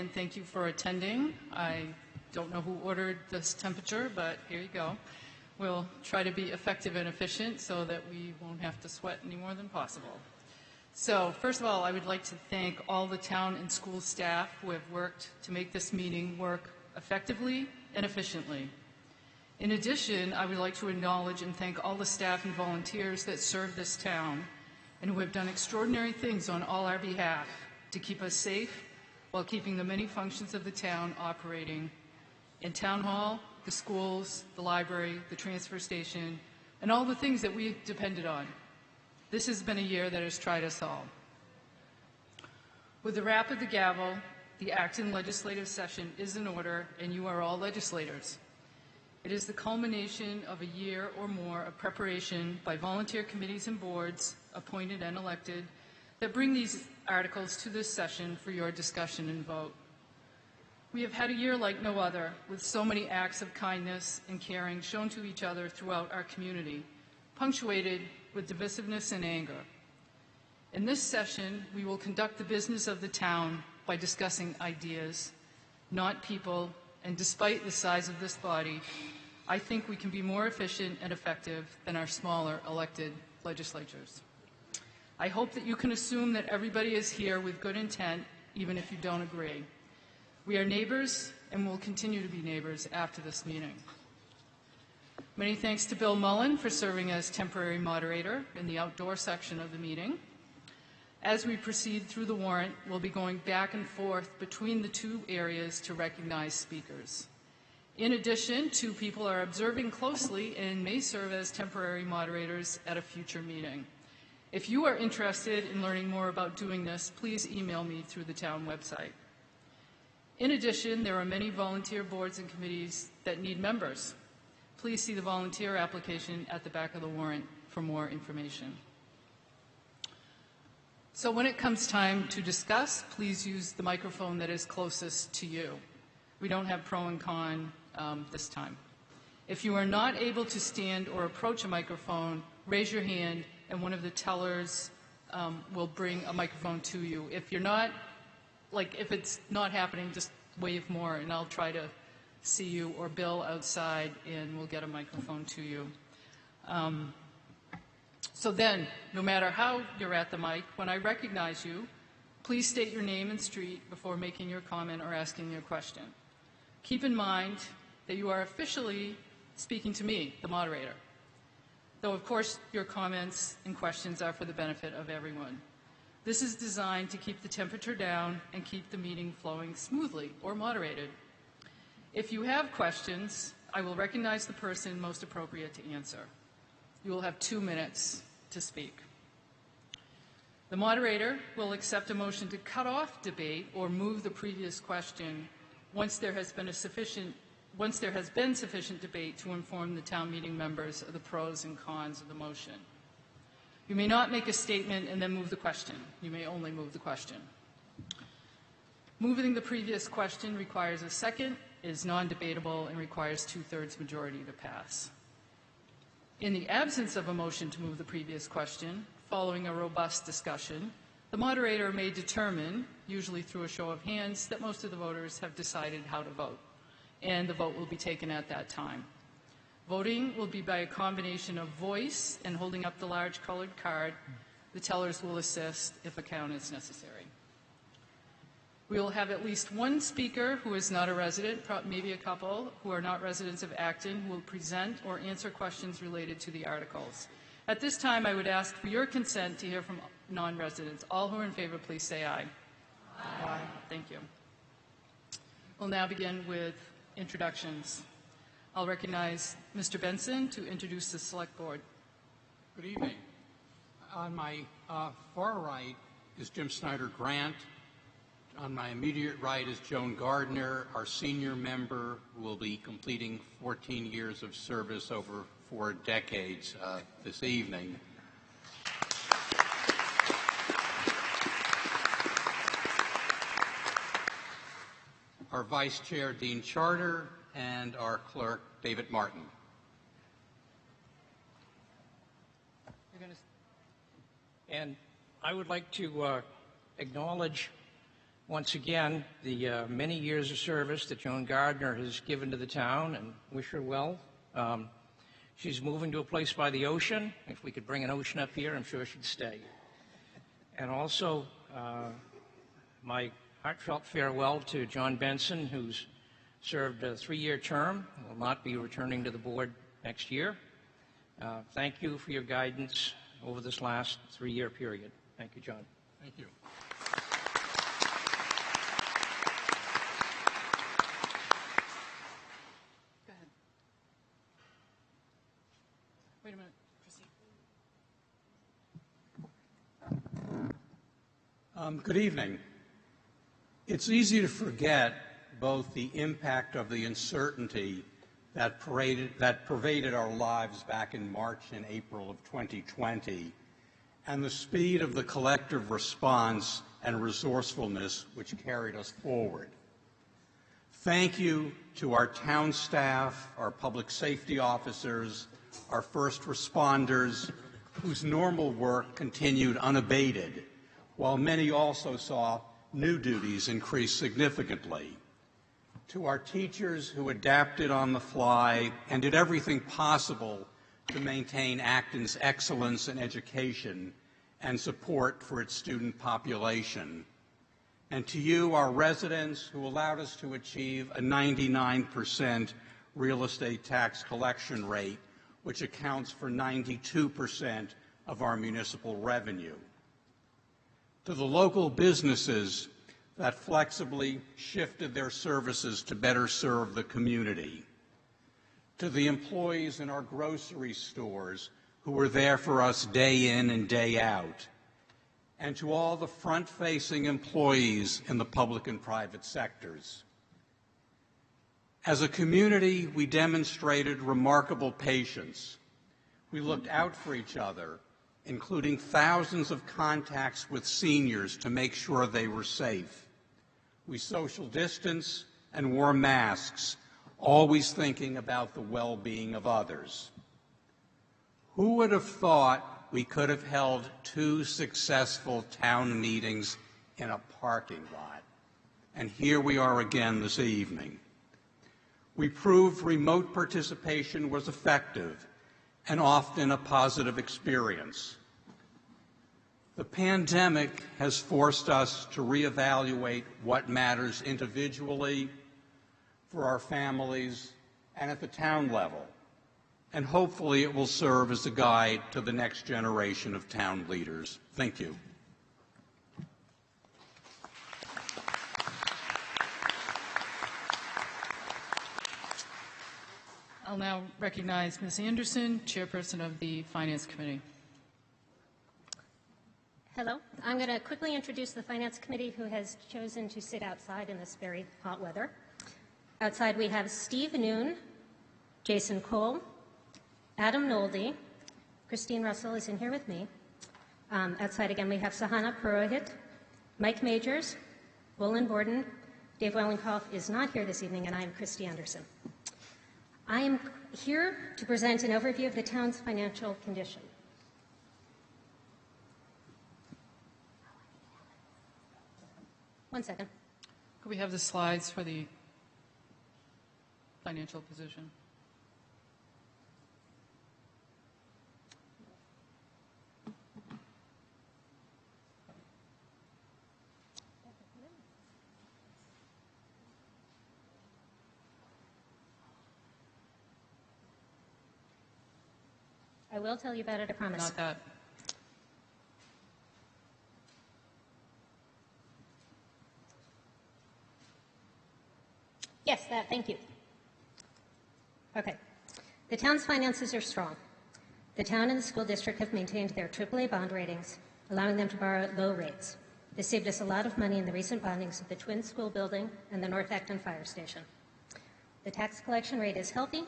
and thank you for attending. I don't know who ordered this temperature, but here you go. We'll try to be effective and efficient so that we won't have to sweat any more than possible. So, first of all, I would like to thank all the town and school staff who have worked to make this meeting work effectively and efficiently. In addition, I would like to acknowledge and thank all the staff and volunteers that serve this town and who have done extraordinary things on all our behalf to keep us safe while keeping the many functions of the town operating in Town Hall, the schools, the library, the transfer station, and all the things that we depended on. This has been a year that has tried us all. With the rap of the gavel, the Acton legislative session is in order, and you are all legislators. It is the culmination of a year or more of preparation by volunteer committees and boards, appointed and elected, that bring these articles to this session for your discussion and vote. We have had a year like no other, with so many acts of kindness and caring shown to each other throughout our community, punctuated with divisiveness and anger. In this session, we will conduct the business of the town by discussing ideas, not people, and despite the size of this body, I think we can be more efficient and effective than our smaller elected legislatures. I hope that you can assume that everybody is here with good intent, even if you don't agree. We are neighbors and will continue to be neighbors after this meeting. Many thanks to Bill Mullen for serving as temporary moderator in the outdoor section of the meeting. As we proceed through the warrant, we'll be going back and forth between the two areas to recognize speakers. In addition, 2 people are observing closely and may serve as temporary moderators at a future meeting. If you are interested in learning more about doing this, please email me through the town website. In addition, there are many volunteer boards and committees that need members. Please see the volunteer application at the back of the warrant for more information. So when it comes time to discuss, please use the microphone that is closest to you. We don't have pro and con this time. If you are not able to stand or approach a microphone, raise your hand and one of the tellers will bring a microphone to you. If you're not, if it's not happening, just wave more and I'll try to see you, or Bill outside, and we'll get a microphone to you. So then, no matter how you're at the mic, when I recognize you, please state your name and street before making your comment or asking your question. Keep in mind that you are officially speaking to me, the moderator, though of course your comments and questions are for the benefit of everyone. This is designed to keep the temperature down and keep the meeting flowing smoothly or moderated. If you have questions, I will recognize the person most appropriate to answer. You will have 2 minutes to speak. The moderator will accept a motion to cut off debate or move the previous question once there has been sufficient debate to inform the town meeting members of the pros and cons of the motion. You may not make a statement and then move the question. You may only move the question. Moving the previous question requires a second, is non-debatable, and requires 2/3 majority to pass. In the absence of a motion to move the previous question, following a robust discussion, the moderator may determine, usually through a show of hands, that most of the voters have decided how to vote, and the vote will be taken at that time. Voting will be by a combination of voice and holding up the large colored card. The tellers will assist if a count is necessary. We will have at least 1 speaker who is not a resident, maybe a couple who are not residents of Acton, who will present or answer questions related to the articles. At this time, I would ask for your consent to hear from non-residents. All who are in favor, please say aye. Aye. Thank you. We'll now begin with introductions. I'll recognize Mr. Benson to introduce the Select Board. Good evening. On my far right is Jim Snyder-Grant. On my immediate right is Joan Gardner, our senior member, who will be completing 14 years of service over 4 decades this evening. Our Vice Chair, Dean Charter, and our Clerk, David Martin. And I would like to acknowledge once again the many years of service that Joan Gardner has given to the town, and wish her well. She's moving to a place by the ocean. If we could bring an ocean up here, I'm sure she'd stay. And also, my heartfelt farewell to John Benson, who's served a 3-year term, will not be returning to the board next year. Thank you for your guidance over this last 3-year period. Thank you, John. Thank you. Go ahead. Wait a minute, Chrissy. Good evening. It's easy to forget both the impact of the uncertainty that pervaded our lives back in March and April of 2020, and the speed of the collective response and resourcefulness which carried us forward. Thank you to our town staff, our public safety officers, our first responders, whose normal work continued unabated, while many also saw new duties increase significantly. To our teachers who adapted on the fly and did everything possible to maintain Acton's excellence in education and support for its student population. And to you, our residents, who allowed us to achieve a 99% real estate tax collection rate, which accounts for 92% of our municipal revenue. To the local businesses that flexibly shifted their services to better serve the community. To the employees in our grocery stores who were there for us day in and day out. And to all the front-facing employees in the public and private sectors. As a community, we demonstrated remarkable patience. We looked out for each other, including thousands of contacts with seniors to make sure they were safe. We social distanced and wore masks, always thinking about the well-being of others. Who would have thought we could have held 2 successful town meetings in a parking lot? And here we are again this evening. We proved remote participation was effective and often a positive experience. The pandemic has forced us to reevaluate what matters individually, for our families, and at the town level. And hopefully it will serve as a guide to the next generation of town leaders. Thank you. I'll now recognize Ms. Anderson, Chairperson of the Finance Committee. Hello. I'm going to quickly introduce the Finance Committee, who has chosen to sit outside in this very hot weather. Outside we have Steve Noon, Jason Cole, Adam Nolde, Christine Russell is in here with me. Outside again we have Sahana Purohit, Mike Majors, Wolin Borden, Dave Wellenkoff is not here this evening, and I am Christy Anderson. I am here to present an overview of the town's financial condition. One second. Could we have the slides for the financial position? I will tell you about it, I promise. Not that. Yes, that, thank you. Okay. The town's finances are strong. The town and the school district have maintained their AAA bond ratings, allowing them to borrow at low rates. This saved us a lot of money in the recent bondings of the Twin School Building and the North Acton Fire Station. The tax collection rate is healthy, and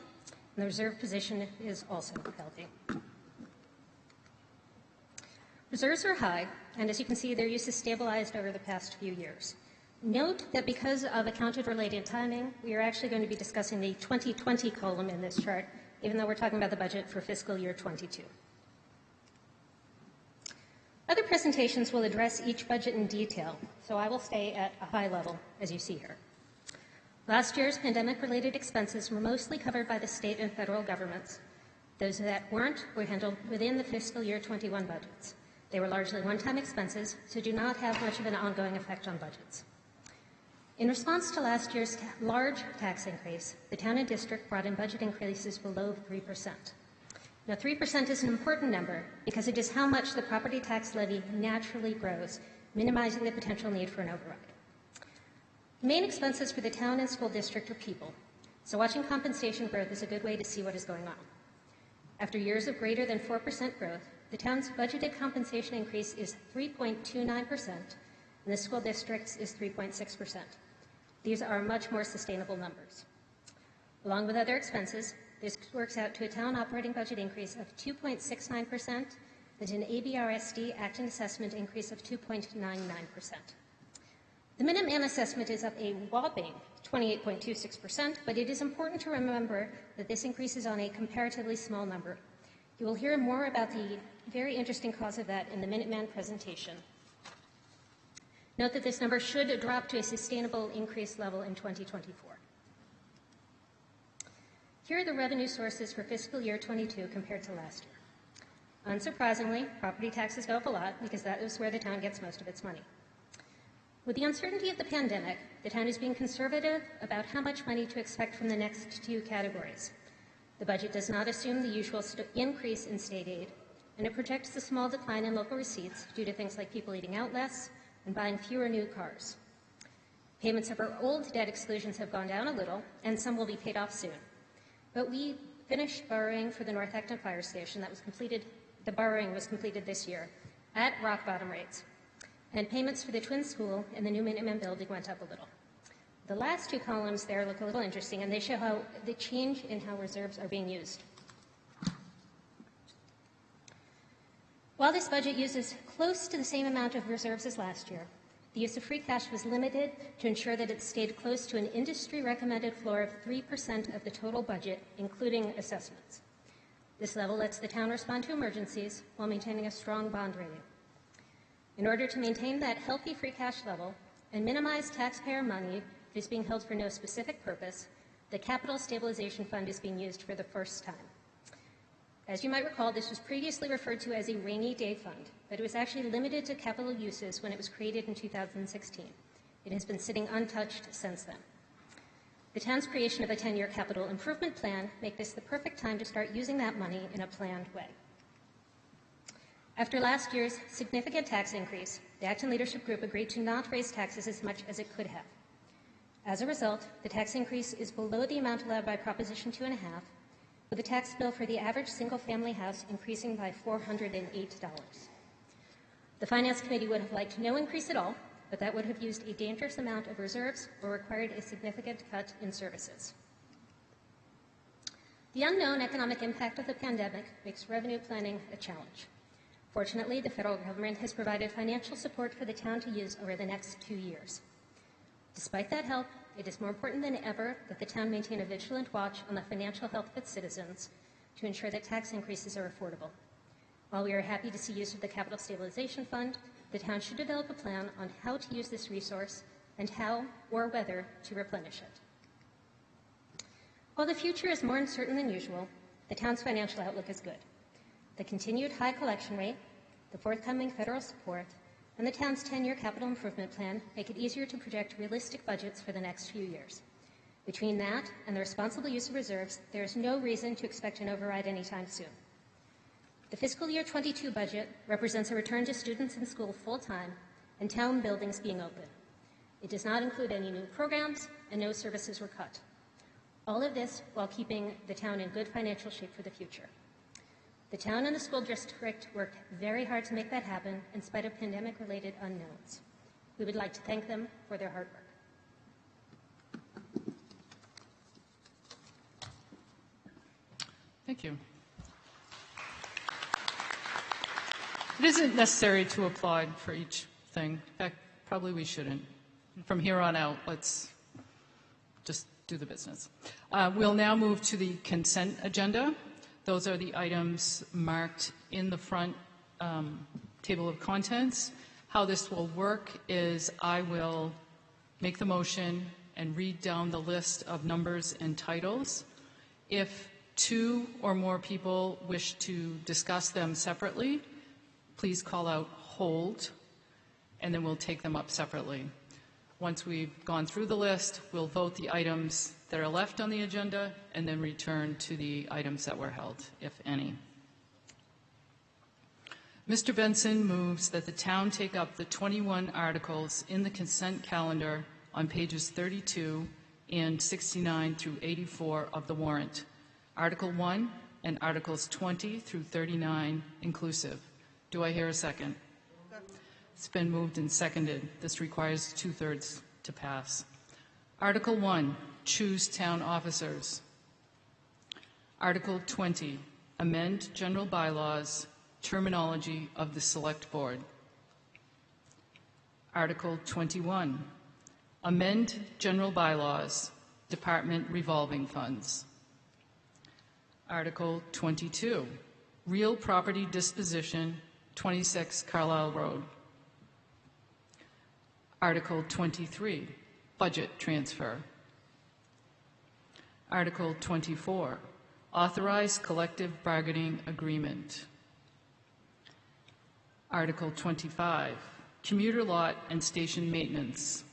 the reserve position is also healthy. Reserves are high, and as you can see, their use has stabilized over the past few years. Note that because of accounted-related timing, we are actually going to be discussing the 2020 column in this chart, even though we're talking about the budget for fiscal year 22. Other presentations will address each budget in detail, so I will stay at a high level, as you see here. Last year's pandemic-related expenses were mostly covered by the state and federal governments. Those that weren't were handled within the fiscal year 21 budgets. They were largely one-time expenses, so do not have much of an ongoing effect on budgets. In response to last year's large tax increase, the town and district brought in budget increases below 3%. Now, 3% is an important number because it is how much the property tax levy naturally grows, minimizing the potential need for an override. The main expenses for the town and school district are people, so watching compensation growth is a good way to see what is going on. After years of greater than 4% growth, the town's budgeted compensation increase is 3.29%, and the school district's is 3.6%. These are much more sustainable numbers. Along with other expenses, this works out to a town operating budget increase of 2.69% and an ABRSD Acton assessment increase of 2.99%. The Minuteman assessment is up a whopping 28.26%, but it is important to remember that this increase is on a comparatively small number. You will hear more about the very interesting cause of that in the Minuteman presentation. Note that this number should drop to a sustainable increase level in 2024. Here are the revenue sources for fiscal year 22 compared to last year. Unsurprisingly, property taxes go up a lot because that is where the town gets most of its money. With the uncertainty of the pandemic, the town is being conservative about how much money to expect from the next two categories. The budget does not assume the usual increase in state aid, and it projects a small decline in local receipts due to things like people eating out less and buying fewer new cars. Payments of our old debt exclusions have gone down a little, and some will be paid off soon. But we finished borrowing for the North Acton Fire Station. The borrowing was completed this year at rock bottom rates. And payments for the Twin School and the new Minuteman building went up a little. The last two columns there look a little interesting, and they show how the change in how reserves are being used. While this budget uses close to the same amount of reserves as last year, the use of free cash was limited to ensure that it stayed close to an industry-recommended floor of 3% of the total budget, including assessments. This level lets the town respond to emergencies while maintaining a strong bond rating. In order to maintain that healthy free cash level and minimize taxpayer money that is being held for no specific purpose, the Capital Stabilization Fund is being used for the first time. As you might recall, this was previously referred to as a rainy day fund, but it was actually limited to capital uses when it was created in 2016. It has been sitting untouched since then. The town's creation of a 10-year capital improvement plan makes this the perfect time to start using that money in a planned way. After last year's significant tax increase, the Acton Leadership Group agreed to not raise taxes as much as it could have. As a result, the tax increase is below the amount allowed by Proposition 2.5, with the tax bill for the average single-family house increasing by $408. The Finance Committee would have liked no increase at all, but that would have used a dangerous amount of reserves or required a significant cut in services. The unknown economic impact of the pandemic makes revenue planning a challenge. Fortunately, the federal government has provided financial support for the town to use over the next 2 years. Despite that help, it is more important than ever that the town maintain a vigilant watch on the financial health of its citizens to ensure that tax increases are affordable. While we are happy to see use of the Capital Stabilization Fund, the town should develop a plan on how to use this resource and how or whether to replenish it. While the future is more uncertain than usual, the town's financial outlook is good. The continued high collection rate, the forthcoming federal support, and the town's 10-year capital improvement plan make it easier to project realistic budgets for the next few years. Between that and the responsible use of reserves, there is no reason to expect an override anytime soon. The fiscal year 22 budget represents a return to students in school full-time and town buildings being open. It does not include any new programs, and no services were cut. All of this while keeping the town in good financial shape for the future. The town and the school district worked very hard to make that happen in spite of pandemic-related unknowns. We would like to thank them for their hard work. Thank you. It isn't necessary to applaud for each thing. In fact, probably we shouldn't. From here on out, let's just do the business. We'll now move to the consent agenda. Those are the items marked in the front table of contents. How this will work is I will make the motion and read down the list of numbers and titles. If two or more people wish to discuss them separately, please call out hold, and then we'll take them up separately. Once we've gone through the list, we'll vote the items that are left on the agenda and then return to the items that were held, if any. Mr. Benson moves that the town take up the 21 articles in the consent calendar on pages 32 and 69 through 84 of the warrant, Article 1 and Articles 20 through 39 inclusive. Do I hear a second? It's been moved and seconded. This requires 2/3 to pass. Article 1, choose town officers. Article 20, amend general bylaws, terminology of the Select Board. Article 21, amend general bylaws, department revolving funds. Article 22, real property disposition, 26 Carlisle Road. Article 23, budget transfer. Article 24, authorize collective bargaining agreement. Article 25, commuter lot and station maintenance.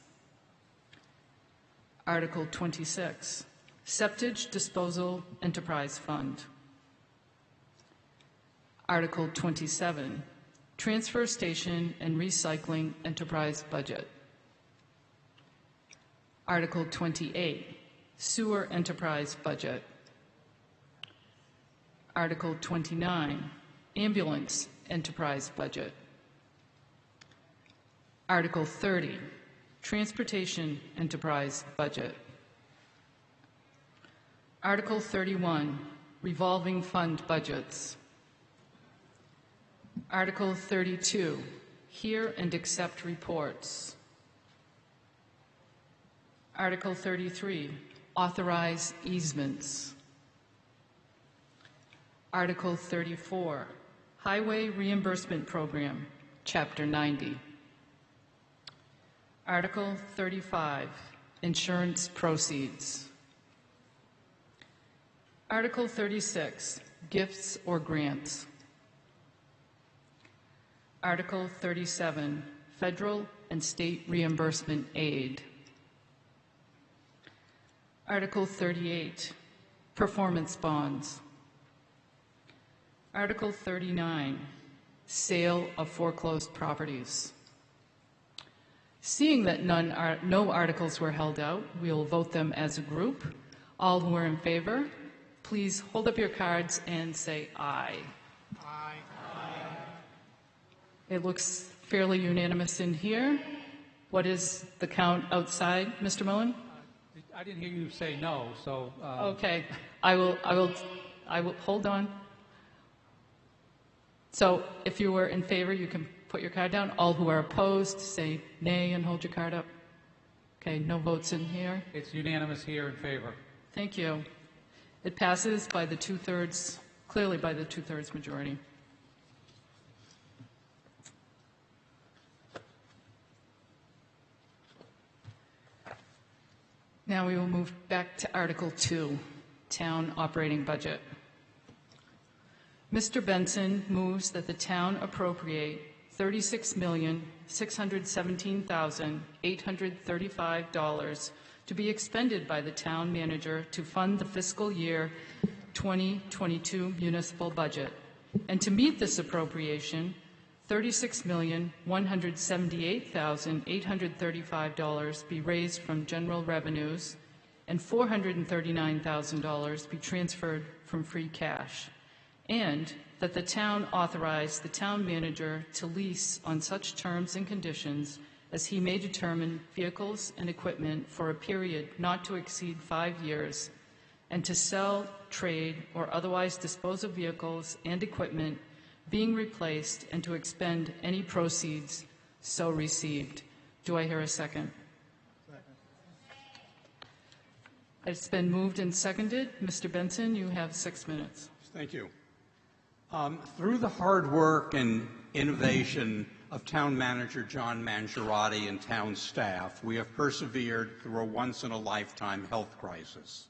Article 26, septage disposal enterprise fund. Article 27, transfer station and recycling enterprise budget. Article 28, sewer enterprise budget. Article 29, ambulance enterprise budget. Article 30, transportation enterprise budget. Article 31, revolving fund budgets. Article 32, hear and accept reports. Article 33, authorize easements. Article 34, Highway Reimbursement Program, Chapter 90. Article 35, insurance proceeds. Article 36, gifts or grants. Article 37, federal and state reimbursement aid. Article 38, performance bonds. Article 39, sale of foreclosed properties. Seeing that no articles were held out, we will vote them as a group. All who are in favor, please hold up your cards and say aye. Aye. It looks fairly unanimous in here. What is the count outside, Mr. Mullen? I didn't hear you say no, so... Okay, I will, hold on. So if you were in favor, you can put your card down. All who are opposed, say nay and hold your card up. Okay, no votes in here. It's unanimous here in favor. Thank you. It passes by the 2/3, clearly by the 2/3 majority. Now we will move back to Article 2, Town Operating Budget. Mr. Benson moves that the town appropriate $36,617,835 to be expended by the town manager to fund the fiscal year 2022 municipal budget, and to meet this appropriation, $36,178,835 be raised from general revenues and $439,000 be transferred from free cash, and that the town authorize the town manager to lease on such terms and conditions as he may determine vehicles and equipment for a period not to exceed 5 years, and to sell, trade, or otherwise dispose of vehicles and equipment being replaced, and to expend any proceeds so received. Do I hear a second? Second. It's been moved and seconded. Mr. Benson, you have 6 minutes. Thank you. Through the hard work and innovation of Town Manager John Mangiarotti and town staff, we have persevered through a once-in-a-lifetime health crisis.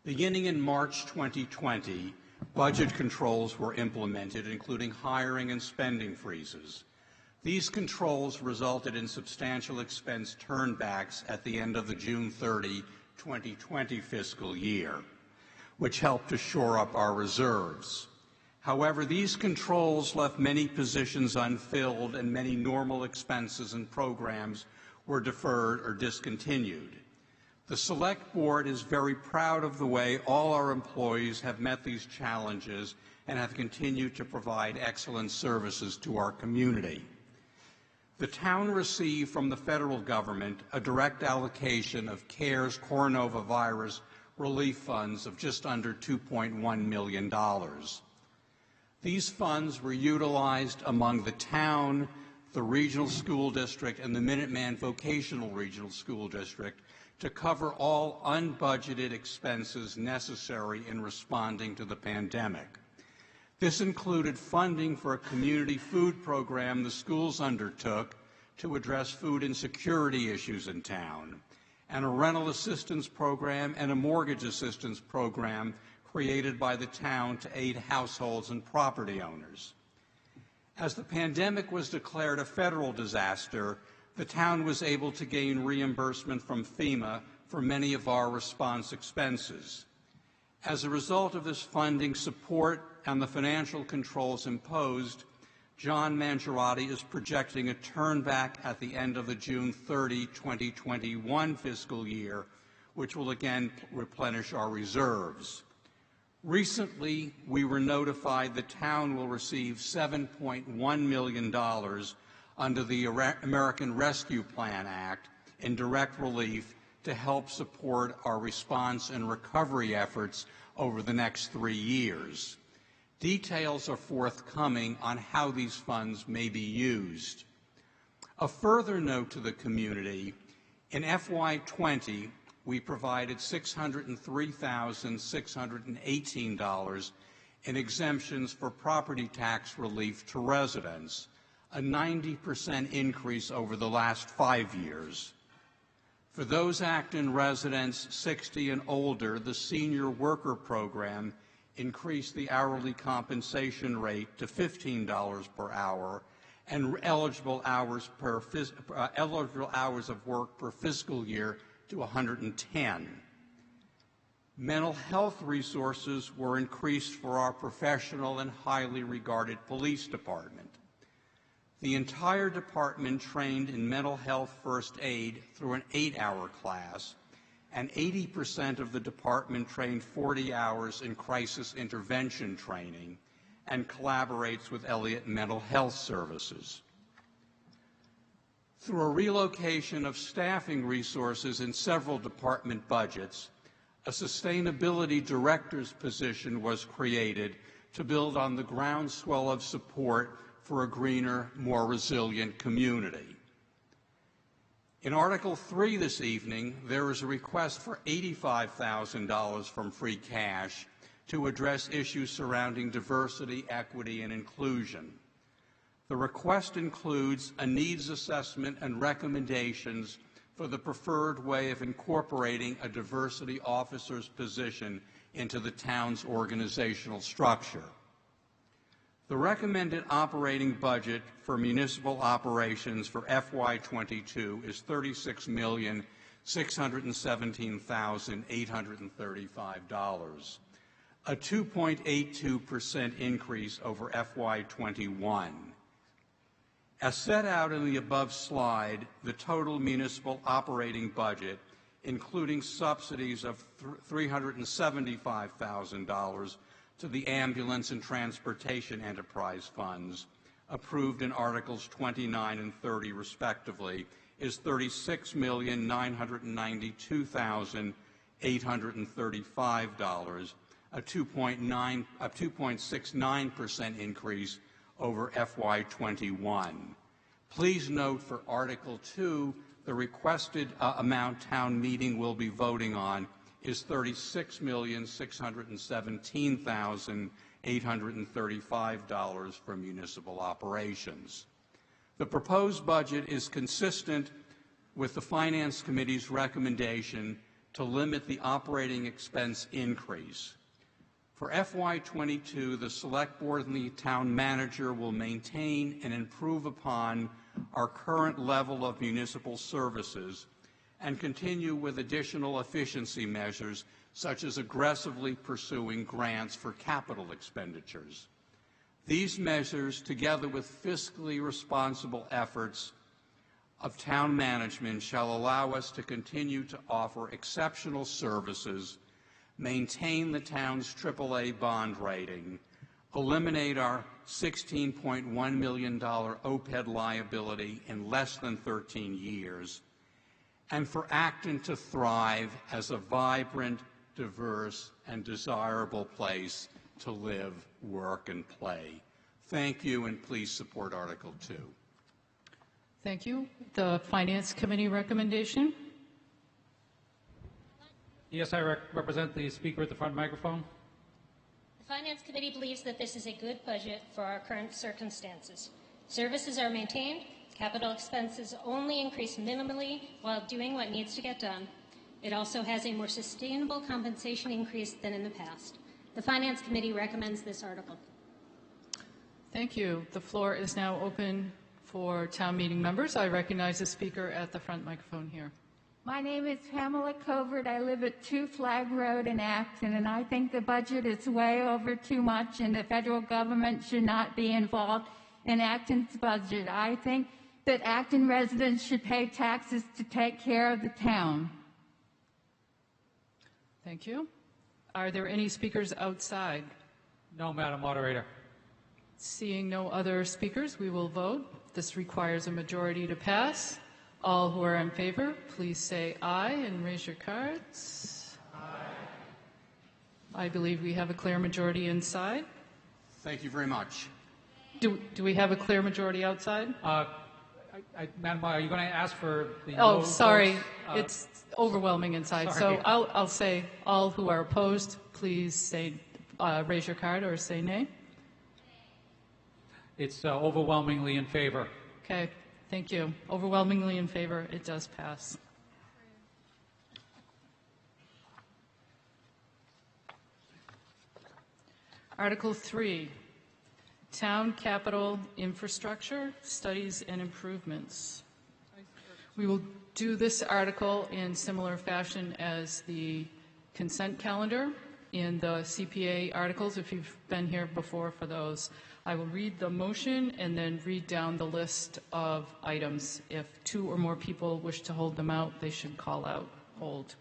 Beginning in March 2020, budget controls were implemented, including hiring and spending freezes. These controls resulted in substantial expense turnbacks at the end of the June 30, 2020 fiscal year, which helped to shore up our reserves. However, these controls left many positions unfilled and many normal expenses and programs were deferred or discontinued. The Select Board is very proud of the way all our employees have met these challenges and have continued to provide excellent services to our community. The town received from the federal government a direct allocation of CARES coronavirus relief funds of just under $2.1 million. These funds were utilized among the town, the regional school district, and the Minuteman Vocational Regional School District to cover all unbudgeted expenses necessary in responding to the pandemic. This included funding for a community food program the schools undertook to address food insecurity issues in town, and a rental assistance program and a mortgage assistance program created by the town to aid households and property owners. As the pandemic was declared a federal disaster, the town was able to gain reimbursement from FEMA for many of our response expenses. As a result of this funding support and the financial controls imposed, John Mangiarotti is projecting a turnback at the end of the June 30, 2021 fiscal year, which will again replenish our reserves. Recently, we were notified the town will receive $7.1 million under the American Rescue Plan Act in direct relief to help support our response and recovery efforts over the next 3 years. Details are forthcoming on how these funds may be used. A further note to the community, in FY20, we provided $603,618 in exemptions for property tax relief to residents, a 90% increase over the last 5 years. For those Acton residents 60 and older, the Senior Worker Program increased the hourly compensation rate to $15 per hour and eligible hours of work per fiscal year to 110. Mental health resources were increased for our professional and highly regarded police department. The entire department trained in mental health first aid through an 8-hour class, and 80% of the department trained 40 hours in crisis intervention training and collaborates with Elliott Mental Health Services. Through a relocation of staffing resources in several department budgets, a sustainability director's position was created to build on the groundswell of support for a greener, more resilient community. In Article 3 this evening, there is a request for $85,000 from free cash to address issues surrounding diversity, equity, and inclusion. The request includes a needs assessment and recommendations for the preferred way of incorporating a diversity officer's position into the town's organizational structure. The recommended operating budget for municipal operations for FY22 is $36,617,835, a 2.82% increase over FY21. As set out in the above slide, the total municipal operating budget, including subsidies of $375,000 to the ambulance and transportation enterprise funds, approved in Articles 29 and 30 respectively, is $36,992,835, a 2.69% increase over FY21. Please note for Article 2, the requested amount town meeting will be voting on is $36,617,835, $835 for municipal operations. The proposed budget is consistent with the Finance Committee's recommendation to limit the operating expense increase. For FY22, the Select Board and the Town Manager will maintain and improve upon our current level of municipal services and continue with additional efficiency measures, such as aggressively pursuing grants for capital expenditures. These measures, together with fiscally responsible efforts of town management, shall allow us to continue to offer exceptional services, maintain the town's AAA bond rating, eliminate our $16.1 million OPEB liability in less than 13 years, and for Acton to thrive as a vibrant, diverse, and desirable place to live, work, and play. Thank you, and please support Article 2. Thank you. The Finance Committee recommendation? Yes, I represent the speaker at the front microphone. The Finance Committee believes that this is a good budget for our current circumstances. Services are maintained, capital expenses only increase minimally while doing what needs to get done. It also has a more sustainable compensation increase than in the past. The Finance Committee recommends this article. Thank you. The floor is now open for town meeting members. I recognize the speaker at the front microphone here. My name is Pamela Covert. I live at 2 Flag Road in Acton, and I think the budget is way over too much, and the federal government should not be involved in Acton's budget. I think that Acton residents should pay taxes to take care of the town. Thank you. Are there any speakers outside? No, Madam Moderator. Seeing no other speakers, we will vote. This requires a majority to pass. All who are in favor, please say aye and raise your cards. Aye. I believe we have a clear majority inside. Thank you very much. Do we have a clear majority outside? Madam Moderator, are you going to ask for the Oh, no sorry. votes? It's overwhelming inside. Sorry. So I'll say all who are opposed, please say raise your card or say nay. It's overwhelmingly in favor. Okay. Thank you. Overwhelmingly in favor. It does pass. Article 3, Town Capital Infrastructure Studies and Improvements. We will do this article in similar fashion as the consent calendar in the CPA articles, if you've been here before for those. I will read the motion and then read down the list of items. If 2 or more people wish to hold them out, they should call out hold.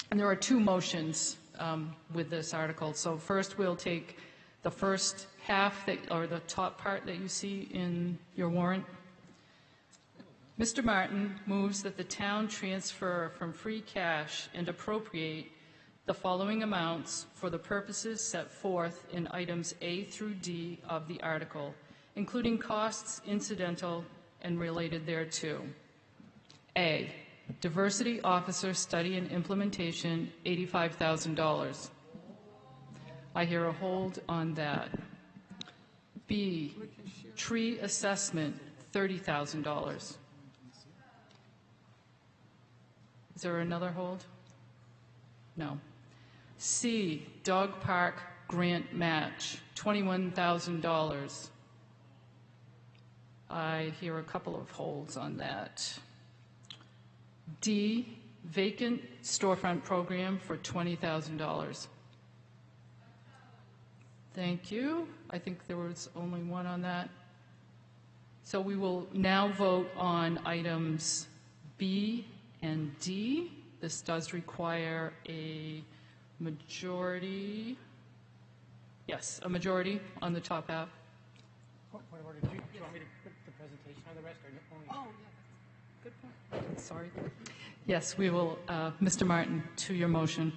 And there are 2 motions with this article. So first we'll take the first half, or the top part that you see in your warrant. Mr. Martin moves that the town transfer from free cash and appropriate the following amounts for the purposes set forth in items A through D of the article, including costs incidental and related thereto. A, Diversity Officer Study and Implementation, $85,000. I hear a hold on that. B, Tree Assessment, $30,000. Is there another hold? No. C, Dog Park Grant Match, $21,000. I hear a couple of holds on that. D, Vacant Storefront Program for $20,000. Thank you. I think there was only one on that. So we will now vote on items B and D. This does require a majority. Yes, a majority on the top half. Do you want me to put the presentation on the rest or only? Oh, yeah. Good point. Sorry. Yes, we will. Mr. Martin, to your motion.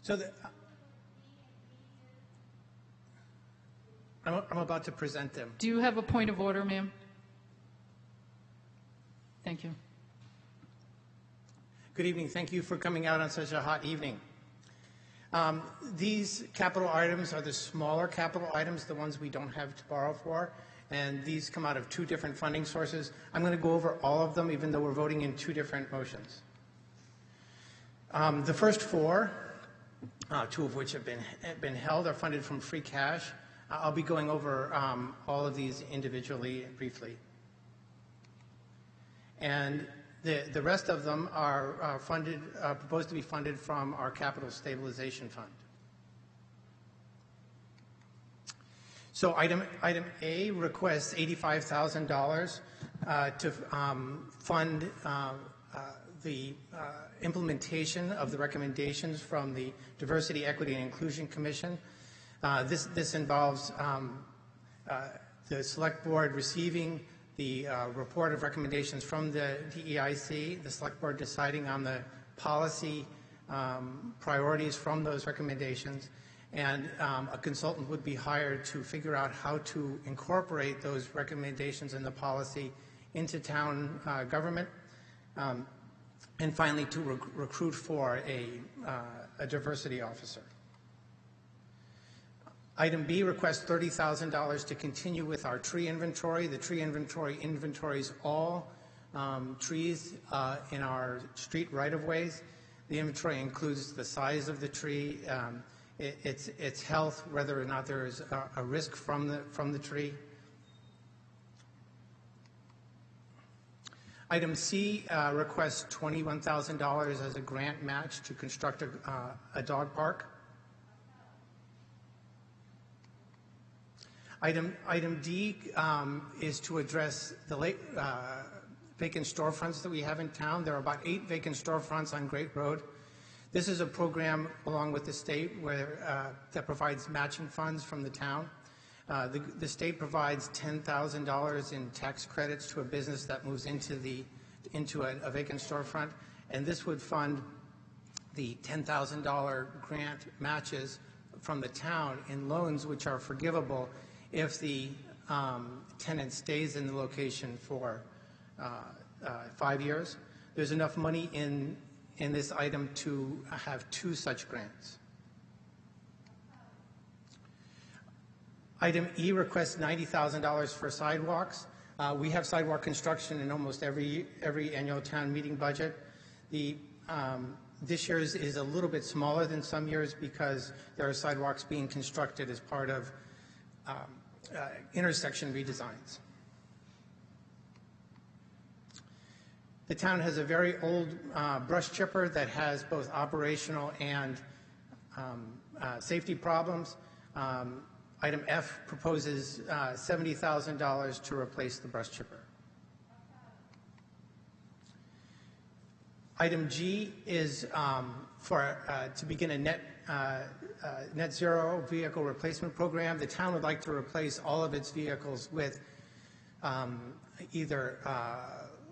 So I'm about to present them. Do you have a point of order, ma'am? Thank you. Good evening. Thank you for coming out on such a hot evening. These capital items are the smaller capital items, the ones we don't have to borrow for, and these come out of two different funding sources. I'm going to go over all of them, even though we're voting in two different motions. The first four, two of which have been held, are funded from free cash. I'll be going over all of these individually and briefly. And the rest of them are proposed to be funded from our capital stabilization fund. So item A requests $85,000 to fund the implementation of the recommendations from the Diversity, Equity, and Inclusion Commission. This involves the Select Board receiving the report of recommendations from the DEIC, the Select Board deciding on the policy priorities from those recommendations, and a consultant would be hired to figure out how to incorporate those recommendations and the policy into town government, and finally to recruit for a diversity officer. Item B requests $30,000 to continue with our tree inventory. The tree inventory inventories all trees in our street right-of-ways. The inventory includes the size of the tree, its health, whether or not there is a risk from the tree. Item C requests $21,000 as a grant match to construct a dog park. Item D is to address the vacant storefronts that we have in town. There are about 8 vacant storefronts on Great Road. This is a program along with the state where that provides matching funds from the town. The state provides $10,000 in tax credits to a business that moves into a vacant storefront, and this would fund the $10,000 grant matches from the town in loans which are forgivable if the tenant stays in the location for 5 years. There's enough money in this item to have 2 such grants. Item E requests $90,000 for sidewalks. We have sidewalk construction in almost every annual town meeting budget. This year's is a little bit smaller than some years because there are sidewalks being constructed as part of intersection redesigns. The town has a very old brush chipper that has both operational and safety problems. Item F proposes $70,000 to replace the brush chipper. Item G is to begin a net zero vehicle replacement program. The town would like to replace all of its vehicles with either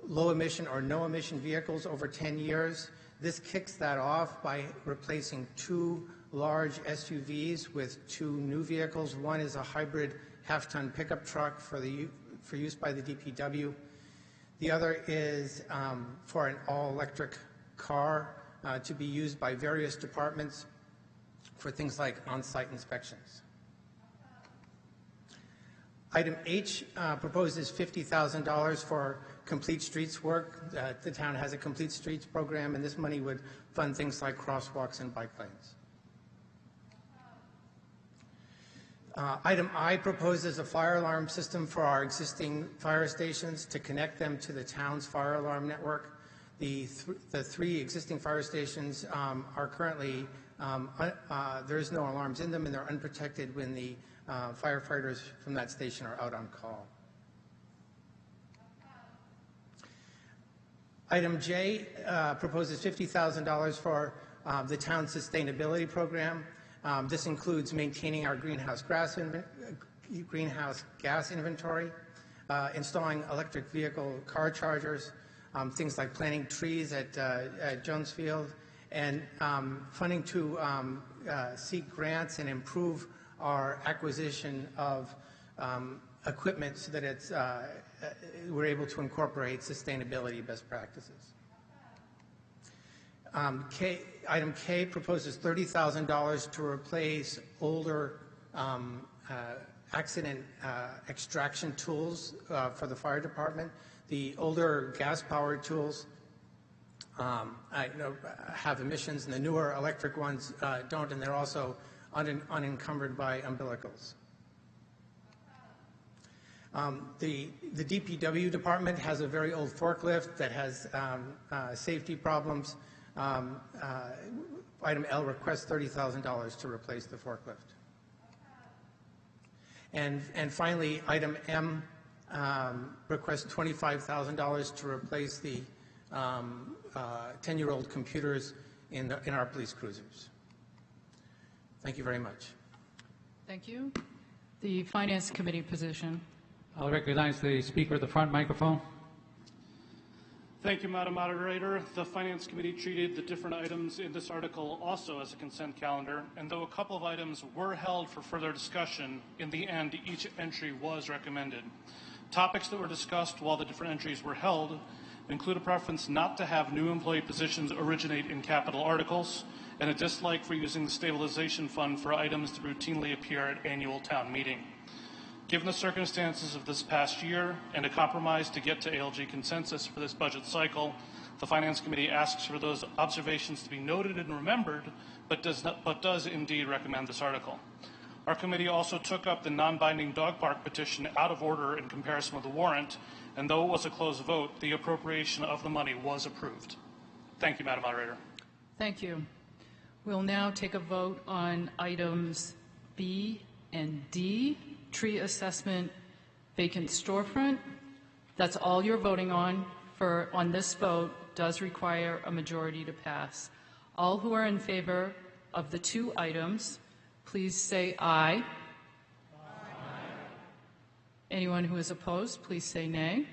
low emission or no emission vehicles over 10 years. This kicks that off by replacing 2 large SUVs with 2 new vehicles. One is a hybrid half-ton pickup truck for use by the DPW. The other is for an all-electric car to be used by various departments for things like on-site inspections. Item H proposes $50,000 for complete streets work. The town has a complete streets program, and this money would fund things like crosswalks and bike lanes. Item I proposes a fire alarm system for our existing fire stations to connect them to the town's fire alarm network. The 3 existing fire stations are currently, there is no alarms in them, and they're unprotected when the firefighters from that station are out on call. Item J proposes $50,000 for the town's sustainability program. This includes maintaining our greenhouse gas inventory, installing electric vehicle car chargers, things like planting trees at Jones Field, and funding to seek grants and improve our acquisition of equipment so that we're able to incorporate sustainability best practices. Item K proposes $30,000 to replace older accident extraction tools for the fire department. The older gas-powered tools have emissions, and the newer electric ones don't, and they're also unencumbered by umbilicals. The DPW department has a very old forklift that has safety problems. Item L requests $30,000 to replace the forklift. And finally, item M requests $25,000 to replace the 10-year-old computers in our police cruisers. Thank you very much. Thank you. The Finance Committee position. I'll recognize the speaker at the front microphone. Thank you, Madam Moderator. The Finance Committee treated the different items in this article also as a consent calendar, and though a couple of items were held for further discussion, in the end, each entry was recommended. Topics that were discussed while the different entries were held include a preference not to have new employee positions originate in capital articles, and a dislike for using the stabilization fund for items that routinely appear at annual town meeting. Given the circumstances of this past year and a compromise to get to ALG consensus for this budget cycle, the Finance Committee asks for those observations to be noted and remembered, but does indeed recommend this article. Our committee also took up the non-binding dog park petition out of order in comparison with the warrant, and though it was a close vote, the appropriation of the money was approved. Thank you, Madam Moderator. Thank you. We'll now take a vote on items B and D. Tree assessment, vacant storefront. That's all you're voting on on this vote does require a majority to pass. All who are in favor of the two items, please say aye. Aye. Anyone who is opposed, please say nay.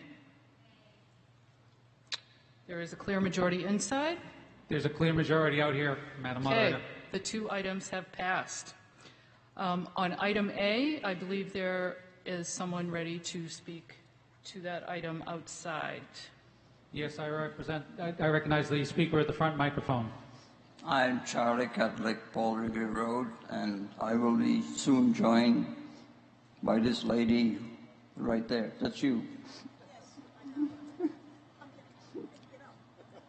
There is a clear majority inside. There's a clear majority out here, Madam Moderator. Okay, the two items have passed. On item A, I believe there is someone ready to speak to that item outside. Yes, I recognize the speaker at the front microphone. I'm Charlie Catholic, Paul Revere Road, and I will be soon joined by this lady right there. That's you.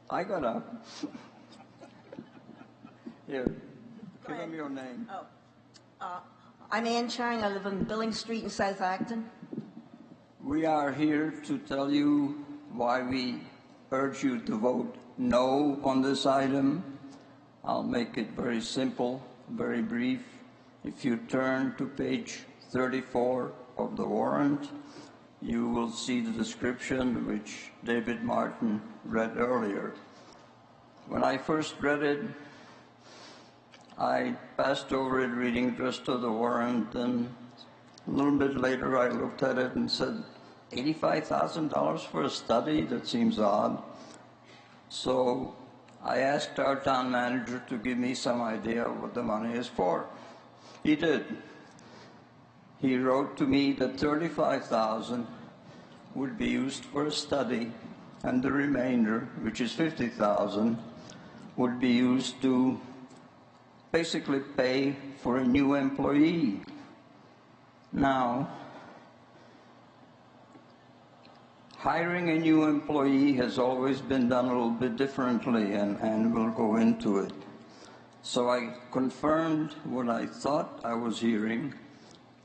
I got up. Here, give him your name. I'm Ann Chang. I live on Billing Street in South Acton. We are here to tell you why we urge you to vote no on this item. I'll make it very simple, very brief. If you turn to page 34 of the warrant, you will see the description which David Martin read earlier. When I first read it, I passed over it reading just to the warrant, and a little bit later I looked at it and said, $85,000 for a study? That seems odd. So I asked our town manager to give me some idea of what the money is for. He did. He wrote to me that $35,000 would be used for a study, and the remainder, which is $50,000, would be used to basically pay for a new employee. Now, hiring a new employee has always been done a little bit differently, and we'll go into it. So I confirmed what I thought I was hearing,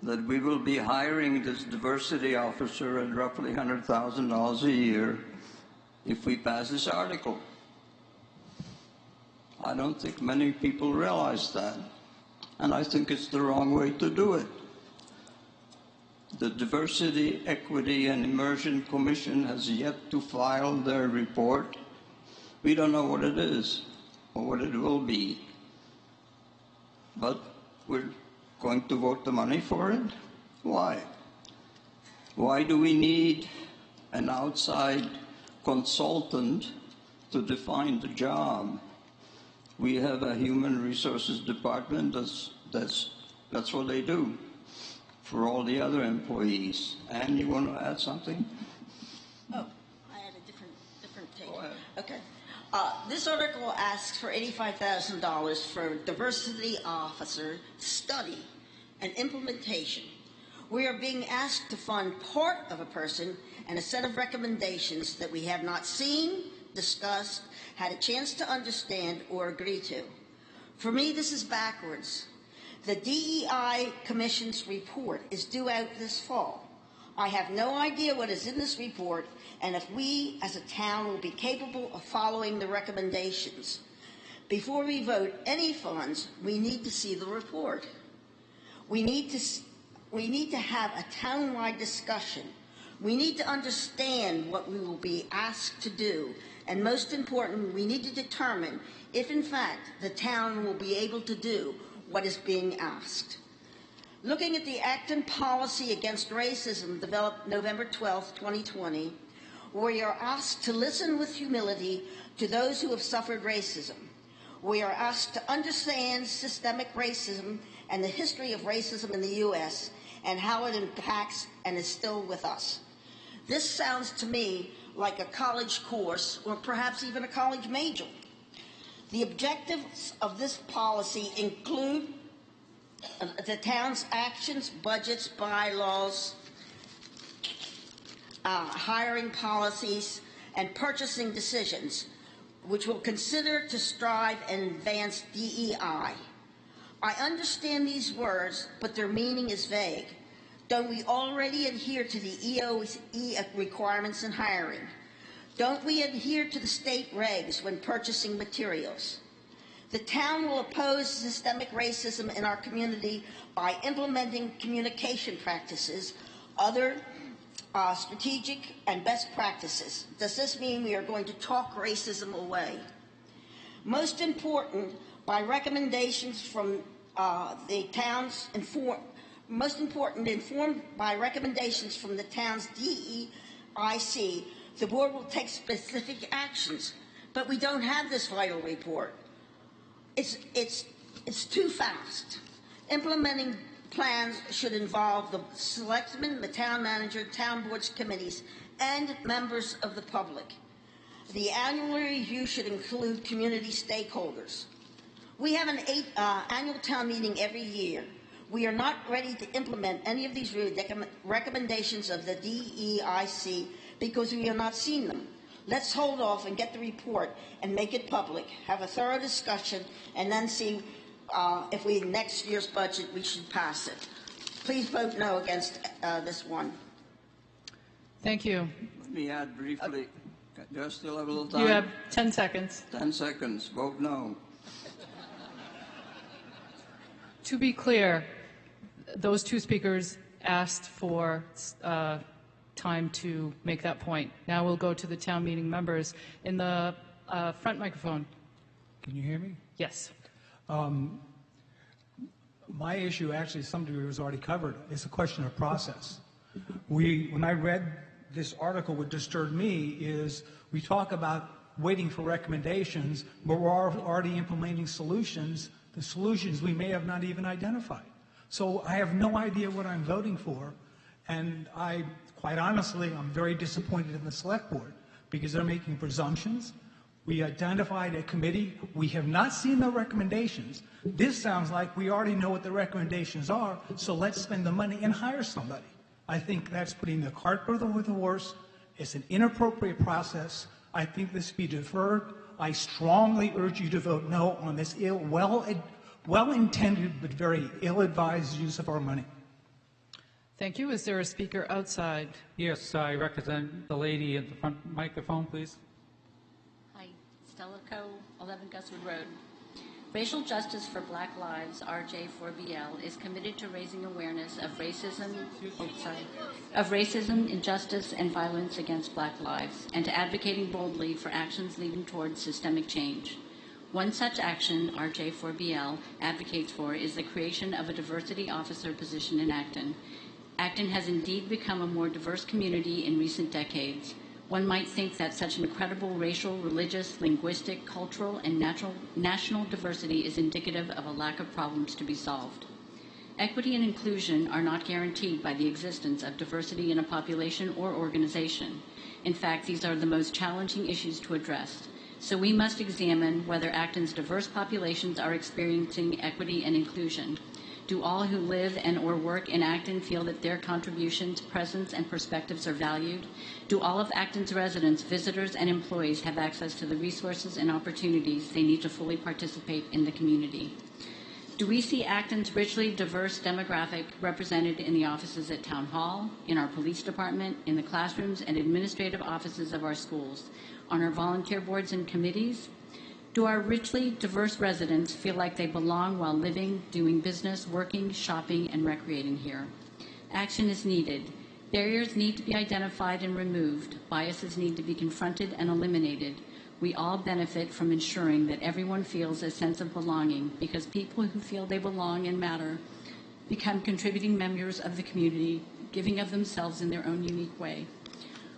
that we will be hiring this diversity officer at roughly $100,000 a year if we pass this article. I don't think many people realize that, and I think it's the wrong way to do it. The Diversity, Equity, and Immersion Commission has yet to file their report. We don't know what it is or what it will be, but we're going to vote the money for it. Why? Why do we need an outside consultant to define the job? We have a human resources department. That's what they do for all the other employees. And you want to add something? Oh, I had a different take. Go ahead. Okay. This article asks for $85,000 for diversity officer study and implementation. We are being asked to fund part of a person and a set of recommendations that we have not seen, discussed, had a chance to understand, or agree to. For me, this is backwards. The DEI Commission's report is due out this fall. I have no idea what is in this report and if we as a town will be capable of following the recommendations. Before we vote any funds, we need to see the report. We need to have a town-wide discussion. We need to understand what we will be asked to do. And most important, we need to determine if in fact the town will be able to do what is being asked. Looking at the Acton policy against racism developed November 12, 2020, we are asked to listen with humility to those who have suffered racism. We are asked to understand systemic racism and the history of racism in the U.S. and how it impacts and is still with us. This sounds to me like a college course or perhaps even a college major. The objectives of this policy include the town's actions, budgets, bylaws, hiring policies, and purchasing decisions, which will consider to strive and advance DEI. I understand these words, but their meaning is vague. Don't we already adhere to the EOE requirements in hiring? Don't we adhere to the state regs when purchasing materials? The town will oppose systemic racism in our community by implementing communication practices, other strategic and best practices. Does this mean we are going to talk racism away? Most important, by recommendations from informed by recommendations from the town's DEIC, the board will take specific actions. But we don't have this vital report. It's too fast. Implementing plans should involve the selectmen, the town manager, town boards, committees, and members of the public. The annual review should include community stakeholders. We have an annual town meeting every year. We are not ready to implement any of these recommendations of the DEIC because we have not seen them. Let's hold off and get the report and make it public, have a thorough discussion, and then see if next year's budget, we should pass it. Please vote no against this one. Thank you. Let me add briefly. Do I still have a little time? You have 10 seconds. 10 seconds. Vote no. To be clear, those two speakers asked for time to make that point. Now we'll go to the town meeting members. In the front microphone. Can you hear me? Yes. My issue, actually, to some degree, was already covered. It's a question of process. When I read this article, what disturbed me is we talk about waiting for recommendations, but we're already implementing solutions, the solutions we may have not even identified. So I have no idea what I'm voting for, and quite honestly, I'm very disappointed in the select board because they're making presumptions. We identified a committee. We have not seen the recommendations. This sounds like we already know what the recommendations are, so let's spend the money and hire somebody. I think that's putting the cart before the horse. It's an inappropriate process. I think this be deferred. I strongly urge you to vote no on this well-intended but very ill-advised use of our money. Thank you. Is there a speaker outside? Yes, I represent the lady at the front microphone, please. Hi, Stella Coe, 11 Guswood Road. Racial Justice for Black Lives, RJ4BL, is committed to raising awareness of racism, injustice, and violence against Black lives, and to advocating boldly for actions leading towards systemic change. One such action RJ4BL advocates for is the creation of a diversity officer position in Acton. Acton has indeed become a more diverse community in recent decades. One might think that such incredible racial, religious, linguistic, cultural, and national diversity is indicative of a lack of problems to be solved. Equity and inclusion are not guaranteed by the existence of diversity in a population or organization. In fact, these are the most challenging issues to address. So we must examine whether Acton's diverse populations are experiencing equity and inclusion. Do all who live and or work in Acton feel that their contributions, presence, and perspectives are valued? Do all of Acton's residents, visitors, and employees have access to the resources and opportunities they need to fully participate in the community? Do we see Acton's richly diverse demographic represented in the offices at Town Hall, in our police department, in the classrooms and administrative offices of our schools, on our volunteer boards and committees? Do our richly diverse residents feel like they belong while living, doing business, working, shopping, and recreating here? Action is needed. Barriers need to be identified and removed. Biases need to be confronted and eliminated. We all benefit from ensuring that everyone feels a sense of belonging, because people who feel they belong and matter become contributing members of the community, giving of themselves in their own unique way.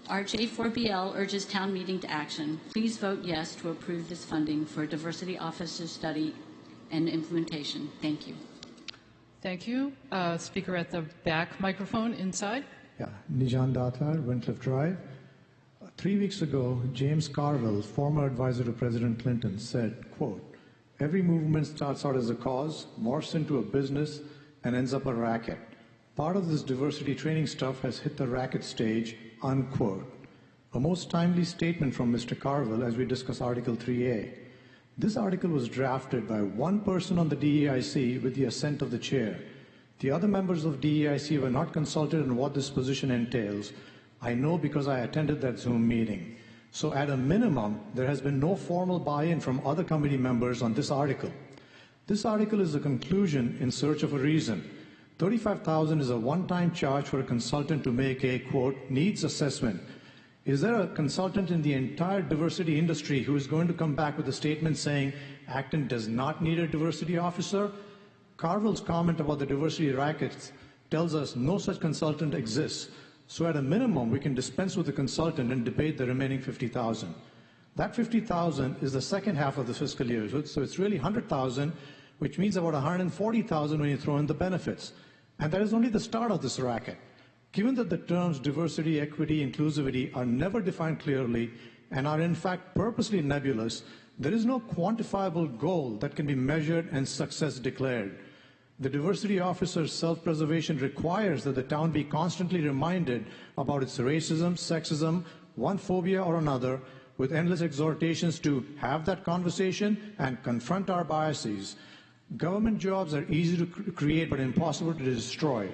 Our J4BL urges town meeting to action. Please vote yes to approve this funding for a diversity officer study and implementation. Thank you. Thank you. Speaker at the back microphone inside. Yeah, Nijan Datar, Wentcliffe Drive. 3 weeks ago, James Carville, former advisor to President Clinton, said, quote, "Every movement starts out as a cause, morphs into a business, and ends up a racket. Part of this diversity training stuff has hit the racket stage," unquote. A most timely statement from Mr. Carville as we discuss Article 3A. This article was drafted by one person on the DEIC with the assent of the chair. The other members of DEIC were not consulted on what this position entails. I know because I attended that Zoom meeting. So at a minimum, there has been no formal buy-in from other committee members on this article. This article is a conclusion in search of a reason. $35,000 is a one-time charge for a consultant to make a, quote, needs assessment. Is there a consultant in the entire diversity industry who is going to come back with a statement saying Acton does not need a diversity officer? Carville's comment about the diversity rackets tells us no such consultant exists. So at a minimum, we can dispense with the consultant and debate the remaining $50,000. That $50,000 is the second half of the fiscal year, so it's really $100,000, which means about $140,000 when you throw in the benefits. And that is only the start of this racket. Given that the terms diversity, equity, inclusivity are never defined clearly and are in fact purposely nebulous, there is no quantifiable goal that can be measured and success declared. The diversity officer's self-preservation requires that the town be constantly reminded about its racism, sexism, one phobia or another, with endless exhortations to have that conversation and confront our biases. Government jobs are easy to create but impossible to destroy.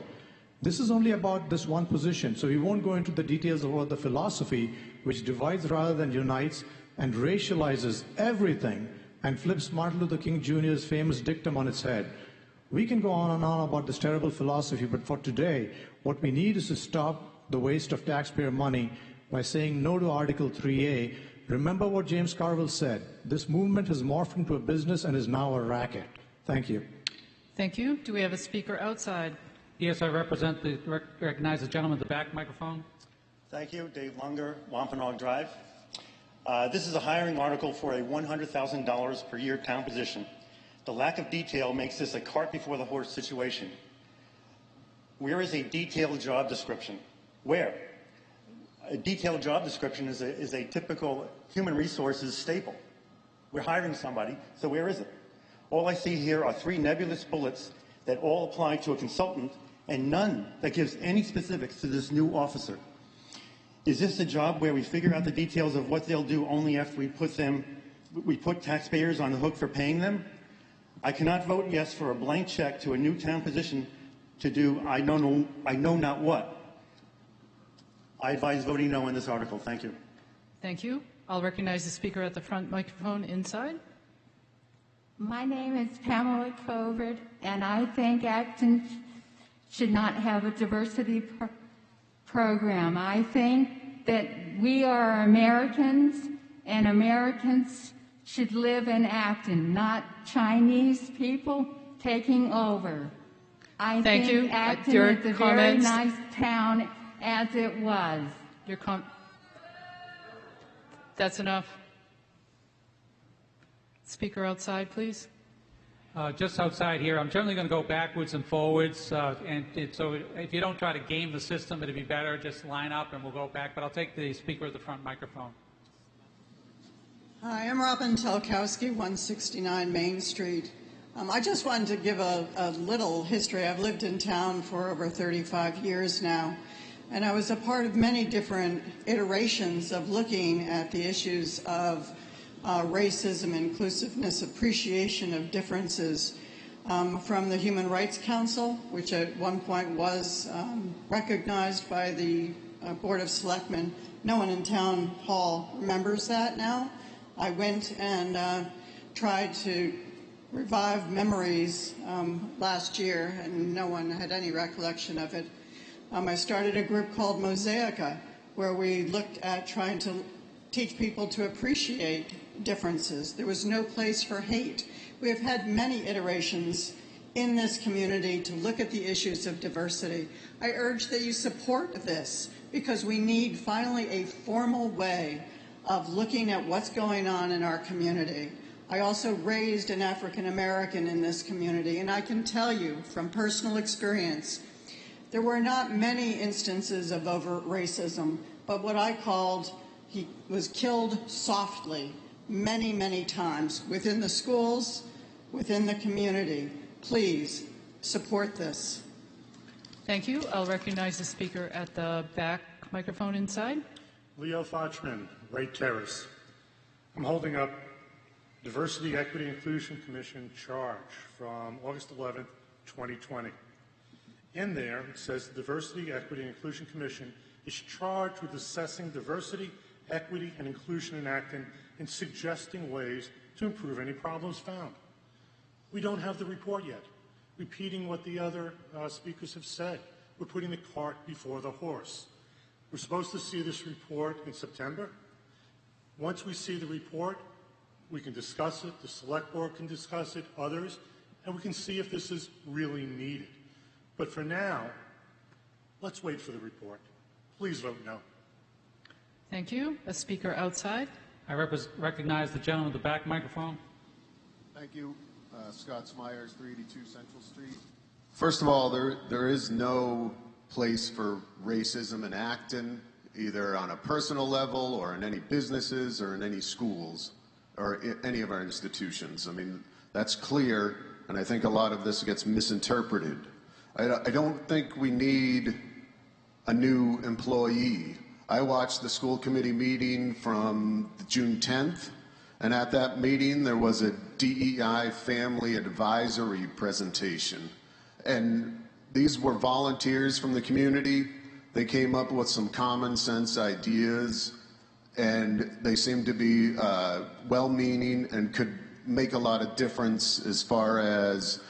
This is only about this one position, so we won't go into the details about the philosophy which divides rather than unites and racializes everything and flips Martin Luther King Jr.'s famous dictum on its head. We can go on and on about this terrible philosophy, but for today, what we need is to stop the waste of taxpayer money by saying no to Article 3A. Remember what James Carville said. This movement has morphed into a business and is now a racket. Thank you. Thank you. Do we have a speaker outside? Yes, I recognize the gentleman at the back microphone. Thank you. Dave Lunger, Wampanoag Drive. This is a hiring article for a $100,000 per year town position. The lack of detail makes this a cart before the horse situation. Where is a detailed job description? Where? A detailed job description is a typical human resources staple. We're hiring somebody, so where is it? All I see here are 3 nebulous bullets that all apply to a consultant and none that gives any specifics to this new officer. Is this a job where we figure out the details of what they'll do only after we put taxpayers on the hook for paying them? I cannot vote yes for a blank check to a new town position to do I know not what. I advise voting no on this article. Thank you. Thank you. I'll recognize the speaker at the front microphone inside. My name is Pamela Covert, and I think Acton should not have a diversity program. I think that we are Americans, and Americans should live in Acton, not Chinese people taking over. I Thank think you. Acton Your is a very comments. nice town as it was. That's enough. Speaker outside, please. Just outside here, I'm generally going to go backwards and forwards, so if you don't try to game the system, it'd be better just line up and we'll go back, but I'll take the speaker at the front microphone. Hi, I'm Robin Telkowski, 169 Main Street. I just wanted to give a little history. I've lived in town for over 35 years now, and I was a part of many different iterations of looking at the issues of racism, inclusiveness, appreciation of differences, from the Human Rights Council, which at one point was recognized by the Board of Selectmen. No one in town hall remembers that now. I went and tried to revive memories last year, and no one had any recollection of it. I started a group called Mosaica, where we looked at trying to teach people to appreciate differences. There was no place for hate. We have had many iterations in this community to look at the issues of diversity. I urge that you support this, because we need finally a formal way of looking at what's going on in our community. I also raised an African American in this community, and I can tell you from personal experience, there were not many instances of overt racism, but what I called, he was killed softly many, many times within the schools, within the community. Please support this. Thank you. I'll recognize the speaker at the back microphone inside. Leo Fochman, Wright Terrace. I'm holding up Diversity, Equity, Inclusion Commission charge from August 11th, 2020. In there, it says the Diversity, Equity, and Inclusion Commission is charged with assessing diversity, equity, and inclusion in Acton and suggesting ways to improve any problems found. We don't have the report yet. Repeating what the other speakers have said, we're putting the cart before the horse. We're supposed to see this report in September. Once we see the report, we can discuss it, the select board can discuss it, others, and we can see if this is really needed. But for now, let's wait for the report. Please vote no. Thank you. A speaker outside. I recognize the gentleman at the back microphone. Thank you. Scott Smyers, 382 Central Street. First of all, there is no place for racism in Acton, either on a personal level or in any businesses or in any schools or in any of our institutions. I mean, that's clear, and I think a lot of this gets misinterpreted. I don't think we need a new employee. I watched the school committee meeting from June 10th, and at that meeting there was a DEI family advisory presentation. And these were volunteers from the community. They came up with some common sense ideas, and they seemed to be well-meaning and could make a lot of difference as far as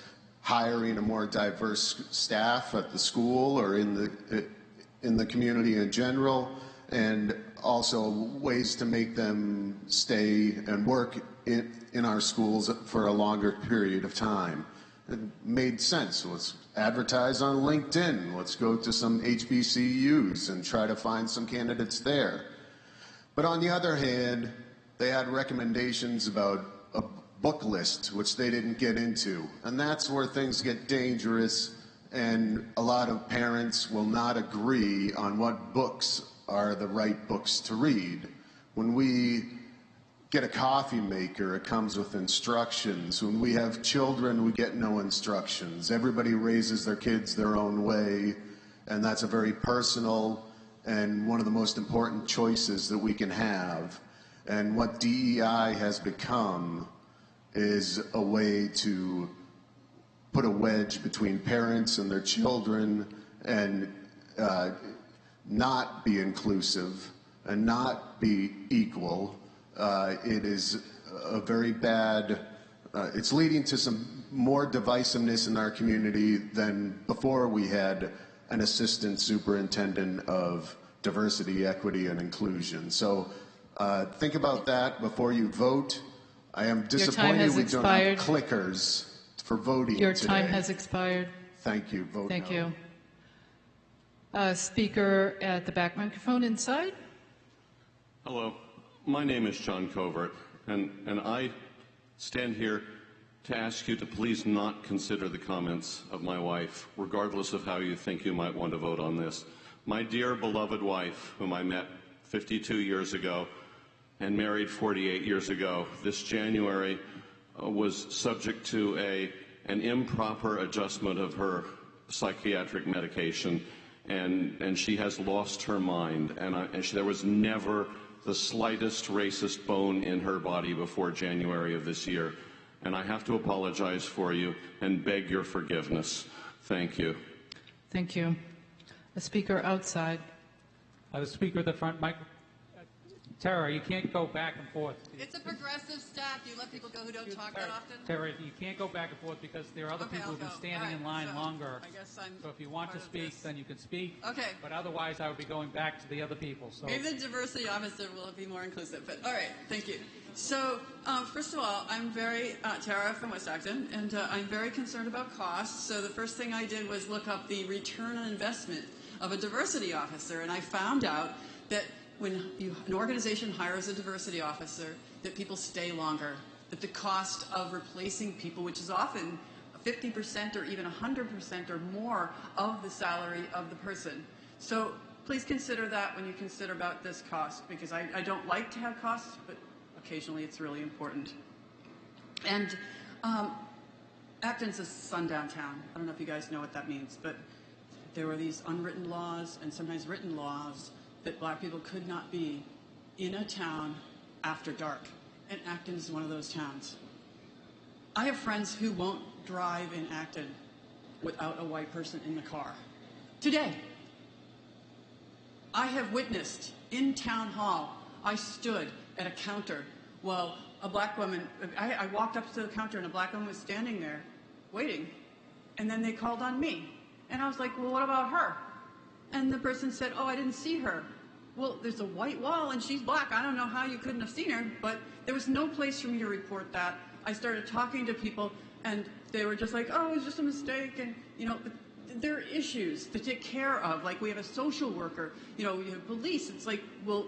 hiring a more diverse staff at the school or in the community in general, and also ways to make them stay and work in our schools for a longer period of time. It made sense. Let's advertise on LinkedIn. Let's go to some HBCUs and try to find some candidates there. But on the other hand, they had recommendations about a book list, which they didn't get into. And that's where things get dangerous, and a lot of parents will not agree on what books are the right books to read. When we get a coffee maker, it comes with instructions. When we have children, we get no instructions. Everybody raises their kids their own way, and that's a very personal and one of the most important choices that we can have. And what DEI has become is a way to put a wedge between parents and their children and not be inclusive and not be equal. It is a very bad, it's leading to some more divisiveness in our community than before we had an assistant superintendent of diversity, equity, and inclusion. So think about that before you vote. I am disappointed we don't have clickers for voting Your today. time has expired. Thank you. Vote Thank no. you. Speaker at the back microphone inside. Hello. My name is John Covert, and I stand here to ask you to please not consider the comments of my wife, regardless of how you think you might want to vote on this. My dear beloved wife, whom I met 52 years ago, and married 48 years ago. This January was subject to an improper adjustment of her psychiatric medication, and she has lost her mind. And there was never the slightest racist bone in her body before January of this year. And I have to apologize for you and beg your forgiveness. Thank you. Thank you. A speaker outside. The speaker at the front mic. Tara, you can't go back and forth. It's a progressive stack. You let people go who don't talk that often? Tara, you can't go back and forth because there are other people who've been standing in line longer. I guess I'm So if you want to speak, then you can speak. Okay. But otherwise, I would be going back to the other people. So maybe the diversity officer will be more inclusive. But all right, thank you. So first of all, I'm very Tara from West Acton, and I'm very concerned about costs. So the first thing I did was look up the return on investment of a diversity officer, and I found out that when an organization hires a diversity officer, that people stay longer, that the cost of replacing people, which is often 50% or even 100% or more of the salary of the person. So please consider that when you consider about this cost, because I don't like to have costs, but occasionally it's really important. And Acton's a sundown town. I don't know if you guys know what that means, but there were these unwritten laws and sometimes written laws that black people could not be in a town after dark. And Acton is one of those towns. I have friends who won't drive in Acton without a white person in the car. Today, I have witnessed in town hall, I stood at a counter while a black woman, I walked up to the counter and a black woman was standing there waiting. And then they called on me. And I was like, well, what about her? And the person said, oh, I didn't see her. Well, there's a white wall and she's black. I don't know how you couldn't have seen her, but there was no place for me to report that. I started talking to people and they were just like, oh, it was just a mistake. And, you know, there are issues to take care of. Like we have a social worker, you know, we have police. It's like, well,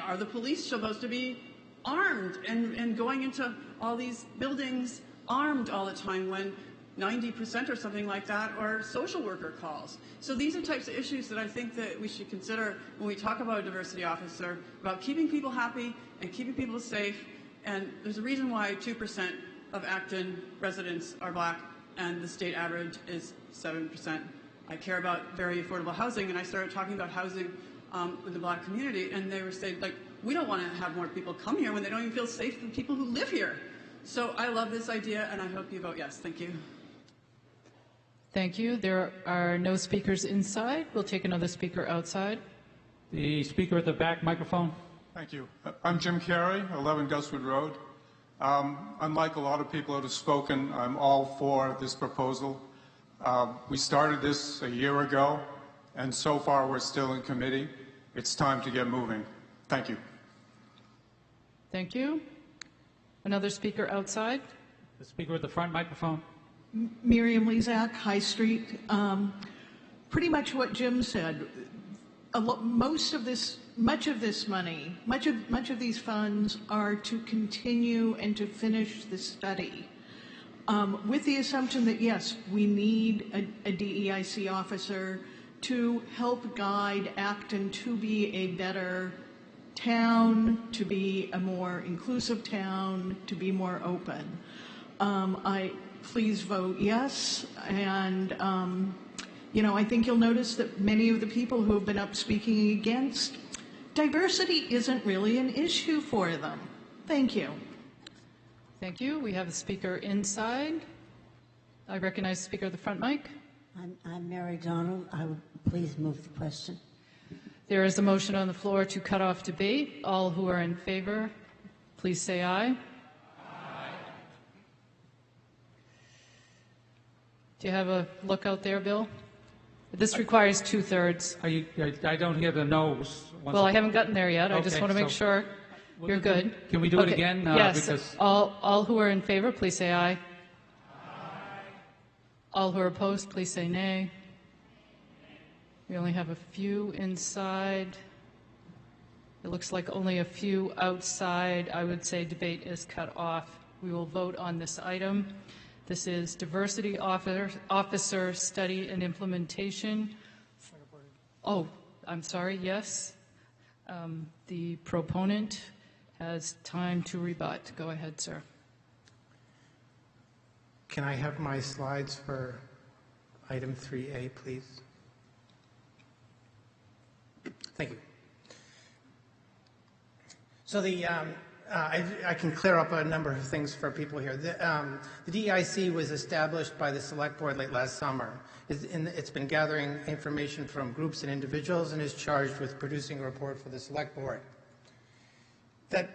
are the police supposed to be armed and going into all these buildings armed all the time when 90% or something like that are social worker calls? So these are types of issues that I think that we should consider when we talk about a diversity officer, about keeping people happy and keeping people safe. And there's a reason why 2% of Acton residents are black and the state average is 7%. I care about very affordable housing, and I started talking about housing with the black community, and they were saying, like, we don't want to have more people come here when they don't even feel safe for people who live here. So I love this idea, and I hope you vote yes. Thank you. Thank you. There are no speakers inside. We'll take another speaker outside. The speaker at the back microphone. Thank you. I'm Jim Carey, 11 Guswood Road. Unlike a lot of people that have spoken, I'm all for this proposal. We started this a year ago, and so far we're still in committee. It's time to get moving. Thank you. Thank you. Another speaker outside. The speaker at the front microphone. Miriam Lezak, High Street. Pretty much what Jim said. Much of this money, much of these funds are to continue and to finish the study, with the assumption that yes, we need a DEIC officer to help guide Acton to be a better town, to be a more inclusive town, to be more open. Please vote yes, and I think you'll notice that many of the people who have been up speaking against, diversity isn't really an issue for them. Thank you. Thank you. We have a speaker inside. I recognize the speaker at the front mic. I'm Mary Donald. I would please move the question. There is a motion on the floor to cut off debate. All who are in favor, please say aye. Do you have a look out there, Bill? This requires 2/3. I don't hear the no's. Well, I haven't gotten there yet. I just want to make sure you're good. Can we do it again? Yes. Because All who are in favor, please say aye. All who are opposed, please say nay. We only have a few inside. It looks like only a few outside. I would say debate is cut off. We will vote on this item. This is Diversity Officer Study and Implementation. Oh, I'm sorry, yes. The proponent has time to rebut. Go ahead, sir. Can I have my slides for item 3A, please? Thank you. So I can clear up a number of things for people here. The DEIC was established by the Select Board late last summer. It's been gathering information from groups and individuals and is charged with producing a report for the Select Board. That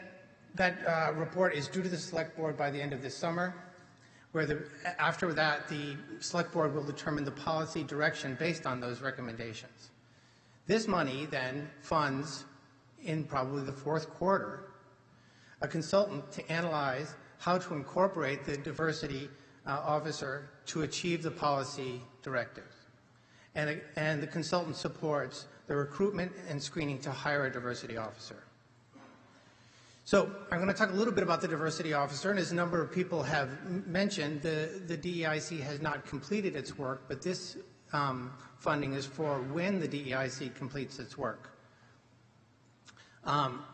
report is due to the Select Board by the end of this summer, where after that, the Select Board will determine the policy direction based on those recommendations. This money then funds, in probably the fourth quarter, a consultant to analyze how to incorporate the diversity officer to achieve the policy directives. And the consultant supports the recruitment and screening to hire a diversity officer. So I'm going to talk a little bit about the diversity officer, and as a number of people have mentioned, the DEIC has not completed its work, but this funding is for when the DEIC completes its work.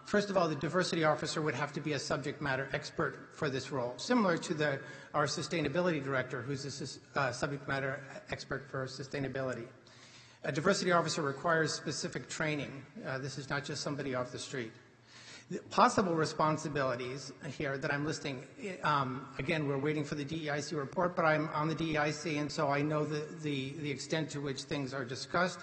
First of all, the diversity officer would have to be a subject matter expert for this role, similar to our sustainability director, who's a subject matter expert for sustainability. A diversity officer requires specific training. This is not just somebody off the street. The possible responsibilities here that I'm listing, again, we're waiting for the DEIC report, but I'm on the DEIC, and so I know the extent to which things are discussed.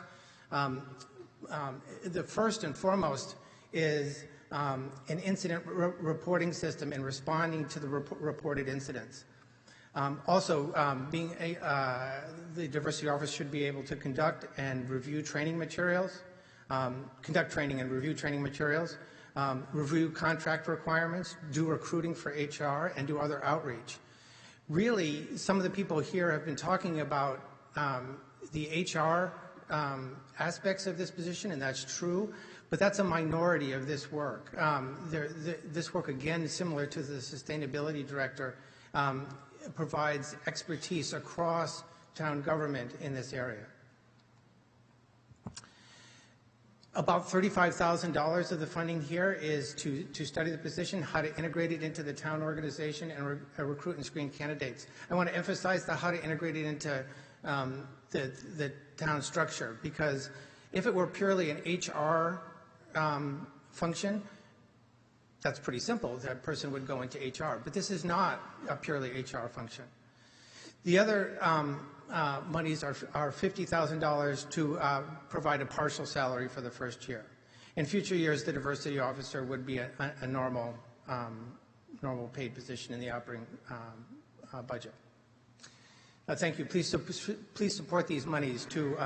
The first and foremost is an incident reporting system and responding to the reported incidents. The diversity office should be able to conduct and review training materials, review contract requirements, do recruiting for HR, and do other outreach. Really, some of the people here have been talking about the HR aspects of this position, and that's true, but that's a minority of this work. This work, again, is similar to the sustainability director, provides expertise across town government in this area. About $35,000 of the funding here is to study the position, how to integrate it into the town organization, and recruit and screen candidates. I want to emphasize how to integrate it into the town structure, because if it were purely an HR function, that's pretty simple. That person would go into HR. But this is not a purely HR function. The other monies are $50,000 to provide a partial salary for the first year. In future years, the diversity officer would be a normal paid position in the operating budget. Thank you. Please support these monies to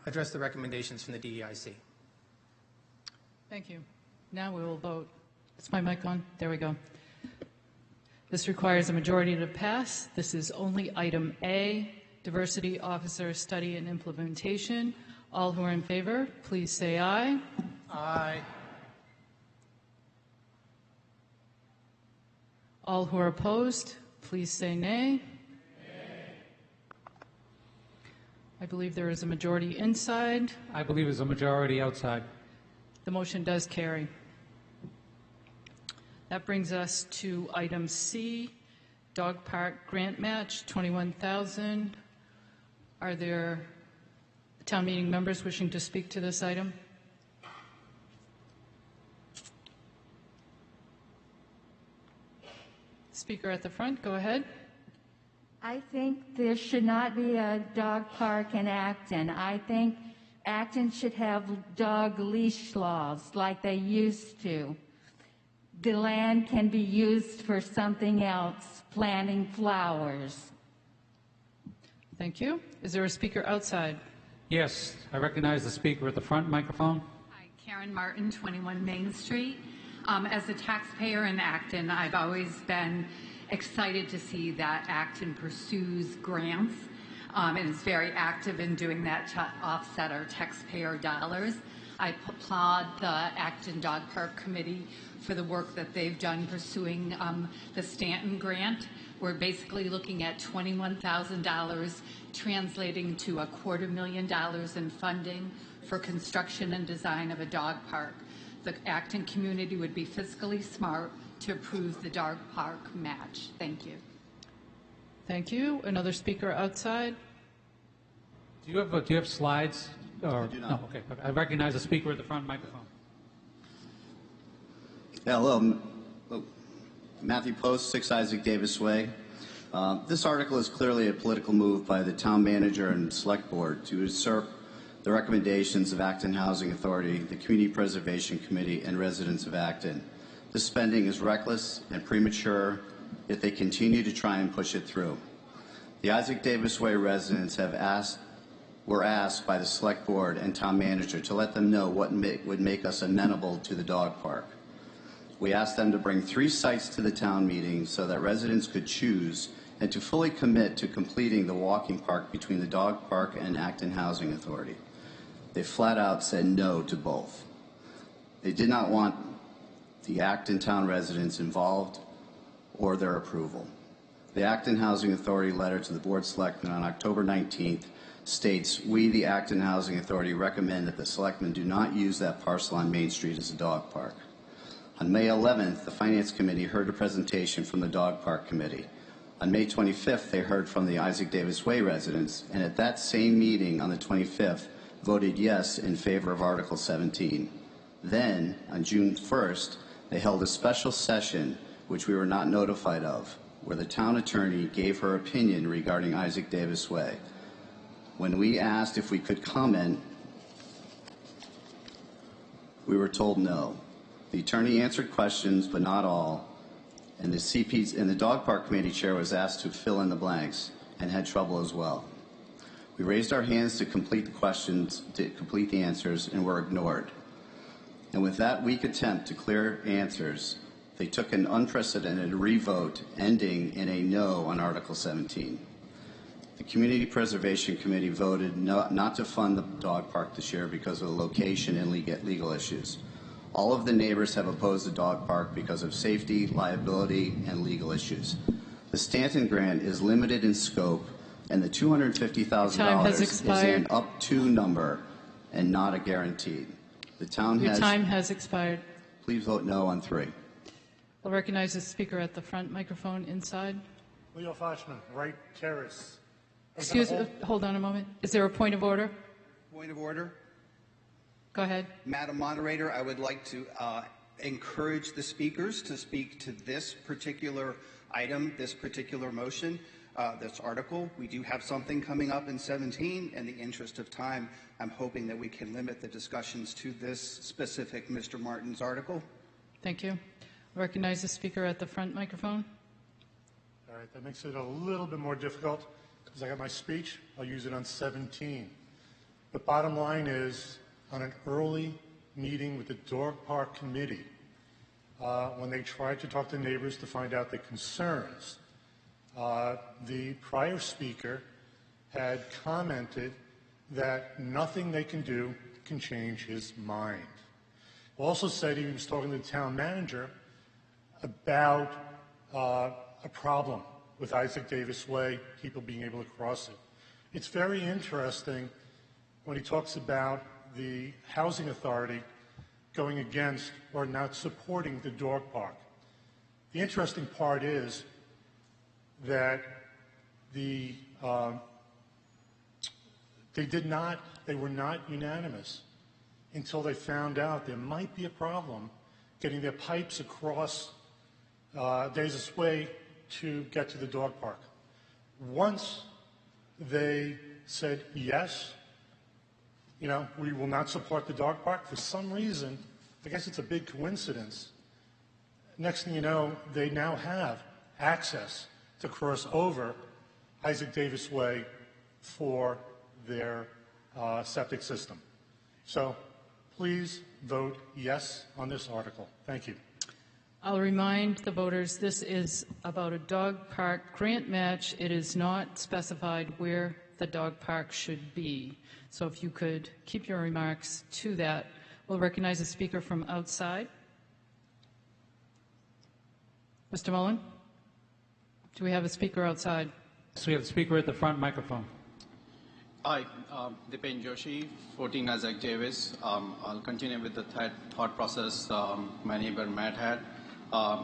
address the recommendations from the DEIC. Thank you. Now we will vote. Is my mic on? There we go. This requires a majority to pass. This is only item A, Diversity Officer Study and Implementation. All who are in favor, please say aye. Aye. All who are opposed, please say nay. I believe there is a majority inside. I believe there's a majority outside. The motion does carry. That brings us to item C, Dog Park Grant Match, $21,000. Are there town meeting members wishing to speak to this item? Speaker at the front, go ahead. I think there should not be a dog park in Acton. I think Acton should have dog leash laws like they used to. The land can be used for something else, planting flowers. Thank you. Is there a speaker outside? Yes, I recognize the speaker at the front microphone. Hi, Karen Martin, 21 Main Street. As a taxpayer in Acton, I've always been excited to see that Acton pursues grants and is very active in doing that to offset our taxpayer dollars. I applaud the Acton Dog Park Committee for the work that they've done pursuing the Stanton grant. We're basically looking at $21,000 translating to $250,000 in funding for construction and design of a dog park. the Acton community would be fiscally smart to approve the dog park match. Thank you. Thank you. Another speaker outside? Do you have slides? Or, I do not. No, okay. I recognize the speaker at the front microphone. Hello, Matthew Post, 6 Isaac Davis Way. This article is clearly a political move by the town manager and select board to usurp the recommendations of Acton Housing Authority, the Community Preservation Committee, and residents of Acton. This spending is reckless and premature, yet they continue to try and push it through. The Isaac Davis Way residents were asked by the select board and town manager to let them know what would make us amenable to the dog park. We asked them to bring 3 sites to the town meeting so that residents could choose and to fully commit to completing the walking park between the dog park and Acton Housing Authority. They flat out said no to both. They did not want the Acton town residents involved or their approval. The Acton Housing Authority letter to the Board of Selectmen on October 19th states, "We, the Acton Housing Authority, recommend that the Selectmen do not use that parcel on Main Street as a dog park." On May 11th, the Finance Committee heard a presentation from the Dog Park Committee. On May 25th, they heard from the Isaac Davis Way residents, and at that same meeting on the 25th, voted yes in favor of Article 17. Then, on June 1st, they held a special session, which we were not notified of, where the town attorney gave her opinion regarding Isaac Davis Way. When we asked if we could comment, we were told no. The attorney answered questions, but not all, and the Dog Park Committee chair was asked to fill in the blanks and had trouble as well. We raised our hands to complete the questions, to complete the answers, and were ignored. And with that weak attempt to clear answers, they took an unprecedented revote, ending in a no on Article 17. The Community Preservation Committee voted not to fund the dog park this year because of the location and legal issues. All of the neighbors have opposed the dog park because of safety, liability, and legal issues. The Stanton grant is limited in scope, and the $250,000 is an up-to number and not a guaranteed. The town Your has... time has expired. Please vote no on 3. I'll recognize the speaker at the front microphone inside. Leo Fochman, Right Terrace. Excuse me, hold on a moment. Is there a point of order? Point of order. Go ahead. Madam Moderator, I would like to encourage the speakers to speak to this particular item, this particular motion, this article. We do have something coming up in 17. In the interest of time, I'm hoping that we can limit the discussions to this specific Mr. Martin's article. Thank you. I recognize the speaker at the front microphone. All right, that makes it a little bit more difficult because I got my speech. I'll use it on 17. The bottom line is, on an early meeting with the Dog Park Committee, when they tried to talk to neighbors to find out their concerns, the prior speaker had commented that nothing they can do can change his mind. Also said he was talking to the town manager about a problem with Isaac Davis Way, people being able to cross it. It's very interesting when he talks about the housing authority going against or not supporting the dog park. The interesting part is that they were not unanimous until they found out there might be a problem getting their pipes across Davis Way to get to the dog park. Once they said yes, we will not support the dog park, for some reason, I guess it's a big coincidence, next thing you know, they now have access to cross over Isaac Davis Way for their septic system. So please vote yes on this article. Thank you. I'll remind the voters this is about a dog park grant match. It is not specified where the dog park should be. So if you could keep your remarks to that. We'll recognize a speaker from outside. Mr. Mullen? Do we have a speaker outside? So we have a speaker at the front microphone. Hi, Dipen Joshi, 14 Isaac Davis. I'll continue with the thought process my neighbor Matt had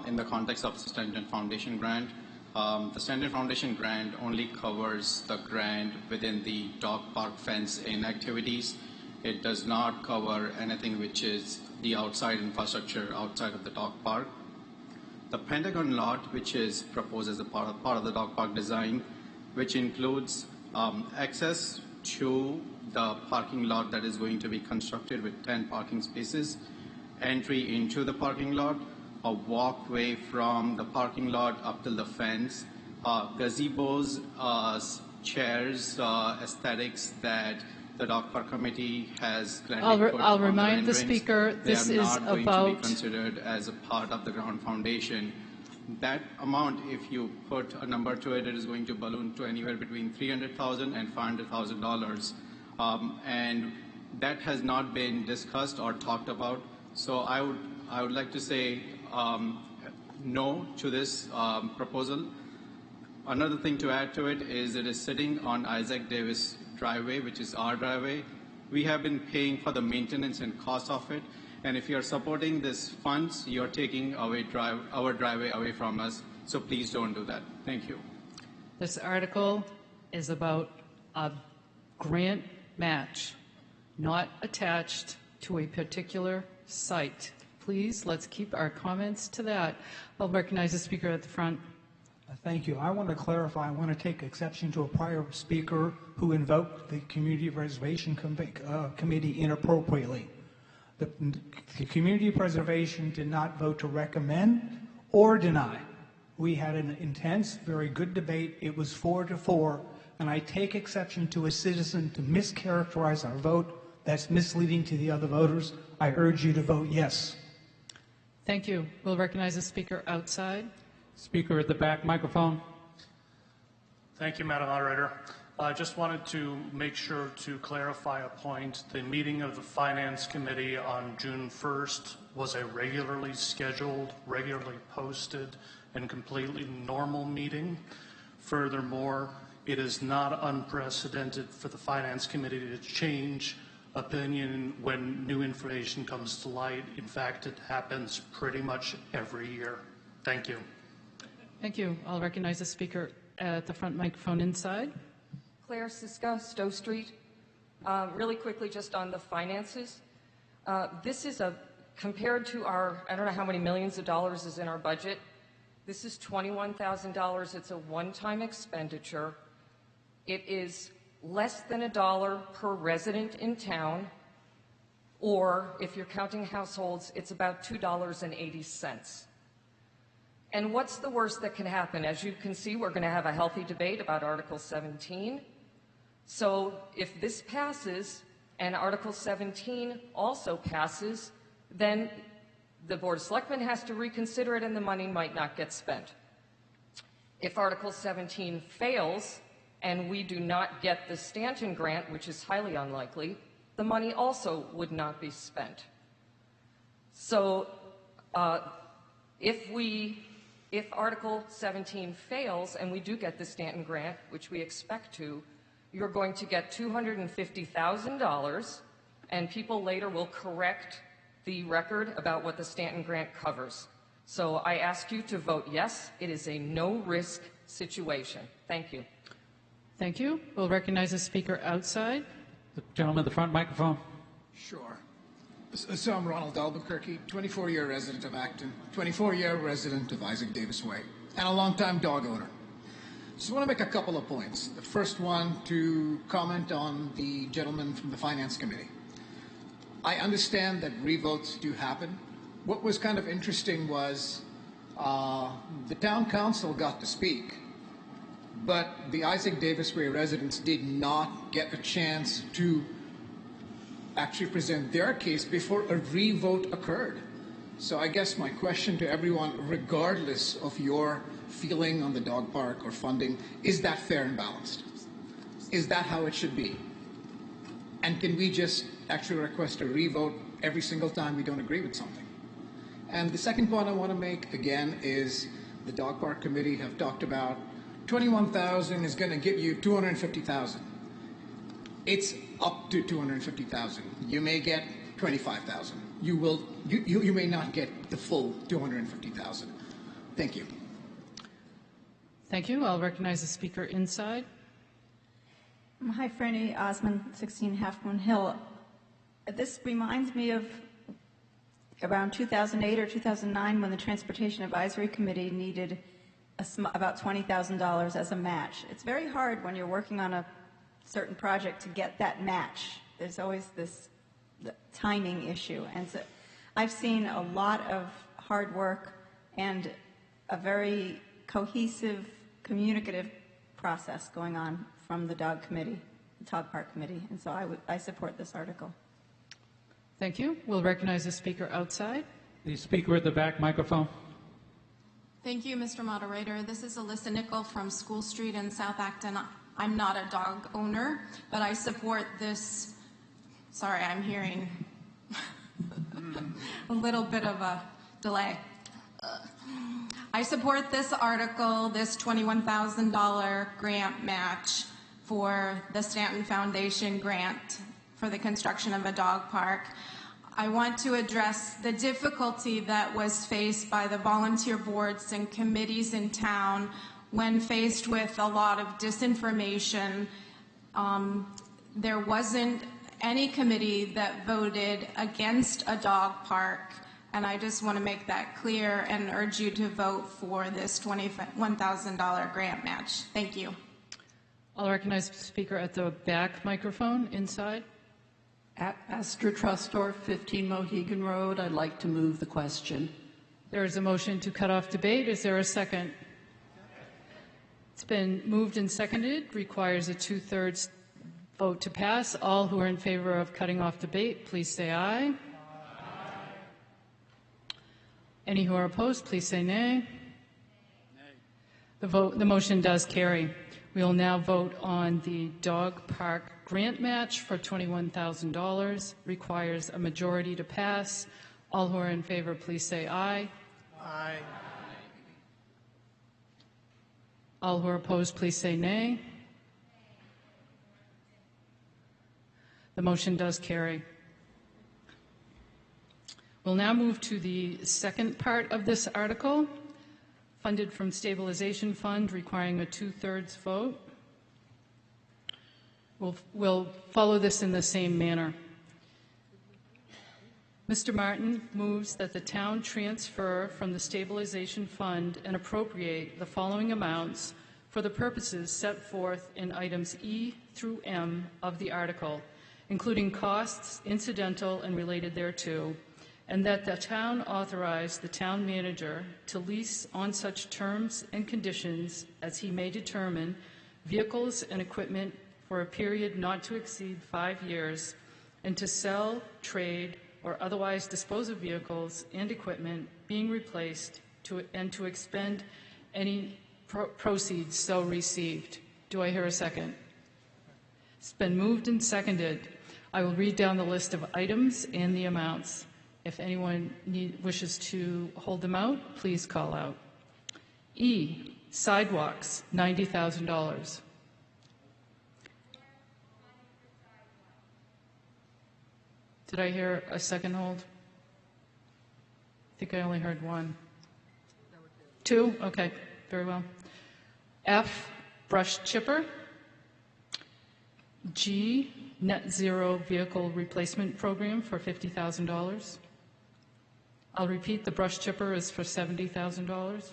in the context of the Stanton Foundation grant. The Stanton Foundation grant only covers the grant within the dog park fence-in activities. It does not cover anything which is the outside infrastructure outside of the dog park. The Pentagon lot, which is proposed as a part of the dog park design, which includes access to the parking lot that is going to be constructed with 10 parking spaces, entry into the parking lot, a walkway from the parking lot up to the fence, gazebos, chairs, aesthetics that the dog park committee has gladly put I'll on their remind the renderings. speaker this They are is not going to about. be considered as a part of the ground foundation. That amount, if you put a number to it, it is going to balloon to anywhere between $300,000 and $500,000. And that has not been discussed or talked about. So I would like to say no to this proposal. Another thing to add to it is it is sitting on Isaac Davis driveway, which is our driveway. We have been paying for the maintenance and cost of it. And if you are supporting these funds, you're taking away our driveway away from us. So please don't do that. Thank you. This article is about a grant match, not attached to a particular site. Please, let's keep our comments to that. I'll recognize the speaker at the front. Thank you. I want to clarify, I want to take exception to a prior speaker who invoked the Community Preservation Committee inappropriately. The Community Preservation did not vote to recommend or deny. We had an intense, very good debate. It was 4-4, and I take exception to a citizen to mischaracterize our vote. That's misleading to the other voters. I urge you to vote yes. Thank you. We'll recognize the speaker outside. Speaker at the back, microphone. Thank you, Madam Moderator. I just wanted to make sure to clarify a point. The meeting of the Finance Committee on June 1st was a regularly scheduled, regularly posted, and completely normal meeting. Furthermore, it is not unprecedented for the Finance Committee to change opinion when new information comes to light. In fact, it happens pretty much every year. Thank you. Thank you. I'll recognize the speaker at the front microphone inside. Claire Siska, Stowe Street. Really quickly, just on the finances. This is compared to our, I don't know how many millions of dollars is in our budget. This is $21,000. It's a one-time expenditure. It is less than $1 per resident in town, or if you're counting households, it's about $2.80. And what's the worst that can happen? As you can see, we're going to have a healthy debate about Article 17. So if this passes and Article 17 also passes, then the Board of Selectmen has to reconsider it and the money might not get spent. If Article 17 fails and we do not get the Stanton grant, which is highly unlikely, the money also would not be spent. So if Article 17 fails and we do get the Stanton grant, which we expect to, you're going to get $250,000, and people later will correct the record about what the Stanton grant covers. So I ask you to vote yes. It is a no-risk situation. Thank you. Thank you. We'll recognize the speaker outside. The gentleman at the front microphone. Sure. So I'm Ronald Albuquerque, 24-year resident of Acton, 24-year resident of Isaac Davis Way, and a longtime dog owner. Just want to make a couple of points. The first one, to comment on the gentleman from the Finance Committee. I understand that revotes do happen. What was kind of interesting was the town council got to speak, but the Isaac Davis Way residents did not get a chance to actually present their case before a revote occurred. So I guess my question to everyone, regardless of your feeling on the dog park or funding, is that fair and balanced? Is that how it should be? And can we just actually request a revote every single time we don't agree with something? And the second point I want to make, again, is the dog park committee have talked about $21,000 is going to get you $250,000. It's up to 250,000. You may get 25,000. You may not get the full 250,000. Thank you. Thank you. I'll recognize the speaker inside. Hi, Franny Osmond, 16 Half Moon Hill. This reminds me of around 2008 or 2009 when the Transportation Advisory Committee needed about $20,000 as a match. It's very hard when you're working on a certain project to get that match. There's always this timing issue. And so I've seen a lot of hard work and a very cohesive, communicative process going on from the dog committee, the dog park committee. And so I support this article. Thank you. We'll recognize the speaker outside. The speaker at the back microphone. Thank you, Mr. Moderator. This is Alyssa Nickel from School Street in South Acton. I'm not a dog owner, but I support this. Sorry, I'm hearing a little bit of a delay. I support this article, this $21,000 grant match for the Stanton Foundation grant for the construction of a dog park. I want to address the difficulty that was faced by the volunteer boards and committees in town when faced with a lot of disinformation. There wasn't any committee that voted against a dog park, and I just want to make that clear and urge you to vote for this $21,000 grant match. Thank you. I'll recognize the speaker at the back microphone inside. Astor Trustor, 15 Mohegan Road. I'd like to move the question. There is a motion to cut off debate. Is there a second? It's been moved and seconded. Requires a 2/3 vote to pass. All who are in favor of cutting off debate, please say aye. Any who are opposed, please say nay. The motion does carry. We will now vote on the dog park grant match for $21,000. Requires a majority to pass. All who are in favor, please say aye. Aye. All who are opposed, please say nay. The motion does carry. We'll now move to the second part of this article, funded from stabilization fund, requiring a 2/3 vote. We'll follow this in the same manner. Mr. Martin moves that the town transfer from the stabilization fund and appropriate the following amounts for the purposes set forth in items E through M of the article, including costs incidental and related thereto, and that the town authorize the town manager to lease on such terms and conditions as he may determine vehicles and equipment for a period not to exceed 5 years, and to sell, trade, or otherwise dispose of vehicles and equipment being replaced and to expend any proceeds so received. Do I hear a second? It's been moved and seconded. I will read down the list of items and the amounts. If anyone wishes to hold them out, please call out. E, sidewalks, $90,000. Did I hear a second hold? I think I only heard one. 2? Okay, very well. F, brush chipper. G, net zero vehicle replacement program for $50,000. I'll repeat, the brush chipper is for $70,000.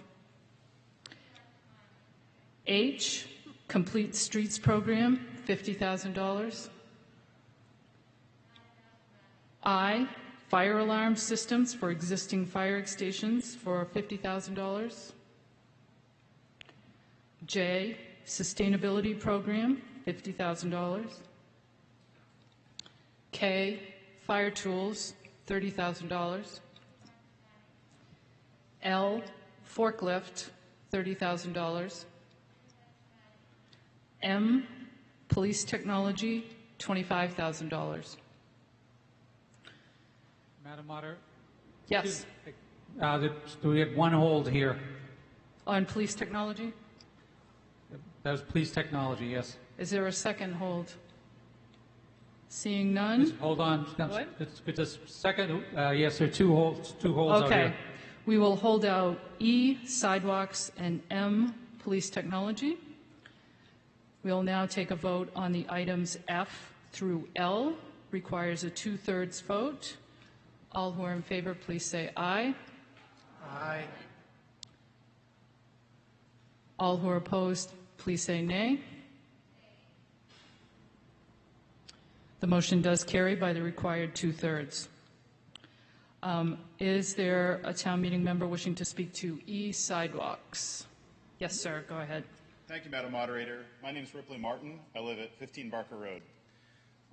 H, complete streets program, $50,000. I, fire alarm systems for existing fire stations for $50,000. J, sustainability program, $50,000. K, fire tools, $30,000. L, forklift, $30,000. M, police technology, $25,000. Madam Moderator? Yes. Do we have one hold here? On police technology? That was police technology, yes. Is there a second hold? Seeing none? Hold on. What? It's a second. Yes, there are two holds out Okay. here. We will hold out E, sidewalks, and M, police technology. We'll now take a vote on the items F through L. Requires a 2/3 vote. All who are in favor, please say aye. Aye. All who are opposed, please say nay. The motion does carry by the required 2/3. Is there a town meeting member wishing to speak to E, sidewalks? Yes, sir, go ahead. Thank you, Madam Moderator. My name is Ripley Martin. I live at 15 Barker Road.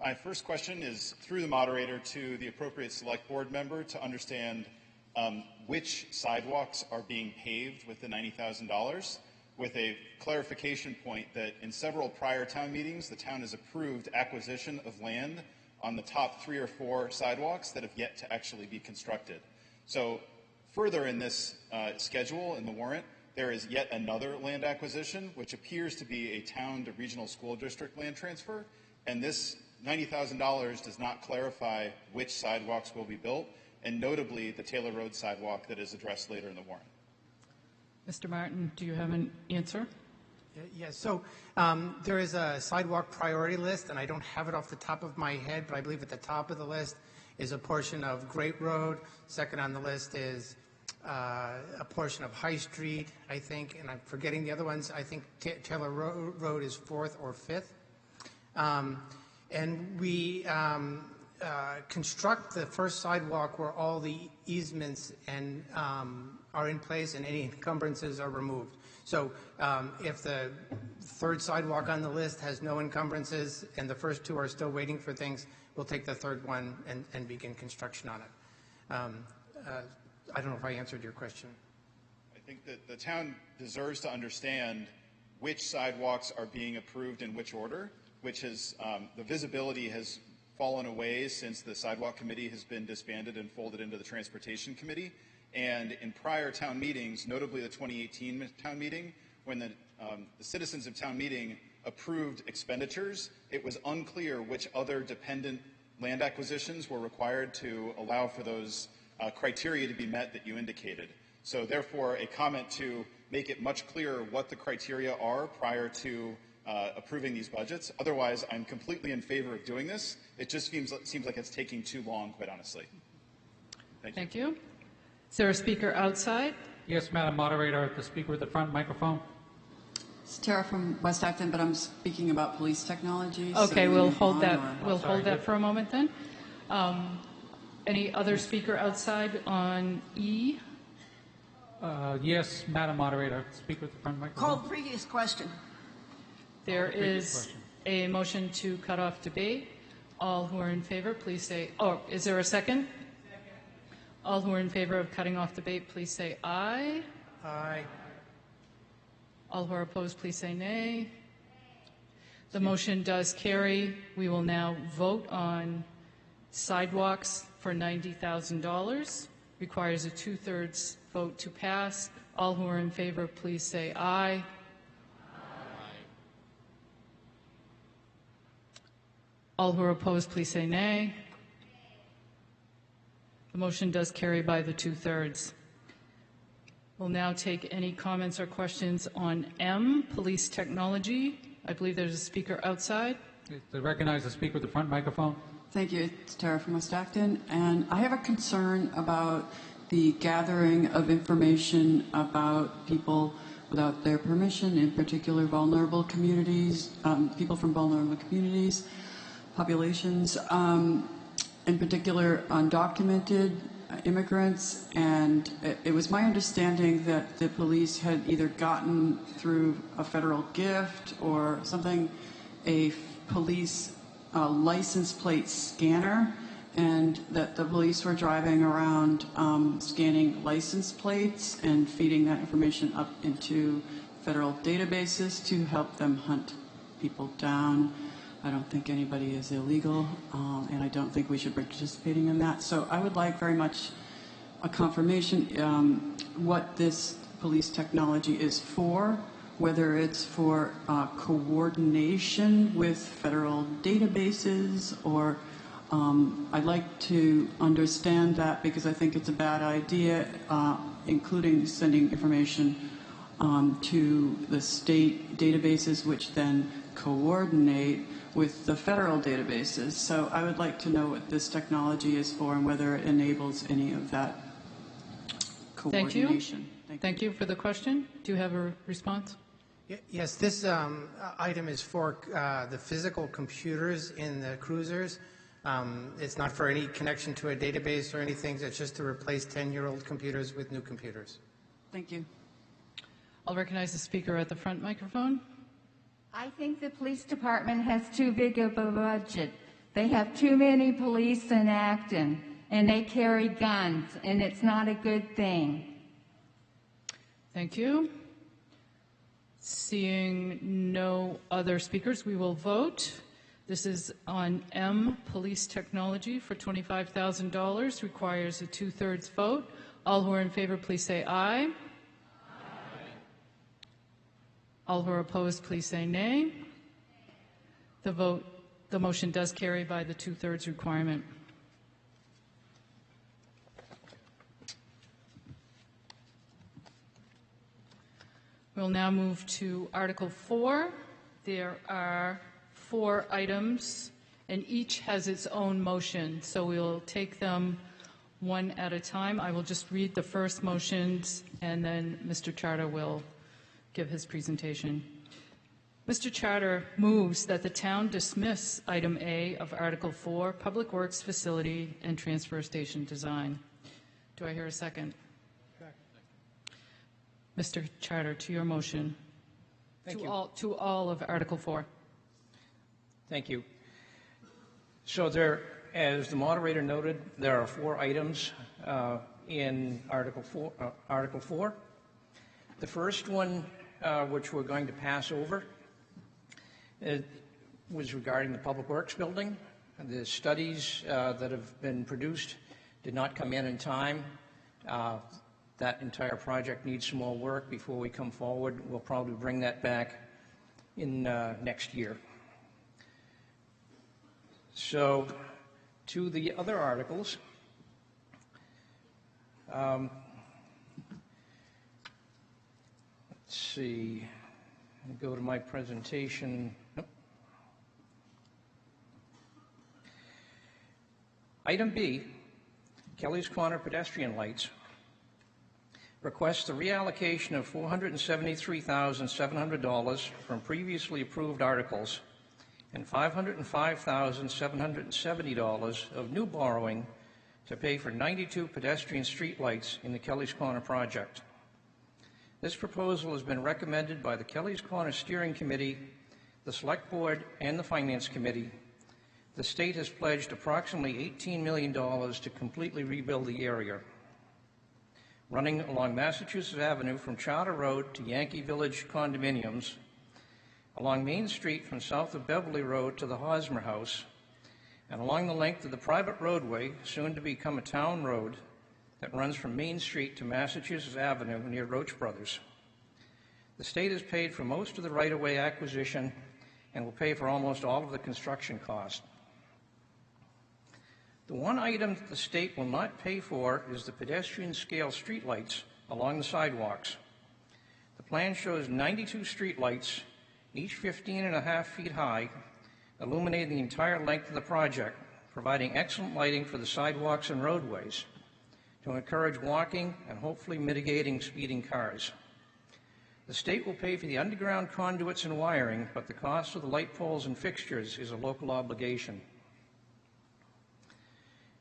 My first question is through the moderator to the appropriate select board member to understand which sidewalks are being paved with the $90,000, with a clarification point that in several prior town meetings, the town has approved acquisition of land on the top 3 or 4 sidewalks that have yet to actually be constructed. So further in this schedule in the warrant, there is yet another land acquisition, which appears to be a town to regional school district land transfer, and this $90,000 does not clarify which sidewalks will be built, and notably the Taylor Road sidewalk that is addressed later in the warrant. Mr. Martin, do you have an answer? Yes, so there is a sidewalk priority list, and I don't have it off the top of my head, but I believe at the top of the list is a portion of Great Road. Second on the list is a portion of High Street, I think, and I'm forgetting the other ones. I think Taylor Road is 4th or 5th. And we construct the first sidewalk where all the easements and are in place and any encumbrances are removed. So if the third sidewalk on the list has no encumbrances and the first 2 are still waiting for things, we'll take the third one and begin construction on it. I don't know if I answered your question. I think that the town deserves to understand which sidewalks are being approved in which order, which is the visibility has fallen away since the sidewalk committee has been disbanded and folded into the transportation committee. And in prior town meetings, notably the 2018 town meeting, when the citizens of town meeting approved expenditures, it was unclear which other dependent land acquisitions were required to allow for those criteria to be met that you indicated. So therefore, a comment to make it much clearer what the criteria are prior to approving these budgets. Otherwise, I'm completely in favor of doing this. It just seems like it's taking too long, quite honestly. Thank you. Is there a speaker outside? Yes, Madam Moderator, the speaker with the front microphone. It's Tara from West Acton, but I'm speaking about police technology. Okay, so we'll hold that. or- We'll hold that for a moment then. Any other speaker outside on E? Yes, Madam Moderator, speaker with the front microphone. Call previous question. There is a motion to cut off debate. All who are in favor, please say, oh, is there a second? All who are in favor of cutting off debate, please say aye. Aye. All who are opposed, please say nay. The motion does carry. We will now vote on sidewalks for $90,000. Requires a 2/3 vote to pass. All who are in favor, please say aye. All who are opposed, please say nay. The motion does carry by the 2/3. We'll now take any comments or questions on M, police technology. I believe there's a speaker outside. To recognize the speaker with the front microphone. Thank you. It's Tara from West Acton, and I have a concern about the gathering of information about people without their permission, in particular vulnerable communities, people from vulnerable communities, populations, in particular undocumented immigrants. And it was my understanding that the police had either gotten through a federal gift or something, a police license plate scanner, and that the police were driving around scanning license plates and feeding that information up into federal databases to help them hunt people down. I don't think anybody is illegal, and I don't think we should be participating in that. So I would like very much a confirmation what this police technology is for, whether it's for coordination with federal databases, or I'd like to understand that because I think it's a bad idea, including sending information to the state databases, which then coordinate with the federal databases. So I would like to know what this technology is for and whether it enables any of that coordination. Thank you for the question. Do you have a response? Yes, this item is for the physical computers in the cruisers. It's not for any connection to a database or anything. It's just to replace 10-year-old computers with new computers. Thank you. I'll recognize the speaker at the front microphone. I think the police department has too big of a budget. They have too many police in Acton, and they carry guns, and it's not a good thing. Thank you. Seeing no other speakers, we will vote. This is on M, police technology for $25,000, requires a 2/3 vote. All who are in favor, please say aye. Aye. All who are opposed, please say nay. The motion does carry by the 2/3 requirement. We'll now move to Article 4. There are 4 items, and each has its own motion, so we'll take them one at a time. I will just read the first motions, and then Mr. Charter will give his presentation. Mr. Charter moves that the town dismiss Item A of Article 4, Public Works Facility and Transfer Station Design. Do I hear a second? Mr. Charter, to your motion. Thank to you. To all of Article 4. Thank you. So there, as the moderator noted, there are 4 items in Article 4. The first one, which we're going to pass over, was regarding the Public Works building. The studies that have been produced did not come in time. That entire project needs some more work before we come forward. We'll probably bring that back in next year. So, to the other articles, let's see, I'll go to my presentation. Nope. Item B, Kelly's Corner pedestrian lights, requests the reallocation of $473,700 from previously approved articles and $505,770 of new borrowing to pay for 92 pedestrian streetlights in the Kelly's Corner project. This proposal has been recommended by the Kelly's Corner Steering Committee, the Select Board, and the Finance Committee. The state has pledged approximately $18 million to completely rebuild the area. Running along Massachusetts Avenue from Charter Road to Yankee Village condominiums, along Main Street from south of Beverly Road to the Hosmer House, and along the length of the private roadway, soon to become a town road, that runs from Main Street to Massachusetts Avenue near Roach Brothers. The state has paid for most of the right-of-way acquisition and will pay for almost all of the construction cost. The one item that the state will not pay for is the pedestrian scale streetlights along the sidewalks. The plan shows 92 streetlights, each 15.5 feet high, illuminating the entire length of the project, providing excellent lighting for the sidewalks and roadways to encourage walking and hopefully mitigating speeding cars. The state will pay for the underground conduits and wiring, but the cost of the light poles and fixtures is a local obligation.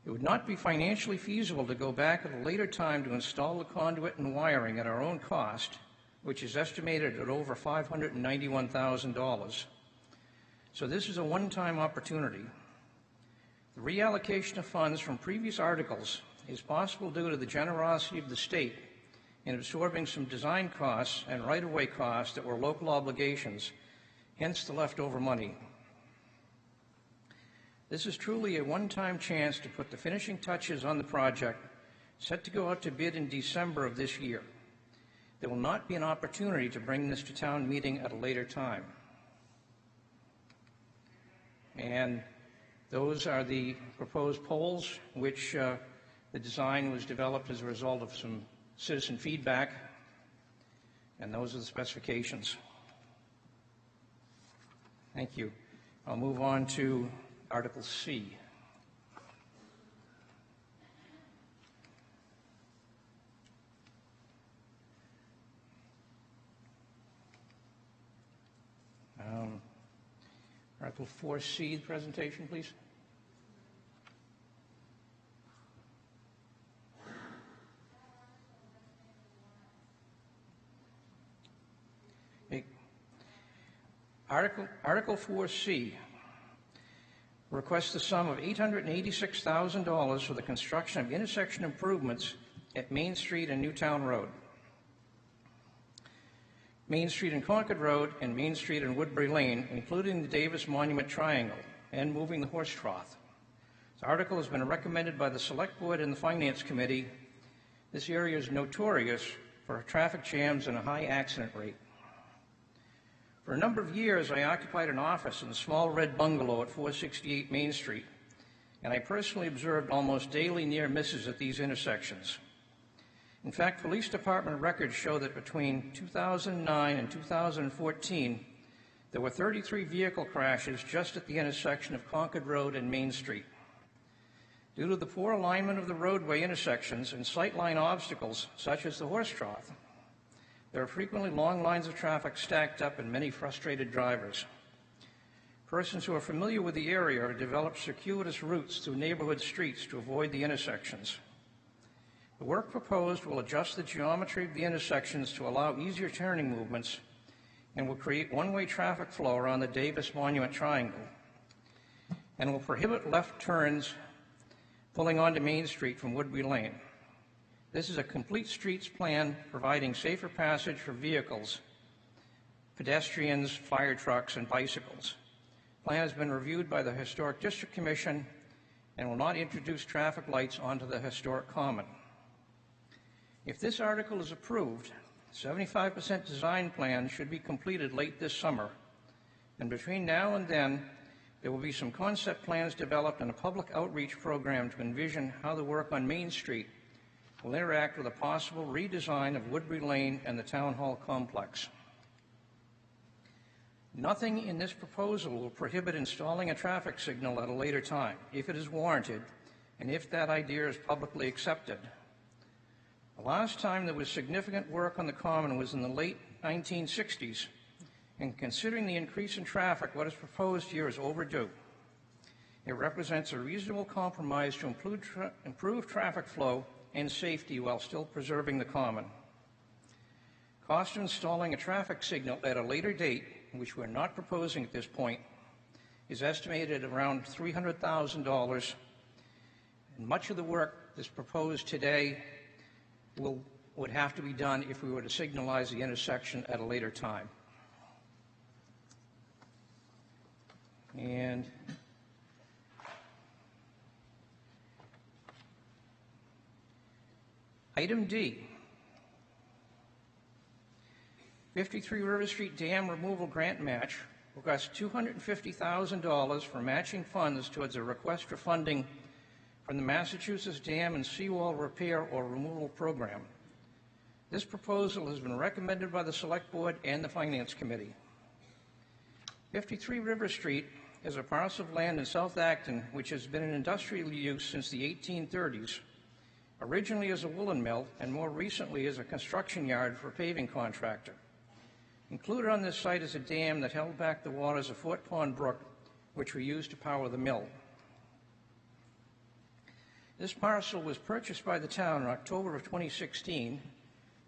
It would not be financially feasible to go back at a later time to install the conduit and wiring at our own cost, which is estimated at over $591,000. So this is a one-time opportunity. The reallocation of funds from previous articles is possible due to the generosity of the state in absorbing some design costs and right-of-way costs that were local obligations, hence the leftover money. This is truly a one-time chance to put the finishing touches on the project, set to go out to bid in December of this year. There will not be an opportunity to bring this to town meeting at a later time. And those are the proposed poles, which the design was developed as a result of some citizen feedback, and those are the specifications. Thank you. I'll move on to Article C. Article 4C, the presentation, please. Article 4C requests the sum of $886,000 for the construction of intersection improvements at Main Street and Newtown Road, Main Street and Concord Road, and Main Street and Woodbury Lane, including the Davis Monument Triangle, and moving the horse trough. This article has been recommended by the Select Board and the Finance Committee. This area is notorious for traffic jams and a high accident rate. For a number of years, I occupied an office in a small red bungalow at 468 Main Street, and I personally observed almost daily near misses at these intersections. In fact, police department records show that between 2009 and 2014, there were 33 vehicle crashes just at the intersection of Concord Road and Main Street. Due to the poor alignment of the roadway intersections and sightline obstacles, such as the horse trough, there are frequently long lines of traffic stacked up and many frustrated drivers. Persons who are familiar with the area have developed circuitous routes through neighborhood streets to avoid the intersections. The work proposed will adjust the geometry of the intersections to allow easier turning movements and will create one-way traffic flow around the Davis Monument Triangle, and will prohibit left turns pulling onto Main Street from Woodbury Lane. This is a complete streets plan providing safer passage for vehicles, pedestrians, fire trucks, and bicycles. The plan has been reviewed by the Historic District Commission and will not introduce traffic lights onto the historic common. If this article is approved, 75% design plan should be completed late this summer, and between now and then, there will be some concept plans developed and a public outreach program to envision how the work on Main Street will interact with a possible redesign of Woodbury Lane and the Town Hall complex. Nothing in this proposal will prohibit installing a traffic signal at a later time, if it is warranted, and if that idea is publicly accepted. The last time there was significant work on the common was in the late 1960s, and considering the increase in traffic, what is proposed here is overdue. It represents a reasonable compromise to improve traffic flow and safety while still preserving the common. Cost of installing a traffic signal at a later date, which we're not proposing at this point, is estimated at around $300,000, and much of the work that's proposed today would have to be done if we were to signalize the intersection at a later time. And item D, 53 River Street Dam Removal Grant Match requests $250,000 for matching funds towards a request for funding from the Massachusetts Dam and Seawall Repair or Removal Program. This proposal has been recommended by the Select Board and the Finance Committee. 53 River Street is a parcel of land in South Acton which has been in industrial use since the 1830s, originally as a woolen mill and more recently as a construction yard for a paving contractor. Included on this site is a dam that held back the waters of Fort Pond Brook, which we used to power the mill. This parcel was purchased by the town in October of 2016.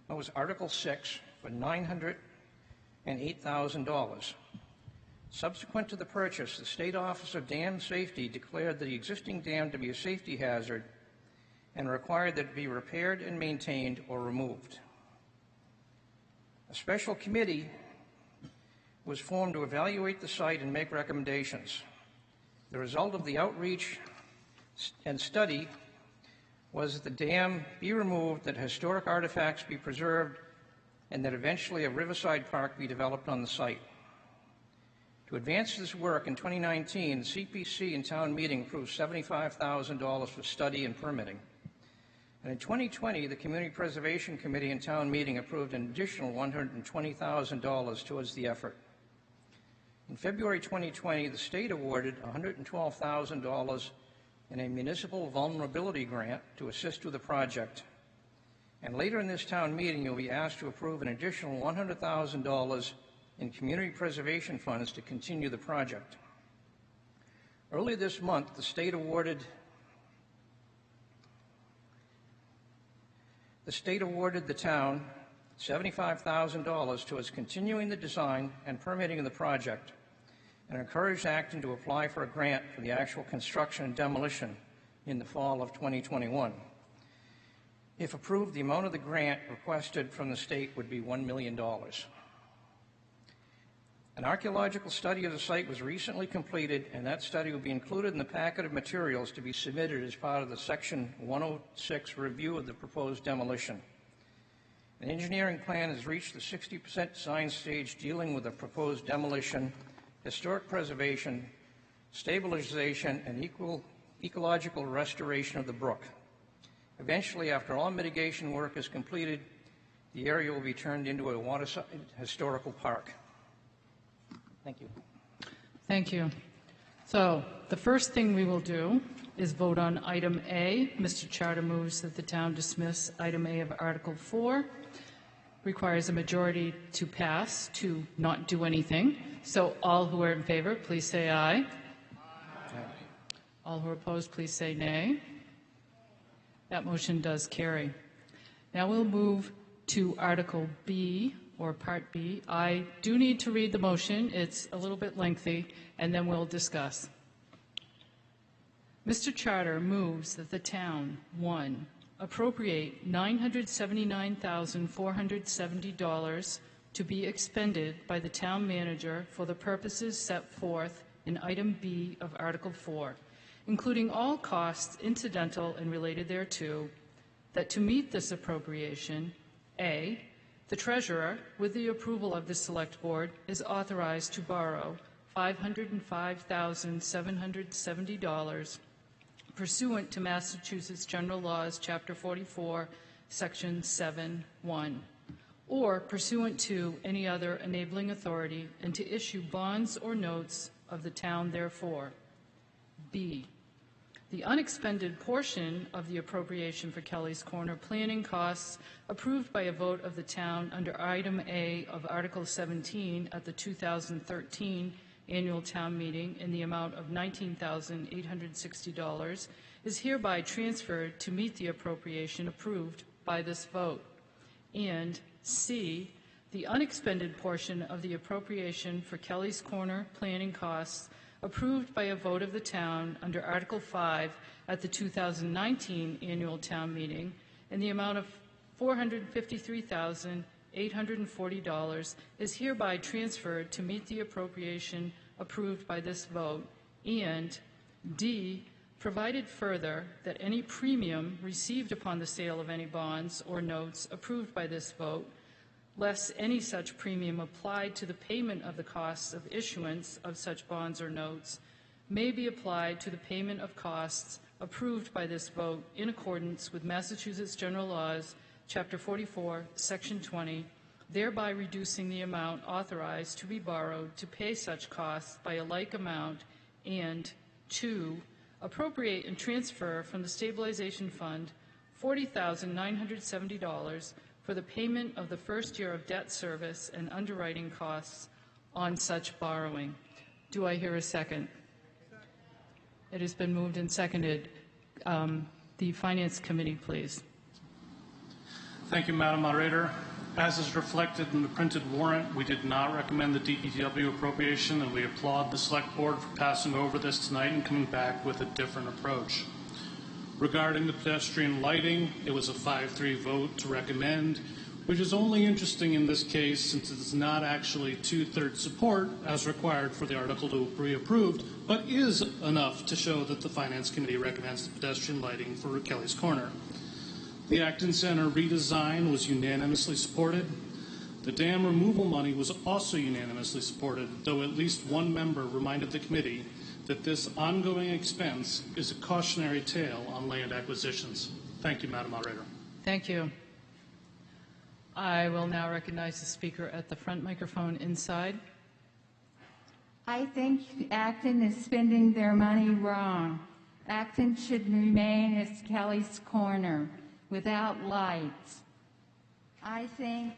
It was Article 6 for $908,000. Subsequent to the purchase, the State Office of Dam Safety declared the existing dam to be a safety hazard and required that it be repaired and maintained or removed. A special committee was formed to evaluate the site and make recommendations. The result of the outreach and study was that the dam be removed, that historic artifacts be preserved, and that eventually a riverside park be developed on the site. To advance this work, in 2019, the CPC and town meeting approved $75,000 for study and permitting. And in 2020, the Community Preservation Committee and town meeting approved an additional $120,000 towards the effort. In February 2020, the state awarded $112,000 in a municipal vulnerability grant to assist with the project. And later in this town meeting, you'll be asked to approve an additional $100,000 in community preservation funds to continue the project. Earlier this month, the state awarded the town $75,000 towards continuing the design and permitting of the project, and encouraged Acton to apply for a grant for the actual construction and demolition in the fall of 2021. If approved, the amount of the grant requested from the state would be $1 million. An archaeological study of the site was recently completed, and that study will be included in the packet of materials to be submitted as part of the Section 106 review of the proposed demolition. An engineering plan has reached the 60% design stage dealing with the proposed demolition, historic preservation, stabilization, and ecological restoration of the brook. Eventually, after all mitigation work is completed, the area will be turned into a waterside historical park. Thank you. Thank you. So the first thing we will do is vote on item A. Mr. Charter moves that the town dismiss item A of Article 4. Requires a majority to pass to not do anything. So all who are in favor, please say aye. Aye. All who are opposed, please say nay. That motion does carry. Now we'll move to Article B, or Part B. I do need to read the motion. It's a little bit lengthy, and then we'll discuss. Mr. Charter moves that the town, 1, appropriate $979,470 to be expended by the town manager for the purposes set forth in item B of Article 4, including all costs incidental and related thereto, that to meet this appropriation, A, the treasurer, with the approval of the select board, is authorized to borrow $505,770 pursuant to Massachusetts General Laws, Chapter 44, Section 7(1), or pursuant to any other enabling authority, and to issue bonds or notes of the town therefore. B, the unexpended portion of the appropriation for Kelly's Corner planning costs approved by a vote of the town under item A of Article 17 at the 2013 annual town meeting in the amount of $19,860 is hereby transferred to meet the appropriation approved by this vote. And C, the unexpended portion of the appropriation for Kelly's Corner planning costs approved by a vote of the town under Article 5 at the 2019 annual town meeting in the amount of $453,840 is hereby transferred to meet the appropriation approved by this vote. And D, provided further that any premium received upon the sale of any bonds or notes approved by this vote, less any such premium applied to the payment of the costs of issuance of such bonds or notes, may be applied to the payment of costs approved by this vote in accordance with Massachusetts General Laws, Chapter 44, Section 20, thereby reducing the amount authorized to be borrowed to pay such costs by a like amount, and 2, appropriate and transfer from the stabilization fund $40,970 for the payment of the first year of debt service and underwriting costs on such borrowing. Do I hear a second? It has been moved and seconded. The Finance Committee, please. Thank you, Madam Moderator. As is reflected in the printed warrant, we did not recommend the DPW appropriation, and we applaud the Select Board for passing over this tonight and coming back with a different approach. Regarding the pedestrian lighting, it was a 5-3 vote to recommend, which is only interesting in this case since it is not actually 2/3 support as required for the article to be approved, but is enough to show that the Finance Committee recommends the pedestrian lighting for Kelly's Corner. The Acton Center redesign was unanimously supported. The dam removal money was also unanimously supported, though at least one member reminded the committee that this ongoing expense is a cautionary tale on land acquisitions. Thank you, Madam Moderator. Thank you. I will now recognize the speaker at the front microphone inside. I think Acton is spending their money wrong. Acton should remain as Kelly's Corner without lights. I think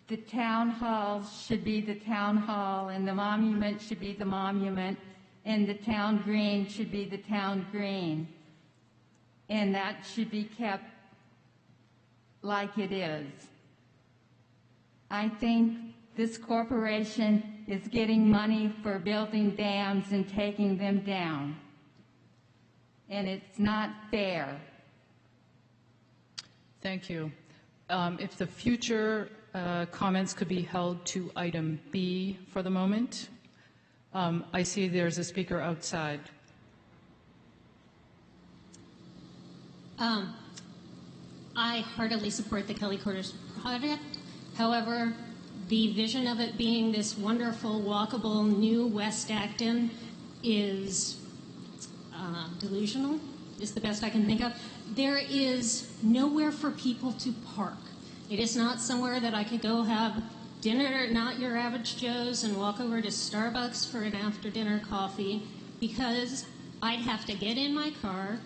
the town hall should be the town hall, and the monument should be the monument, and the town green should be the town green. And that should be kept like it is. I think this corporation is getting money for building dams and taking them down. And it's not fair. Thank you. If the future comments could be held to item B for the moment. I see there's a speaker outside. I heartily support the Kelly Corners project. However, the vision of it being this wonderful, walkable new West Acton is delusional, is the best I can think of. There is nowhere for people to park. It is not somewhere that I could go have dinner at Not Your Average Joe's and walk over to Starbucks for an after-dinner coffee, because I'd have to get in my car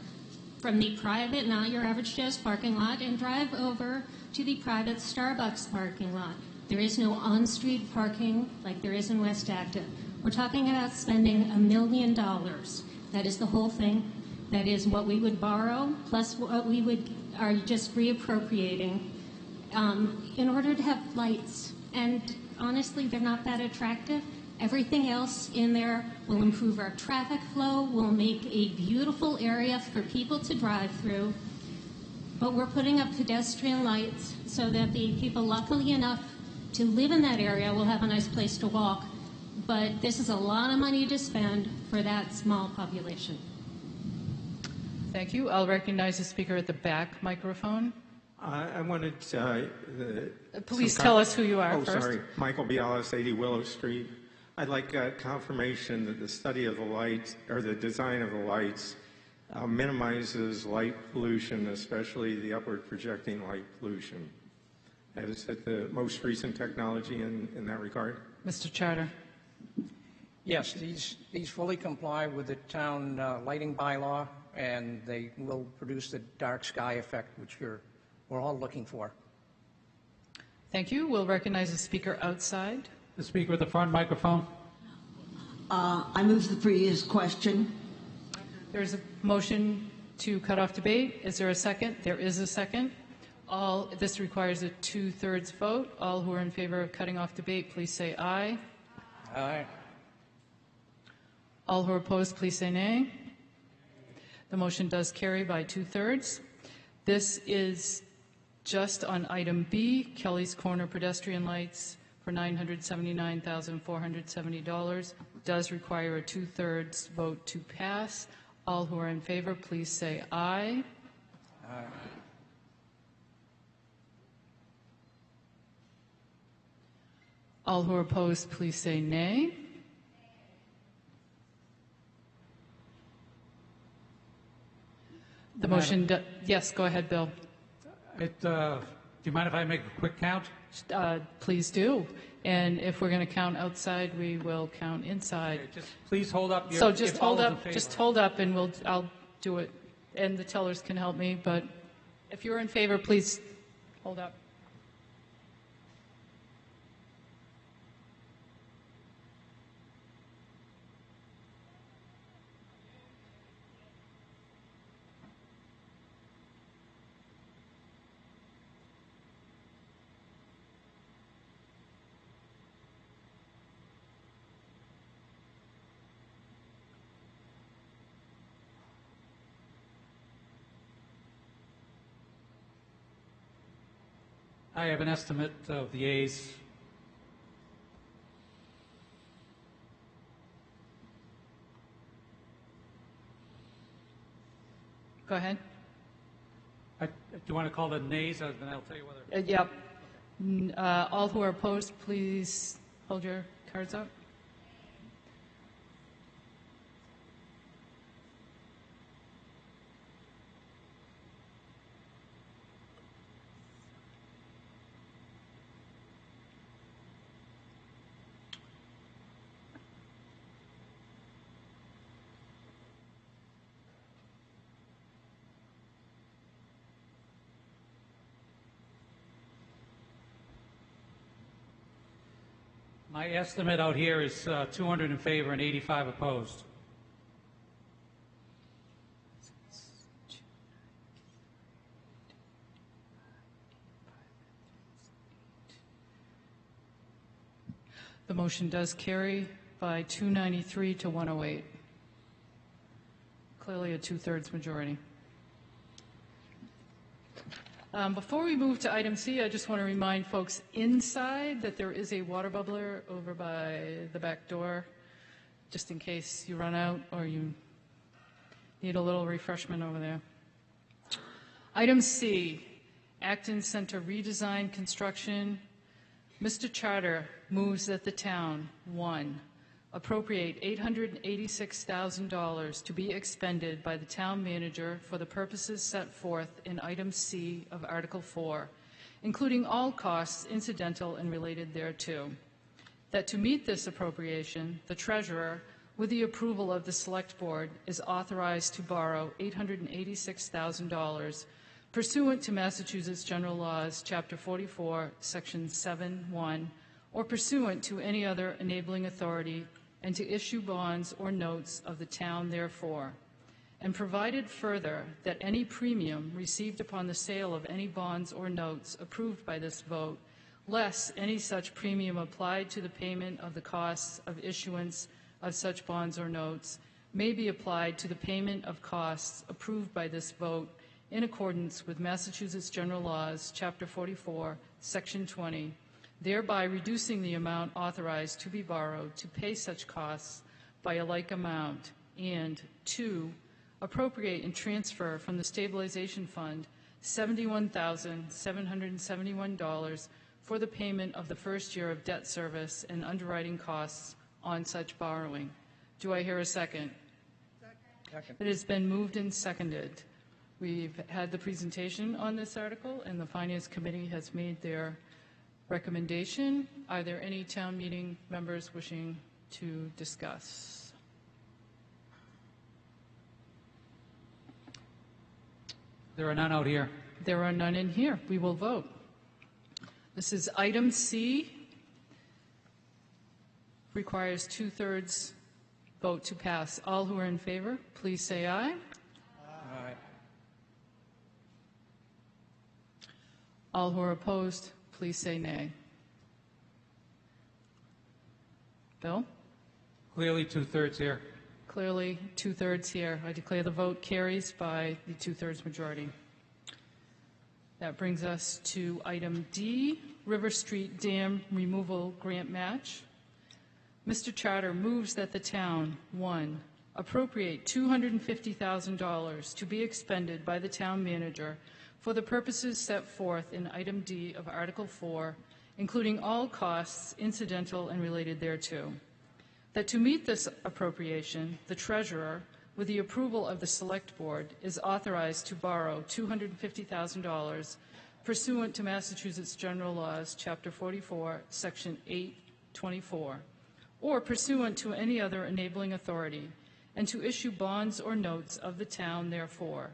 from the private Not Your Average Joe's parking lot and drive over to the private Starbucks parking lot. There is no on-street parking like there is in West Acton. We're talking about spending $1 million. That is the whole thing. That is what we would borrow, plus what we are just reappropriating in order to have lights. And honestly, they're not that attractive. Everything else in there will improve our traffic flow, will make a beautiful area for people to drive through. But we're putting up pedestrian lights so that the people lucky enough to live in that area will have a nice place to walk. But this is a lot of money to spend for that small population. Thank you. I'll recognize the speaker at the back microphone. I wanted Please tell us who you are first. Sorry. Michael Bialas, 80 Willow Street. I'd like confirmation that the study of the lights, or the design of the lights, minimizes light pollution, especially the upward projecting light pollution. Is it the most recent technology in that regard? Mr. Charter. Yes, these fully comply with the town lighting bylaw, and they will produce the dark sky effect, which we're all looking for. Thank you. We'll recognize the speaker outside. The speaker at the front microphone. I move the previous question. There's a motion to cut off debate. Is there a second? There is a second. This requires a 2/3 vote. All who are in favor of cutting off debate, please say aye. Aye. All who are opposed, please say nay. The motion does carry by 2/3. This is just on item B, Kelly's Corner pedestrian lights for $979,470. Does require a 2/3 vote to pass. All who are in favor, please say aye. Aye. All who are opposed, please say nay. The motion, yes, go ahead, Bill. Do you mind if I make a quick count? Please do. And if we're going to count outside, we will count inside. Okay, please hold up. So just hold up, and I'll do it. And the tellers can help me. But if you're in favor, please hold up. I have an estimate of the ayes. Go ahead. Do you want to call the nays, and then I'll tell you whether... Yep. All who are opposed, please hold your cards up. My estimate out here is 200 in favor and 85 opposed. The motion does carry by 293 to 108. Clearly a two-thirds majority. Before we move to item C, I just want to remind folks inside that there is a water bubbler over by the back door, just in case you run out or you need a little refreshment over there. Item C, Acton Center redesign construction. Mr. Charter moves that the town, 1, appropriate $886,000 to be expended by the town manager for the purposes set forth in item C of Article 4, including all costs incidental and related thereto. That to meet this appropriation, the treasurer, with the approval of the select board, is authorized to borrow $886,000 pursuant to Massachusetts General Laws, Chapter 44, Section 7(1), or pursuant to any other enabling authority, and to issue bonds or notes of the town therefore, and provided further that any premium received upon the sale of any bonds or notes approved by this vote, less any such premium applied to the payment of the costs of issuance of such bonds or notes, may be applied to the payment of costs approved by this vote in accordance with Massachusetts General Laws, Chapter 44, Section 20, thereby reducing the amount authorized to be borrowed to pay such costs by a like amount, and 2, appropriate and transfer from the stabilization fund $71,771 for the payment of the first year of debt service and underwriting costs on such borrowing. Do I hear a second? Second. It has been moved and seconded. We've had the presentation on this article, and the Finance Committee has made their recommendation. Are there any town meeting members wishing to discuss? There are none out here. There are none in here. We will vote. This is item C. Requires two-thirds vote to pass. All who are in favor, please say aye. Aye. All who are opposed, please say nay. Bill? Clearly two-thirds here. Clearly two-thirds here. I declare the vote carries by the two-thirds majority. That brings us to item D, River Street Dam Removal Grant Match. Mr. Charter moves that the town, 1, appropriate $250,000 to be expended by the town manager for the purposes set forth in item D of Article 4, including all costs incidental and related thereto. That to meet this appropriation, the treasurer, with the approval of the select board, is authorized to borrow $250,000 pursuant to Massachusetts General Laws, Chapter 44, Section 824, or pursuant to any other enabling authority, and to issue bonds or notes of the town therefore,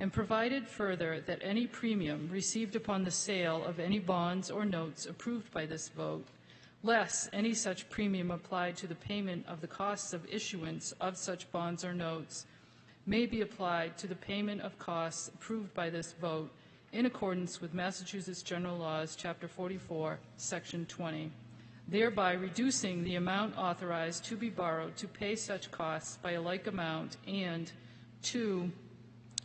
and provided further that any premium received upon the sale of any bonds or notes approved by this vote, less any such premium applied to the payment of the costs of issuance of such bonds or notes, may be applied to the payment of costs approved by this vote in accordance with Massachusetts General Laws, Chapter 44, Section 20, thereby reducing the amount authorized to be borrowed to pay such costs by a like amount, and 2,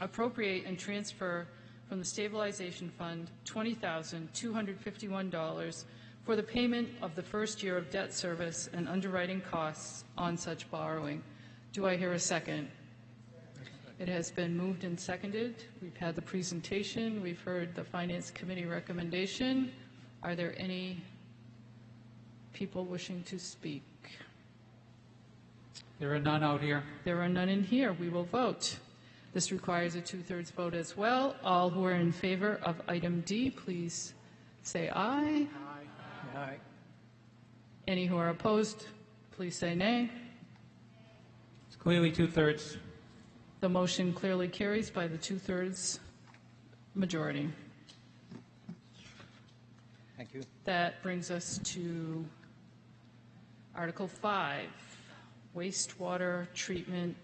appropriate and transfer from the stabilization fund $20,251 for the payment of the first year of debt service and underwriting costs on such borrowing. Do I hear a second? It has been moved and seconded. We've had the presentation. We've heard the Finance Committee recommendation. Are there any people wishing to speak? There are none out here. There are none in here. We will vote. This requires a 2/3 vote as well. All who are in favor of item D, please say aye. Aye. Aye. Any who are opposed, please say nay. It's clearly 2/3. The motion clearly carries by the 2/3 majority. Thank you. That brings us to Article 5, Wastewater Treatment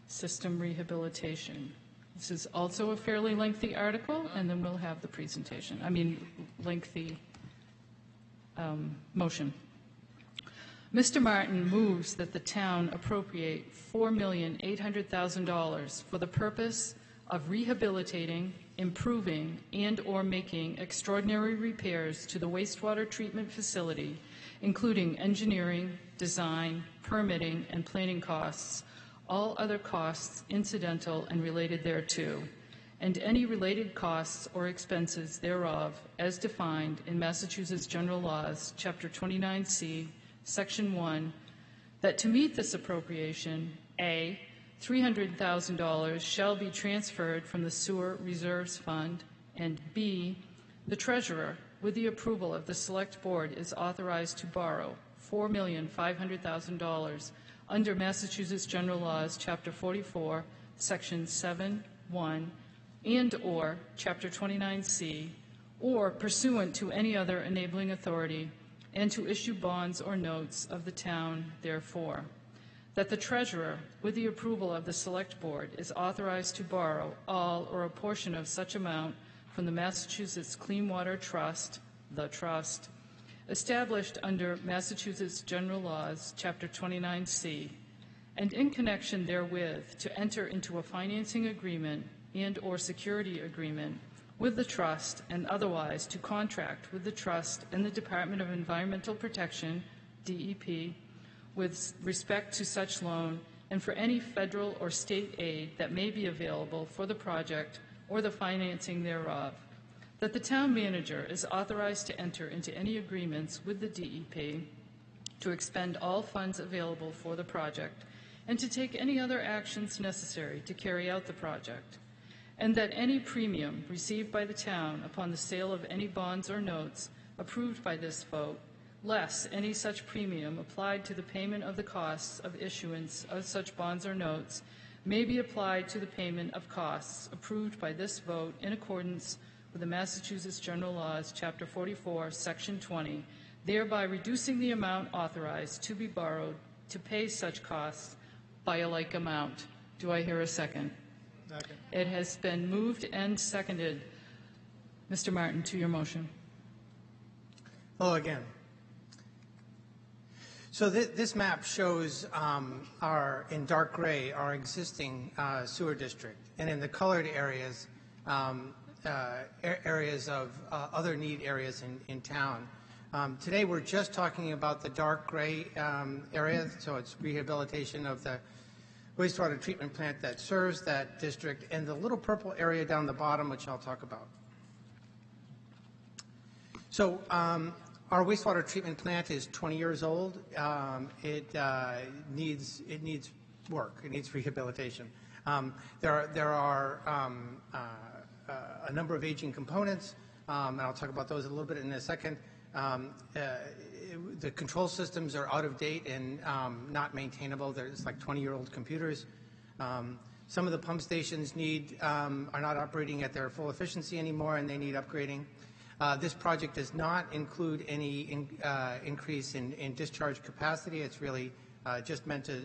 System Rehabilitation. This is also a fairly lengthy article, and then we'll have the presentation. Lengthy motion. Mr. Martin moves that the town appropriate $4,800,000 for the purpose of rehabilitating, improving, and/or making extraordinary repairs to the wastewater treatment facility, including engineering, design, permitting, and planning costs, all other costs incidental and related thereto, and any related costs or expenses thereof as defined in Massachusetts General Laws, Chapter 29C, Section 1, that to meet this appropriation, A, $300,000 shall be transferred from the Sewer Reserves Fund, and B, the treasurer, with the approval of the Select Board, is authorized to borrow $4,500,000 under Massachusetts General Laws, Chapter 44, Section 7(1), and/or Chapter 29C, or pursuant to any other enabling authority, and to issue bonds or notes of the town therefore. That the treasurer, with the approval of the Select Board, is authorized to borrow all or a portion of such amount from the Massachusetts Clean Water Trust, the trust, established under Massachusetts General Laws, Chapter 29C, and in connection therewith to enter into a financing agreement and/or security agreement with the trust, and otherwise to contract with the trust and the Department of Environmental Protection, DEP, with respect to such loan and for any federal or state aid that may be available for the project or the financing thereof. That the town manager is authorized to enter into any agreements with the DEP to expend all funds available for the project and to take any other actions necessary to carry out the project. And that any premium received by the town upon the sale of any bonds or notes approved by this vote, less any such premium applied to the payment of the costs of issuance of such bonds or notes, may be applied to the payment of costs approved by this vote in accordance with the Massachusetts General Laws, Chapter 44, Section 20, thereby reducing the amount authorized to be borrowed to pay such costs by a like amount. Do I hear a second? Second. It has been moved and seconded. Mr. Martin, to your motion. Hello again. So this map shows in dark gray, our existing sewer district, and in the colored areas, areas of other need areas in town. Today we're just talking about the dark gray area, so it's rehabilitation of the wastewater treatment plant that serves that district, and the little purple area down the bottom, which I'll talk about. So our wastewater treatment plant is 20 years old. It needs work. It needs rehabilitation. There are a number of aging components, and I'll talk about those a little bit in a second. The control systems are out of date and not maintainable. There's like 20-year-old computers. Some of the pump stations are not operating at their full efficiency anymore, and they need upgrading. This project does not include any increase in discharge capacity. It's really just meant to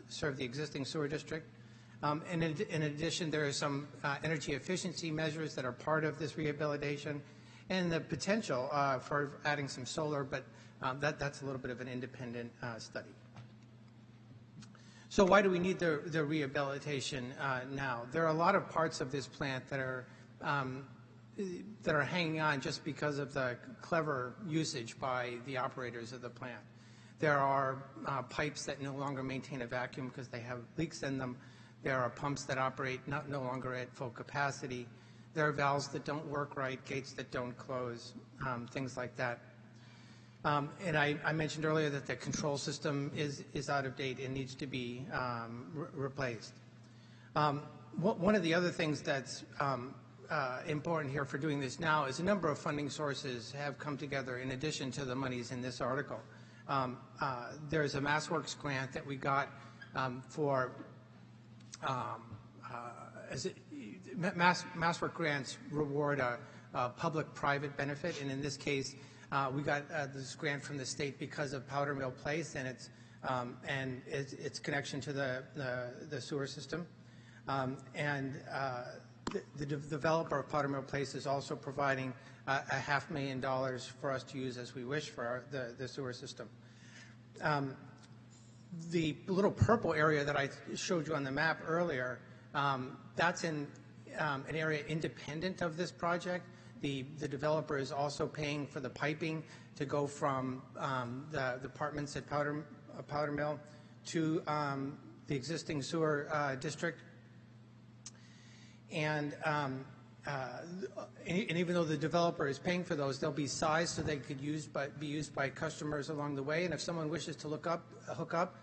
serve the existing sewer district. And in addition, there are some energy efficiency measures that are part of this rehabilitation, and the potential for adding some solar, but that's a little bit of an independent study. So why do we need the rehabilitation now? There are a lot of parts of this plant that are hanging on just because of the clever usage by the operators of the plant. There are pipes that no longer maintain a vacuum because they have leaks in them. There are pumps that operate no longer at full capacity. There are valves that don't work right, gates that don't close, things like that. And I mentioned earlier that the control system is out of date and needs to be replaced. One of the other things that's important here for doing this now is a number of funding sources have come together in addition to the monies in this article. There's a MassWorks grant that we got for MassWorks grants reward a public-private benefit, and in this case, we got this grant from the state because of Powder Mill Place and its connection to the sewer system. The developer of Powder Mill Place is also providing $500,000 for us to use as we wish for the sewer system. The little purple area that I showed you on the map earlier, that's in an area independent of this project. The developer is also paying for the piping to go from the apartments at Powder Mill to the existing sewer district. And even though the developer is paying for those, they'll be sized so they could be used by customers along the way. And if someone wishes to hook up,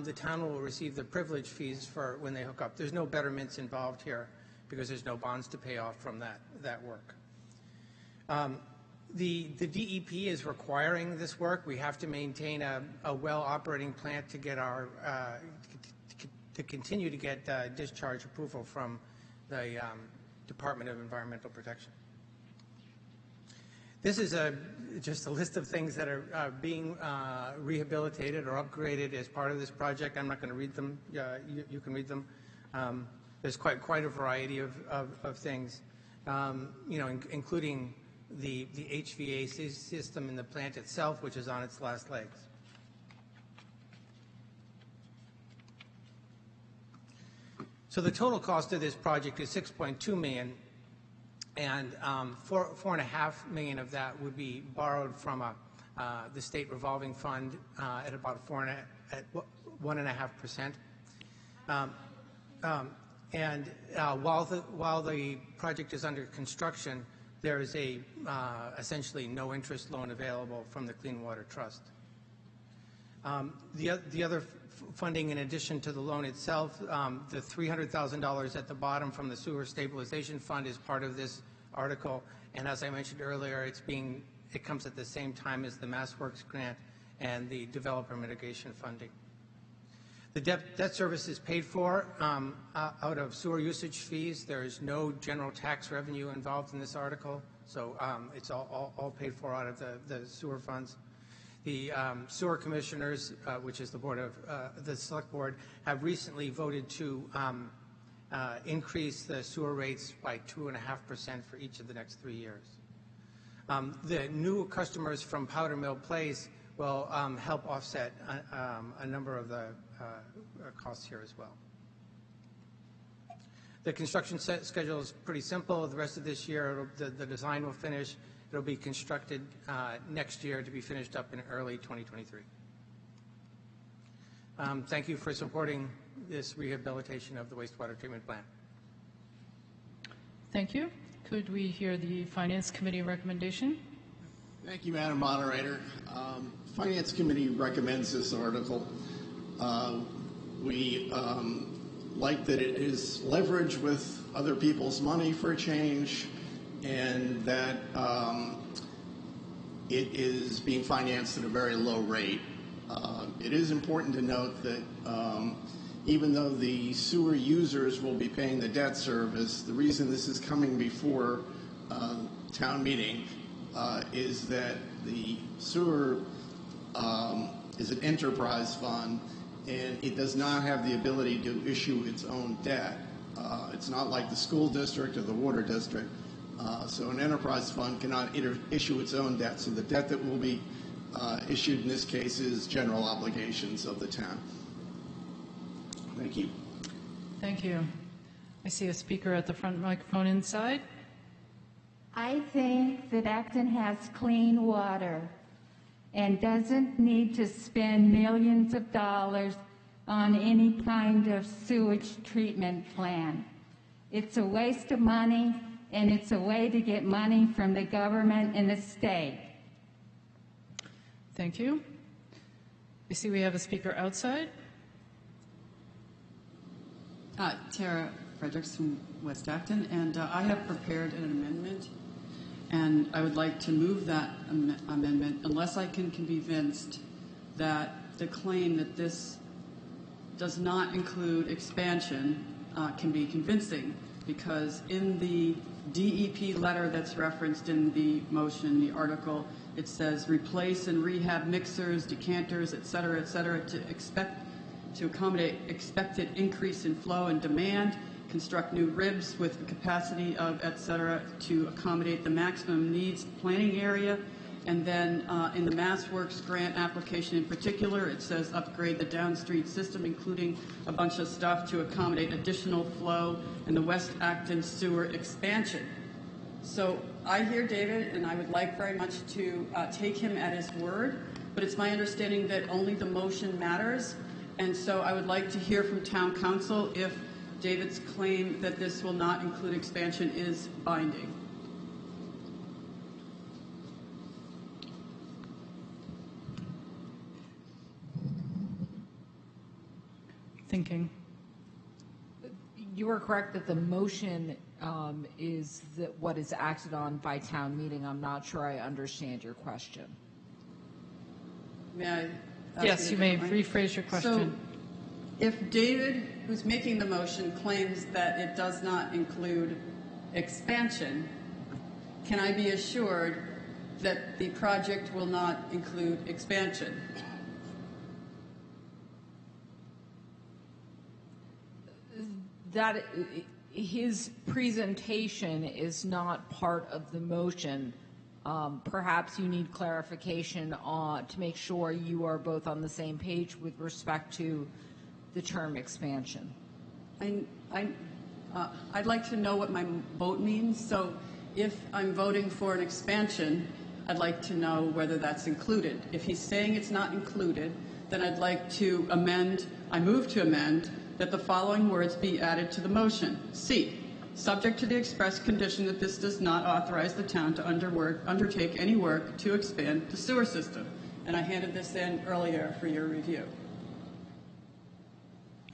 the town will receive the privilege fees for when they hook up. There's no betterments involved here because there's no bonds to pay off from that work. The DEP is requiring this work. We have to maintain a well-operating plant to get our to continue to get discharge approval from the Department of Environmental Protection. This is just a list of things that are being rehabilitated or upgraded as part of this project. I'm not going to read them. You can read them. There's quite a variety of things, including the HVAC system in the plant itself, which is on its last legs. So the total cost of this project is $6.2 million, and $4.5 million of that would be borrowed from the state revolving fund at about 1.5%. And while the project is under construction, there is essentially no interest loan available from the Clean Water Trust. The other funding, in addition to the loan itself, the $300,000 at the bottom from the Sewer Stabilization Fund is part of this article. And as I mentioned earlier, it comes at the same time as the MassWorks grant and the developer mitigation funding. The debt service is paid for out of sewer usage fees. There is no general tax revenue involved in this article, so it's all paid for out of the sewer funds. The sewer commissioners, which is the board of the select board, have recently voted to increase the sewer rates by 2.5% for each of the next 3 years. The new customers from Powder Mill Place will help offset a number of the costs here as well. The construction schedule is pretty simple. The rest of this year, the design will finish. It'll be constructed next year to be finished up in early 2023. Thank you for supporting this rehabilitation of the wastewater treatment plant. Thank you. Could we hear the Finance Committee recommendation? Thank you, Madam Moderator. Finance Committee recommends this article. We like that it is leveraged with other people's money for a change, and that it is being financed at a very low rate. It is important to note that even though the sewer users will be paying the debt service, the reason this is coming before town meeting is that the sewer is an enterprise fund, and it does not have the ability to issue its own debt. It's not like the school district or the water district. So an enterprise fund cannot issue its own debt. So the debt that will be issued in this case is general obligations of the town. Thank you. Thank you. I see a speaker at the front microphone inside. I think that Acton has clean water and doesn't need to spend millions of dollars on any kind of sewage treatment plan. It's a waste of money, and it's a way to get money from the government and the state. Thank you. I see we have a speaker outside. Tara Fredericks from West Acton, and I have prepared an amendment, and I would like to move that amendment unless I can be convinced that the claim that this does not include expansion can be convincing, because in the DEP letter that's referenced in the motion, the article, it says replace and rehab mixers, decanters, et cetera, to accommodate expected increase in flow and demand, construct new ribs with the capacity of, et cetera, to accommodate the maximum needs planning area. And then in the MassWorks grant application in particular, it says upgrade the downstream system, including a bunch of stuff to accommodate additional flow and the West Acton sewer expansion. So I hear David, and I would like very much to take him at his word, but it's my understanding that only the motion matters. And so I would like to hear from town council if David's claim that this will not include expansion is binding. Thinking. You are correct that the motion is what is acted on by town meeting. I'm not sure I understand your question. May I? Yes, you may rephrase your question. So if David, who's making the motion, claims that it does not include expansion, can I be assured that the project will not include expansion? That his presentation is not part of the motion. Perhaps you need clarification to make sure you are both on the same page with respect to the term expansion. I'd like to know what my vote means. So if I'm voting for an expansion, I'd like to know whether that's included. If he's saying it's not included, then I'd like to amend, I move to amend, that the following words be added to the motion. C, subject to the express condition that this does not authorize the town to undertake any work to expand the sewer system. And I handed this in earlier for your review.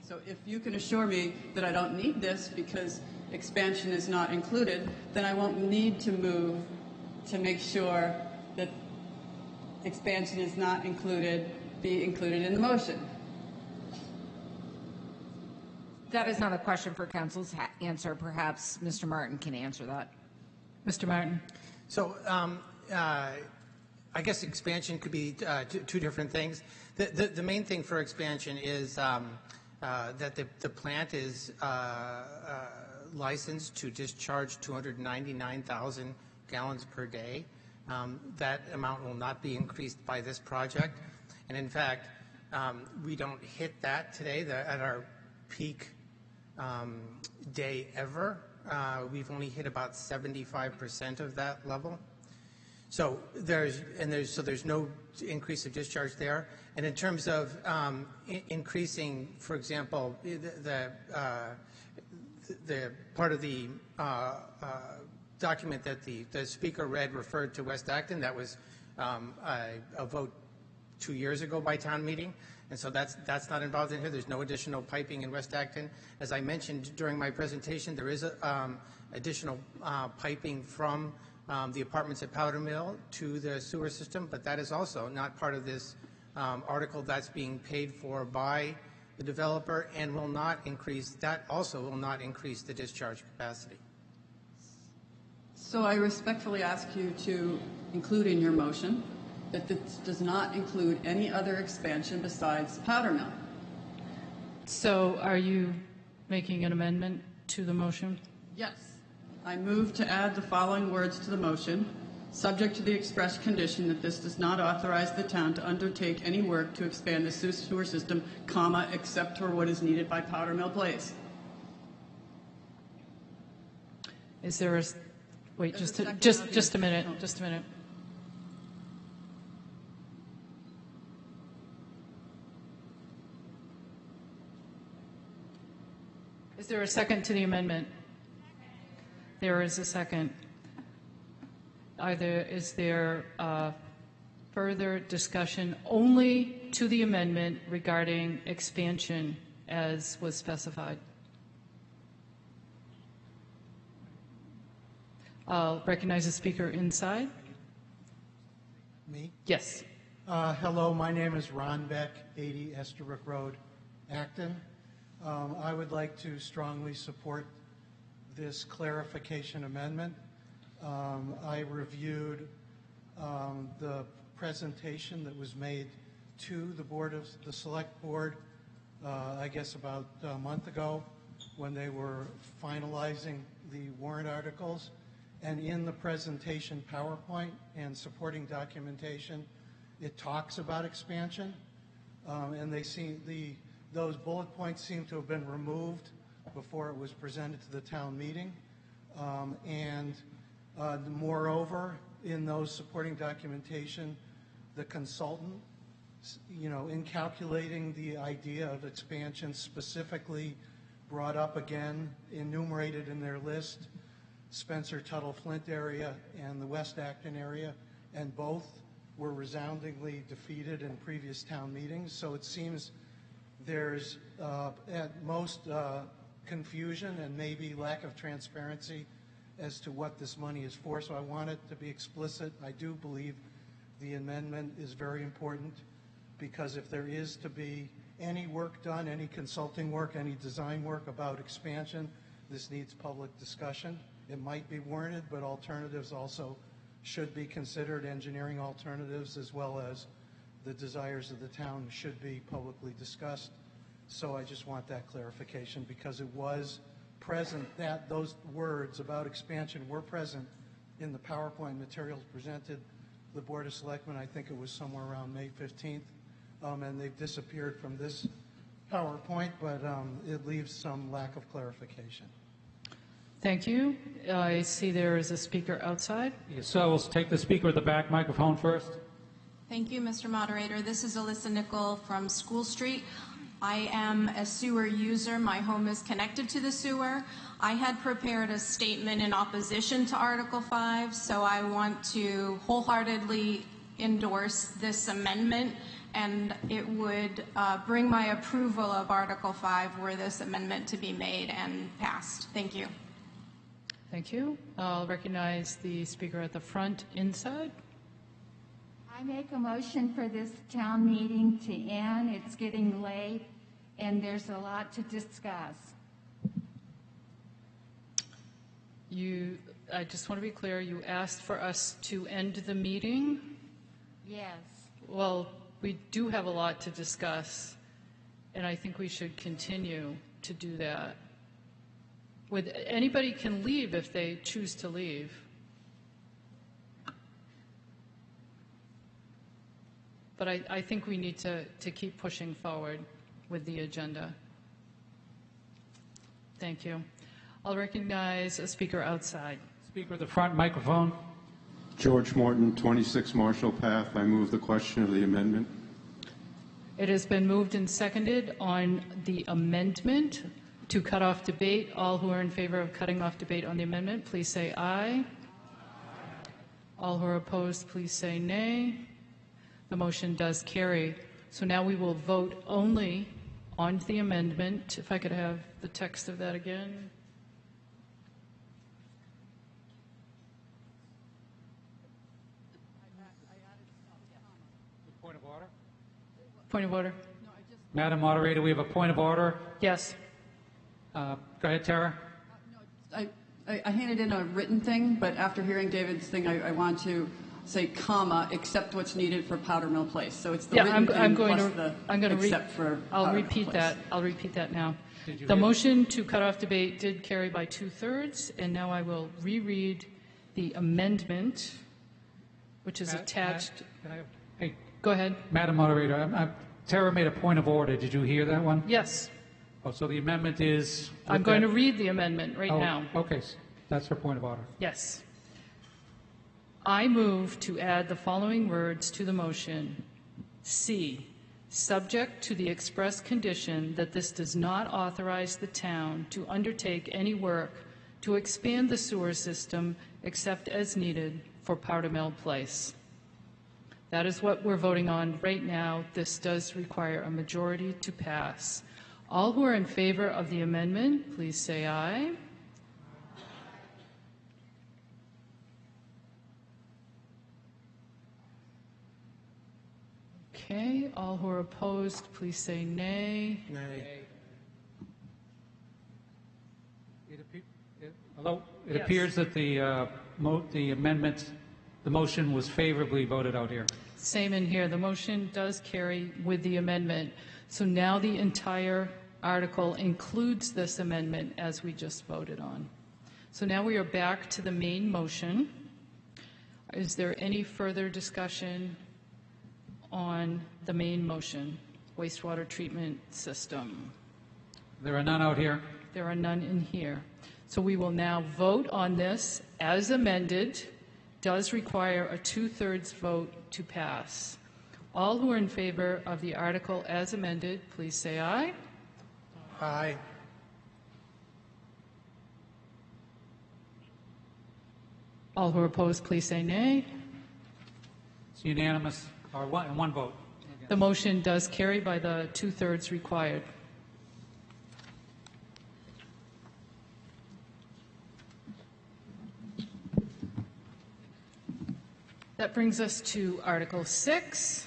So if you can assure me that I don't need this because expansion is not included, then I won't need to move to make sure that expansion is not included, be included in the motion. That is not a question for council's answer. Perhaps Mr. Martin can answer that. Mr. Martin. So I guess expansion could be two different things. The main thing for expansion is that the plant is licensed to discharge 299,000 gallons per day. That amount will not be increased by this project. And in fact, we don't hit that today at our peak day ever. We've only hit about 75% of that level. So there's no increase of discharge there. And in terms of increasing, for example, the part of the document that the speaker read referred to West Acton, that was a vote 2 years ago by town meeting. And so that's not involved in here. There's no additional piping in West Acton. As I mentioned during my presentation, there is additional piping from the apartments at Powder Mill to the sewer system, but that is also not part of this article. That's being paid for by the developer and will not increase, that also will not increase the discharge capacity. So I respectfully ask you to include in your motion that this does not include any other expansion besides Powder Mill. So are you making an amendment to the motion? Yes. I move to add the following words to the motion, subject to the express condition that this does not authorize the town to undertake any work to expand the sewer system, comma, except for what is needed by Powder Mill Place. Is there a, wait, just a minute, just a minute. Is there a second to the amendment? There is a second. Is there further discussion only to the amendment regarding expansion as was specified? I'll recognize the speaker inside. Me? Yes. Hello, my name is Ron Beck, 80 Estabrook Road, Acton. I would like to strongly support this clarification amendment. I reviewed the presentation that was made to the Select Board, I guess about a month ago, when they were finalizing the warrant articles. And in the presentation PowerPoint and supporting documentation, it talks about expansion. And those bullet points seem to have been removed before it was presented to the town meeting. Moreover, in those supporting documentation, the consultant, in calculating the idea of expansion, specifically brought up again, enumerated in their list, Spencer Tuttle Flint area and the West Acton area, and both were resoundingly defeated in previous town meetings. So it seems there's at most confusion and maybe lack of transparency as to what this money is for. So I want it to be explicit. I do believe the amendment is very important, because if there is to be any work done, any consulting work, any design work about expansion, this needs public discussion. It might be warranted, but alternatives also should be considered. Engineering alternatives, as well as the desires of the town, should be publicly discussed. So I just want that clarification, because it was present, that those words about expansion were present in the PowerPoint materials presented the Board of Selectmen. I think it was somewhere around May 15th, and they've disappeared from this PowerPoint, but it leaves some lack of clarification. Thank you. I see there is a speaker outside. Yes, so we'll take the speaker at the back microphone first. Thank you, Mr. Moderator. This is Alyssa Nickel from School Street. I am a sewer user. My home is connected to the sewer. I had prepared a statement in opposition to Article 5, so I want to wholeheartedly endorse this amendment, and it would bring my approval of Article 5 were this amendment to be made and passed. Thank you. Thank you. I'll recognize the speaker at the front inside. I make a motion for this town meeting to end. It's getting late, and there's a lot to discuss. I just want to be clear, you asked for us to end the meeting? Yes. Well, we do have a lot to discuss, and I think we should continue to do that. Anybody can leave if they choose to leave. But I think we need to keep pushing forward with the agenda. Thank you. I'll recognize a speaker outside. Speaker at the front microphone. George Morton, 26 Marshall Path. I move the question of the amendment. It has been moved and seconded on the amendment to cut off debate. All who are in favor of cutting off debate on the amendment, please say aye. All who are opposed, please say nay. The motion does carry. So now we will vote only on the amendment. If I could have the text of that again. Point of order. Point of order. Madam Moderator, we have a point of order. Yes. Go ahead, Tara. I handed in a written thing, but after hearing David's thing, I want to say comma, except what's needed for Powder Mill Place. So it's the written thing plus the except for I'll repeat that. I'll repeat that now. The motion to cut off debate did carry by 2/3, and now I will reread the amendment, which is attached. Hey, go ahead. Madam Moderator, Tara made a point of order. Did you hear that one? Yes. Oh, so the amendment is... I'm going to read the amendment right now. Okay, that's her point of order. Yes. I move to add the following words to the motion. C, subject to the express condition that this does not authorize the town to undertake any work to expand the sewer system except as needed for Powder Mill Place. That is what we're voting on right now. This does require a majority to pass. All who are in favor of the amendment, please say aye. Okay, all who are opposed, please say nay. Nay. Although it Yes. appears that the amendment, the motion was favorably voted out here. Same in here. The motion does carry with the amendment. So now the entire article includes this amendment as we just voted on. So now we are back to the main motion. Is there any further discussion on the main motion, wastewater treatment system? There are none out here. There are none in here. So we will now vote on this as amended. Does require a 2/3 vote to pass. All who are in favor of the article as amended, please say aye. Aye. All who are opposed, please say nay. It's unanimous, or one vote. The motion does carry by the 2/3 required. That brings us to Article 6.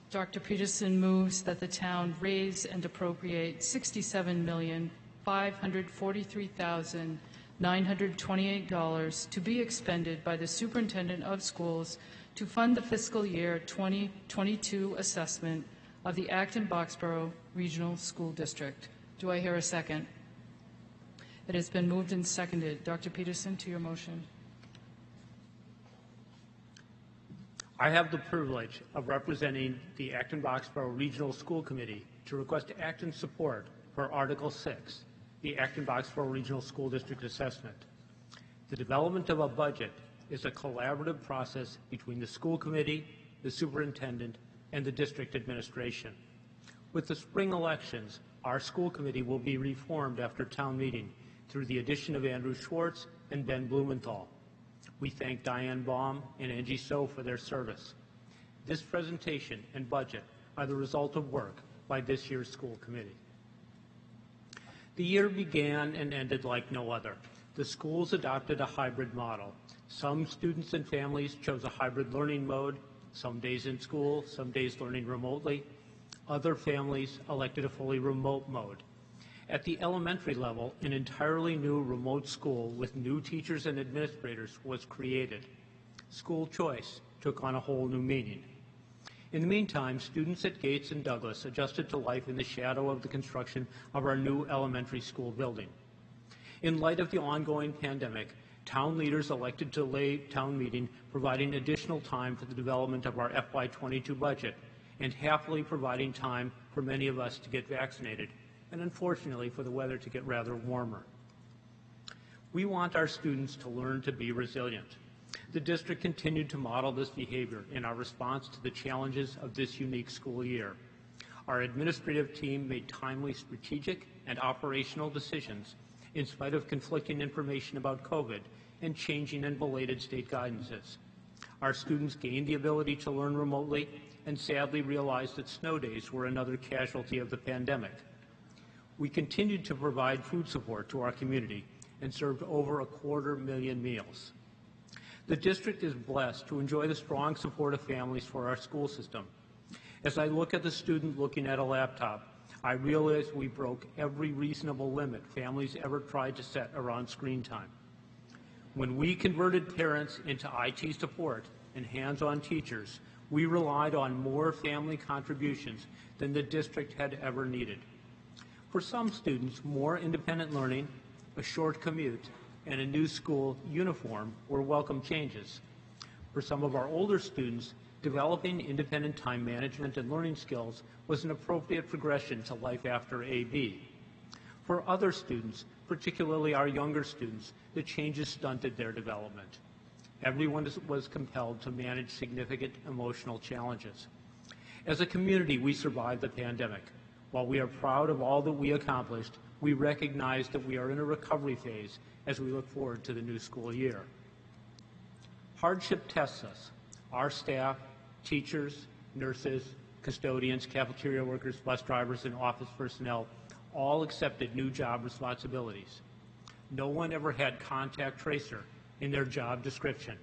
Dr. Peterson moves that the town raise and appropriate $67,543,928 to be expended by the Superintendent of Schools to fund the fiscal year 2022 assessment of the Acton-Boxborough Regional School District. Do I hear a second? It has been moved and seconded. Dr. Peterson, to your motion. I have the privilege of representing the Acton-Boxborough Regional School Committee to request Acton's support for Article 6, the Acton-Boxborough Regional School District Assessment. The development of a budget is a collaborative process between the school committee, the superintendent, and the district administration. With the spring elections, our school committee will be reformed after town meeting through the addition of Andrew Schwartz and Ben Blumenthal. We thank Diane Baum and Angie So for their service. This presentation and budget are the result of work by this year's school committee. The year began and ended like no other. The schools adopted a hybrid model. Some students and families chose a hybrid learning mode, some days in school, some days learning remotely. Other families elected a fully remote mode. At the elementary level, an entirely new remote school with new teachers and administrators was created. School choice took on a whole new meaning. In the meantime, students at Gates and Douglas adjusted to life in the shadow of the construction of our new elementary school building. In light of the ongoing pandemic, town leaders elected to delay town meeting, providing additional time for the development of our FY22 budget, and happily providing time for many of us to get vaccinated, and unfortunately for the weather to get rather warmer. We want our students to learn to be resilient. The district continued to model this behavior in our response to the challenges of this unique school year. Our administrative team made timely strategic and operational decisions in spite of conflicting information about COVID and changing and belated state guidances. Our students gained the ability to learn remotely and sadly realized that snow days were another casualty of the pandemic. We continued to provide food support to our community and served over 250,000 meals. The district is blessed to enjoy the strong support of families for our school system. As I look at the student looking at a laptop, I realize we broke every reasonable limit families ever tried to set around screen time. When we converted parents into IT support and hands-on teachers, we relied on more family contributions than the district had ever needed. For some students, more independent learning, a short commute, and a new school uniform were welcome changes. For some of our older students, developing independent time management and learning skills was an appropriate progression to life after AB. For other students, particularly our younger students, the changes stunted their development. Everyone was compelled to manage significant emotional challenges. As a community, we survived the pandemic. While we are proud of all that we accomplished, we recognize that we are in a recovery phase as we look forward to the new school year. Hardship tests us. Our staff, teachers, nurses, custodians, cafeteria workers, bus drivers, and office personnel all accepted new job responsibilities. No one ever had contact tracer in their job description.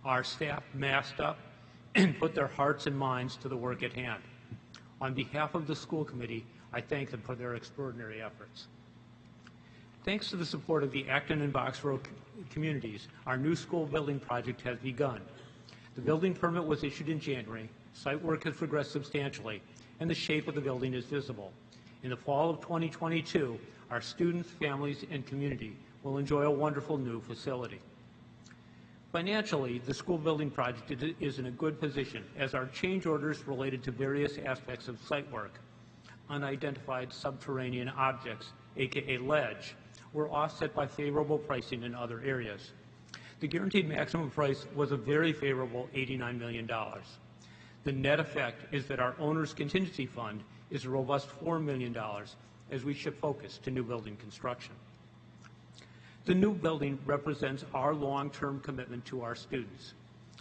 Our staff masked up and put their hearts and minds to the work at hand. On behalf of the school committee, I thank them for their extraordinary efforts. Thanks to the support of the Acton and Boxborough communities, our new school building project has begun. The building permit was issued in January, site work has progressed substantially, and the shape of the building is visible. In the fall of 2022, our students, families, and community will enjoy a wonderful new facility. Financially, the school building project is in a good position as our change orders related to various aspects of site work, unidentified subterranean objects, aka ledge, were offset by favorable pricing in other areas. The guaranteed maximum price was a very favorable $89 million. The net effect is that our owner's contingency fund is a robust $4 million as we shift focus to new building construction. The new building represents our long-term commitment to our students.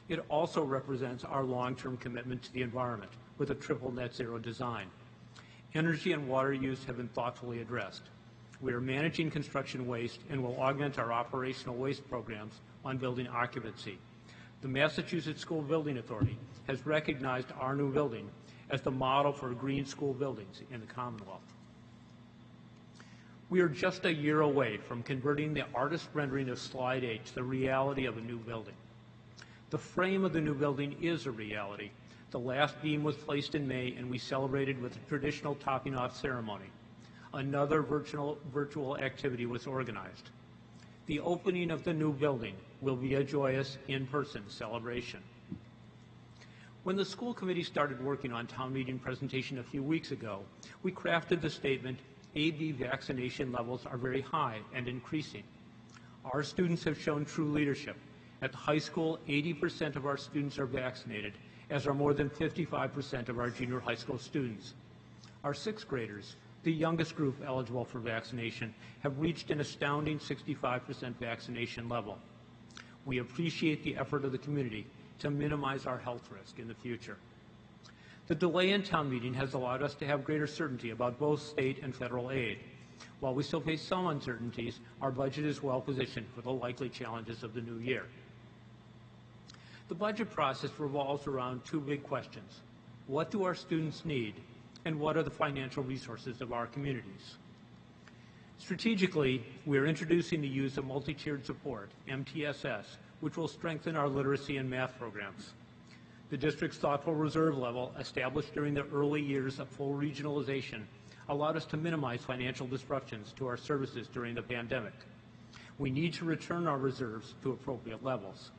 It also represents our long-term commitment to the environment with a triple net zero design. Energy and water use have been thoughtfully addressed. We are managing construction waste and will augment our operational waste programs on building occupancy. The Massachusetts School Building Authority has recognized our new building as the model for green school buildings in the Commonwealth. We are just a year away from converting the artist rendering of Slide 8 to the reality of a new building. The frame of the new building is a reality. The last beam was placed in May, and we celebrated with a traditional topping off ceremony. Another virtual activity was organized. The opening of the new building will be a joyous in-person celebration. When the school committee started working on town meeting presentation a few weeks ago, we crafted the statement, AB vaccination levels are very high and increasing. Our students have shown true leadership. At the high school, 80% of our students are vaccinated, as are more than 55% of our junior high school students. Our sixth graders, the youngest group eligible for vaccination, have reached an astounding 65% vaccination level. We appreciate the effort of the community to minimize our health risk in the future. The delay in town meeting has allowed us to have greater certainty about both state and federal aid. While we still face some uncertainties, our budget is well positioned for the likely challenges of the new year. The budget process revolves around two big questions. What do our students need, and what are the financial resources of our communities? Strategically, we are introducing the use of multi-tiered support, MTSS, which will strengthen our literacy and math programs. The district's thoughtful reserve level, established during the early years of full regionalization, allowed us to minimize financial disruptions to our services during the pandemic. We need to return our reserves to appropriate levels.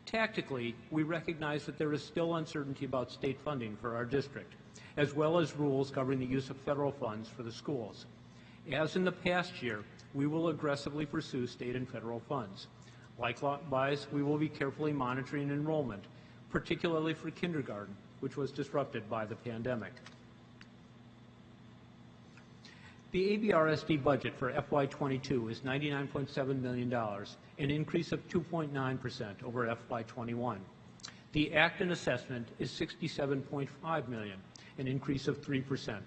Tactically, we recognize that there is still uncertainty about state funding for our district, as well as rules governing the use of federal funds for the schools. As in the past year, we will aggressively pursue state and federal funds. Likewise, we will be carefully monitoring enrollment, particularly for kindergarten, which was disrupted by the pandemic. The ABRSD budget for FY22 is $99.7 million, an increase of 2.9% over FY21. The Acton assessment is $67.5 million, an increase of 3%.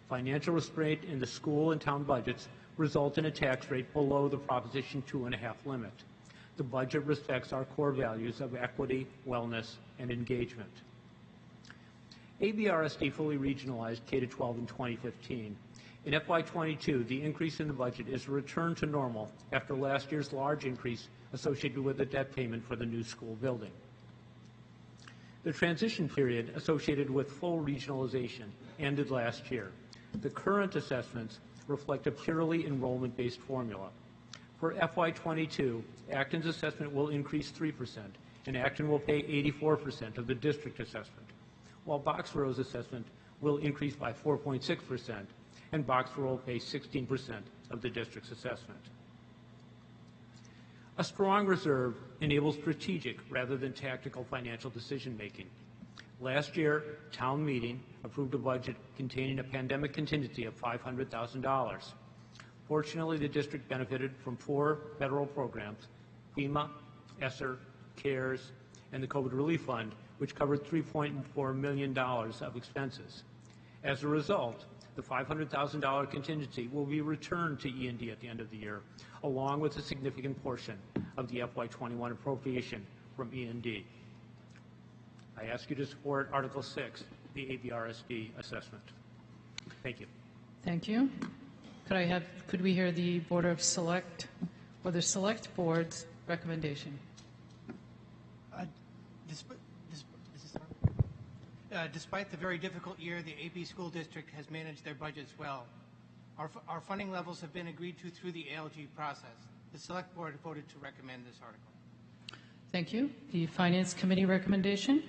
Financial restraint in the school and town budgets result in a tax rate below the Proposition 2.5 limit. The budget respects our core values of equity, wellness, and engagement. ABRSD fully regionalized K-12 in 2015. In FY22, the increase in the budget is a return to normal after last year's large increase associated with the debt payment for the new school building. The transition period associated with full regionalization ended last year. The current assessments reflect a purely enrollment-based formula. For FY22, Acton's assessment will increase 3%, and Acton will pay 84% of the district assessment, while Boxborough's assessment will increase by 4.6%, and Boxborough will pay 16% of the district's assessment. A strong reserve enables strategic rather than tactical financial decision-making. Last year, town meeting approved a budget containing a pandemic contingency of $500,000. Fortunately, the district benefited from 4 federal programs: FEMA, ESSER, CARES, and the COVID Relief Fund, which covered $3.4 million of expenses. As a result, the $500,000 contingency will be returned to E&D at the end of the year, along with a significant portion of the FY21 appropriation from E&D. I ask you to support Article 6, the ABRSD assessment. Thank you. Thank you. Could we hear the Board of Select, or the Select Board's recommendation? Despite the very difficult year, the AP School District has managed their budgets well. Our funding levels have been agreed to through the ALG process. The Select Board voted to recommend this article. Thank you. The Finance Committee recommendation?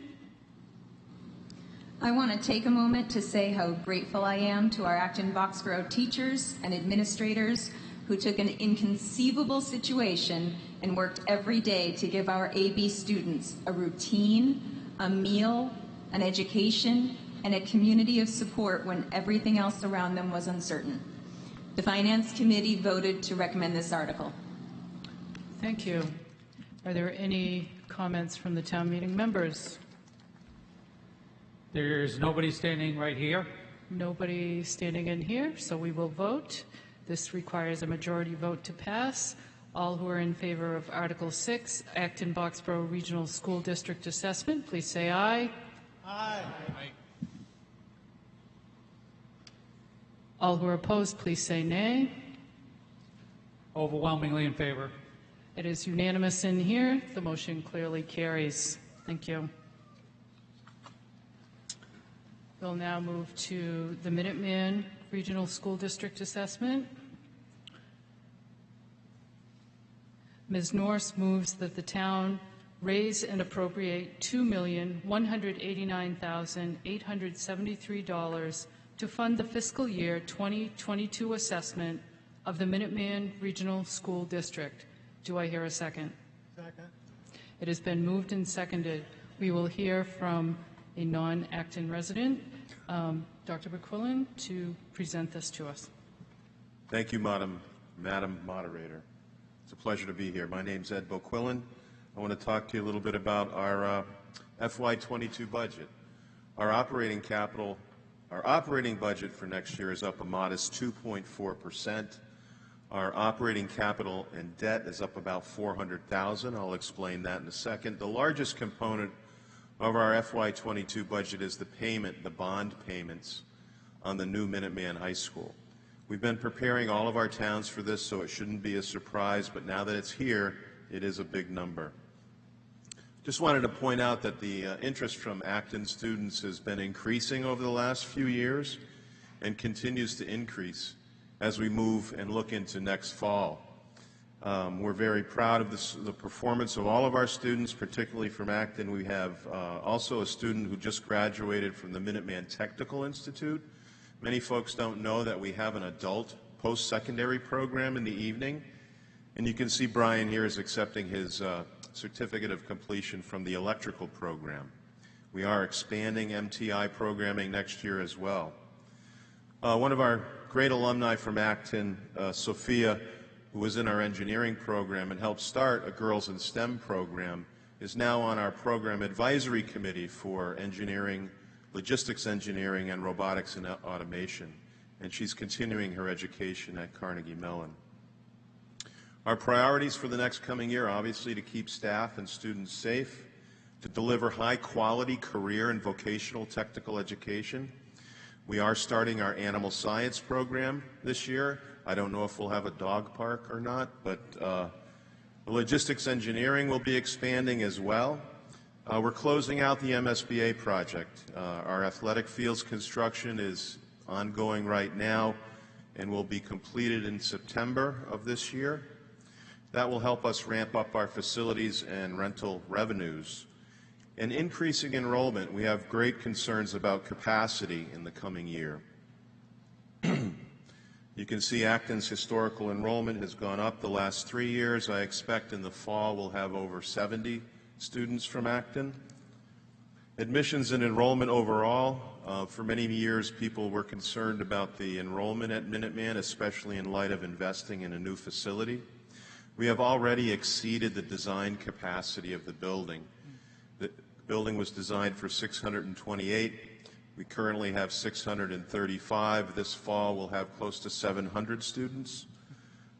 I want to take a moment to say how grateful I am to our Acton Boxborough teachers and administrators who took an inconceivable situation and worked every day to give our AB students a routine, a meal, an education, and a community of support when everything else around them was uncertain. The Finance Committee voted to recommend this article. Thank you. Are there any comments from the town meeting members? There's nobody standing right here. Nobody standing in here, so we will vote. This requires a majority vote to pass. All who are in favor of Article 6, Acton Boxborough Regional School District Assessment, please say aye. Aye. All who are opposed, please say nay. Overwhelmingly in favor. It is unanimous in here. The motion clearly carries. Thank you. We'll now move to the Minuteman Regional School District Assessment. Ms. Norse moves that the town raise and appropriate $2,189,873 to fund the fiscal year 2022 assessment of the Minuteman Regional School District. Do I hear a second? Second. It has been moved and seconded. We will hear from a non-Acton resident, Dr. McQuillan, to present this to us. Thank you, Madam Moderator. It's a pleasure to be here. My name's Ed Boquillan. I want to talk to you a little bit about our FY22 budget. Our operating budget for next year is up a modest 2.4%. Our operating capital and debt is up about $400,000. I'll explain that in a second. The largest component of our FY22 budget is the bond payments on the new Minuteman High School. We've been preparing all of our towns for this, so it shouldn't be a surprise, but now that it's here, it is a big number. Just wanted to point out that the interest from Acton students has been increasing over the last few years and continues to increase as we move and look into next fall. We're very proud of the performance of all of our students, particularly from Acton. We have also a student who just graduated from the Minuteman Technical Institute. Many folks don't know that we have an adult post-secondary program in the evening. And you can see Brian here is accepting his certificate of completion from the electrical program. We are expanding MTI programming next year as well. One of our great alumni from Acton, Sophia, who was in our engineering program and helped start a Girls in STEM program, is now on our program advisory committee for engineering, logistics engineering, and robotics and automation. And she's continuing her education at Carnegie Mellon. Our priorities for the next coming year, obviously, to keep staff and students safe, to deliver high-quality career and vocational technical education. We are starting our animal science program this year. I don't know if we'll have a dog park or not, but logistics engineering will be expanding as well. We're closing out the MSBA project. Our athletic fields construction is ongoing right now and will be completed in September of this year. That will help us ramp up our facilities and rental revenues. And increasing enrollment, we have great concerns about capacity in the coming year. You can see Acton's historical enrollment has gone up the last 3 years. I expect in the fall we'll have over 70 students from Acton. Admissions and enrollment overall. For many years, people were concerned about the enrollment at Minuteman, especially in light of investing in a new facility. We have already exceeded the design capacity of the building. The building was designed for 628. We currently have 635. This fall, we'll have close to 700 students.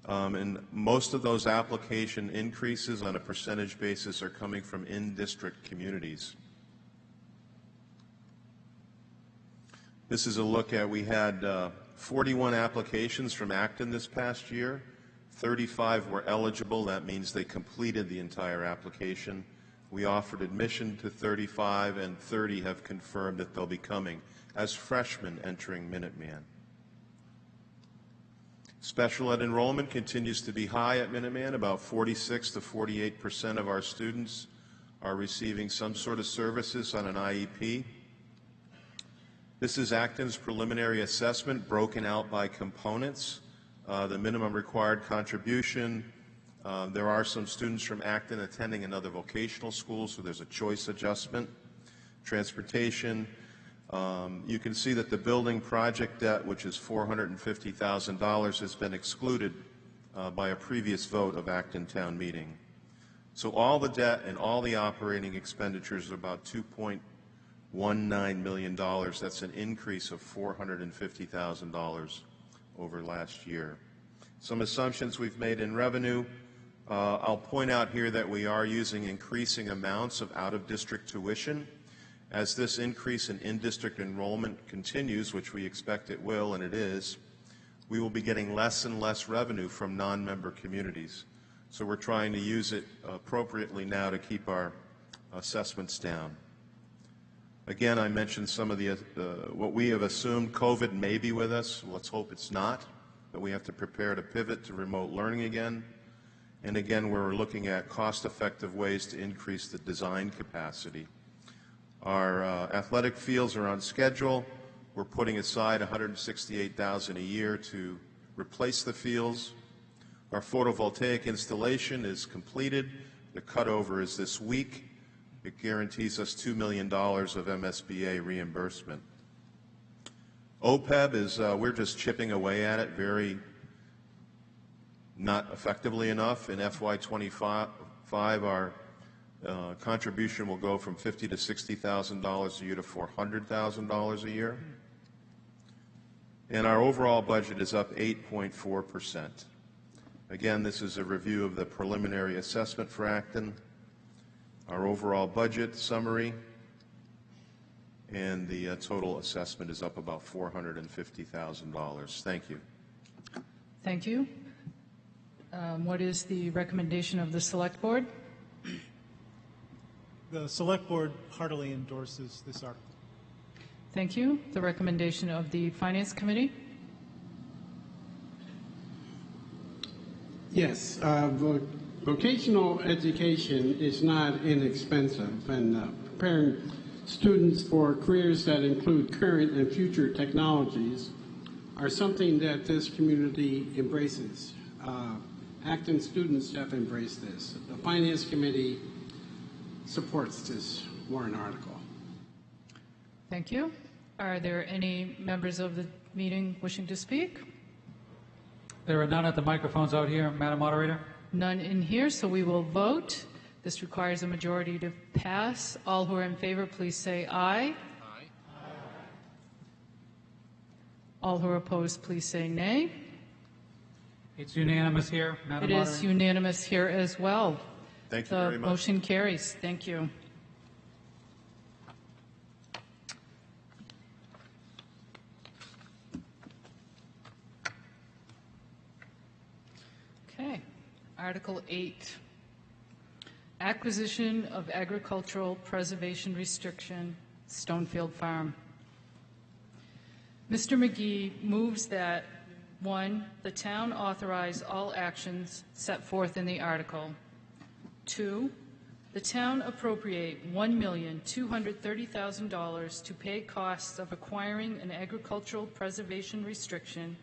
And most of those application increases on a percentage basis are coming from in-district communities. This is a look at, we had 41 applications from Acton this past year. 35 were eligible. That means they completed the entire application. We offered admission to 35, and 30 have confirmed that they'll be coming as freshmen entering Minuteman. Special ed enrollment continues to be high at Minuteman. About 46 to 48% of our students are receiving some sort of services on an IEP. This is Acton's preliminary assessment broken out by components. The minimum required contribution. There are some students from Acton attending another vocational school, so there's a choice adjustment. Transportation. You can see that the building project debt, which is $450,000, has been excluded by a previous vote of Acton Town Meeting. So all the debt and all the operating expenditures are about $2.19 million. That's an increase of $450,000 over last year. Some assumptions we've made in revenue. I'll point out here that we are using increasing amounts of out-of-district tuition. As this increase in in-district enrollment continues, which we expect it will, and it is, we will be getting less and less revenue from non-member communities. So we're trying to use it appropriately now to keep our assessments down. Again, I mentioned some of the what we have assumed. COVID may be with us. Let's hope it's not, but we have to prepare to pivot to remote learning again. And again, we're looking at cost-effective ways to increase the design capacity. Our athletic fields are on schedule. We're putting aside $168,000 a year to replace the fields. Our photovoltaic installation is completed. The cutover is this week. It guarantees us $2 million of MSBA reimbursement. OPEB is, we're just chipping away at it very not effectively enough. In FY25, our contribution will go from $50,000 to $60,000 a year to $400,000 a year. And our overall budget is up 8.4%. Again, this is a review of the preliminary assessment for Acton, our overall budget summary, and the total assessment is up about $450,000. Thank you. Thank you. What is the recommendation of the Select Board? The Select Board heartily endorses this article. Thank you. The recommendation of the Finance Committee? Yes. Vocational education is not inexpensive, and preparing students for careers that include current and future technologies are something that this community embraces. Acton students have embraced this. The Finance Committee supports this warrant article. Thank you. Are there any members of the meeting wishing to speak? There are none at the microphones out here, Madam Moderator. None in here, so we will vote. This requires a majority to pass. All who are in favor, please say aye. Aye. All who are opposed, please say nay. It's unanimous here, Madam Moderator. It is unanimous here as well. Thank you very much. The motion carries. Thank you. Okay. Article 8, acquisition of agricultural preservation restriction, Stonefield Farm. Mr. McGee moves that 1, the town authorize all actions set forth in the article. 2, the town appropriate $1,230,000 to pay costs of acquiring an agricultural preservation restriction,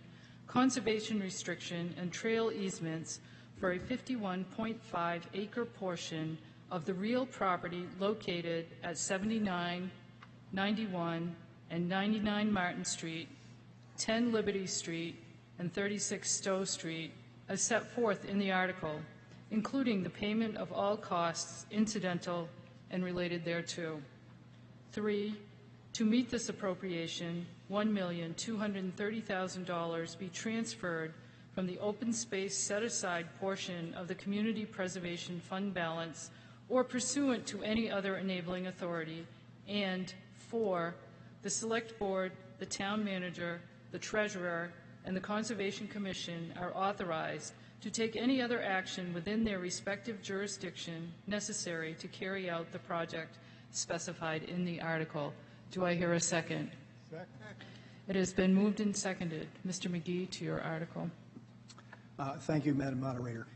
conservation restriction, and trail easements for a 51.5-acre portion of the real property located at 79, 91, and 99 Martin Street, 10 Liberty Street, and 36 Stowe Street, as set forth in the article, including the payment of all costs incidental and related thereto. 3, to meet this appropriation, $1,230,000 be transferred from the open space set-aside portion of the Community Preservation Fund balance or pursuant to any other enabling authority. And 4, the Select Board, the Town Manager, the Treasurer, and the Conservation Commission are authorized to take any other action within their respective jurisdiction necessary to carry out the project specified in the article. Do I hear a second? Second. It has been moved and seconded. Mr. McGee, to your article. Thank you, Madam Moderator.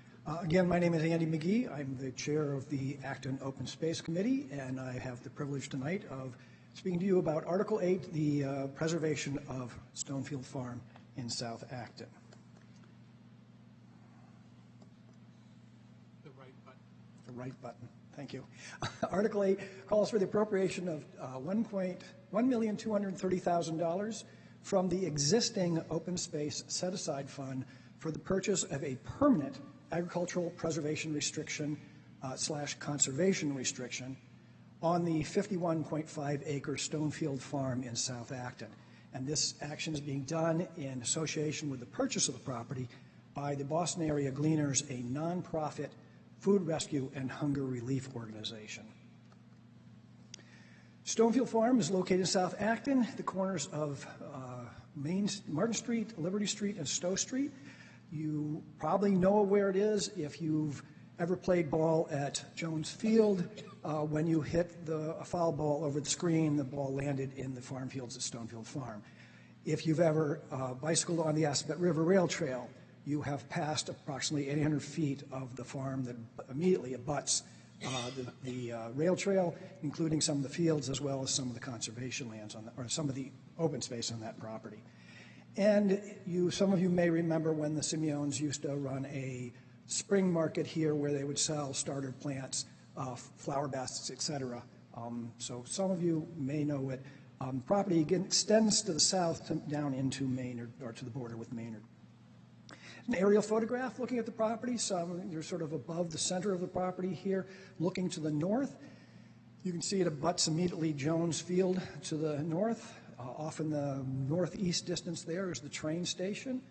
Again, my name is Andy McGee. I'm the chair of the Acton Open Space Committee, and I have the privilege tonight of speaking to you about Article 8, the preservation of Stonefield Farm in South Acton. The right button. The right button. Thank you. Article 8 calls for the appropriation of $1,230,000 from the existing open space set-aside fund for the purchase of a permanent agricultural preservation restriction / conservation restriction on the 51.5-acre Stonefield Farm in South Acton. And this action is being done in association with the purchase of the property by the Boston Area Gleaners, a nonprofit food rescue and hunger relief organization. Stonefield Farm is located in South Acton, the corners of Martin Street, Liberty Street, and Stowe Street. You probably know where it is if you've ever played ball at Jones Field. When you hit a foul ball over the screen, the ball landed in the farm fields at Stonefield Farm. If you've ever bicycled on the Aspet River Rail Trail, you have passed approximately 800 feet of the farm that immediately abuts the rail trail, including some of the fields as well as some of the conservation lands or some of the open space on that property. And some of you may remember when the Simeons used to run a spring market here where they would sell starter plants, flower baskets, etc. So some of you may know it. Property again extends to the south down into Maynard, or to the border with Maynard. An aerial photograph looking at the property. So you're sort of above the center of the property here, looking to the north. You can see it abuts immediately Jones Field to the north. Off in the northeast distance there is the train station.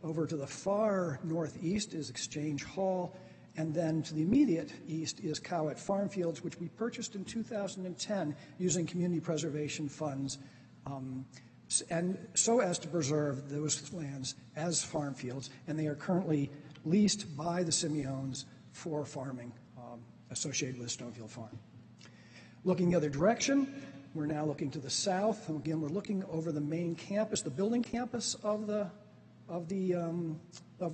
Over to the far northeast is Exchange Hall. And then to the immediate east is Cowett Farm Fields, which we purchased in 2010 using community preservation funds, and so as to preserve those lands as farm fields. And they are currently leased by the Simeons for farming associated with Stonefield Farm. Looking the other direction, we're now looking to the south. And again, we're looking over the main campus, the building campus of the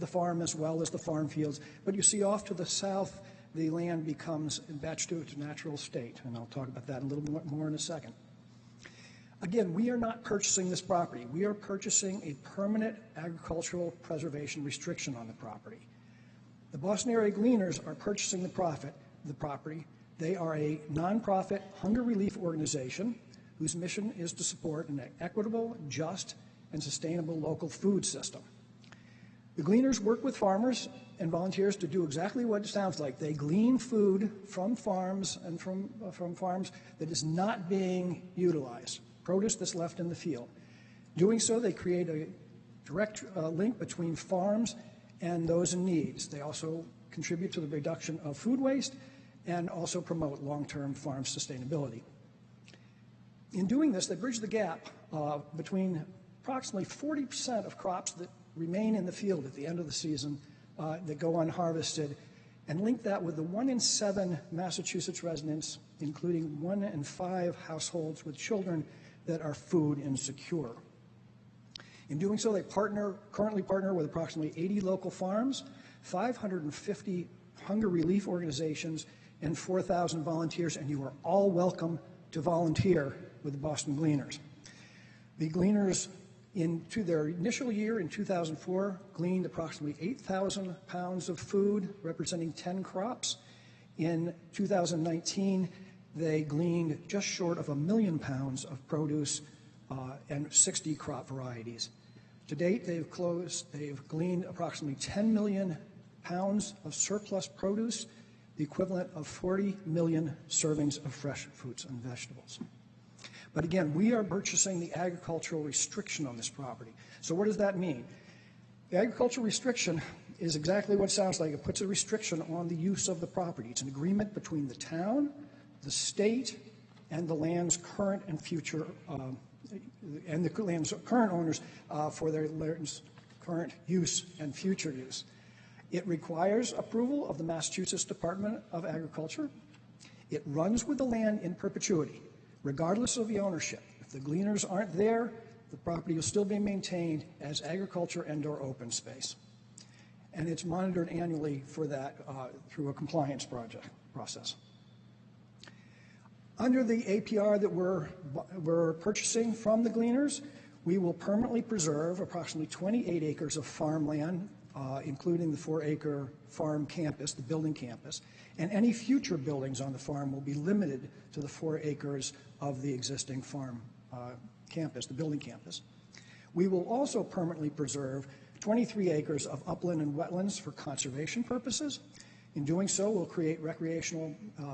farm as well as the farm fields. But you see off to the south, the land becomes batched to its natural state. And I'll talk about that a little more in a second. Again, we are not purchasing this property. We are purchasing a permanent agricultural preservation restriction on the property. The Boston Area Gleaners are purchasing the property. They are a nonprofit hunger relief organization whose mission is to support an equitable, just, and sustainable local food system. The Gleaners work with farmers and volunteers to do exactly what it sounds like. They glean food from farms and from farms that is not being utilized, produce that's left in the field. Doing so, they create a direct link between farms and those in need. They also contribute to the reduction of food waste and also promote long-term farm sustainability. In doing this, they bridge the gap between approximately 40% of crops that remain in the field at the end of the season that go unharvested, and link that with the 1 in 7 Massachusetts residents, including 1 in 5 households with children that are food insecure. In doing so, they currently partner with approximately 80 local farms, 550 hunger relief organizations, and 4,000 volunteers, and you are all welcome to volunteer with the Boston Gleaners. The Gleaners, into their initial year in 2004, gleaned approximately 8,000 pounds of food, representing 10 crops. In 2019, they gleaned just short of 1 million pounds of produce and 60 crop varieties. To date, they've gleaned approximately 10 million pounds of surplus produce, the equivalent of 40 million servings of fresh fruits and vegetables. But again, we are purchasing the agricultural restriction on this property. So what does that mean? The agricultural restriction is exactly what it sounds like. It puts a restriction on the use of the property. It's an agreement between the town, the state, and the land's current and future, and the land's current owners for their land's current use and future use. It requires approval of the Massachusetts Department of Agriculture. It runs with the land in perpetuity, regardless of the ownership. If the gleaners aren't there, the property will still be maintained as agriculture and/or open space. And it's monitored annually for that through a compliance process. Under the APR that we're purchasing from the gleaners, we will permanently preserve approximately 28 acres of farmland, including the 4-acre farm campus, the building campus, and any future buildings on the farm will be limited to the 4 acres of the existing farm campus, the building campus. We will also permanently preserve 23 acres of upland and wetlands for conservation purposes. In doing so, we'll create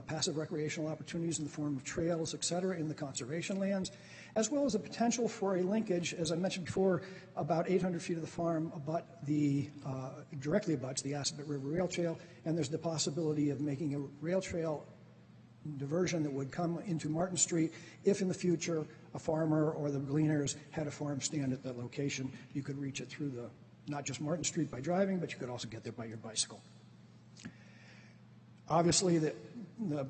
passive recreational opportunities in the form of trails, et cetera, in the conservation lands, as well as a potential for a linkage, as I mentioned before, about 800 feet of the farm directly abuts the Assabet River Rail Trail, and there's the possibility of making a rail trail diversion that would come into Martin Street if in the future a farmer or the gleaners had a farm stand at that location. You could reach it through not just Martin Street by driving, but you could also get there by your bicycle. Obviously, the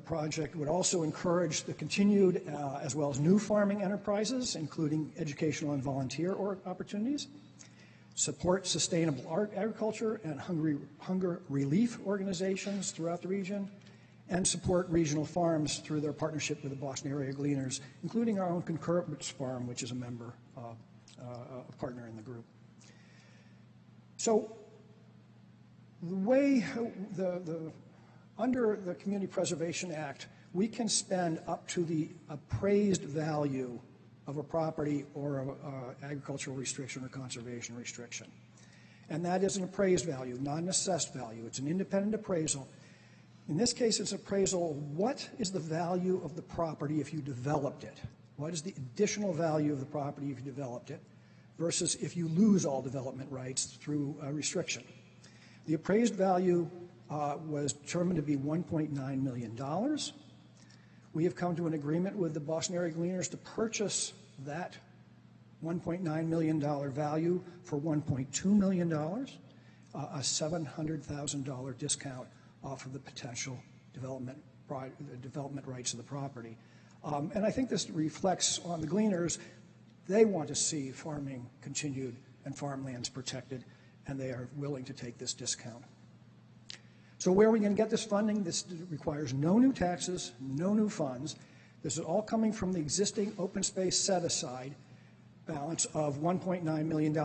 project would also encourage the continued as well as new farming enterprises, including educational and volunteer opportunities, support sustainable agriculture and hunger relief organizations throughout the region, and support regional farms through their partnership with the Boston area gleaners, including our own Concurrence Farm, which is a member, a partner in the group. So the way under the Community Preservation Act, we can spend up to the appraised value of a property or an agricultural restriction or conservation restriction. And that is an appraised value, not an assessed value. It's an independent appraisal. In this case, it's appraisal, what is the value of the property if you developed it? What is the additional value of the property if you developed it versus if you lose all development rights through a restriction? The appraised value was determined to be $1.9 million. We have come to an agreement with the Boston area gleaners to purchase that $1.9 million value for $1.2 million, a $700,000 discount off of the potential development rights of the property. And I think this reflects on the gleaners. They want to see farming continued and farmlands protected, and they are willing to take this discount. So where are we going to get this funding? This requires no new taxes, no new funds. This is all coming from the existing open space set-aside balance of $1.9 million.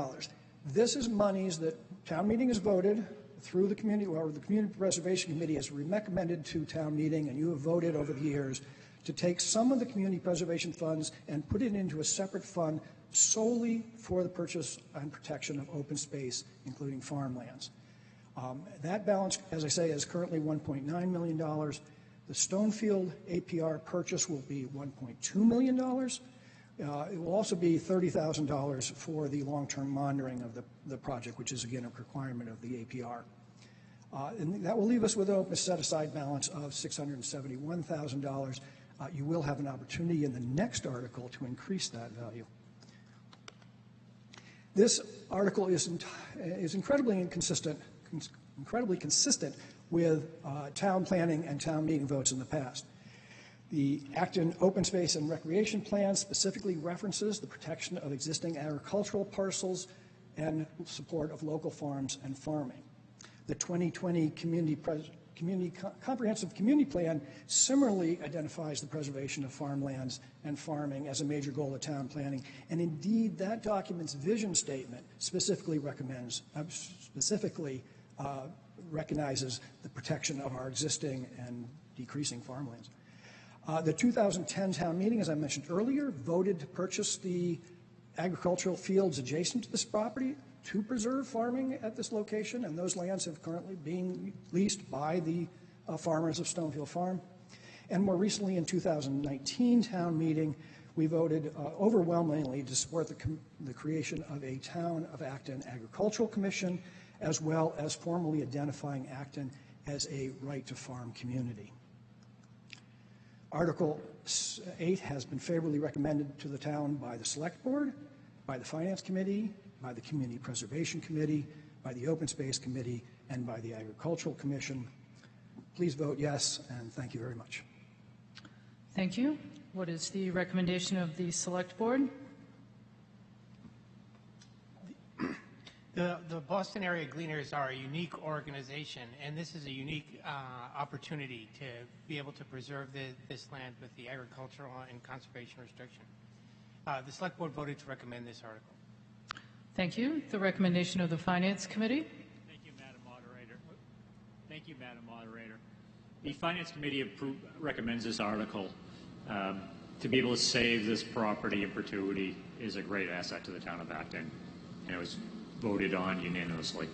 This is monies that town meeting has voted through the community, or the Community Preservation Committee has recommended to town meeting, and you have voted over the years to take some of the community preservation funds and put it into a separate fund solely for the purchase and protection of open space, including farmlands. That balance, as I say, is currently $1.9 million. The Stonefield APR purchase will be $1.2 million. It will also be $30,000 for the long-term monitoring of the project, which is, again, a requirement of the APR. And that will leave us with an open set-aside balance of $671,000. You will have an opportunity in the next article to increase that value. This article is incredibly consistent with town planning and town meeting votes in the past. The Acton Open Space and Recreation Plan specifically references the protection of existing agricultural parcels and support of local farms and farming. The 2020 Comprehensive Community Plan similarly identifies the preservation of farmlands and farming as a major goal of town planning, and indeed that document's vision statement specifically recognizes the protection of our existing and decreasing farmlands. The 2010 town meeting, as I mentioned earlier, voted to purchase the agricultural fields adjacent to this property to preserve farming at this location, and those lands have currently been leased by the farmers of Stonefield Farm. And more recently, in 2019 town meeting, we voted overwhelmingly to support the creation of a Town of Acton Agricultural Commission, as well as formally identifying Acton as a right-to-farm community. Article 8 has been favorably recommended to the town by the Select Board, by the Finance Committee, by the Community Preservation Committee, by the Open Space Committee, and by the Agricultural Commission. Please vote yes, and thank you very much. Thank you. What is the recommendation of the Select Board? The Boston Area Gleaners are a unique organization, and this is a unique opportunity to be able to preserve this land with the agricultural and conservation restriction. The Select Board voted to recommend this article. Thank you. The recommendation of the Finance Committee? Thank you, Madam Moderator. Thank you, Madam Moderator. The Finance Committee recommends this article. To be able to save this property in perpetuity is a great asset to the town of Acton, and it was voted on unanimously.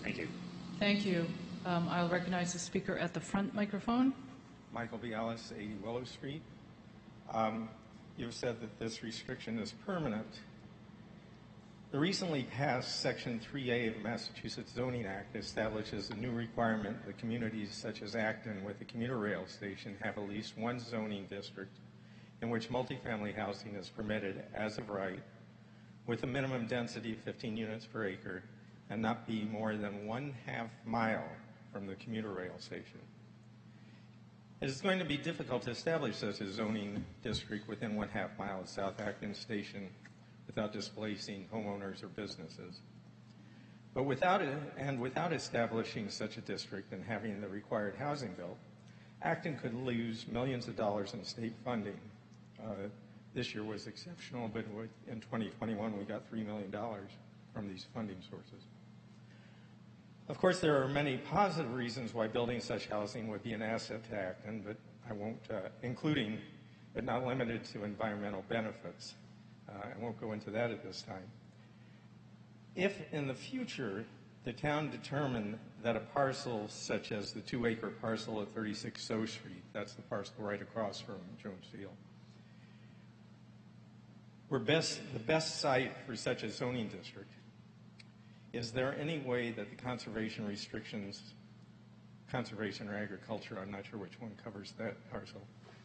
Thank you. Thank you. I'll recognize the speaker at the front microphone. Michael Bialis, 80 Willow Street. You've said that this restriction is permanent. The recently passed Section 3A of the Massachusetts Zoning Act establishes a new requirement that communities such as Acton with a commuter rail station have at least one zoning district in which multifamily housing is permitted as of right, with a minimum density of 15 units per acre, and not be more than 1/2 mile from the commuter rail station. It is going to be difficult to establish such a zoning district within 1/2 mile of South Acton Station without displacing homeowners or businesses. But without establishing such a district and having the required housing built, Acton could lose millions of dollars in state funding. This year was exceptional, but in 2021 we got $3 million from these funding sources. Of course, there are many positive reasons why building such housing would be an asset to Acton, but I won't, including but not limited to environmental benefits. I won't go into that at this time. If in the future the town determined that a parcel such as the 2-acre parcel at 36 Stowe Street, that's the parcel right across from Jones Field, were the best site for such a zoning district, is there any way that the conservation restrictions, conservation or agriculture, I'm not sure which one covers that parcel,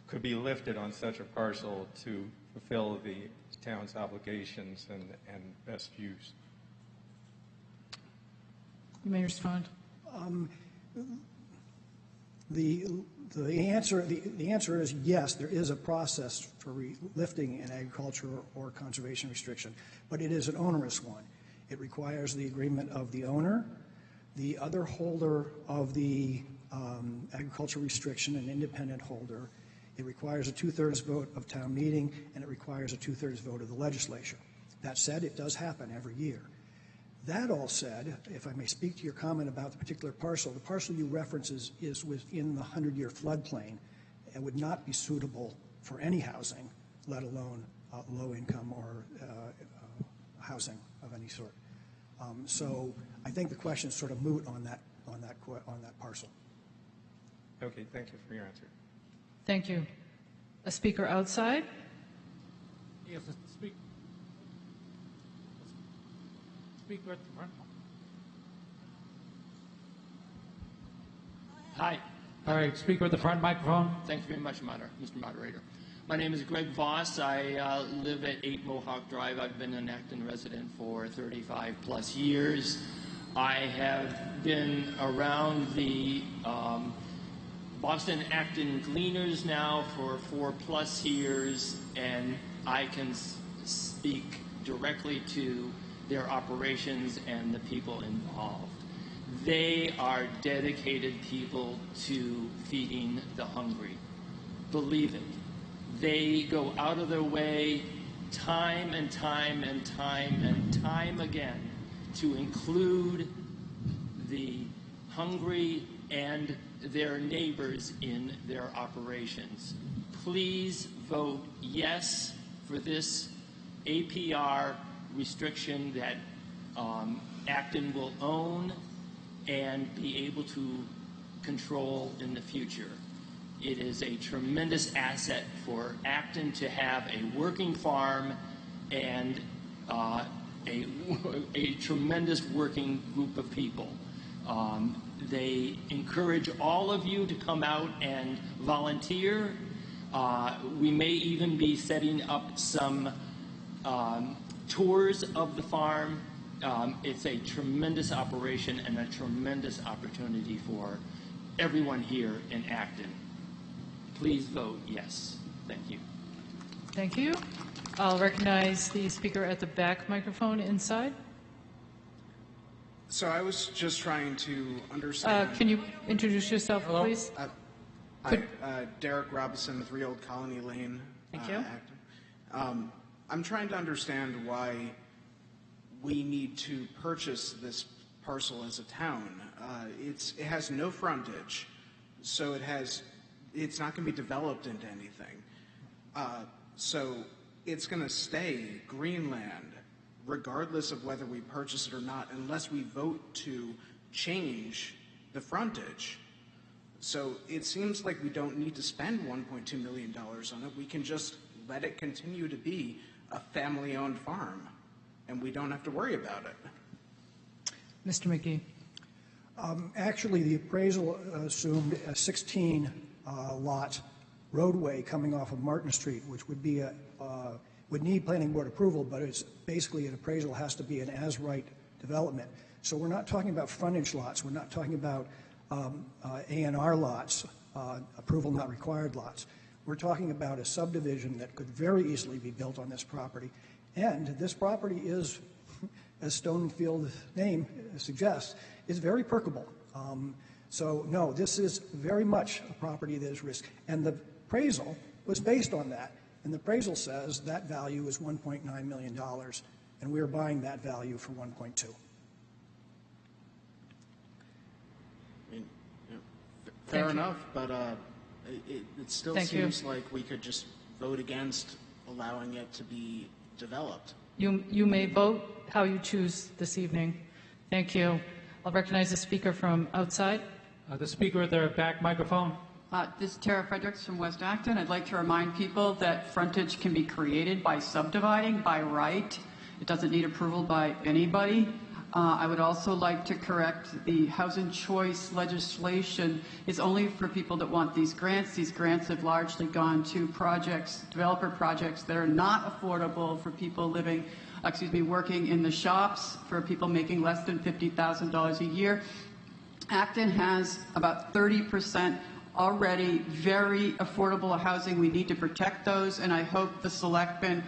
could be lifted on such a parcel to fulfill the town's obligations and best use? You may respond. The answer is yes, there is a process for lifting an agriculture or conservation restriction, but it is an onerous one. It requires the agreement of the owner, the other holder of the agricultural restriction, an independent holder. It requires a 2/3 vote of town meeting, and it requires a 2/3 vote of the legislature. That said, it does happen every year. That all said, if I may speak to your comment about the particular parcel, the parcel you reference is within the 100-year floodplain and would not be suitable for any housing, let alone low income or housing of any sort. So I think the question is sort of moot on that parcel. Okay, thank you for your answer. Thank you. A speaker outside? Yes, speaker at the front. Hi. All right, speaker at the front microphone. Thank you very much, Mr. Moderator. My name is Greg Voss. I live at 8 Mohawk Drive. I've been an Acton resident for 35 plus years. I have been around the Boston Acton Gleaners now for 4+ years, and I can speak directly to their operations and the people involved. They are dedicated people to feeding the hungry. Believe it. They go out of their way time and time and time and time again to include the hungry and their neighbors in their operations. Please vote yes for this APR restriction that Acton will own and be able to control in the future. It is a tremendous asset for Acton to have a working farm and a tremendous working group of people. They encourage all of you to come out and volunteer. We may even be setting up some tours of the farm. It's a tremendous operation and a tremendous opportunity for everyone here in Acton. Please vote yes. Thank you. Thank you. I'll recognize the speaker at the back microphone inside. So I was just trying to understand. Can you introduce yourself, please? Derek Robinson, 3 Old Colony Lane. Thank you. Acton. I'm trying to understand why we need to purchase this parcel as a town. It has no frontage, so it's not going to be developed into anything. So it's going to stay green land, regardless of whether we purchase it or not, unless we vote to change the frontage. So it seems like we don't need to spend $1.2 million on it. We can just let it continue to be a family-owned farm, and we don't have to worry about it. Mr. McGee. Actually, the appraisal assumed a 16-lot roadway coming off of Martin Street, which would be would need planning board approval, but it's basically an appraisal has to be an as-right development. So we're not talking about frontage lots. We're not talking about A&R lots, approval not required lots. We're talking about a subdivision that could very easily be built on this property. And this property is, as Stonefield's name suggests, is very perkable. So no, this is very much a property that is risk. And the appraisal was based on that. And the appraisal says that value is $1.9 million, and we're buying that value for 1.2. Fair enough, but it still seems like we could just vote against allowing it to be developed. You may vote how you choose this evening. Thank you. I'll recognize the speaker from outside. The speaker at the back microphone. This is Tara Fredericks from West Acton. I'd like to remind people that frontage can be created by subdividing by right. It doesn't need approval by anybody. I would also like to correct the housing choice legislation is only for people that want these grants. These grants have largely gone to projects, developer projects that are not affordable for people living, working in the shops, for people making less than $50,000 a year. Acton has about 30% already very affordable housing. We need to protect those, and I hope the selectmen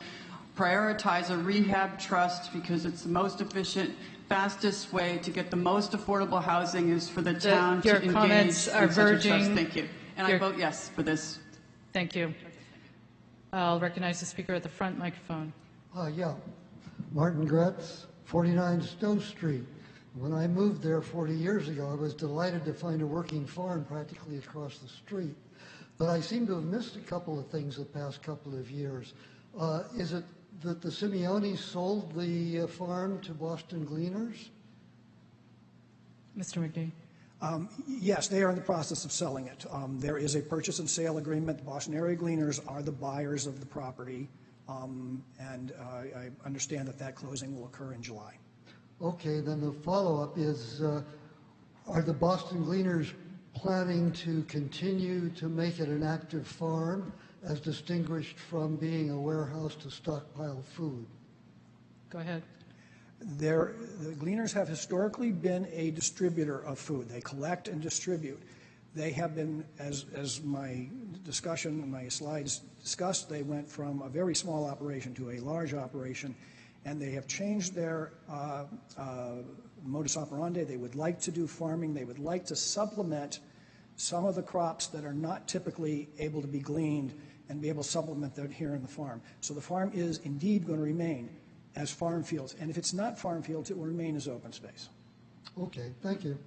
prioritize a rehab trust because it's the most efficient, fastest way to get the most affordable housing is for the town to engage in comments are verging. Thank you. And I vote yes for this. Thank you. I'll recognize the speaker at the front microphone. Yeah, Martin Gretz, 49 Stowe Street. When I moved there 40 years ago, I was delighted to find a working farm practically across the street. But I seem to have missed a couple of things the past couple of years. Is it that the Simeones sold the farm to Boston Gleaners? Mr. McGee. Yes, they are in the process of selling it. There is a purchase and sale agreement. The Boston area Gleaners are the buyers of the property, and I understand that that closing will occur in July. Okay, then the follow-up is, are the Boston Gleaners planning to continue to make it an active farm as distinguished from being a warehouse to stockpile food? Go ahead. The Gleaners have historically been a distributor of food. They collect and distribute. They have been, as my discussion, my slides discussed, they went from a very small operation to a large operation, and they have changed their modus operandi. They would like to do farming. They would like to supplement some of the crops that are not typically able to be gleaned and be able to supplement that here in the farm. So the farm is indeed going to remain as farm fields. And if it's not farm fields, it will remain as open space. Okay, thank you.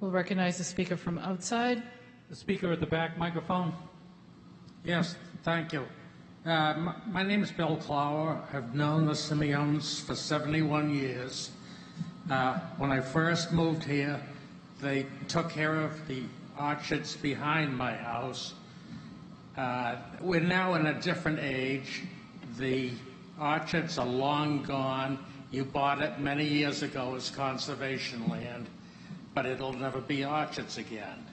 We'll recognize the speaker from outside. The speaker at the back microphone. Yes, thank you. My name is Bill Clower. I've known the Simeons for 71 years. When I first moved here, they took care of the orchards behind my house. We're now in a different age. The orchards are long gone. You bought it many years ago as conservation land, but it'll never be orchards again.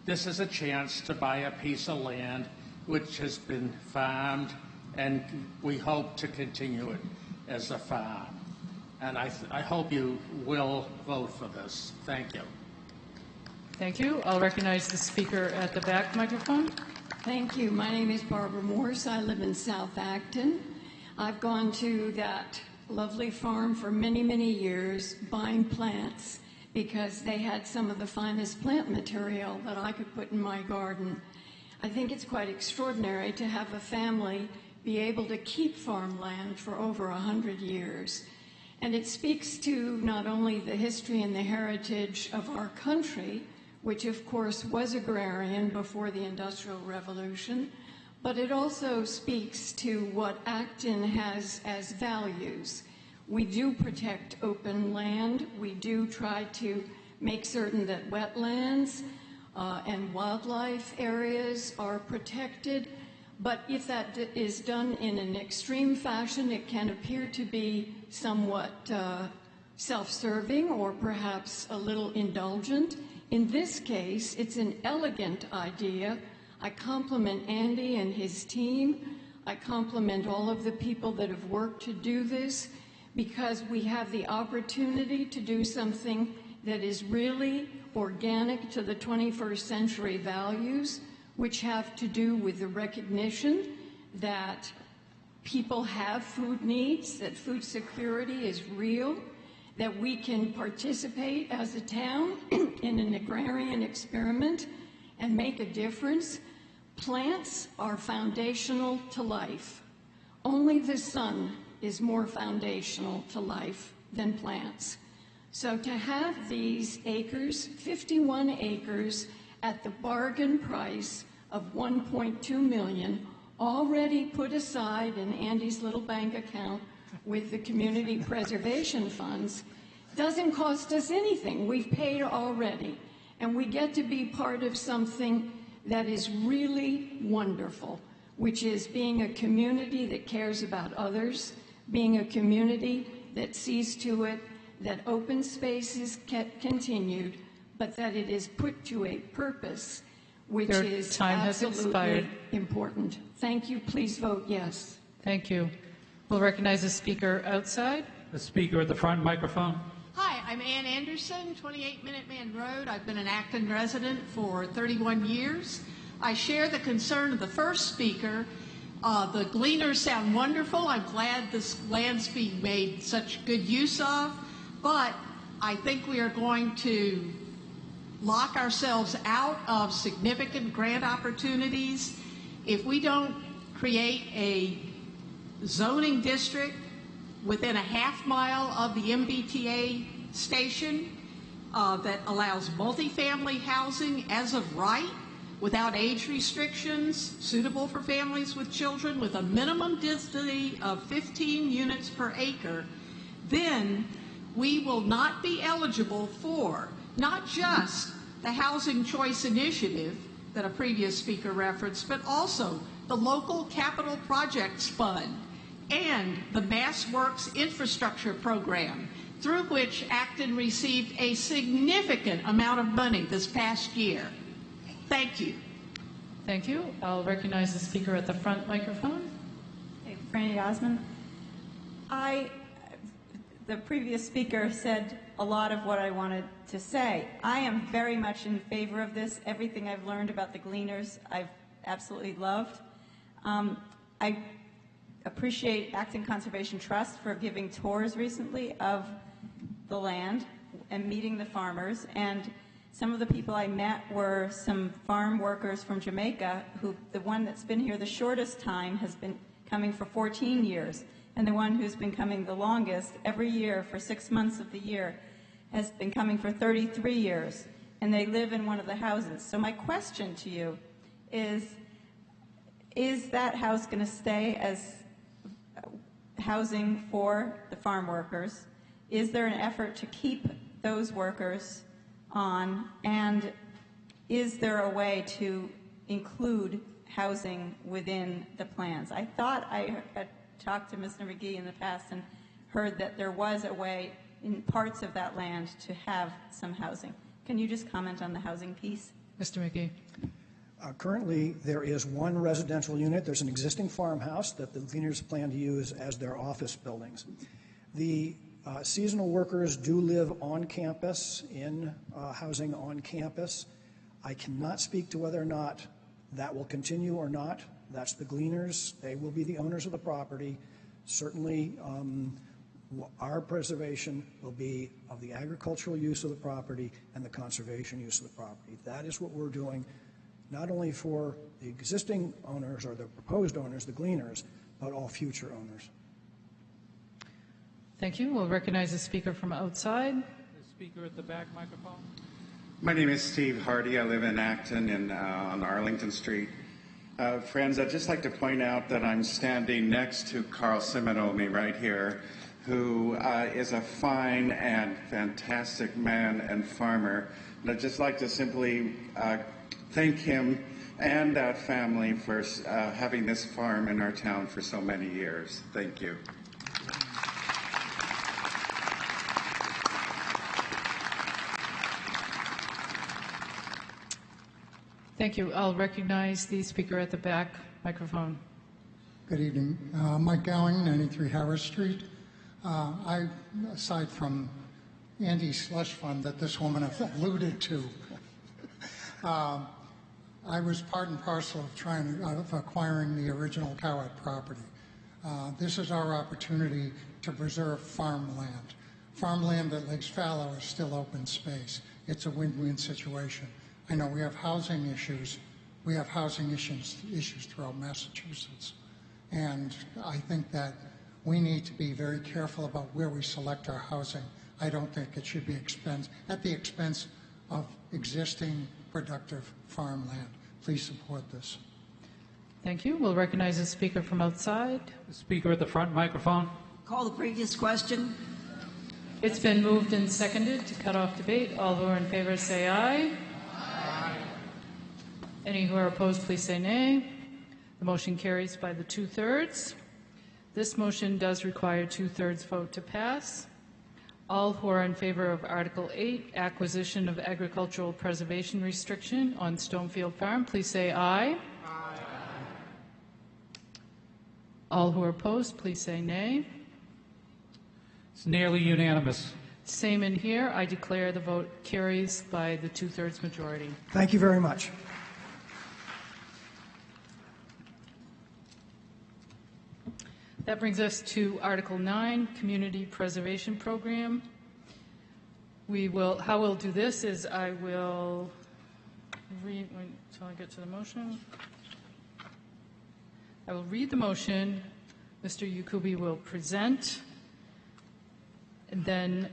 This is a chance to buy a piece of land which has been farmed, and we hope to continue it as a farm. And I hope you will vote for this. Thank you. Thank you. I'll recognize the speaker at the back microphone. Thank you. My name is Barbara Morse. I live in South Acton. I've gone to that lovely farm for many, many years buying plants because they had some of the finest plant material that I could put in my garden. I think it's quite extraordinary to have a family be able to keep farmland for over 100 years. And it speaks to not only the history and the heritage of our country, which of course was agrarian before the Industrial Revolution, but it also speaks to what Acton has as values. We do protect open land. We do try to make certain that wetlands and wildlife areas are protected. But if that is done in an extreme fashion, it can appear to be somewhat self-serving or perhaps a little indulgent. In this case, it's an elegant idea. I compliment Andy and his team. I compliment all of the people that have worked to do this, because we have the opportunity to do something that is really organic to the 21st century values, which have to do with the recognition that people have food needs, that food security is real, that we can participate as a town in an agrarian experiment and make a difference. Plants are foundational to life. Only the sun is more foundational to life than plants. So to have these acres, 51 acres, at the bargain price of $1.2 million, already put aside in Andy's little bank account with the community preservation funds, doesn't cost us anything. We've paid already, and we get to be part of something that is really wonderful, which is being a community that cares about others, being a community that sees to it that open space is continued, but that it is put to a purpose, which is absolutely important. Thank you. Please vote yes. Thank you. We'll recognize the speaker outside. The speaker at the front microphone. Hi, I'm Ann Anderson, 28 Minuteman Road. I've been an Acton resident for 31 years. I share the concern of the first speaker. The gleaners sound wonderful. I'm glad this land's being made such good use of, but I think we are going to lock ourselves out of significant grant opportunities if we don't create a zoning district within a half mile of the MBTA station that allows multifamily housing as of right, without age restrictions, suitable for families with children, with a minimum density of 15 units per acre, then we will not be eligible for not just the Housing Choice Initiative that a previous speaker referenced, but also the Local Capital Projects Fund and the Mass Works Infrastructure Program, through which Acton received a significant amount of money this past year. Thank you. Thank you. I'll recognize the speaker at the front microphone. Hey, Franny Osmond. The previous speaker said a lot of what I wanted to say. I am very much in favor of this. Everything I've learned about the gleaners, I've absolutely loved. I appreciate Acton Conservation Trust for giving tours recently of the land and meeting the farmers. And some of the people I met were some farm workers from Jamaica, who the one that's been here the shortest time has been coming for 14 years. And the one who's been coming the longest every year for 6 months of the year has been coming for 33 years. and they live in one of the houses. So my question to you is that house going to stay as housing for the farm workers? Is there an effort to keep those workers on? And is there a way to include housing within the plans? I thought I had talked to Mr. McGee in the past and heard that there was a way in parts of that land to have some housing. Can you just comment on the housing piece? Mr. McGee. Currently, there is one residential unit. There's an existing farmhouse that the Gleaners plan to use as their office buildings. The seasonal workers do live on campus, in housing on campus. I cannot speak to whether or not that will continue or not. That's the Gleaners. They will be the owners of the property. Certainly, our preservation will be of the agricultural use of the property and the conservation use of the property. That is what we're doing, not only for the existing owners or the proposed owners, the Gleaners, but all future owners. Thank you. We'll recognize the speaker from outside. The speaker at the back microphone. My name is Steve Hardy. I live in Acton on Arlington Street. Friends, I'd just like to point out that I'm standing next to Carl Seminomi right here, who is a fine and fantastic man and farmer. And I'd just like to simply thank him and that family for having this farm in our town for so many years. Thank you. Thank you. I'll recognize the speaker at the back microphone. Good evening. Mike Gowing, 93 Harris Street. Aside from Andy's slush fund that this woman alluded to, I was part and parcel of acquiring the original Cowett property. This is our opportunity to preserve farmland. Farmland that Lakes Fallow is still open space. It's a win-win situation. I know we have housing issues. We have housing issues throughout Massachusetts. And I think that we need to be very careful about where we select our housing. I don't think it should be at the expense of existing productive farmland. Please support this. Thank you. We'll recognize the speaker from outside. The speaker at the front microphone. Call the previous question. It's been moved and seconded to cut off debate. All who are in favor say aye. Any who are opposed, please say nay. The motion carries by the 2/3. This motion does require 2/3 vote to pass. All who are in favor of Article 8, acquisition of agricultural preservation restriction on Stonefield Farm, please say aye. Aye. All who are opposed, please say nay. It's nearly unanimous. Same in here. I declare the vote carries by the 2/3 majority. Thank you very much. That brings us to Article 9, Community Preservation Program. How we'll do this is I will read, until I get to the motion. I will read the motion. Mr. Yakubi will present, and then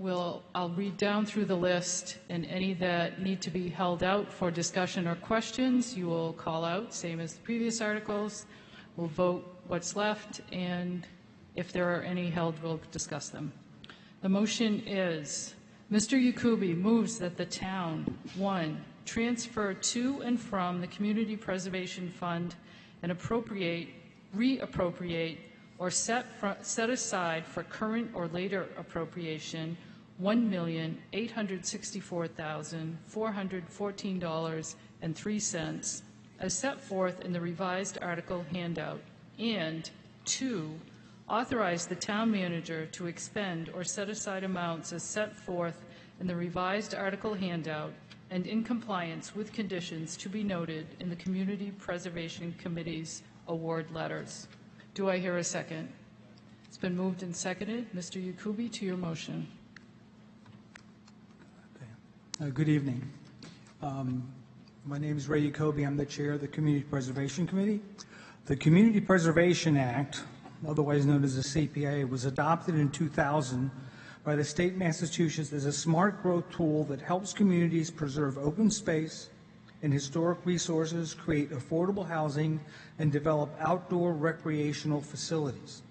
I'll read down through the list, and any that need to be held out for discussion or questions, you will call out, same as the previous articles. We'll vote what's left, and if there are any held, we'll discuss them. The motion is, Mr. Yakubi moves that the town, 1, transfer to and from the Community Preservation Fund and reappropriate, or set aside for current or later appropriation $1,864,414.03 as set forth in the revised article handout, and 2, authorize the town manager to expend or set aside amounts as set forth in the revised article handout and in compliance with conditions to be noted in the Community Preservation Committee's award letters. Do I hear a second? It's been moved and seconded. Mr. Yakubi, to your motion. Good evening. My name is Ray Yacobi. I'm the chair of the Community Preservation Committee. The Community Preservation Act, otherwise known as the CPA, was adopted in 2000 by the state of Massachusetts as a smart growth tool that helps communities preserve open space and historic resources, create affordable housing, and develop outdoor recreational facilities.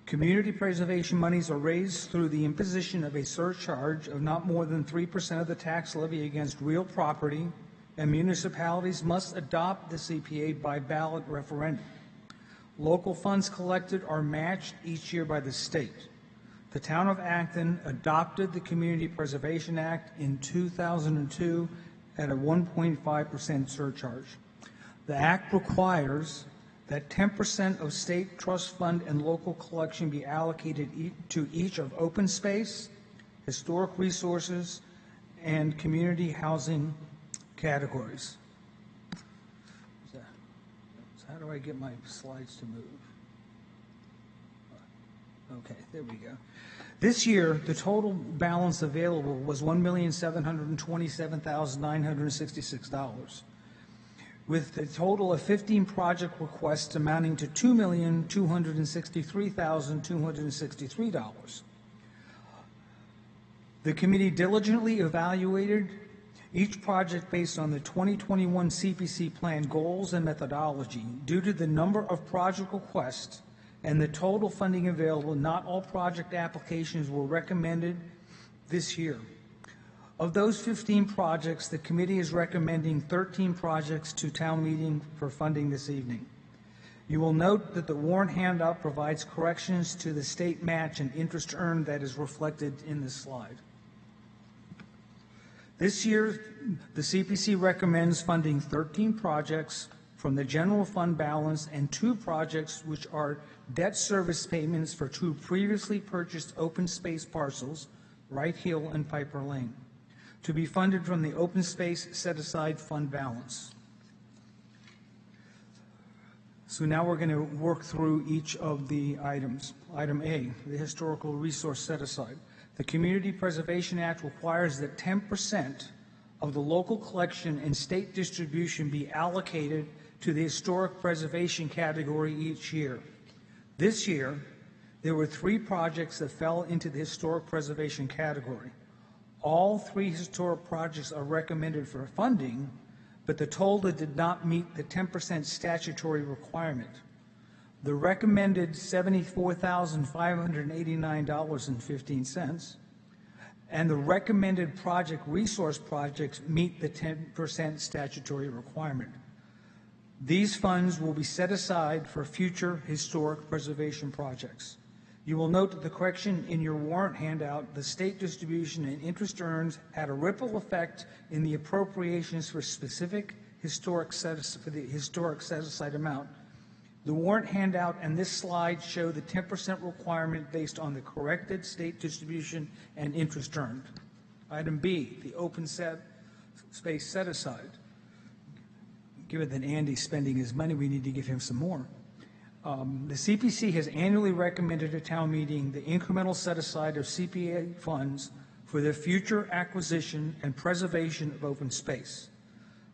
Community preservation monies are raised through the imposition of a surcharge of not more than 3% of the tax levy against real property, and municipalities must adopt the CPA by ballot referendum. Local funds collected are matched each year by the state. The town of Acton adopted the Community Preservation Act in 2002 at a 1.5% surcharge. The act requires that 10% of state trust fund and local collection be allocated to each of open space, historic resources, and community housing categories. So how do I get my slides to move? Okay, there we go. This year, the total balance available was $1,727,966, with a total of 15 project requests amounting to $2,263,263. The committee diligently evaluated each project based on the 2021 CPC plan goals and methodology. Due to the number of project requests and the total funding available, not all project applications were recommended this year. Of those 15 projects, the committee is recommending 13 projects to town meeting for funding this evening. You will note that the warrant handout provides corrections to the state match and interest earned that is reflected in this slide. This year, the CPC recommends funding 13 projects from the general fund balance and 2 projects which are debt service payments for 2 previously purchased open space parcels, Wright Hill and Piper Lane, to be funded from the open space set-aside fund balance. So now we're going to work through each of the items. Item A, the historical resource set-aside. The Community Preservation Act requires that 10% of the local collection and state distribution be allocated to the historic preservation category each year. This year, there were 3 projects that fell into the historic preservation category. All 3 historic projects are recommended for funding, but the total did not meet the 10% statutory requirement. The recommended $74,589.15 and the recommended project resource projects meet the 10% statutory requirement. These funds will be set aside for future historic preservation projects. You will note that the correction in your warrant handout, the state distribution and interest earned had a ripple effect in the appropriations for specific historic set-aside amount. The warrant handout and this slide show the 10% requirement based on the corrected state distribution and interest earned. Item B, the open space set-aside. Given that Andy's spending his money, we need to give him some more. The CPC has annually recommended at town meeting the incremental set-aside of CPA funds for the future acquisition and preservation of open space.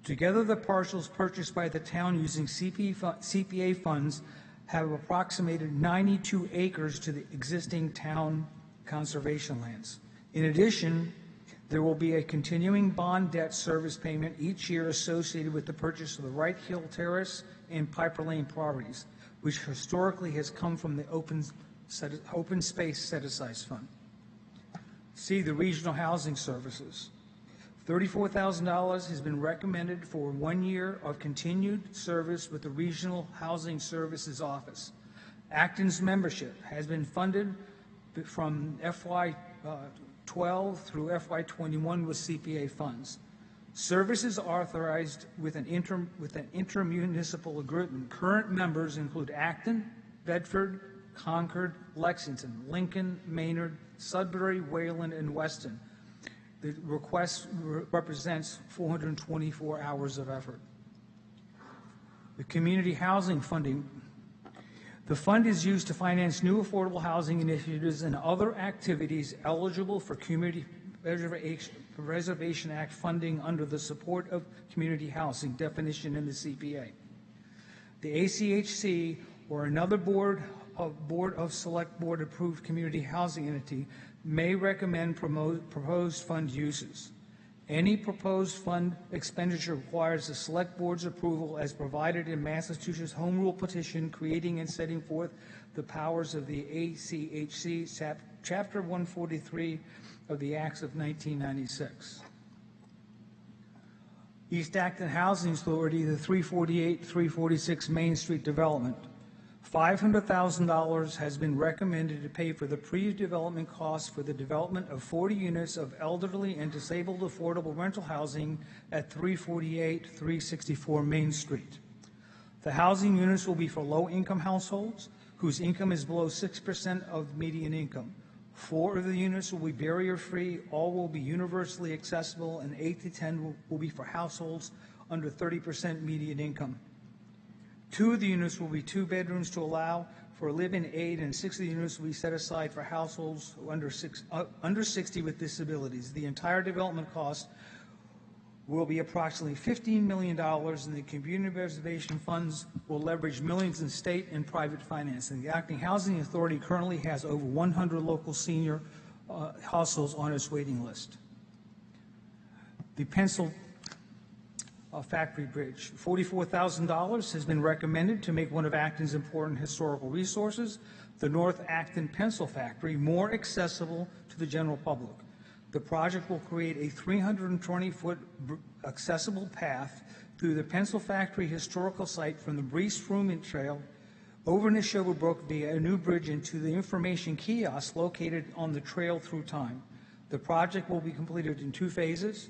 Together, the parcels purchased by the town using CPA funds have approximated 92 acres to the existing town conservation lands. In addition, there will be a continuing bond debt service payment each year associated with the purchase of the Wright Hill Terrace and Piper Lane properties, which historically has come from the open space set-aside fund. C, the regional housing services. $34,000 has been recommended for 1 year of continued service with the Regional Housing Services Office. Acton's membership has been funded from FY12 through FY21 with CPA funds. Services authorized with an intermunicipal agreement. Current members include Acton, Bedford, Concord, Lexington, Lincoln, Maynard, Sudbury, Wayland, and Weston. The request represents 424 hours of effort. The community housing funding. The fund is used to finance new affordable housing initiatives and other activities eligible for Community Preservation Act funding under the support of community housing definition in the CPA. The ACHC or another board Board of Select Board approved community housing entity may recommend proposed fund uses. Any proposed fund expenditure requires the Select Board's approval as provided in Massachusetts Home Rule Petition creating and setting forth the powers of the ACHC, Chapter 143 of the Acts of 1996. East Acton Housing Authority, the 348-346 Main Street development. $500,000 has been recommended to pay for the pre-development costs for the development of 40 units of elderly and disabled affordable rental housing at 348-364 Main Street. The housing units will be for low-income households whose income is below 6% of median income. 4 of the units will be barrier-free, all will be universally accessible, and 8 to 10 will be for households under 30% median income. 2 of the units will be 2 bedrooms to allow for a live-in aid, and 6 of the units will be set aside for households under 60 with disabilities. The entire development cost will be approximately $15 million, and the community preservation funds will leverage millions in state and private financing. The Acton Housing Authority currently has over 100 local senior households on its waiting list. The Pencil Factory Bridge, $44,000 has been recommended to make one of Acton's important historical resources, the North Acton Pencil Factory, more accessible to the general public. The project will create a 320-foot accessible path through the Pencil Factory historical site from the Breese Fruman Trail over Neshoba Brook via a new bridge into the information kiosk located on the trail through time. The project will be completed in 2 phases.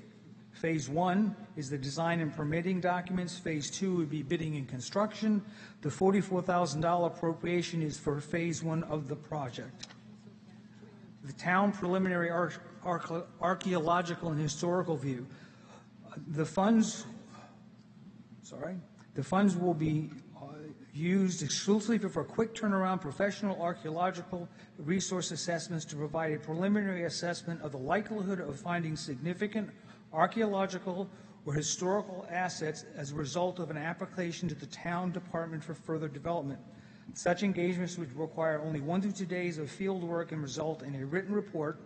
Phase 1 is the design and permitting documents. Phase 2 would be bidding and construction. The $44,000 appropriation is for Phase 1 of the project. The town preliminary archaeological and historical view. The funds will be used exclusively for quick turnaround professional archaeological resource assessments to provide a preliminary assessment of the likelihood of finding significant archaeological or historical assets as a result of an application to the town department for further development. Such engagements would require only 1 to 2 days of field work and result in a written report.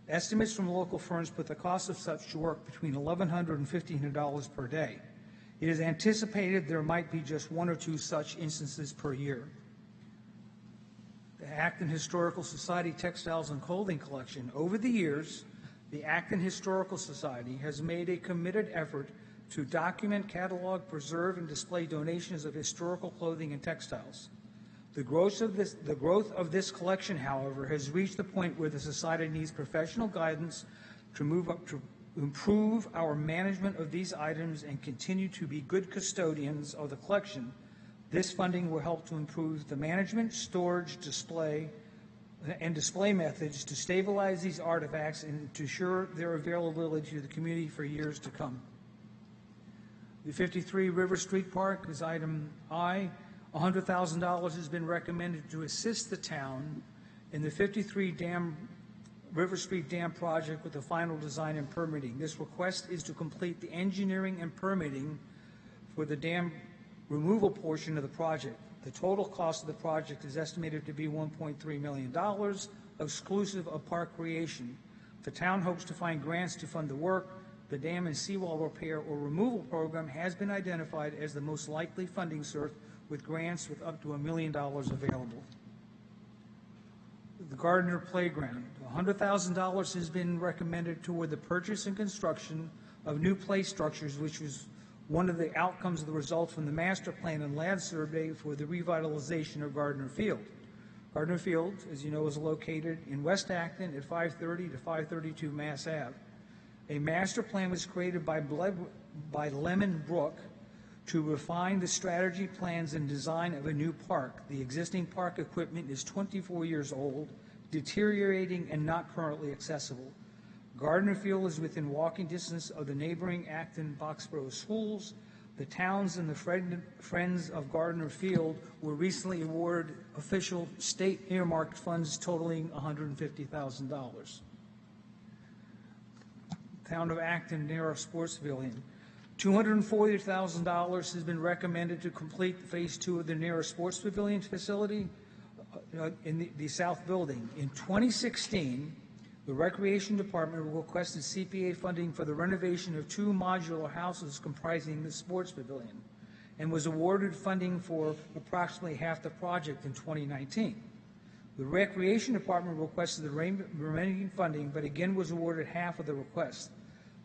Estimates from local firms put the cost of such work between $1,100 and $1,500 per day. It is anticipated there might be just 1 or 2 such instances per year. The Acton Historical Society Textiles and Clothing Collection. Over the years, the Acton Historical Society has made a committed effort to document, catalog, preserve, and display donations of historical clothing and textiles. The growth of this collection, however, has reached the point where the Society needs professional guidance to improve our management of these items and continue to be good custodians of the collection. This funding will help to improve the management, storage, display methods to stabilize these artifacts and to ensure their availability to the community for years to come. The 53 River Street Park is item I. $100,000 has been recommended to assist the town in the 53 River Street Dam project with the final design and permitting. This request is to complete the engineering and permitting for the dam removal portion of the project. The total cost of the project is estimated to be $1.3 million, exclusive of park creation. The town hopes to find grants to fund the work. The dam and seawall repair or removal program has been identified as the most likely funding source, with grants with up to $1 million available. The Gardner Playground. $100,000 has been recommended toward the purchase and construction of new play structures, which was one of the outcomes of the results from the master plan and land survey for the revitalization of Gardner Field. Gardner Field, as you know, is located in West Acton at 530 to 532 Mass Ave. A master plan was created by Lemon Brook to refine the strategy, plans, and design of a new park. The existing park equipment is 24 years old, deteriorating, and not currently accessible. Gardner Field is within walking distance of the neighboring Acton Boxborough schools. The towns and the Friends of Gardner Field were recently awarded official state earmarked funds totaling $150,000. Town of Acton Narrow Sports Pavilion. $240,000 has been recommended to complete Phase 2 of the Narrow Sports Pavilion facility. in the south building. In 2016, the Recreation Department requested CPA funding for the renovation of 2 modular houses comprising the sports pavilion, and was awarded funding for approximately half the project in 2019. The Recreation Department requested the remaining funding, but again was awarded half of the request.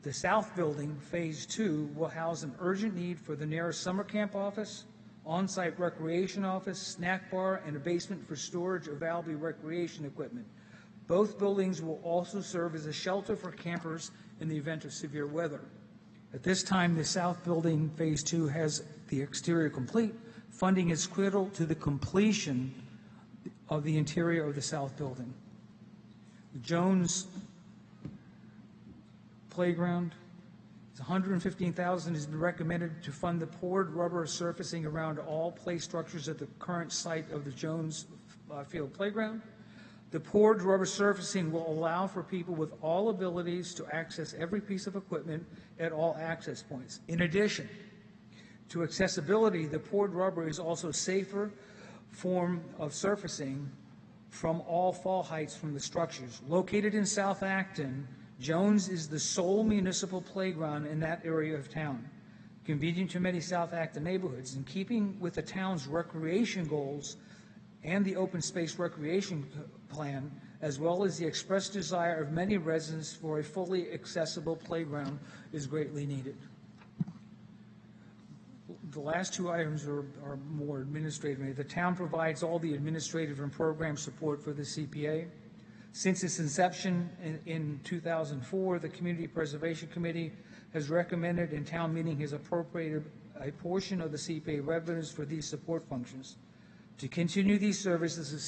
The South Building, Phase 2, will house an urgent need for the nearest summer camp office, on-site recreation office, snack bar, and a basement for storage of Albee recreation equipment. Both buildings will also serve as a shelter for campers in the event of severe weather. At this time, the South Building, Phase 2, has the exterior complete. Funding is critical to the completion of the interior of the South Building. The Jones Playground, $115,000 has been recommended to fund the poured rubber surfacing around all play structures at the current site of the Jones Field Playground. The poured rubber surfacing will allow for people with all abilities to access every piece of equipment at all access points. In addition to accessibility, the poured rubber is also a safer form of surfacing from all fall heights from the structures. Located in South Acton, Jones is the sole municipal playground in that area of town, convenient to many South Acton neighborhoods. In keeping with the town's recreation goals and the open space recreation plan, as well as the expressed desire of many residents for a fully accessible playground, is greatly needed. The last 2 items are more administrative. The town provides all the administrative and program support for the CPA. Since its inception in 2004, the Community Preservation Committee has recommended and town meeting has appropriated a portion of the CPA revenues for these support functions. To continue these services, the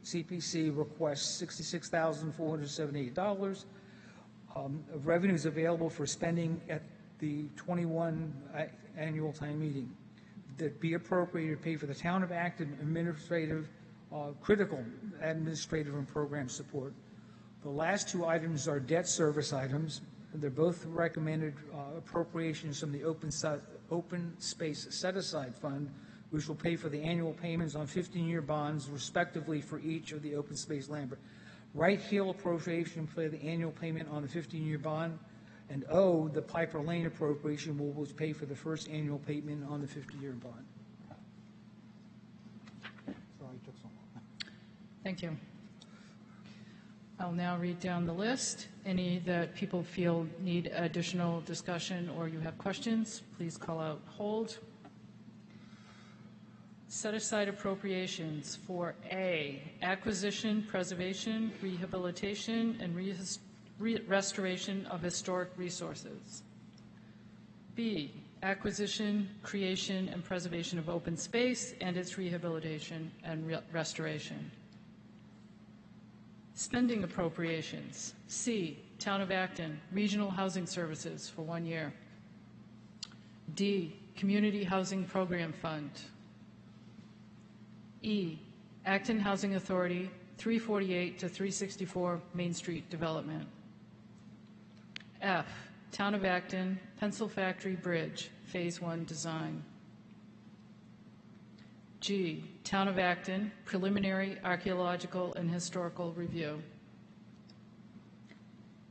CPC requests $66,478 of revenues available for spending at the 21 annual town meeting that be appropriated to pay for the town of Acton critical administrative and program support. The last 2 items are debt service items. They're both recommended appropriations from the open space set-aside fund, which will pay for the annual payments on 15-year bonds, respectively, for each of the open space land. Wright Hill appropriation for the annual payment on the 15-year bond, and O, the Piper Lane appropriation will pay for the first annual payment on the 50-year bond. Thank you. I'll now read down the list. Any that people feel need additional discussion or you have questions, please call out hold. Set aside appropriations for A, acquisition, preservation, rehabilitation, and restoration of historic resources. B, acquisition, creation, and preservation of open space and its rehabilitation and restoration. Spending appropriations. C, Town of Acton, Regional Housing Services for 1 year. D, Community Housing Program Fund. E, Acton Housing Authority, 348 to 364 Main Street Development. F, Town of Acton, Pencil Factory Bridge, Phase 1 Design. G, Town of Acton, Preliminary Archaeological and Historical Review.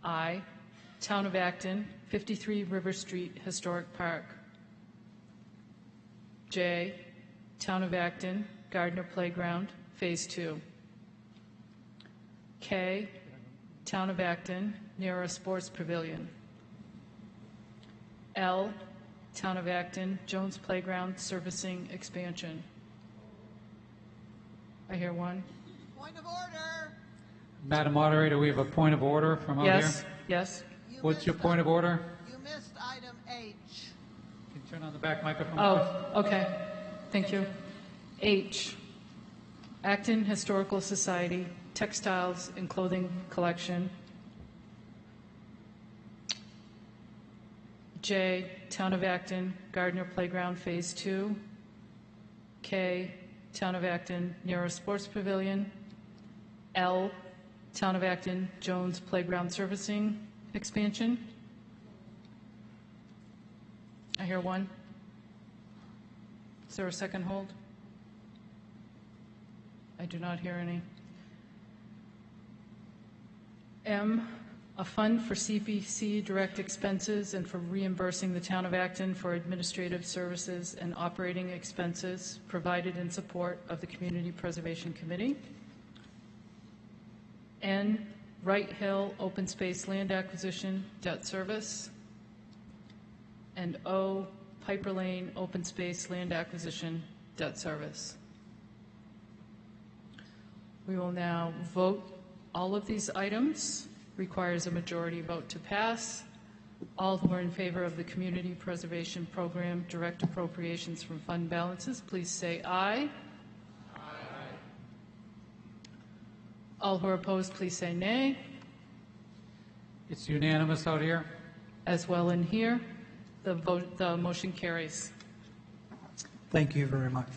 I, Town of Acton, 53 River Street Historic Park. J, Town of Acton, Gardner Playground, Phase 2. K, Town of Acton, Nera Sports Pavilion. L, Town of Acton, Jones Playground Servicing Expansion. I hear one. Point of order. Madam Moderator, we have a point of order from out here. Yes. What's your point of order? You missed item H. Can you turn on the back microphone? Oh, okay. Thank you. H, Acton Historical Society, Textiles and Clothing Collection. J, Town of Acton, Gardner Playground Phase 2. K, Town of Acton, Nero Sports Pavilion. L, Town of Acton, Jones Playground Servicing Expansion. I hear one. Is there a second hold? I do not hear any. M, a fund for CPC direct expenses and for reimbursing the town of Acton for administrative services and operating expenses provided in support of the Community Preservation Committee. N, Wright Hill open space land acquisition debt service. And O, Piper Lane open space land acquisition debt service. We will now vote all of these items. Requires a majority vote to pass. All who are in favor of the Community Preservation Program direct appropriations from fund balances, please say aye. Aye. All who are opposed, please say nay. It's unanimous out here. As well in here. The motion carries. Thank you very much.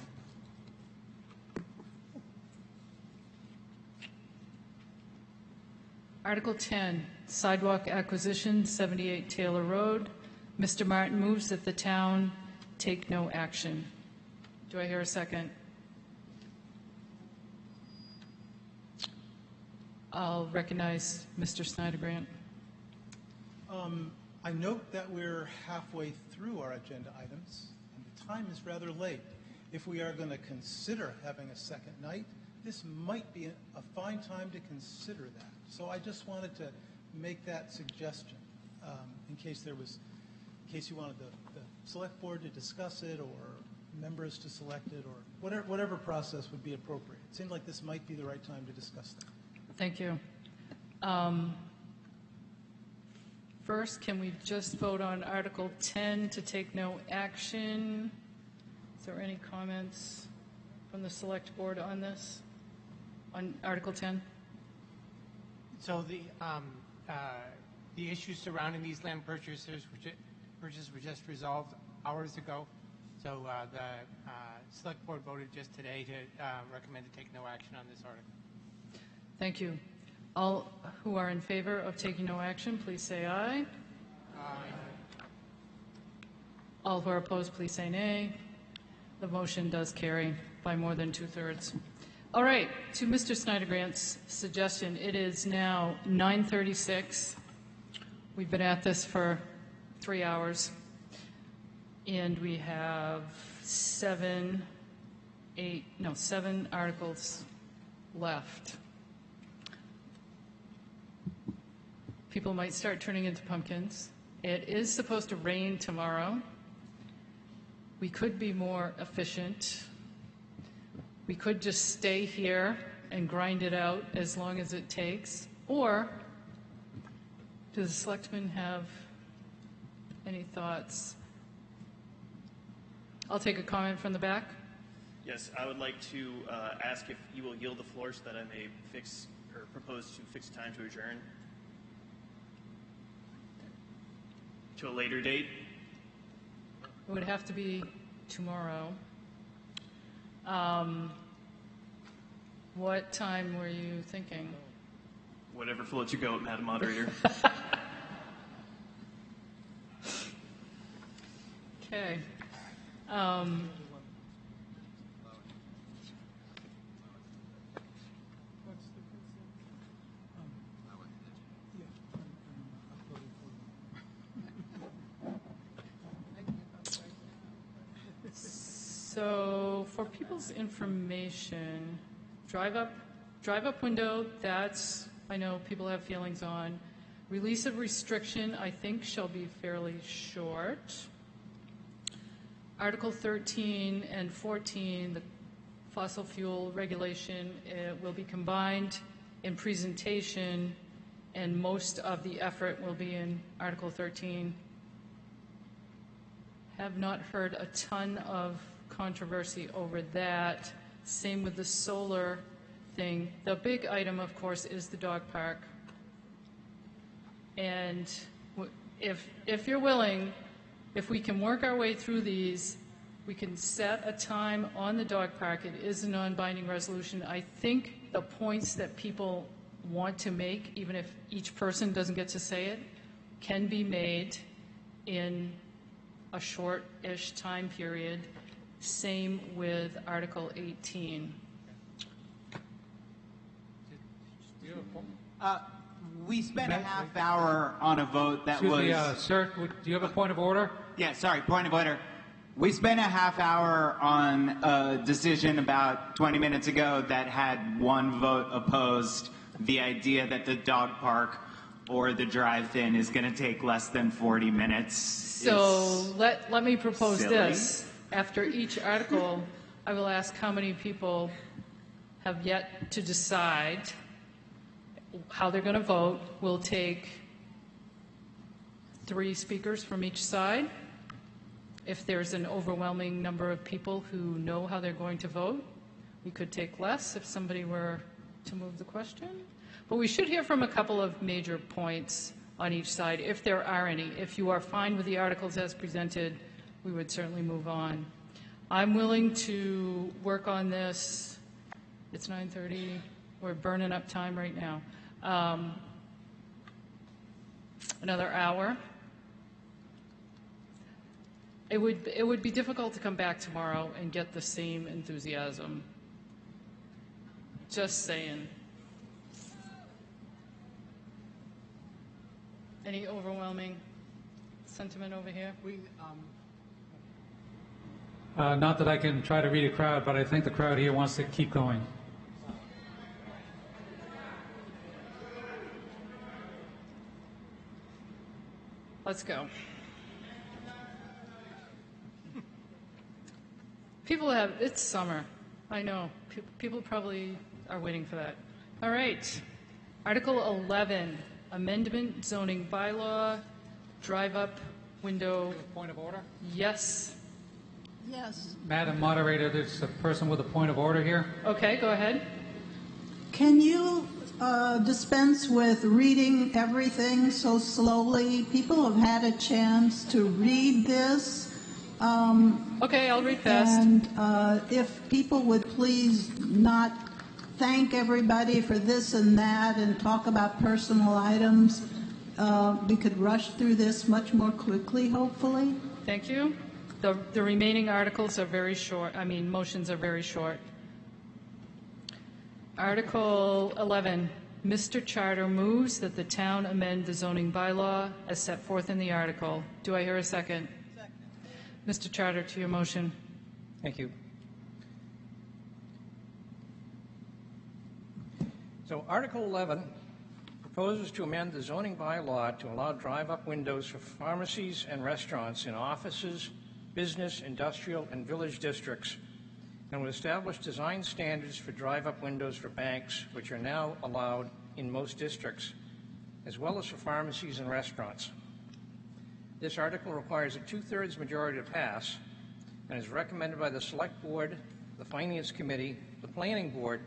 Article 10, sidewalk acquisition, 78 Taylor Road. Mr. Martin moves that the town take no action. Do I hear a second? I'll recognize Mr. Snyder-Grant. I note that we're halfway through our agenda items, and the time is rather late. If we are going to consider having a second night, this might be a fine time to consider that. So I just wanted to make that suggestion in case you wanted the select board to discuss it or members to select it or whatever process would be appropriate. It seemed like this might be the right time to discuss that. Thank you. First, can we just vote on Article 10 to take no action? Is there any comments from the select board on this, on Article 10? So the issues surrounding these land purchases were just resolved hours ago. So the select board voted just today to recommend to take no action on this article. Thank you. All who are in favor of taking no action, please say aye. Aye. All who are opposed, please say nay. The motion does carry by more than 2/3. All right, to Mr. Snyder-Grant's suggestion, it is now 9:36. We've been at this for 3 hours, and we have 7 articles left. People might start turning into pumpkins. It is supposed to rain tomorrow. We could be more efficient. We could just stay here and grind it out as long as it takes. Or do the selectmen have any thoughts? I'll take a comment from the back. Yes, I would like to ask if you will yield the floor so that I may fix or propose to fix time to adjourn to a later date. It would have to be tomorrow. What time were you thinking? Whatever floats your boat, Madam Moderator. Okay. So for people's information, drive up window, that's, I know people have feelings on. Release of restriction, I think, shall be fairly short. Article 13 and 14, the fossil fuel regulation, will be combined in presentation, and most of the effort will be in Article 13. Have not heard a ton of controversy over that. Same with the solar thing. The big item, of course, is the dog park. And if you're willing, if we can work our way through these, we can set a time on the dog park. It is a non-binding resolution. I think the points that people want to make, even if each person doesn't get to say it, can be made in a short-ish time period. Same with Article 18. We spent a half hour on a vote that Excuse was... me, sir, do you have a point of order? Yeah, sorry, point of order. We spent a half hour on a decision about 20 minutes ago that had one vote opposed. The idea that the dog park or the drive-in is going to take less than 40 minutes. So let me propose silly. this. After each article, I will ask how many people have yet to decide how they're going to vote. We'll take 3 speakers from each side. If there's an overwhelming number of people who know how they're going to vote, we could take less if somebody were to move the question. But we should hear from a couple of major points on each side, if there are any. If you are fine with the articles as presented, we would certainly move on. I'm willing to work on this. It's 9:30. We're burning up time right now. Another hour. It would be difficult to come back tomorrow and get the same enthusiasm. Just saying. Any overwhelming sentiment over here? Not that I can try to read a crowd, but I think the crowd here wants to keep going. Let's go. People have, it's summer. I know. People probably are waiting for that. All right. Article 11, amendment zoning bylaw, drive-up window. Point of order? Yes. Yes. Madam Moderator, there's a person with a point of order here. Okay, go ahead. Can you dispense with reading everything so slowly? People have had a chance to read this. Okay, I'll read fast. And if people would please not thank everybody for this and that and talk about personal items, we could rush through this much more quickly, hopefully. Thank you. The remaining articles are very short. I mean, motions are very short. Article 11, Mr. Charter moves that the town amend the zoning bylaw as set forth in the article. Do I hear a second? Second. Mr. Charter, to your motion. Thank you. So Article 11 proposes to amend the zoning bylaw to allow drive-up windows for pharmacies and restaurants in offices, business, industrial, and village districts, and will establish design standards for drive-up windows for banks, which are now allowed in most districts, as well as for pharmacies and restaurants. This article requires a 2/3 majority to pass and is recommended by the Select Board, the Finance Committee, the Planning Board,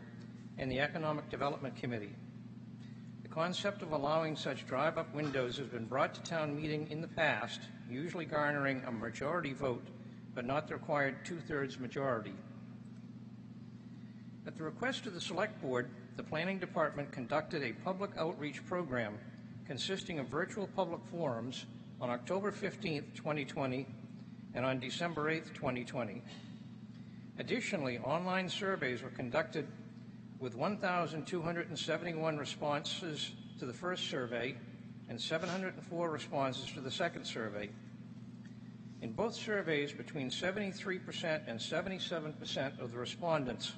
and the Economic Development Committee. The concept of allowing such drive-up windows has been brought to town meeting in the past, usually garnering a majority vote, but not the required 2/3 majority. At the request of the Select Board, the Planning Department conducted a public outreach program consisting of virtual public forums on October 15th, 2020, and on December 8th, 2020. Additionally, online surveys were conducted with 1,271 responses to the first survey and 704 responses to the second survey. In both surveys, between 73% and 77% of the respondents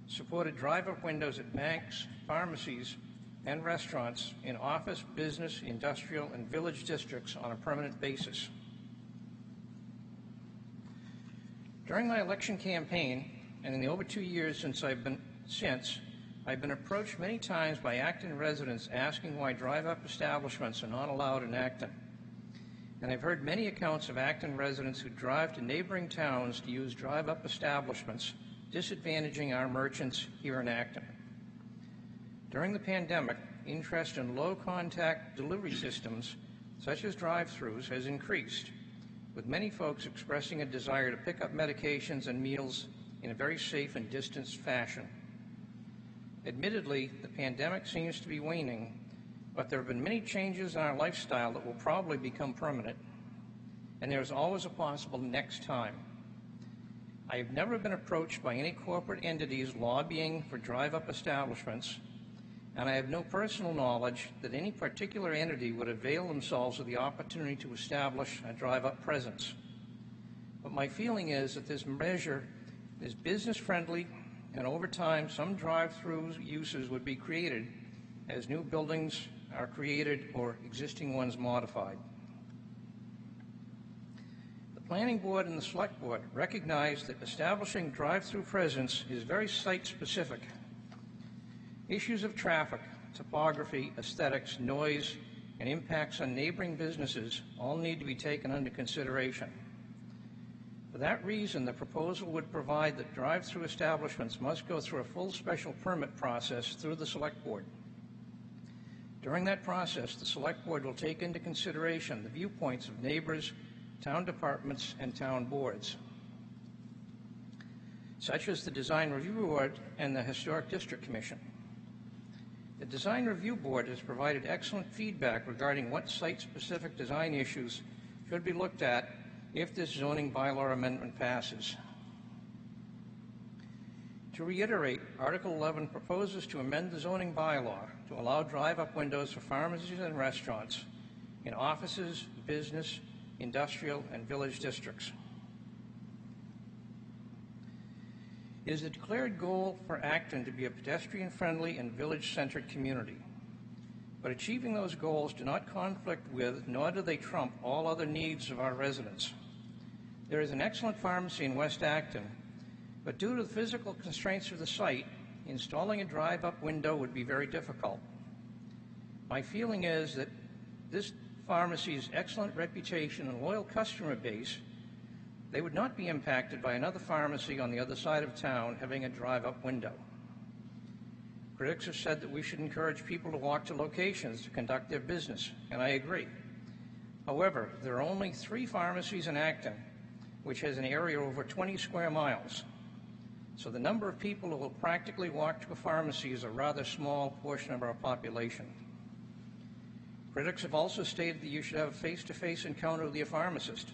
supported drive-up windows at banks, pharmacies, and restaurants in office, business, industrial, and village districts on a permanent basis. During my election campaign, and in the over 2 years since I've been approached many times by Acton residents asking why drive-up establishments are not allowed in Acton. And I've heard many accounts of Acton residents who drive to neighboring towns to use drive-up establishments, disadvantaging our merchants here in Acton. During the pandemic, interest in low-contact delivery systems, such as drive-thrus, has increased, with many folks expressing a desire to pick up medications and meals in a very safe and distanced fashion. Admittedly, the pandemic seems to be waning, but there have been many changes in our lifestyle that will probably become permanent, and there's always a possible next time. I have never been approached by any corporate entities lobbying for drive-up establishments, and I have no personal knowledge that any particular entity would avail themselves of the opportunity to establish a drive-up presence. But my feeling is that this measure is business-friendly, and over time, some drive-through uses would be created as new buildings are created or existing ones modified. The Planning Board and the Select Board recognize that establishing drive-through presence is very site-specific. Issues of traffic, topography, aesthetics, noise, and impacts on neighboring businesses all need to be taken under consideration. For that reason, the proposal would provide that drive-through establishments must go through a full special permit process through the Select Board. During that process, the Select Board will take into consideration the viewpoints of neighbors, town departments, and town boards, such as the Design Review Board and the Historic District Commission. The Design Review Board has provided excellent feedback regarding what site-specific design issues should be looked at if this zoning bylaw amendment passes. To reiterate, Article 11 proposes to amend the zoning bylaw to allow drive-up windows for pharmacies and restaurants in offices, business, industrial, and village districts. It is a declared goal for Acton to be a pedestrian-friendly and village-centered community. But achieving those goals do not conflict with, nor do they trump, all other needs of our residents. There is an excellent pharmacy in West Acton, but due to the physical constraints of the site, installing a drive-up window would be very difficult. My feeling is that this pharmacy's excellent reputation and loyal customer base, they would not be impacted by another pharmacy on the other side of town having a drive-up window. Critics have said that we should encourage people to walk to locations to conduct their business, and I agree. However, there are only 3 pharmacies in Acton, which has an area over 20 square miles. So the number of people who will practically walk to a pharmacy is a rather small portion of our population. Critics have also stated that you should have a face-to-face encounter with your pharmacist.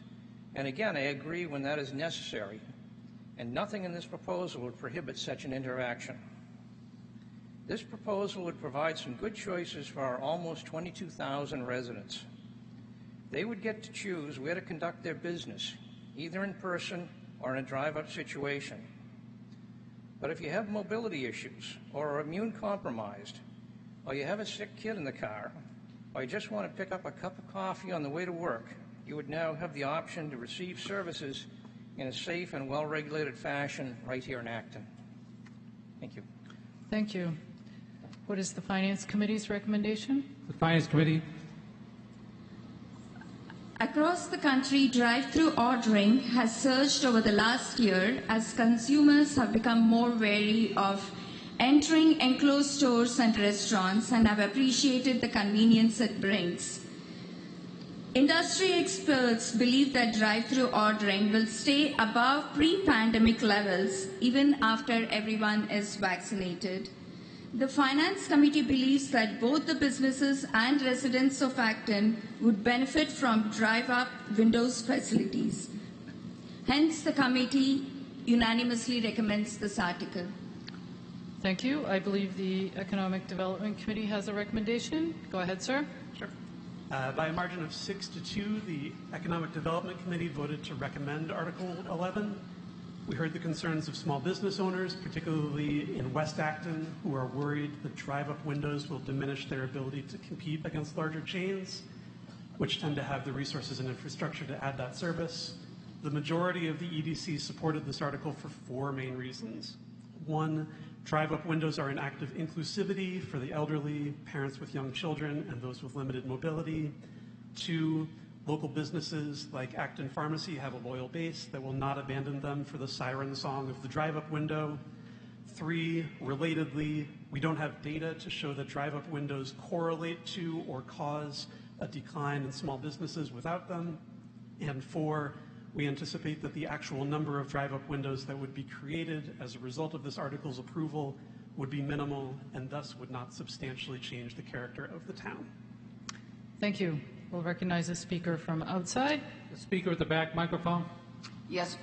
And again, I agree when that is necessary. And nothing in this proposal would prohibit such an interaction. This proposal would provide some good choices for our almost 22,000 residents. They would get to choose where to conduct their business, either in person or in a drive-up situation. But if you have mobility issues, or are immune compromised, or you have a sick kid in the car, or you just want to pick up a cup of coffee on the way to work, you would now have the option to receive services in a safe and well-regulated fashion right here in Acton. Thank you. Thank you. What is the Finance Committee's recommendation? The Finance Committee. Across the country, drive-through ordering has surged over the last year as consumers have become more wary of entering enclosed stores and restaurants and have appreciated the convenience it brings. Industry experts believe that drive-through ordering will stay above pre-pandemic levels even after everyone is vaccinated. The Finance Committee believes that both the businesses and residents of Acton would benefit from drive-up windows facilities. Hence, the committee unanimously recommends this article. Thank you. I believe the Economic Development Committee has a recommendation. Go ahead, sir. Sure. By a margin of 6-2, the Economic Development Committee voted to recommend Article 11. We heard the concerns of small business owners, particularly in West Acton, who are worried that drive-up windows will diminish their ability to compete against larger chains, which tend to have the resources and infrastructure to add that service. The majority of the EDC supported this article for 4 main reasons. 1, drive-up windows are an act of inclusivity for the elderly, parents with young children, and those with limited mobility. 2, local businesses like Acton Pharmacy have a loyal base that will not abandon them for the siren song of the drive-up window. 3, relatedly, we don't have data to show that drive-up windows correlate to or cause a decline in small businesses without them. And 4, we anticipate that the actual number of drive-up windows that would be created as a result of this article's approval would be minimal and thus would not substantially change the character of the town. Thank you. We'll recognize a speaker from outside. The speaker at the back microphone. Yes,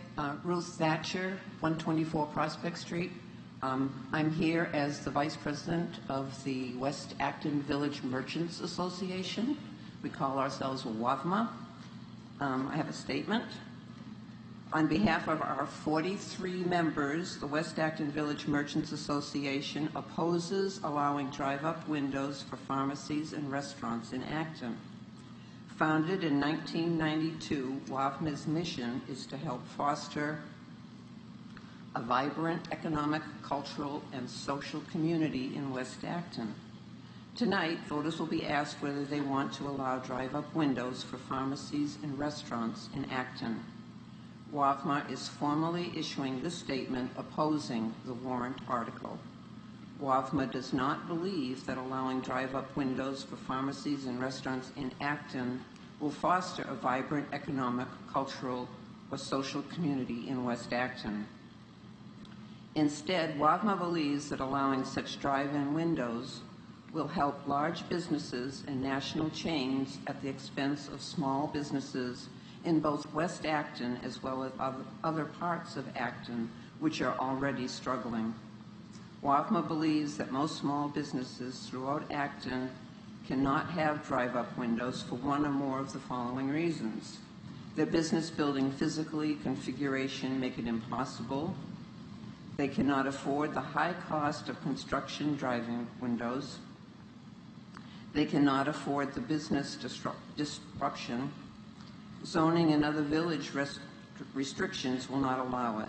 Ruth Thatcher, 124 Prospect Street. I'm here as the Vice President of the West Acton Village Merchants Association. We call ourselves WAVMA. I have a statement. On behalf of our 43 members, the West Acton Village Merchants Association opposes allowing drive-up windows for pharmacies and restaurants in Acton. Founded in 1992, WAVMA's mission is to help foster a vibrant economic, cultural, and social community in West Acton. Tonight, voters will be asked whether they want to allow drive-up windows for pharmacies and restaurants in Acton. WAVMA is formally issuing this statement opposing the warrant article. WAVMA does not believe that allowing drive-up windows for pharmacies and restaurants in Acton will foster a vibrant economic, cultural, or social community in West Acton. Instead, WAVMA believes that allowing such drive-in windows will help large businesses and national chains at the expense of small businesses in both West Acton as well as other parts of Acton, which are already struggling. WAVMA believes that most small businesses throughout Acton cannot have drive-up windows for one or more of the following reasons. Their business building physically configuration make it impossible. They cannot afford the high cost of construction driving windows. They cannot afford the business disruption. Zoning and other village restrictions will not allow it.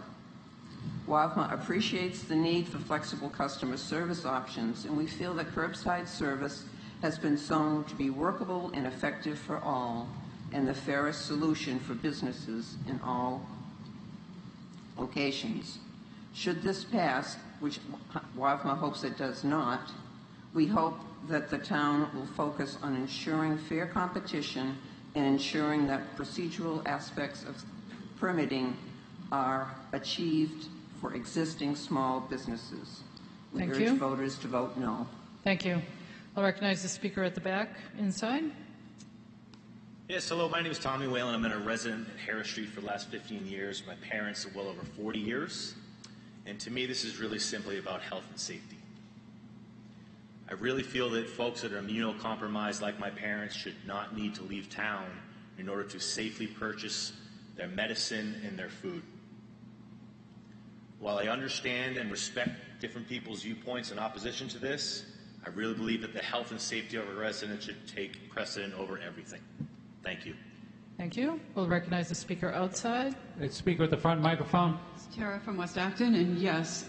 WAVMA appreciates the need for flexible customer service options, and we feel that curbside service has been shown to be workable and effective for all, and the fairest solution for businesses in all locations. Should this pass, which WAVMA hopes it does not, we hope that the town will focus on ensuring fair competition and ensuring that procedural aspects of permitting are achieved for existing small businesses. We Thank urge you. voters to vote no. Thank you. I'll recognize the speaker at the back, inside. Yes, hello, my name is Tommy Whalen. I've been a resident at Harris Street for the last 15 years. My parents are well over 40 years. And to me, this is really simply about health and safety. I really feel that folks that are immunocompromised like my parents should not need to leave town in order to safely purchase their medicine and their food. While I understand and respect different people's viewpoints in opposition to this, I really believe that the health and safety of our residents should take precedent over everything. Thank you. Thank you. We'll recognize the speaker outside. The speaker at the front microphone. It's Tara from West Acton, and yes,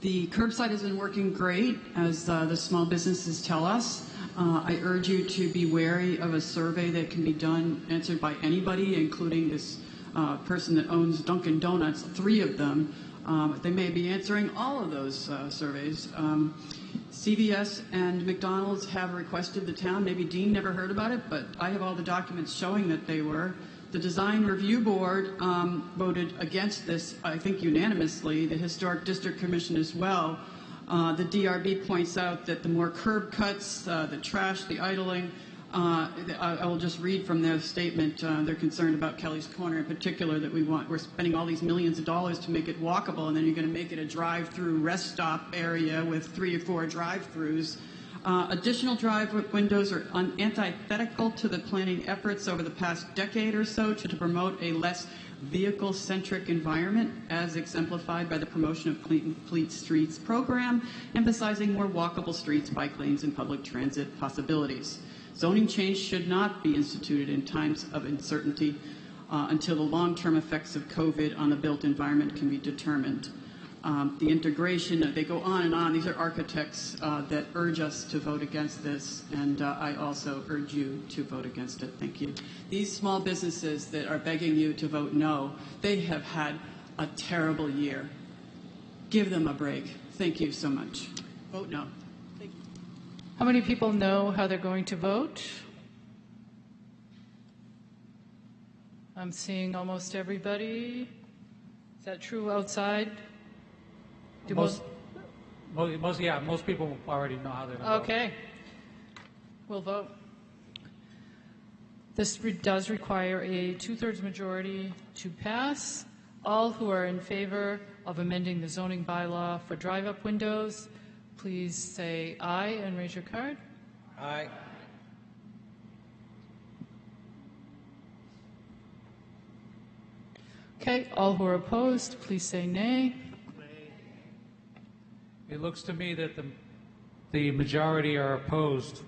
the curbside has been working great, as the small businesses tell us. I urge you to be wary of a survey that can be done, answered by anybody, including this person that owns Dunkin' Donuts, 3 of them. They may be answering all of those surveys. CVS and McDonald's have requested the town. Maybe Dean never heard about it, but I have all the documents showing that they were. The Design Review Board voted against this, I think unanimously. The Historic District Commission as well. The DRB points out that the more curb cuts, the trash, the idling, I will just read from their statement. They're concerned about Kelly's Corner in particular, that we're spending all these millions of dollars to make it walkable, and then you're going to make it a drive-through rest stop area with 3 or 4 drive-throughs. Additional drive windows are antithetical to the planning efforts over the past decade or so to promote a less vehicle-centric environment, as exemplified by the Promotion of Clean Fleet Streets program, emphasizing more walkable streets, bike lanes, and public transit possibilities. Zoning change should not be instituted in times of uncertainty until the long-term effects of COVID on the built environment can be determined. The integration, they go on and on. These are architects that urge us to vote against this, and I also urge you to vote against it. Thank you. These small businesses that are begging you to vote no, they have had a terrible year. Give them a break. Thank you so much. Vote no. Thank you. How many people know how they're going to vote? I'm seeing almost everybody. Is that true outside? Most people already know how they're going to vote. Okay. We'll vote. This does require a 2/3 majority to pass. all who are in favor of amending the zoning bylaw for drive-up windows, please say aye and raise your card. Aye. Okay, all who are opposed, please say nay. It looks to me that the majority are opposed.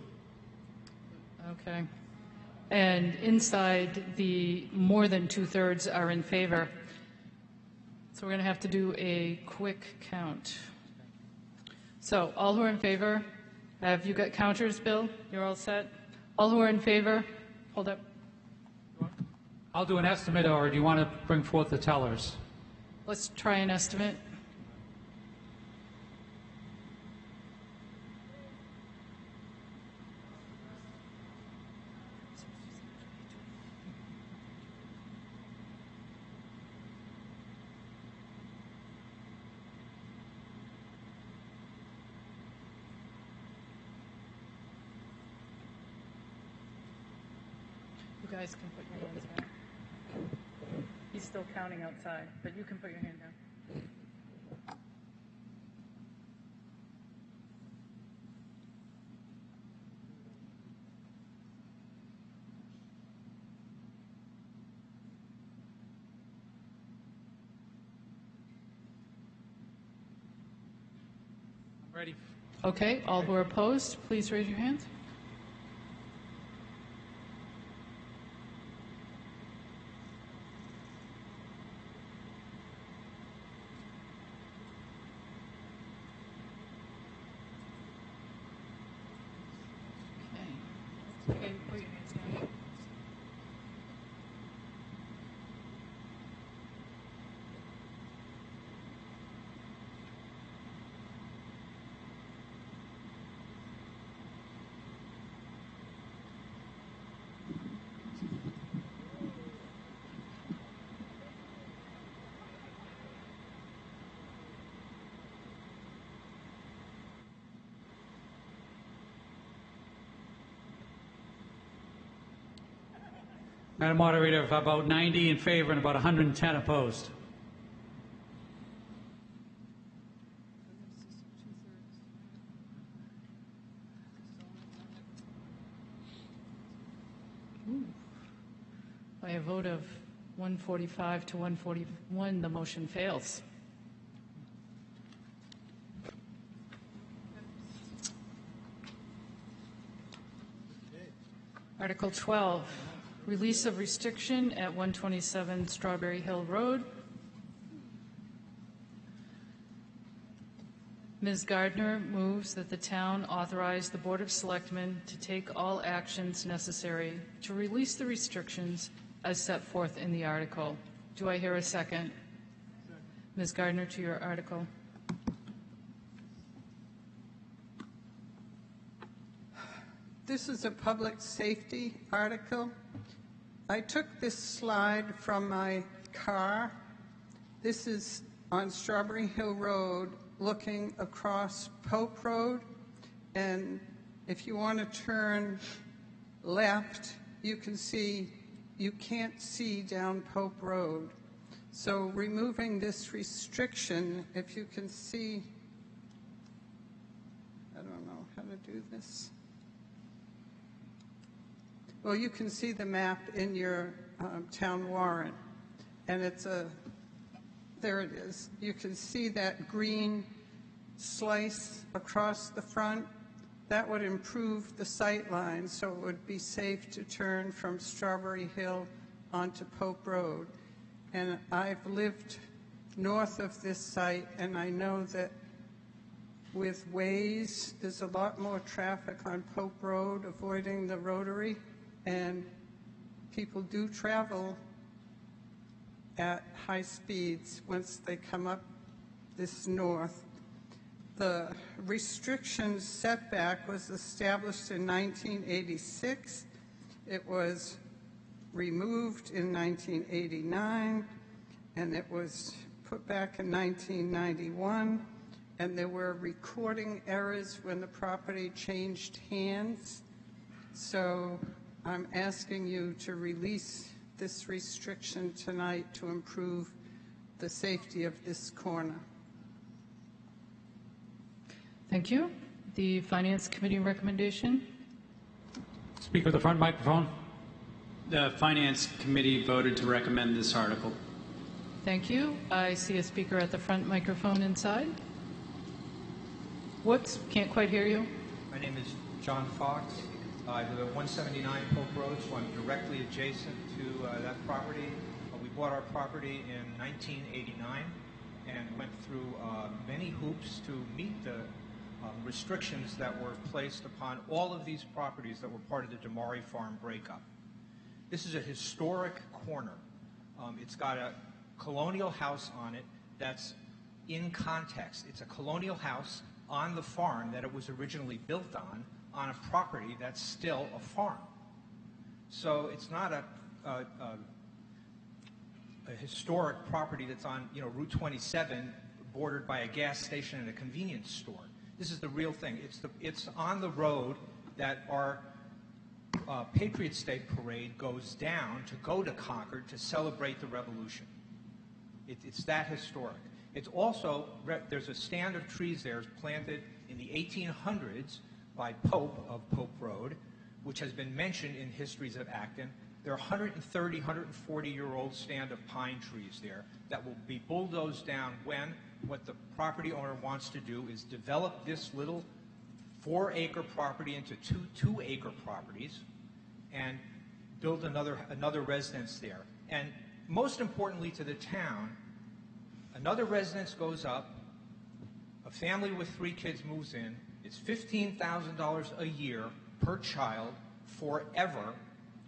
Okay. And inside, the more than two-thirds are in favor. So we're going to have to do a quick count. So all who are in favor, have you got counters, Bill? You're all set? All who are in favor, hold up. I'll do an estimate, or do you want to bring forth the tellers? Let's try an estimate. You guys can put your hands down. He's still counting outside, but you can put your hand down. I'm ready. Okay, all who are opposed, please raise your hands. Okay, put your hands down. Madam Moderator, about 90 in favor and about 110 opposed. By a vote of 145 to 141, the motion fails. Article 12, release of restriction at 127 Strawberry Hill Road. Ms. Gardner moves that the town authorize the Board of Selectmen to take all actions necessary to release the restrictions as set forth in the article. Do I hear a second? Ms. Gardner, to your article. This is a public safety article. I took this slide from my car. This is on Strawberry Hill Road, looking across Pope Road. And if you want to turn left, you can see, you can't see down Pope Road. So removing this restriction, if you can see, I don't know how to do this. Well, you can see the map in your town warrant, and it's there it is. You can see that green slice across the front. That would improve the sight line, so it would be safe to turn from Strawberry Hill onto Pope Road. And I've lived north of this site, and I know that with Waze, there's a lot more traffic on Pope Road, avoiding the rotary. And people do travel at high speeds once they come up this north. The restriction setback was established in 1986. It was removed in 1989, and it was put back in 1991. And there were recording errors when the property changed hands. So I'm asking you to release this restriction tonight to improve the safety of this corner. Thank you. The Finance Committee recommendation? Speaker at the front microphone. The Finance Committee voted to recommend this article. Thank you. I see a speaker at the front microphone inside. Whoops, can't quite hear you. My name is John Fox. I live at 179 Pope Road, so I'm directly adjacent to that property. We bought our property in 1989 and went through many hoops to meet the restrictions that were placed upon all of these properties that were part of the Damari Farm breakup. This is a historic corner. It's got a colonial house on it that's in context. It's a colonial house on the farm that it was originally built on a property that's still a farm. So it's not a historic property that's on Route 27 bordered by a gas station and a convenience store. This is the real thing. It's on the road that our Patriots Day parade goes down to go to Concord to celebrate the Revolution. It's that historic. It's also, there's a stand of trees there planted in the 1800s by Pope of Pope Road, which has been mentioned in histories of Acton. There are 130, 140-year-old stand of pine trees there that will be bulldozed down when what the property owner wants to do is develop this little 4-acre property into two 2-acre properties and build another residence there. And most importantly to the town, another residence goes up, a family with 3 kids moves in, it's $15,000 a year per child forever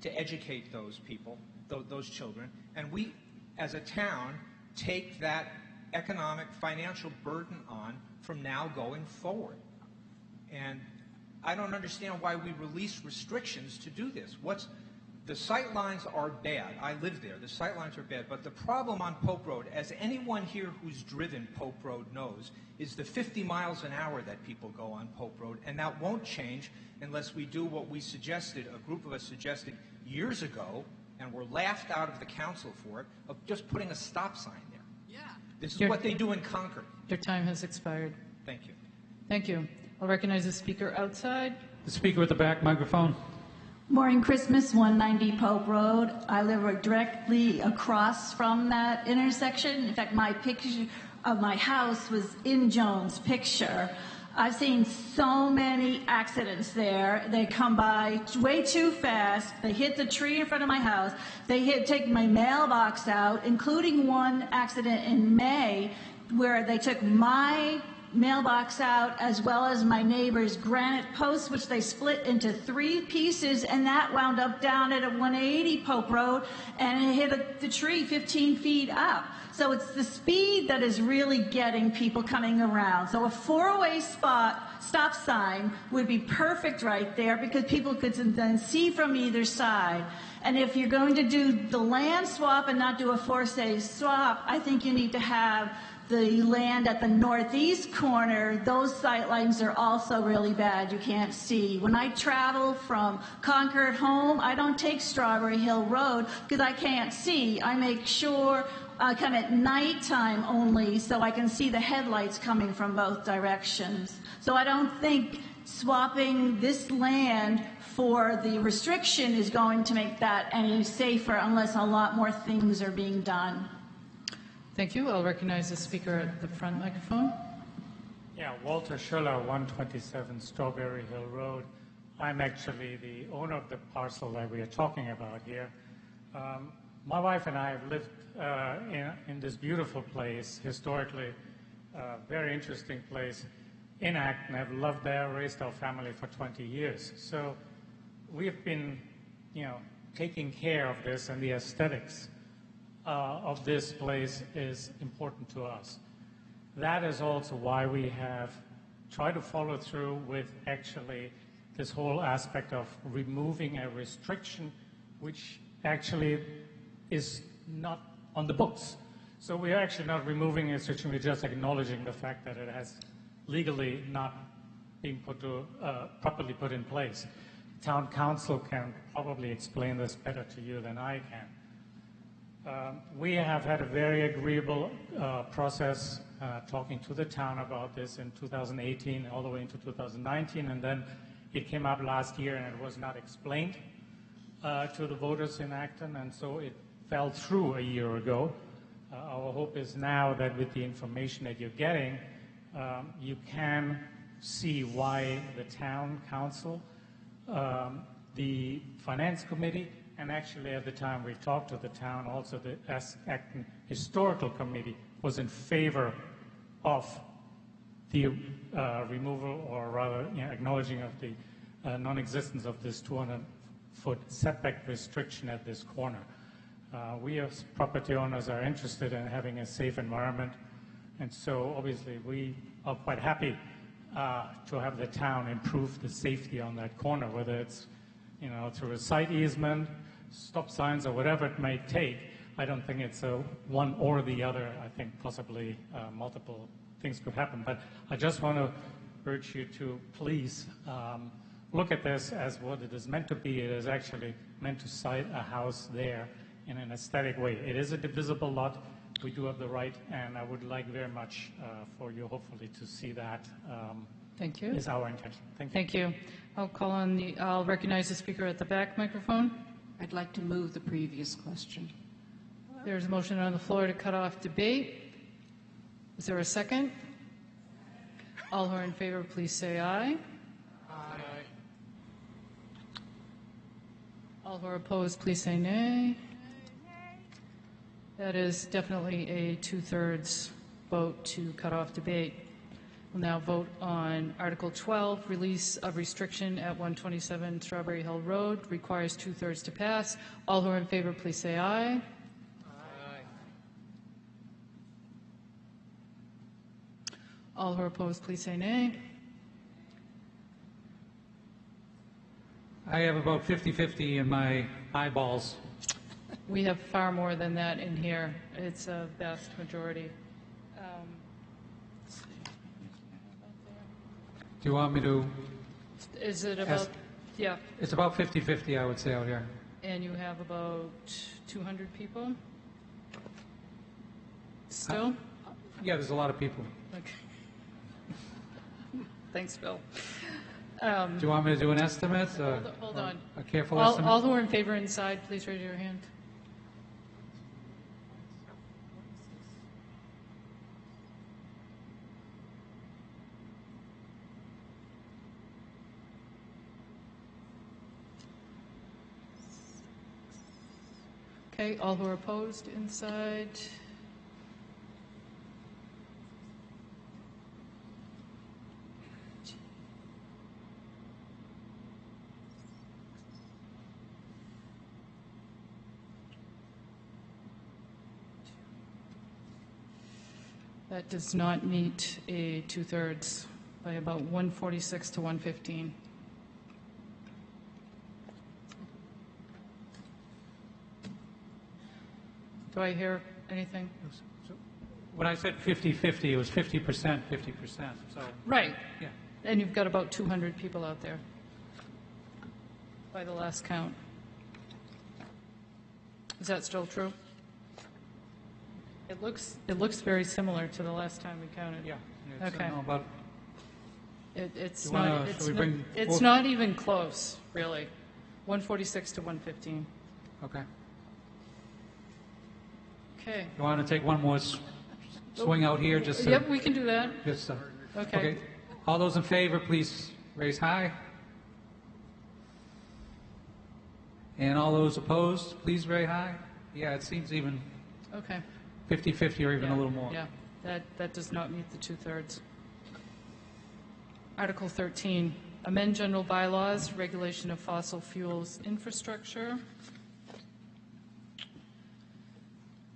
to educate those people, those children, and we as a town take that economic, financial burden on from now going forward. And I don't understand why we release restrictions to do this. The sight lines are bad. I live there. The sight lines are bad. But the problem on Pope Road, as anyone here who's driven Pope Road knows, is the 50 miles an hour that people go on Pope Road. And that won't change unless we do what we suggested, a group of us suggested years ago, and were laughed out of the council for it, of just putting a stop sign there. Yeah. This is what they do in Concord. Your time has expired. Thank you. Thank you. I'll recognize the speaker outside. The speaker at the back microphone. Maureen Christmas, 190 Pope Road. I live directly across from that intersection. In fact, my picture of my house was in Joan's picture. I've seen so many accidents there. They come by way too fast. They hit the tree in front of my house. They take my mailbox out, including one accident in May where they took my mailbox out as well as my neighbor's granite post, which they split into 3 pieces, and that wound up down at a 180 Pope Road, and it hit the tree 15 feet up. So it's the speed that is really getting people coming around. So a 4-way stop sign would be perfect right there because people could then see from either side. And if you're going to do the land swap and not do a 4-way swap, I think you need to have the land at the northeast corner. Those sight lines are also really bad. You can't see. When I travel from Concord home, I don't take Strawberry Hill Road because I can't see. I make sure I come at nighttime only so I can see the headlights coming from both directions. So I don't think swapping this land for the restriction is going to make that any safer unless a lot more things are being done. Thank you. I'll recognize the speaker at the front microphone. Yeah, Walter Schuller, 127 Strawberry Hill Road. I'm actually the owner of the parcel that we are talking about here. My wife and I have lived in this beautiful place, historically, very interesting place in Acton. I've loved there, raised our family for 20 years. So we've been, taking care of this, and the aesthetics of this place is important to us. That is also why we have tried to follow through with actually this whole aspect of removing a restriction which actually is not on the books. So we are actually not removing a restriction, we're just acknowledging the fact that it has legally not been properly put in place. Town council can probably explain this better to you than I can. We have had a very agreeable process talking to the town about this in 2018 all the way into 2019, and then it came up last year and it was not explained to the voters in Acton, and so it fell through a year ago. Our hope is now that with the information that you're getting, you can see why the town council, the finance committee, and actually at the time we talked to the town, also the Acton Historical Committee was in favor of the removal, or rather acknowledging of the non-existence of this 200-foot setback restriction at this corner. We as property owners are interested in having a safe environment, and so obviously we are quite happy to have the town improve the safety on that corner, whether it's through a site easement, stop signs, or whatever it may take. I don't think it's a one or the other. I think possibly multiple things could happen. But I just want to urge you to please look at this as what it is meant to be. It is actually meant to site a house there in an aesthetic way. It is a divisible lot. We do have the right, and I would like very much for you hopefully to see that. Thank you. Is our intention. Thank you. Thank you. I'll recognize the speaker at the back microphone. I'd like to move the previous question. There's a motion on the floor to cut off debate. Is there a second? All who are in favor, please say aye. Aye. All who are opposed, please say nay. That is definitely a 2/3 vote to cut off debate. We'll now vote on Article 12, release of restriction at 127 Strawberry Hill Road. Requires 2/3 to pass. All who are in favor, please say aye. Aye. All who are opposed, please say nay. I have about 50-50 in my eyeballs. We have far more than that in here. It's a vast majority. Let's see. Do you want me to? Is it about, yeah, It's about 50-50, I would say, out here. and you have about 200 people? Still? Yeah, there's a lot of people. Okay. Thanks, Bill. Do you want me to do an estimate? Hold on. A careful All estimate? who are in favor inside, please raise your hand. Okay, all who are opposed inside? That does not meet a 2/3 by about 146 to 115. Do I hear anything? When I said 50-50, it was 50%, 50%, so. Right. Yeah. And you've got about 200 people out there by the last count. Is that still true? It looks very similar to the last time we counted. Yeah. Okay. But It's Do you wanna- not, shall we bring it's both- not even close, really. 146 to 115. Okay. Okay. You want to take one more swing out here, just so? Yep, we can do that. Just, Okay. All those in favor, please raise high. And all those opposed, please raise high. Yeah, it seems even Okay. 50-50 or even a little more. Yeah, that does not meet the 2/3. Article 13, amend general bylaws, regulation of fossil fuels infrastructure.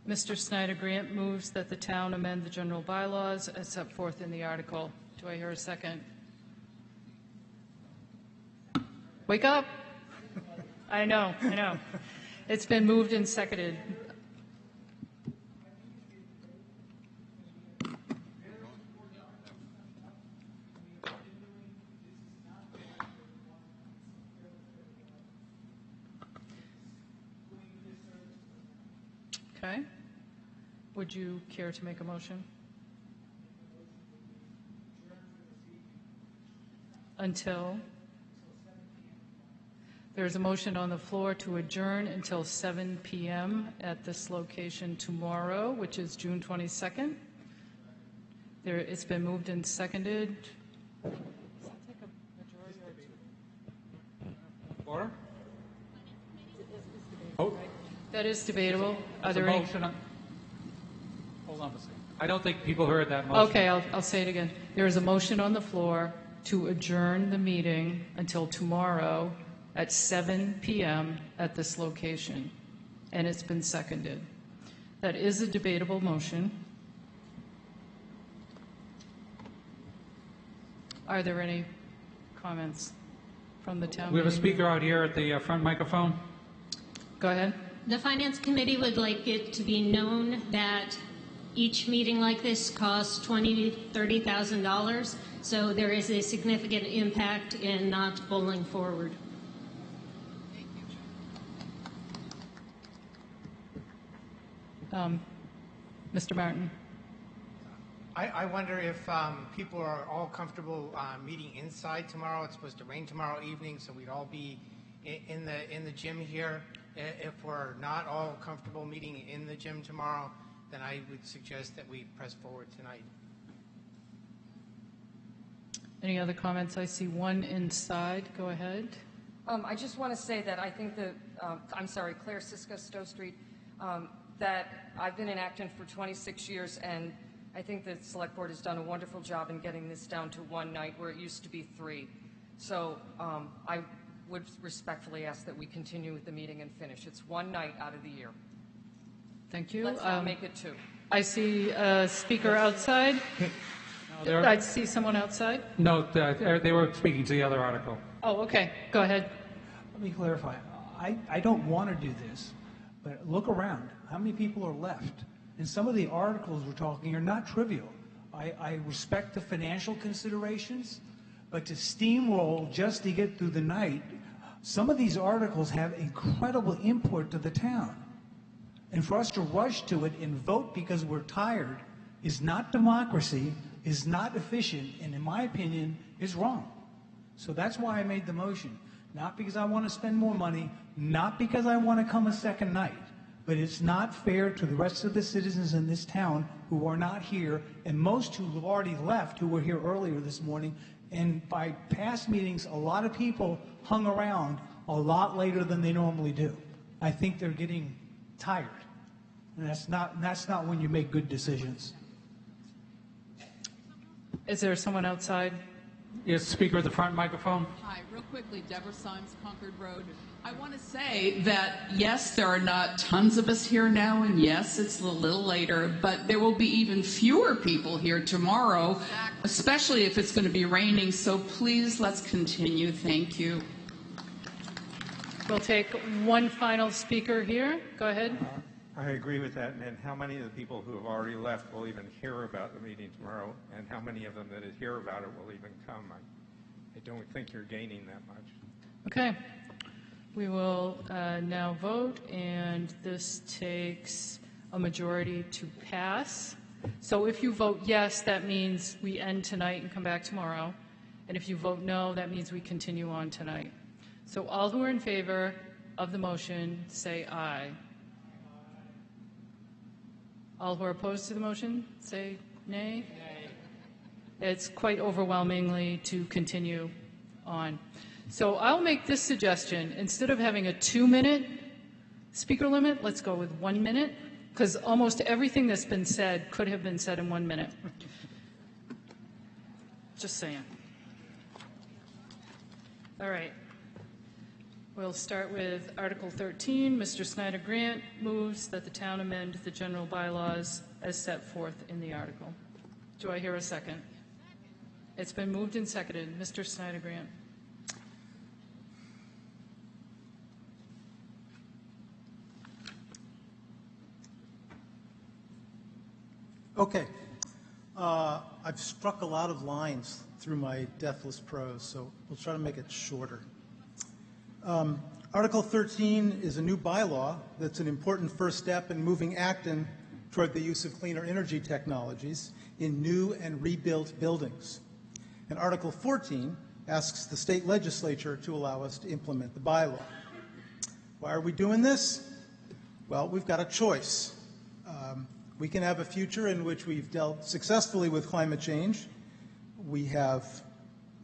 Mr. Snyder Grant moves that the town amend the general bylaws as set forth in the article. Do I hear a second? Wake up. I know. It's been moved and seconded. Okay. Would you care to make a motion? Until? There's a motion on the floor to adjourn until 7 p.m. at this location tomorrow, which is June 22nd. It's been moved and seconded. Order? Oh. That is debatable. Are There's a there any? motion hold on a second. I don't think people heard that motion. Okay, I'll say it again. There is a motion on the floor to adjourn the meeting until tomorrow at 7 p.m. at this location, and it's been seconded. That is a debatable motion. Are there any comments from the town? We have a meeting? speaker out here at the front microphone. Go ahead. The Finance Committee would like it to be known that each meeting like this costs $20,000 to $30,000, so there is a significant impact in not bowling forward. Mr. Martin. I wonder if people are all comfortable meeting inside tomorrow. It's supposed to rain tomorrow evening, so we'd all be in the gym here. If we're not all comfortable meeting in the gym tomorrow, then I would suggest that we press forward tonight. Any other comments? I see one inside. Go ahead. I just want to say that I think that, I'm sorry, Claire Siska, Stowe Street, that I've been in Acton for 26 years, and I think the Select Board has done a wonderful job in getting this down to one night where it used to be 3. So I would respectfully ask that we continue with the meeting and finish. It's one night out of the year. Thank you. Let's not make it 2. I see a speaker outside. I see someone outside. No, they were speaking to the other article. Oh, okay. Go ahead. Let me clarify. I don't want to do this, but look around. How many people are left? And some of the articles we're talking are not trivial. I respect the financial considerations, but to steamroll just to get through the night, some of these articles have incredible import to the town. And for us to rush to it and vote because we're tired is not democracy, is not efficient, and in my opinion, is wrong. So that's why I made the motion. Not because I want to spend more money, not because I want to come a second night, but it's not fair to the rest of the citizens in this town who are not here, and most who have already left who were here earlier this morning. And by past meetings, a lot of people hung around a lot later than they normally do. I think they're getting tired, and that's not when you make good decisions. Is there someone outside? Yes, speaker at the front microphone. Hi, real quickly, Deborah Symes, Concord Road. I want to say that, yes, there are not tons of us here now, and yes, it's a little later, but there will be even fewer people here tomorrow, especially if it's going to be raining, so please, let's continue. Thank you. We'll take one final speaker here. Go ahead. I agree with that. And how many of the people who have already left will even hear about the meeting tomorrow? And how many of them that hear about it will even come? I don't think you're gaining that much. Okay. We will now vote, and this takes a majority to pass. So if you vote yes, that means we end tonight and come back tomorrow. And if you vote no, that means we continue on tonight. So all who are in favor of the motion, say aye. All who are opposed to the motion, say nay. It's quite overwhelmingly to continue on. So I'll make this suggestion. Instead of having a 2-minute speaker limit, let's go with 1 minute, because almost everything that's been said could have been said in 1 minute. Just saying. All right. We'll start with Article 13. Mr. Snyder Grant moves that the town amend the general bylaws as set forth in the article. Do I hear a second? It's been moved and seconded. Mr. Snyder Grant. Okay. I've struck a lot of lines through my deathless prose, so we'll try to make it shorter. Article 13 is a new bylaw that's an important first step in moving Acton toward the use of cleaner energy technologies in new and rebuilt buildings. And Article 14 asks the state legislature to allow us to implement the bylaw. Why are we doing this? Well, we've got a choice. We can have a future in which we've dealt successfully with climate change. We have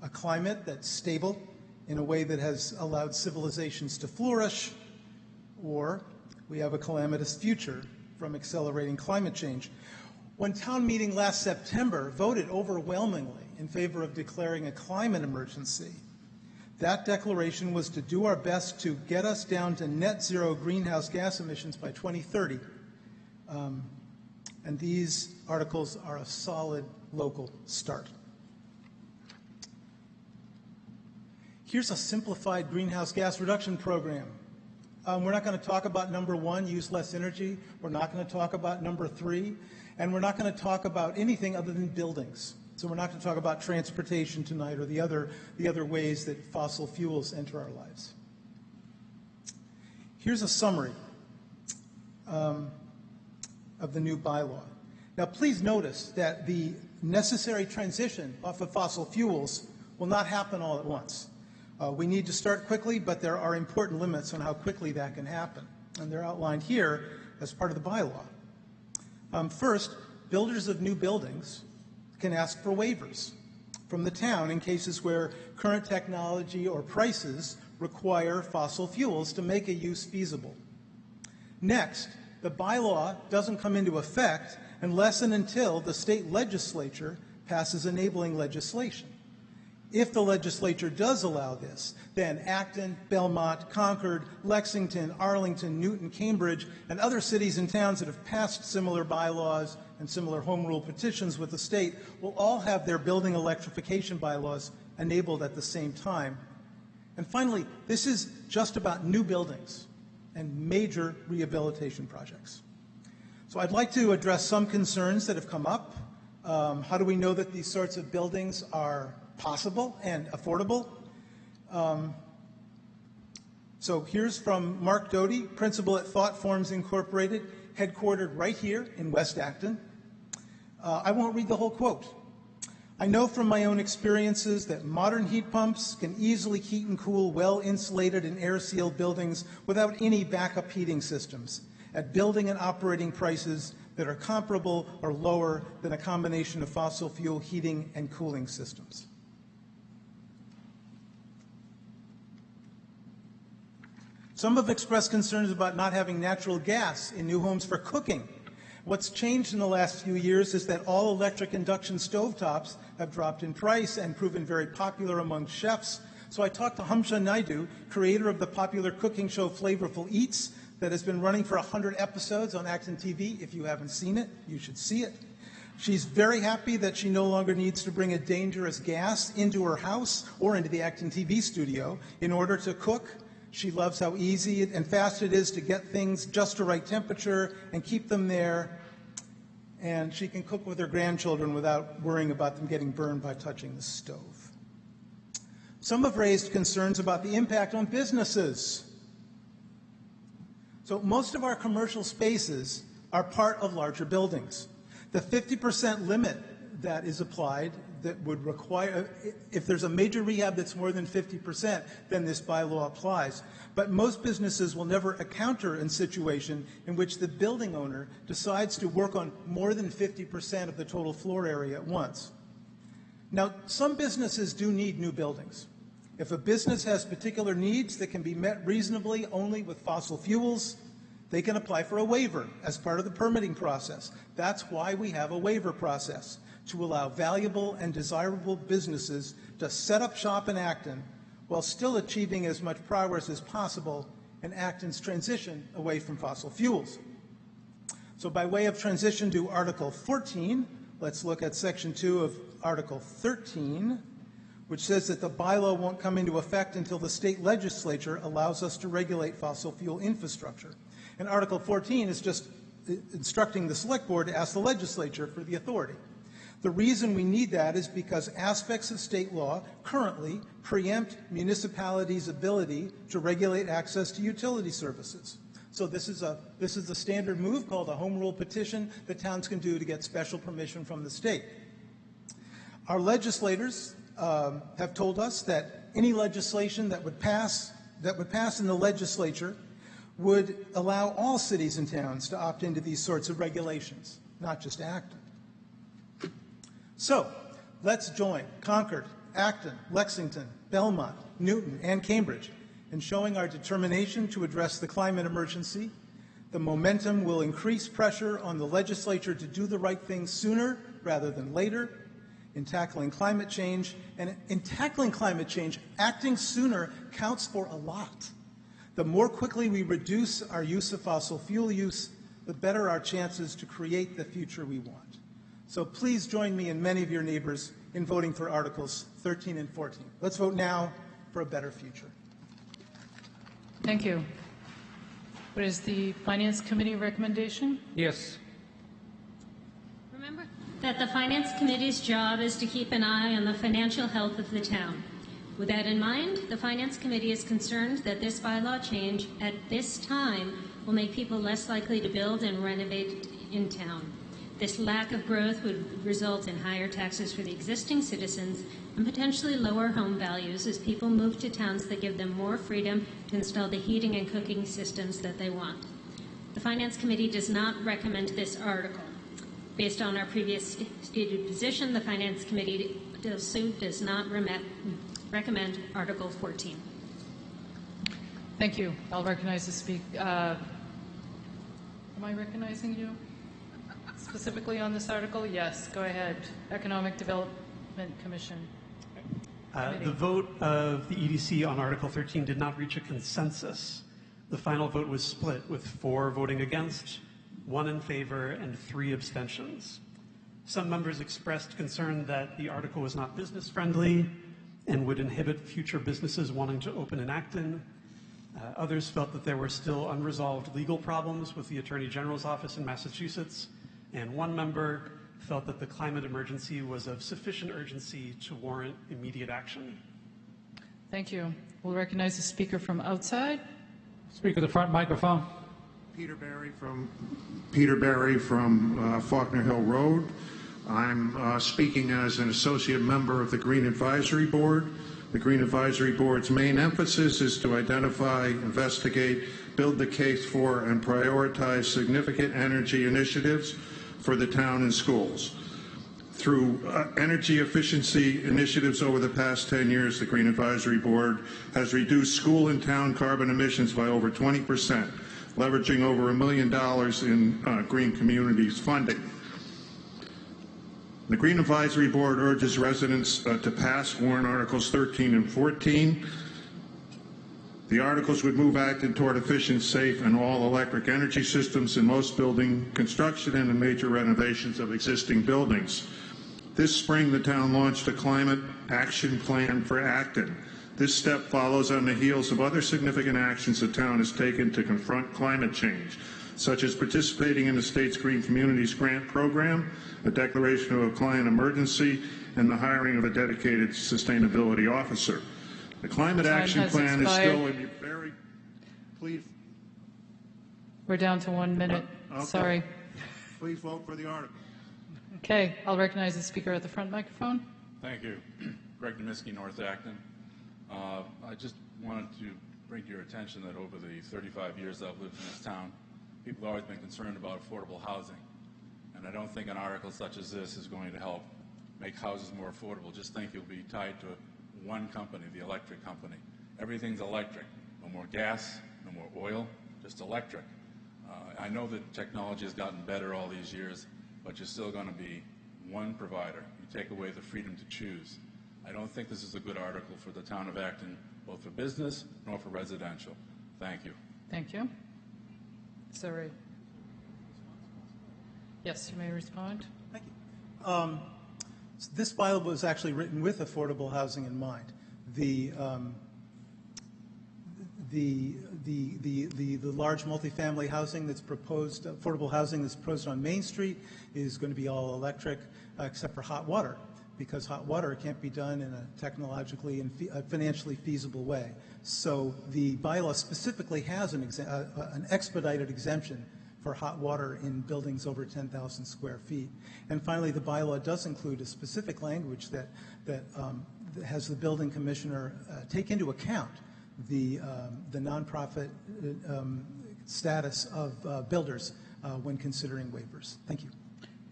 a climate that's stable in a way that has allowed civilizations to flourish, or we have a calamitous future from accelerating climate change. When town meeting last September voted overwhelmingly in favor of declaring a climate emergency, that declaration was to do our best to get us down to net zero greenhouse gas emissions by 2030. And these articles are a solid local start. Here's a simplified greenhouse gas reduction program. We're not going to talk about number 1, use less energy. We're not going to talk about number 3. And we're not going to talk about anything other than buildings. So we're not going to talk about transportation tonight or the other ways that fossil fuels enter our lives. Here's a summary of the new bylaw. Now, please notice that the necessary transition off of fossil fuels will not happen all at once. We need to start quickly, but there are important limits on how quickly that can happen. And they're outlined here as part of the bylaw. First, builders of new buildings can ask for waivers from the town in cases where current technology or prices require fossil fuels to make a use feasible. Next, the bylaw doesn't come into effect unless and until the state legislature passes enabling legislation. If the legislature does allow this, then Acton, Belmont, Concord, Lexington, Arlington, Newton, Cambridge, and other cities and towns that have passed similar bylaws and similar home rule petitions with the state will all have their building electrification bylaws enabled at the same time. And finally, this is just about new buildings and major rehabilitation projects. So I'd like to address some concerns that have come up. How do we know that these sorts of buildings are possible and affordable? So here's from Mark Doty, principal at Thought Forms Incorporated, headquartered right here in West Acton. I won't read the whole quote. I know from my own experiences that modern heat pumps can easily heat and cool well-insulated and air-sealed buildings without any backup heating systems at building and operating prices that are comparable or lower than a combination of fossil fuel heating and cooling systems. Some have expressed concerns about not having natural gas in new homes for cooking. What's changed in the last few years is that all electric induction stovetops have dropped in price and proven very popular among chefs. So I talked to Hamsha Naidu, creator of the popular cooking show Flavorful Eats that has been running for 100 episodes on ActonTV. If you haven't seen it, you should see it. She's very happy that she no longer needs to bring a dangerous gas into her house or into the ActonTV studio in order to cook. She loves how easy and fast it is to get things just the right temperature and keep them there. And she can cook with her grandchildren without worrying about them getting burned by touching the stove. Some have raised concerns about the impact on businesses. So most of our commercial spaces are part of larger buildings. The 50% limit that is applied that would require, if there's a major rehab that's more than 50%, then this bylaw applies. But most businesses will never encounter a situation in which the building owner decides to work on more than 50% of the total floor area at once. Now, some businesses do need new buildings. If a business has particular needs that can be met reasonably only with fossil fuels, they can apply for a waiver as part of the permitting process. That's why we have a waiver process, to allow valuable and desirable businesses to set up shop in Acton while still achieving as much progress as possible in Acton's transition away from fossil fuels. So by way of transition to Article 14, let's look at Section 2 of Article 13, which says that the bylaw won't come into effect until the state legislature allows us to regulate fossil fuel infrastructure. And Article 14 is just instructing the Select Board to ask the legislature for the authority. The reason we need that is because aspects of state law currently preempt municipalities' ability to regulate access to utility services. So this is a standard move called a home rule petition that towns can do to get special permission from the state. Our legislators have told us that any legislation that would pass in the legislature would allow all cities and towns to opt into these sorts of regulations, not just Acton. So let's join Concord, Acton, Lexington, Belmont, Newton, and Cambridge in showing our determination to address the climate emergency. The momentum will increase pressure on the legislature to do the right thing sooner rather than later in tackling climate change. And in tackling climate change, acting sooner counts for a lot. The more quickly we reduce our use of fossil fuel use, the better our chances to create the future we want. So please join me and many of your neighbors in voting for Articles 13 and 14. Let's vote now for a better future. Thank you. What is the Finance Committee recommendation? Yes. Remember that the Finance Committee's job is to keep an eye on the financial health of the town. With that in mind, the Finance Committee is concerned that this bylaw change at this time will make people less likely to build and renovate in town. This lack of growth would result in higher taxes for the existing citizens and potentially lower home values as people move to towns that give them more freedom to install the heating and cooking systems that they want. The Finance Committee does not recommend this article. Based on our previous stated position, the Finance Committee does not recommend Article 14. Thank you. I'll recognize the speaker. Am I recognizing you specifically on this article? Yes, go ahead. Economic Development Commission. The vote of the EDC on Article 13 did not reach a consensus. The final vote was split, with 4 voting against, 1 in favor, and 3 abstentions. Some members expressed concern that the article was not business-friendly and would inhibit future businesses wanting to open in Acton. Others felt that there were still unresolved legal problems with the Attorney General's office in Massachusetts, and one member felt that the climate emergency was of sufficient urgency to warrant immediate action. Thank you. We'll recognize the speaker from outside. Speak at the front microphone. Peter Barry from Faulkner Hill Road. I'm speaking as an associate member of the Green Advisory Board. The Green Advisory Board's main emphasis is to identify, investigate, build the case for, and prioritize significant energy initiatives for the town and schools. Through energy efficiency initiatives over the past 10 years, the Green Advisory Board has reduced school and town carbon emissions by over 20%, leveraging over $1 million in Green Communities funding. The Green Advisory Board urges residents to pass warrant Articles 13 and 14. The articles would move Acton toward efficient, safe, and all-electric energy systems in most building construction and in major renovations of existing buildings. This spring, the town launched a climate action plan for Acton. This step follows on the heels of other significant actions the town has taken to confront climate change, such as participating in the state's Green Communities Grant Program, a declaration of a climate emergency, and the hiring of a dedicated sustainability officer. The Climate Action Plan is still in very... Please. We're down to 1 minute. Okay. Sorry. Please vote for the article. Okay, I'll recognize the speaker at the front microphone. Thank you. Greg Demiski, North Acton. I just wanted to bring to your attention that over the 35 years I've lived in this town, people have always been concerned about affordable housing. And I don't think an article such as this is going to help make houses more affordable. Just think you'll be tied to one company, the electric company. Everything's electric. No more gas, no more oil, just electric. I know that technology has gotten better all these years, but you're still going to be one provider. You take away the freedom to choose. I don't think this is a good article for the town of Acton, both for business nor for residential. Thank you. Thank you. Sorry. Yes, you may respond. Thank you. This bylaw was actually written with affordable housing in mind. the large multifamily housing that's proposed, affordable housing that's proposed on Main Street is going to be all electric, except for hot water, because hot water can't be done in a technologically and financially feasible way. So the bylaw specifically has an expedited exemption for hot water in buildings over 10,000 square feet. And finally, the bylaw does include a specific language that has the building commissioner take into account the nonprofit status of builders when considering waivers. Thank you.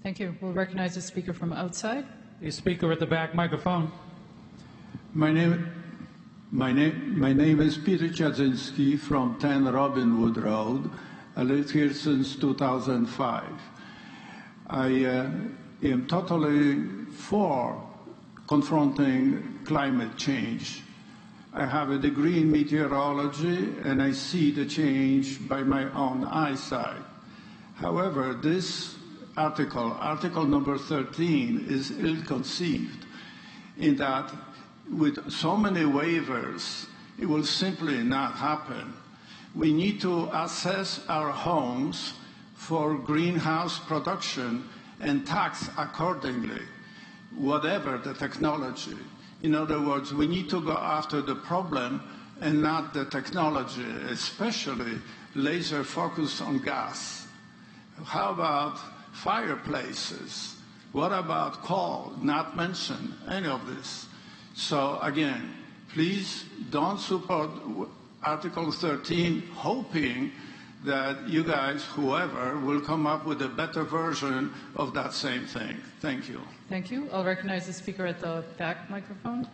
Thank you. We'll recognize the speaker from outside. The speaker at the back microphone. My name is Peter Chadzinski from 10 Robinwood Road. I lived here since 2005. I am totally for confronting climate change. I have a degree in meteorology and I see the change by my own eyesight. However, this article number 13, is ill-conceived in that with so many waivers, it will simply not happen. We need to assess our homes for greenhouse production and tax accordingly, whatever the technology. In other words, we need to go after the problem and not the technology, especially laser focus on gas. How about fireplaces? What about coal? Not mention any of this. So again, please don't support Article 13, hoping that you guys, whoever, will come up with a better version of that same thing. Thank you. Thank you. I'll recognize the speaker at the back microphone.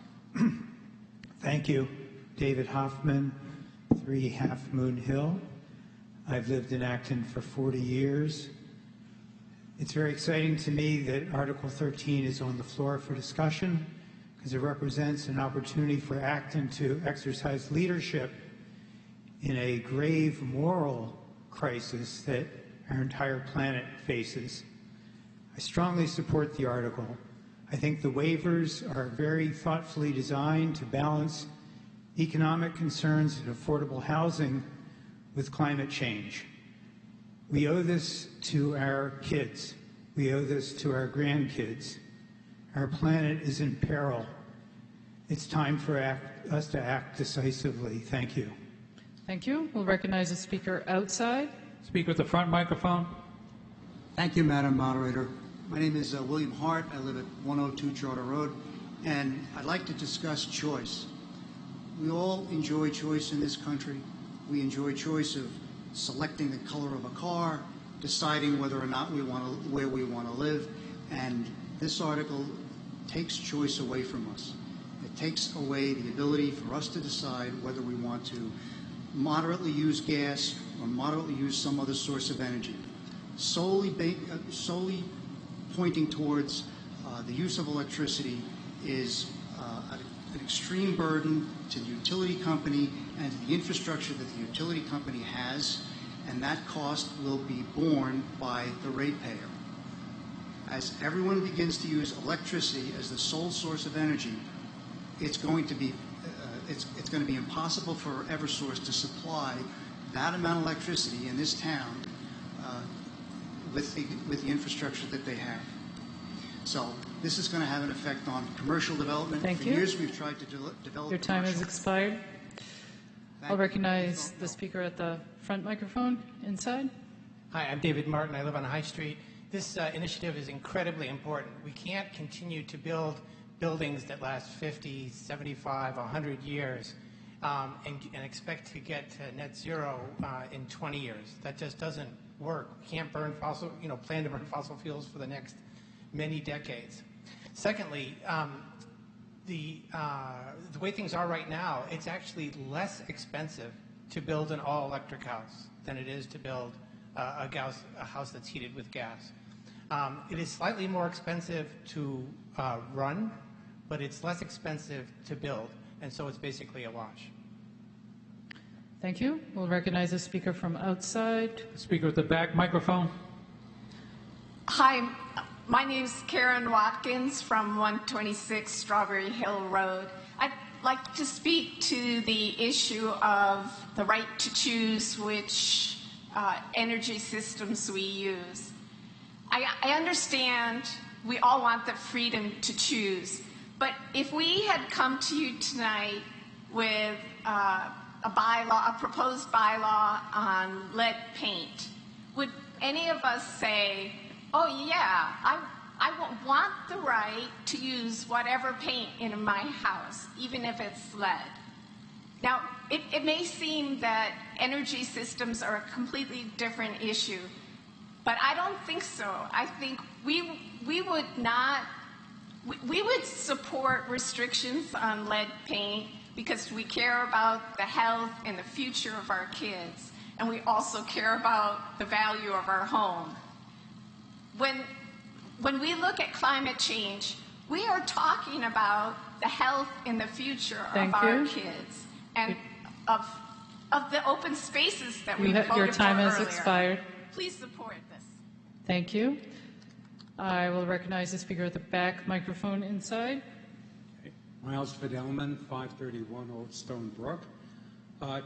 Thank you. David Hoffman, 3 Half Moon Hill. I've lived in Acton for 40 years. It's very exciting to me that Article 13 is on the floor for discussion because it represents an opportunity for Acton to exercise leadership in a grave moral crisis that our entire planet faces. I strongly support the article. I think the waivers are very thoughtfully designed to balance economic concerns and affordable housing with climate change. We owe this to our kids. We owe this to our grandkids. Our planet is in peril. It's time for us to act decisively. Thank you. Thank you. We'll recognize the speaker outside. Speaker at the front microphone. Thank you, Madam Moderator. My name is William Hart. I live at 102 Charter Road, and I'd like to discuss choice. We all enjoy choice in this country. We enjoy choice of selecting the color of a car, deciding whether or not where we want to live, and this article takes choice away from us. It takes away the ability for us to decide whether we want to moderately use gas or moderately use some other source of energy. Solely pointing towards the use of electricity is an extreme burden to the utility company and to the infrastructure that the utility company has, and that cost will be borne by the ratepayer. As everyone begins to use electricity as the sole source of energy, it's going to be impossible for Eversource to supply that amount of electricity in this town with the infrastructure that they have. So this is going to have an effect on commercial development. Thank For you. years we've tried to develop. Your time has expired. I'll recognize the speaker at the front microphone inside. Hi, I'm David Martin. I live on High Street. This initiative is incredibly important. We can't continue to build buildings that last 50, 75, 100 years and expect to get to net zero in 20 years. That just doesn't work. We can't burn plan to burn fossil fuels for the next many decades. Secondly, the way things are right now, it's actually less expensive to build an all-electric house than it is to build a house that's heated with gas. It is slightly more expensive to run, but it's less expensive to build, and so it's basically a wash. Thank you. We'll recognize the speaker from outside. Speaker at the back microphone. Hi, my name is Karen Watkins from 126 Strawberry Hill Road. I'd like to speak to the issue of the right to choose which energy systems we use. I understand we all want the freedom to choose, but if we had come to you tonight with a proposed bylaw on lead paint, would any of us say, oh yeah, I want the right to use whatever paint in my house, even if it's lead? Now, it may seem that energy systems are a completely different issue, but I don't think so. I think we would support restrictions on lead paint because we care about the health and the future of our kids, and we also care about the value of our home. When we look at climate change, we are talking about the health and the future of our kids and of the open spaces that we voted for earlier. Your time has expired. Please support this. Thank you. I will recognize the speaker at the back microphone inside. Miles Fidelman, 531 Old Stone Brook.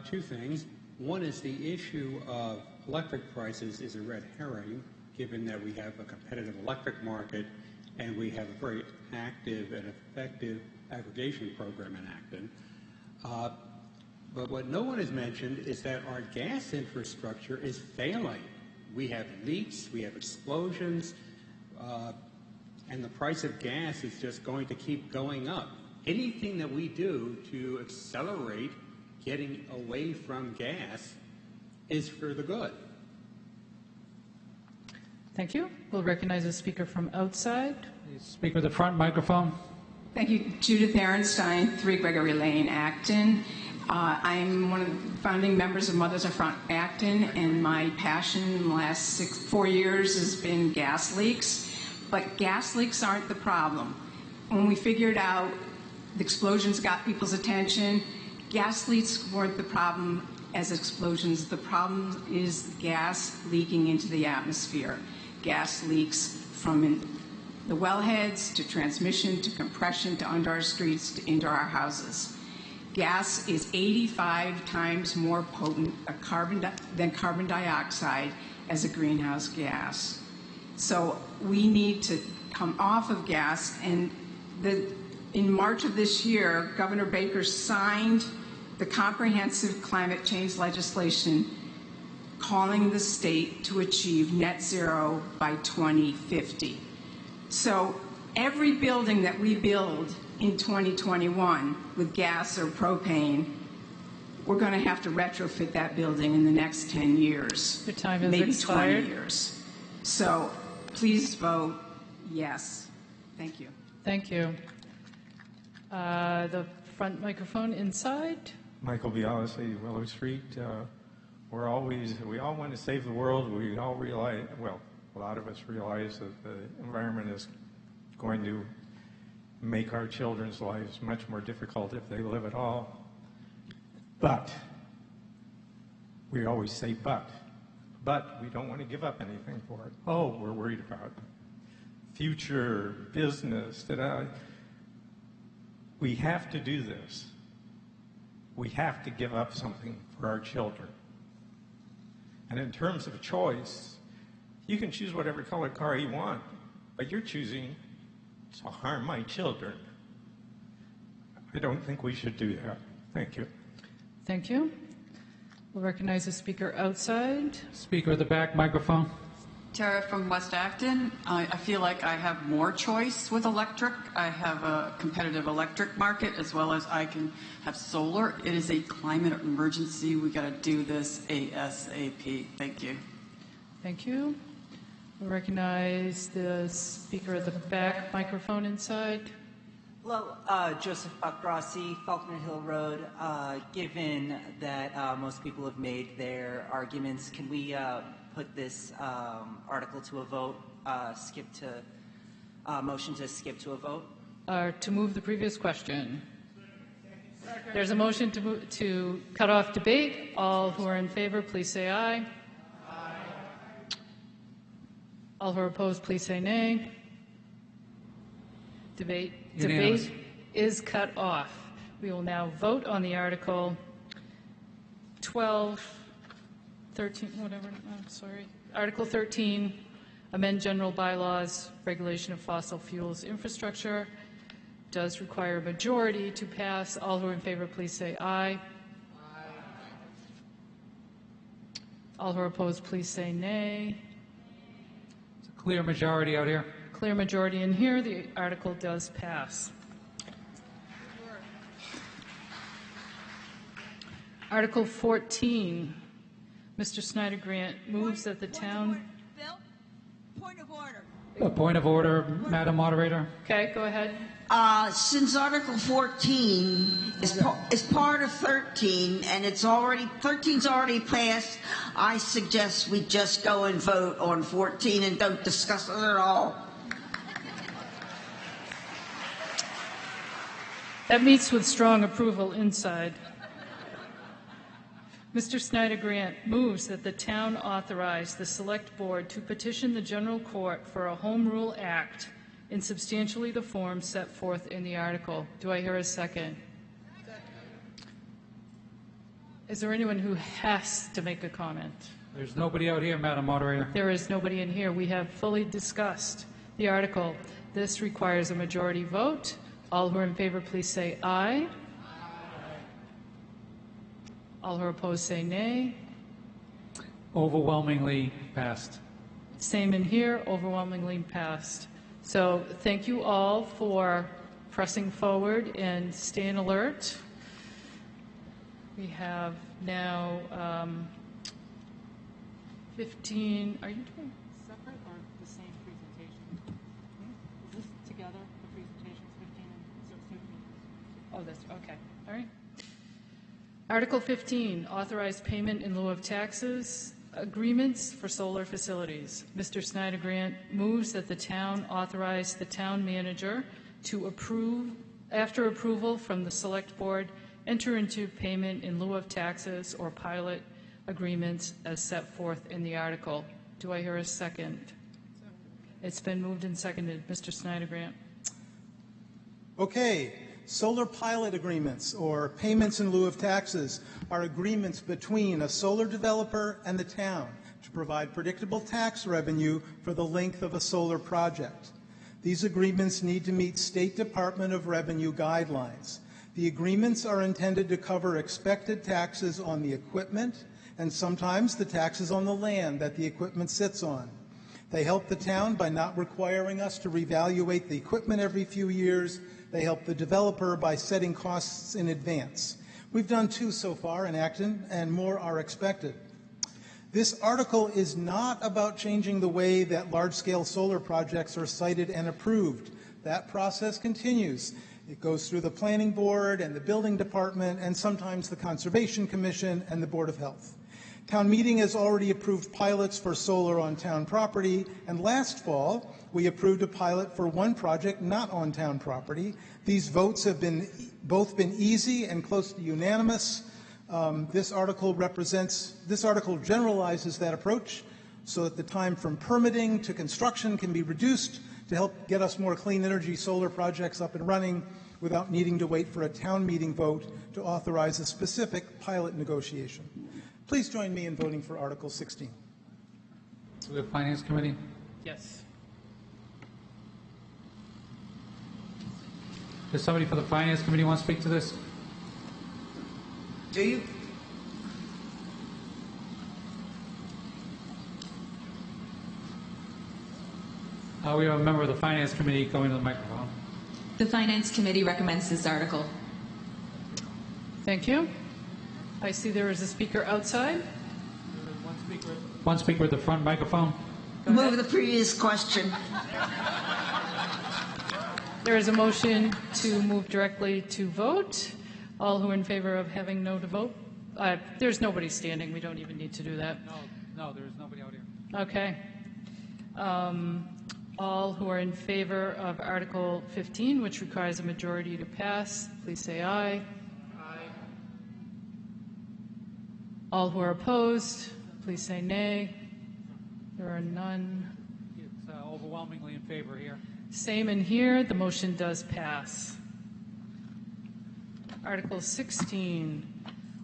Two things. One is the issue of electric prices is a red herring, given that we have a competitive electric market and we have a very active and effective aggregation program in Acton. But what no one has mentioned is that our gas infrastructure is failing. We have leaks, we have explosions, and the price of gas is just going to keep going up. Anything that we do to accelerate getting away from gas is for the good. Thank you. We'll recognize a speaker from outside. Speaker at the front microphone. Thank you. Judith Ehrenstein, 3 Gregory Lane, Acton. I'm one of the founding members of Mothers of Front Acton, and my passion in the last 4 years has been gas leaks. But gas leaks aren't the problem. When we figured out the explosions got people's attention, gas leaks weren't the problem as explosions. The problem is gas leaking into the atmosphere. Gas leaks from the wellheads to transmission to compression to under our streets to into our houses. Gas is 85 times more potent than carbon dioxide as a greenhouse gas. So we need to come off of gas. And in March of this year, Governor Baker signed the comprehensive climate change legislation calling the state to achieve net zero by 2050. So every building that we build in 2021 with gas or propane, we're going to have to retrofit that building in the next 10 years. Your time has maybe expired. 20 years. So please vote yes. Thank you. Thank you. The front microphone inside. Michael Bialisi, Willow Street. We all want to save the world. We all realize, well, a lot of us realize that the environment is going to make our children's lives much more difficult if they live at all. But, we always say but we don't want to give up anything for it. Oh, we're worried about future business. We have to do this. We have to give up something for our children. And in terms of choice, you can choose whatever color car you want, but you're choosing to harm my children. I don't think we should do that. Thank you. Thank you. We'll recognize the speaker outside. Speaker at the back microphone. Tara from West Acton. I feel like I have more choice with electric. I have a competitive electric market as well as I can have solar. It is a climate emergency. We got to do this ASAP. Thank you. Thank you. We'll recognize the speaker at the back microphone inside. Hello, Joseph Buckgrossi, Faulkner Hill Road. Given that most people have made their arguments, can we put this article to a vote, motion to skip to a vote? To move the previous question. There's a motion to cut off debate. All who are in favor, please say aye. Aye. All who are opposed, please say nay. Debate is cut off. We will now vote on the Article 12, 13, whatever, sorry. Article 13, amend general bylaws, regulation of fossil fuels infrastructure. Does require a majority to pass. All who are in favor, please say aye. All who are opposed, please say nay. It's a clear majority out here. Clear majority in here. The article does pass. Article 14, Mr. Snyder Grant moves that the town... Bill, point of order. A point of order, Madam Moderator. Okay, go ahead. Since Article 14 is part of 13 and 13's already passed, I suggest we just go and vote on 14 and don't discuss it at all. That meets with strong approval inside. Mr. Snyder Grant moves that the town authorize the Select Board to petition the General Court for a Home Rule Act in substantially the form set forth in the article. Do I hear a second? Is there anyone who has to make a comment? There's nobody out here, Madam Moderator. There is nobody in here. We have fully discussed the article. This requires a majority vote. All who are in favor, please say aye. All who are opposed say nay. Overwhelmingly passed. Same in here, overwhelmingly passed. So thank you all for pressing forward and staying alert. We have now 15. Are you doing separate or the same presentation? Is this together, the presentations 15 and 16? Oh, that's okay. All right. Article 15, authorize payment in lieu of taxes, agreements for solar facilities. Mr. Snyder Grant moves that the town authorize the town manager to approve, after approval from the Select Board, enter into payment in lieu of taxes or pilot agreements as set forth in the article. Do I hear a second? It's been moved and seconded. Mr. Snyder Grant. Okay. Solar pilot agreements, or payments in lieu of taxes, are agreements between a solar developer and the town to provide predictable tax revenue for the length of a solar project. These agreements need to meet State Department of Revenue guidelines. The agreements are intended to cover expected taxes on the equipment and sometimes the taxes on the land that the equipment sits on. They help the town by not requiring us to reevaluate the equipment every few years. They help the developer by setting costs in advance. We've done 2 so far in Acton, and more are expected. This article is not about changing the way that large-scale solar projects are cited and approved. That process continues. It goes through the Planning Board and the Building Department and sometimes the Conservation Commission and the Board of Health. Town meeting has already approved pilots for solar on town property, and last fall we approved a pilot for one project not on town property. These votes have both been easy and close to unanimous. This article generalizes that approach so that the time from permitting to construction can be reduced to help get us more clean energy solar projects up and running without needing to wait for a town meeting vote to authorize a specific pilot negotiation. Please join me in voting for Article 16. To the Finance Committee. Yes. Does somebody for the Finance Committee want to speak to this? Do you? We have a member of the Finance Committee going to the microphone. The Finance Committee recommends this article. Thank you. I see there is a speaker outside. One speaker at the front microphone. Move the previous question. There is a motion to move directly to vote. All who are in favor of having no to vote? There's nobody standing. We don't even need to do that. No, there is nobody out here. Okay. All who are in favor of Article 15, which requires a majority to pass, please say aye. All who are opposed, please say nay. There are none. It's overwhelmingly in favor here. Same in here. The motion does pass. Article 16,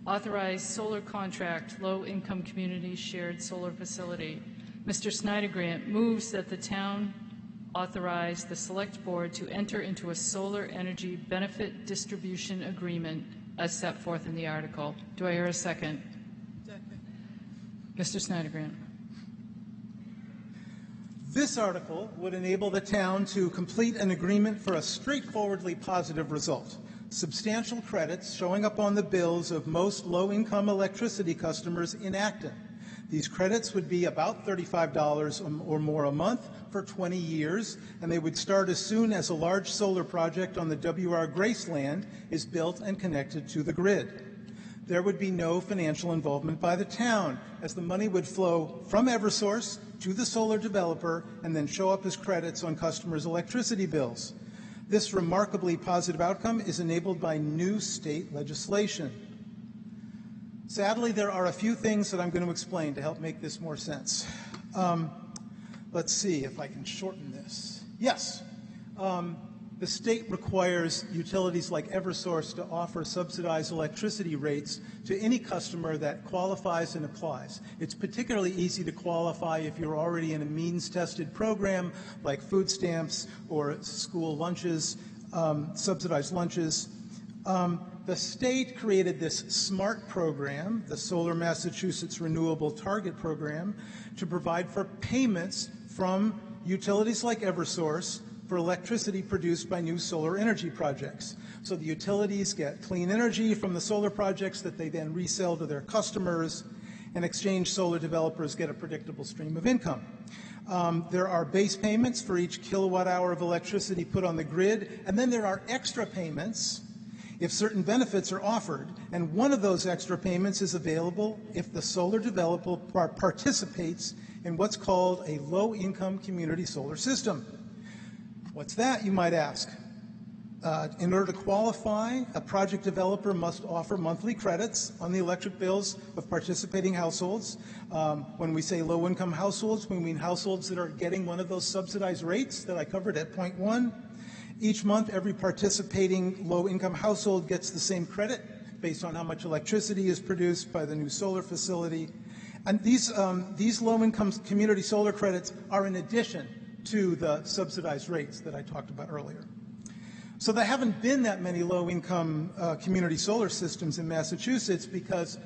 authorize solar contract, low-income community shared solar facility. Mr. Snyder-Grant moves that the town authorize the Select Board to enter into a solar energy benefit distribution agreement as set forth in the article. Do I hear a second? Second. Mr. Snyder-Grant. This article would enable the town to complete an agreement for a straightforwardly positive result. Substantial credits showing up on the bills of most low-income electricity customers in Acton. These credits would be about $35 or more a month for 20 years, and they would start as soon as a large solar project on the W.R. Graceland is built and connected to the grid. There would be no financial involvement by the town, as the money would flow from Eversource to the solar developer and then show up as credits on customers' electricity bills. This remarkably positive outcome is enabled by new state legislation. Sadly, there are a few things that I'm going to explain to help make this more sense. Let's see if I can shorten this. Yes. The state requires utilities like Eversource to offer subsidized electricity rates to any customer that qualifies and applies. It's particularly easy to qualify if you're already in a means-tested program like food stamps or school lunches, subsidized lunches. The state created this SMART program, the Solar Massachusetts Renewable Target Program, to provide for payments from utilities like Eversource for electricity produced by new solar energy projects. So the utilities get clean energy from the solar projects that they then resell to their customers, and exchange solar developers get a predictable stream of income. There are base payments for each kilowatt hour of electricity put on the grid, and then there are extra payments if certain benefits are offered, and one of those extra payments is available if the solar developer participates in what's called a low-income community solar system. What's that, you might ask? In order to qualify, a project developer must offer monthly credits on the electric bills of participating households. When we say low-income households, we mean households that are getting one of those subsidized rates that I covered at point 1. Each month, every participating low-income household gets the same credit based on how much electricity is produced by the new solar facility. And these low-income community solar credits are in addition to the subsidized rates that I talked about earlier. So there haven't been that many low-income community solar systems in Massachusetts because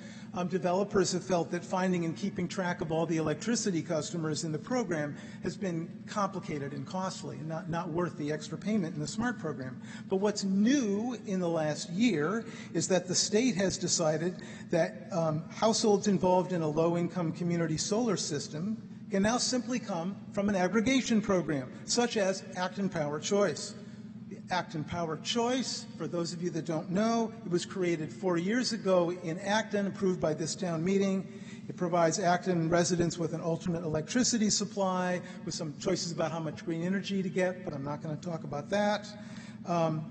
developers have felt that finding and keeping track of all the electricity customers in the program has been complicated and costly and not worth the extra payment in the SMART program. But what's new in the last year is that the state has decided that households involved in a low-income community solar system can now simply come from an aggregation program, such as Acton Power Choice. The Acton Power Choice, for those of you that don't know, it was created 4 years ago in Acton, approved by this town meeting. It provides Acton residents with an alternate electricity supply, with some choices about how much green energy to get, but I'm not going to talk about that.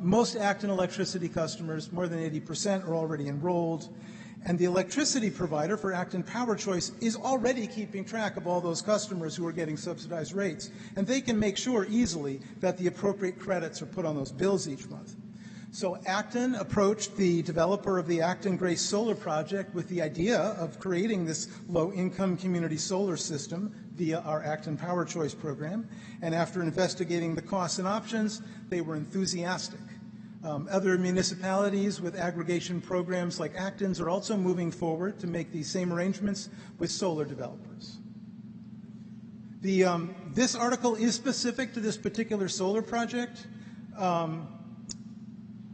Most Acton electricity customers, more than 80%, are already enrolled. And the electricity provider for Acton Power Choice is already keeping track of all those customers who are getting subsidized rates. And they can make sure easily that the appropriate credits are put on those bills each month. So Acton approached the developer of the Acton Grace Solar Project with the idea of creating this low-income community solar system via our Acton Power Choice program. And after investigating the costs and options, they were enthusiastic. Other municipalities with aggregation programs like Acton's are also moving forward to make these same arrangements with solar developers. This article is specific to this particular solar project.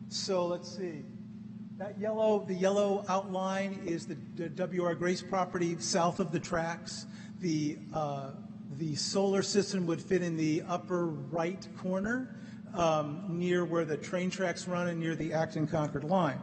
So let's see. The yellow outline is the W.R. Grace property south of the tracks. The solar system would fit in the upper right corner. Near where the train tracks run and near the Acton-Concord line.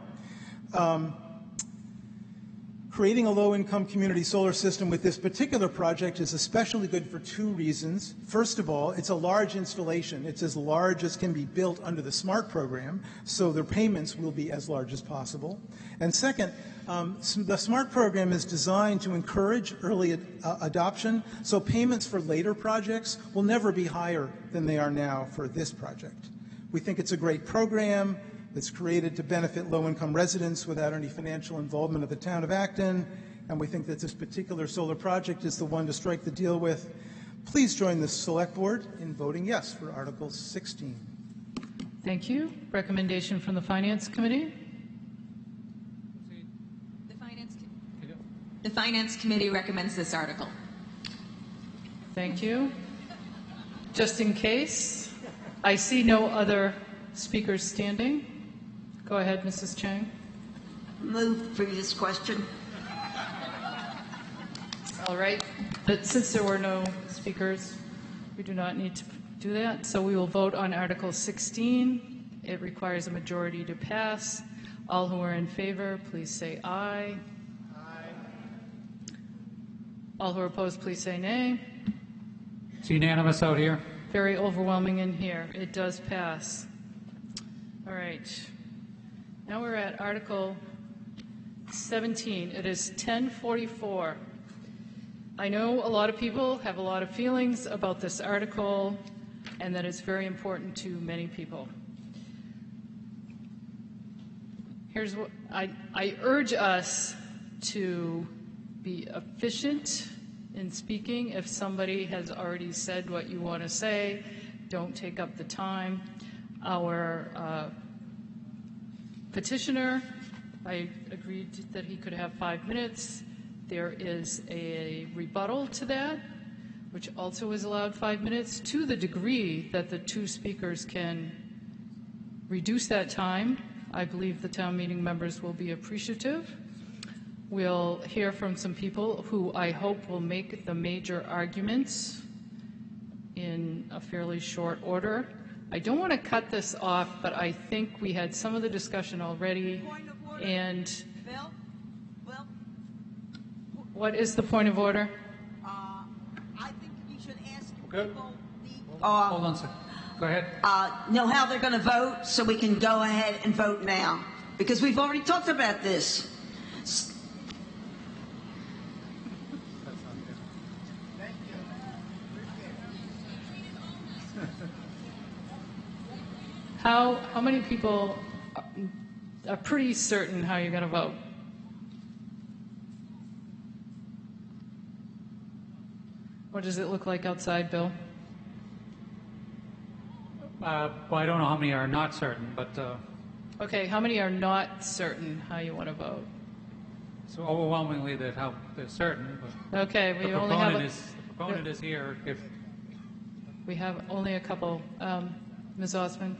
Creating a low-income community solar system with this particular project is especially good for 2 reasons. First of all, it's a large installation. It's as large as can be built under the SMART program, so their payments will be as large as possible. And second, the SMART program is designed to encourage early adoption, so payments for later projects will never be higher than they are now for this project. We think it's a great program. that's created to benefit low-income residents without any financial involvement of the town of Acton, and we think that this particular solar project is the one to strike the deal with. Please join the Select Board in voting yes for Article 16. Thank you. Recommendation from the Finance Committee? The Finance Committee recommends this article. Thank you. Just in case, I see no other speakers standing. Go ahead, Mrs. Chang. Move previous question. All right. But since there were no speakers, we do not need to do that. So we will vote on Article 16. It requires a majority to pass. All who are in favor, please say aye. All who are opposed, please say nay. It's unanimous out here. Very overwhelming in here. It does pass. All right. Now we're at Article 17. It is 10:44. I know a lot of people have a lot of feelings about this article and that it's very important to many people. Here's what I urge us to be efficient in speaking. If somebody has already said what you want to say, don't take up the time. Our petitioner, I agreed that he could have 5 minutes. There is a rebuttal to that, which also is allowed 5 minutes, to the degree that the two speakers can reduce that time. I believe the town meeting members will be appreciative. We'll hear from some people who I hope will make the major arguments in a fairly short order. I don't want to cut this off, but I think we had some of the discussion already. And Bill? What is the point of order? I think you should ask Good. people Hold on a second. Go ahead. know how they're going to vote so we can go ahead and vote now. Because we've already talked about this. How many people are pretty certain how you're going to vote? What does it look like outside, Bill? Well, I don't know how many are not certain, but Okay, how many are not certain how you want to vote? so overwhelmingly they're certain. But Okay, we the only have proponent is here. If we have only a couple. Ms. Osmond?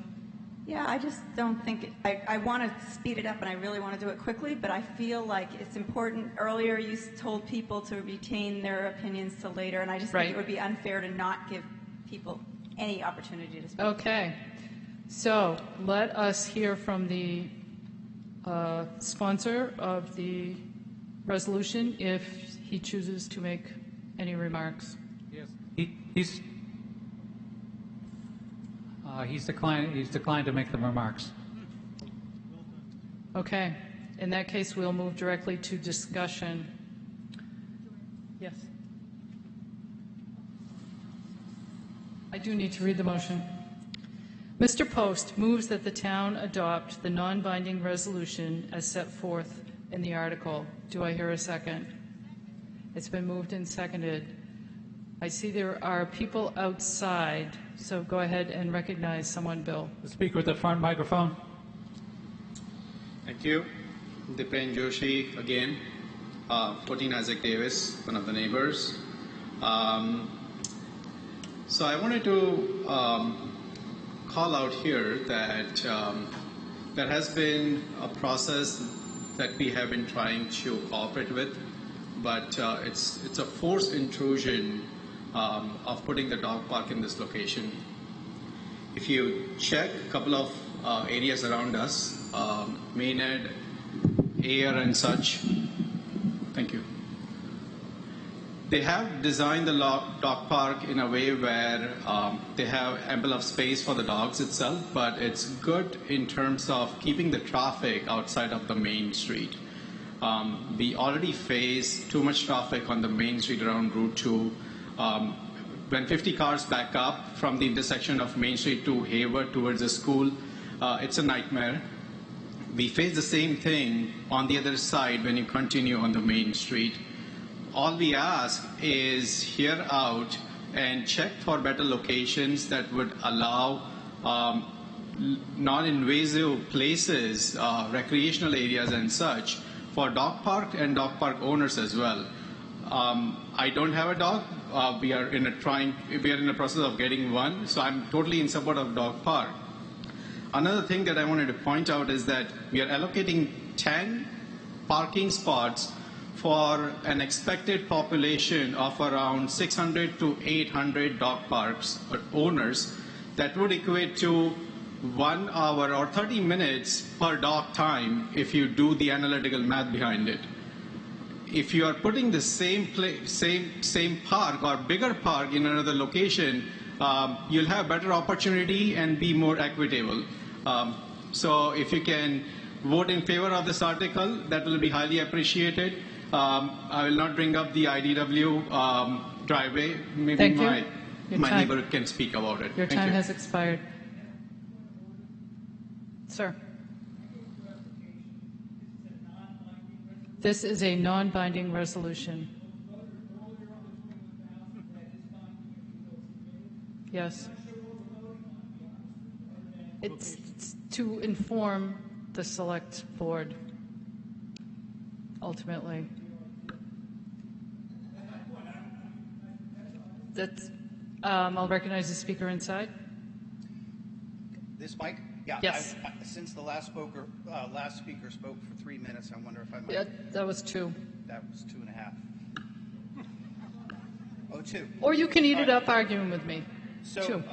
Yeah, I just don't think, I want to speed it up and I really want to do it quickly, but I feel like it's important. Earlier you told people to retain their opinions till later, and I just think it would be unfair to not give people any opportunity to speak. Okay, so let us hear from the sponsor of the resolution if he chooses to make any remarks. yes, he's declined to make the remarks. Okay, in that case, we'll move directly to discussion. Yes. I do need to read the motion. Mr. Post moves that the town adopt the non-binding resolution as set forth in the article. Do I hear a second? It's been moved and seconded. I see there are people outside, so go ahead and recognize someone, Bill. The speaker with the front microphone. Thank you. Dipen Joshi again, 14 Isaac Davis, one of the neighbors. So I wanted to call out here that there has been a process that we have been trying to cooperate with, but it's a forced intrusion of putting the dog park in this location. If you check a couple of areas around us, Maynard, Air and such, thank you. They have designed the dog park in a way where they have ample of space for the dogs itself, but it's good in terms of keeping the traffic outside of the main street. We already face too much traffic on the main street around Route 2. When 50 cars back up from the intersection of Main Street to Hayward towards the school, it's a nightmare. we face the same thing on the other side when you continue on the main street. All we ask is hear out and check for better locations that would allow non-invasive places, recreational areas and such for dog park and dog park owners as well. I don't have a dog. We are in the process of getting one, so I'm totally in support of dog park. Another thing that I wanted to point out is that we are allocating 10 parking spots for an expected population of around 600 to 800 dog parks or owners. That would equate to 1 hour or 30 minutes per dog time if you do the analytical math behind it. If you are putting the same park or bigger park in another location, you'll have better opportunity and be more equitable. So if you can vote in favor of this article, that will be highly appreciated. I will not bring up the IDW driveway. Maybe my neighbor can speak about it. Your time has expired. Sir. This is a non-binding resolution. Yes. It's to inform the select board, ultimately. That's, I'll recognize the speaker inside. This mic? Yeah. Yes. Since the last speaker spoke for 3 minutes, I wonder if I might. Yeah, that was 2. That was 2.5. Oh, 2. Or you can eat it up arguing with me. So, 2.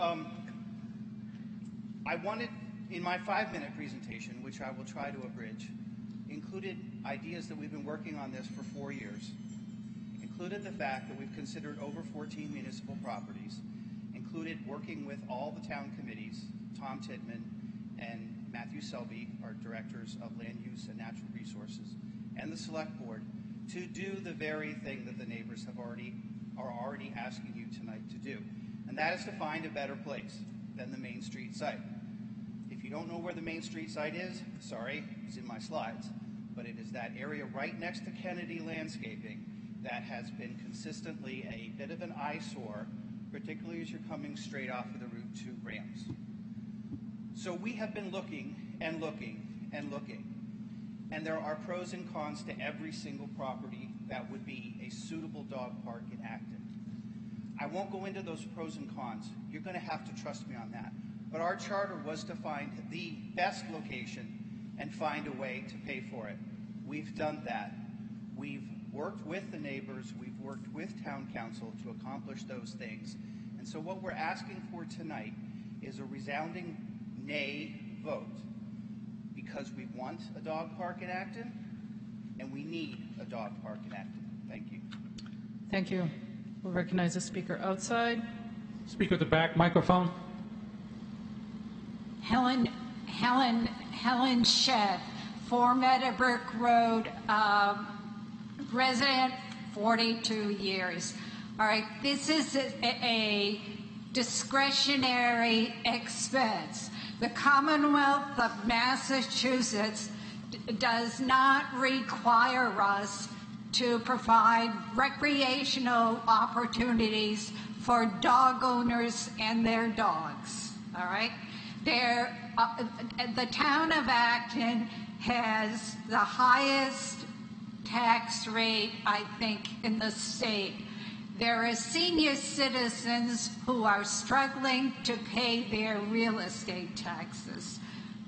I wanted, in my 5-minute presentation, which I will try to abridge, included ideas that we've been working on this for 4 years, included the fact that we've considered over 14 municipal properties, included working with all the town committees, Tom Tidman and Matthew Selby, our directors of land use and natural resources, and the select board, to do the very thing that the neighbors are already asking you tonight to do. And that is to find a better place than the Main Street site. If you don't know where the Main Street site is, sorry, it's in my slides, but it is that area right next to Kennedy Landscaping that has been consistently a bit of an eyesore, particularly as you're coming straight off of the Route 2 ramps. So we have been looking and looking and looking, and there are pros and cons to every single property that would be a suitable dog park in Acton. I won't go into those pros and cons. You're going to have to trust me on that. But our charter was to find the best location and find a way to pay for it. We've done that. We've worked with the neighbors. We've worked with town council to accomplish those things. And so what we're asking for tonight is a resounding nay vote, because we want a dog park in Acton and we need a dog park in Acton. Thank you. Thank you. We'll recognize the speaker outside. Speaker at the back, microphone. Helen Shedd, 4 Meadowbrook Road, resident, 42 years. All right, this is a discretionary expense. The Commonwealth of Massachusetts does not require us to provide recreational opportunities for dog owners and their dogs. All right? The town of Acton has the highest tax rate, I think, in the state. There are senior citizens who are struggling to pay their real estate taxes.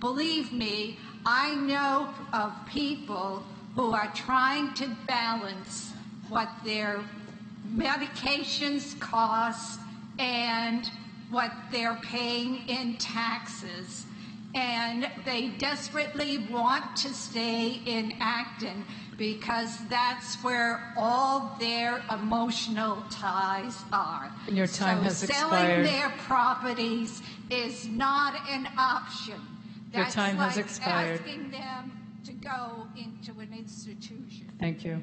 Believe me, I know of people who are trying to balance what their medications cost and what they're paying in taxes. And they desperately want to stay in Acton because that's where all their emotional ties are. And your time has expired. Selling their properties is not an option. Your time has expired. Asking them to go into an institution. Thank you.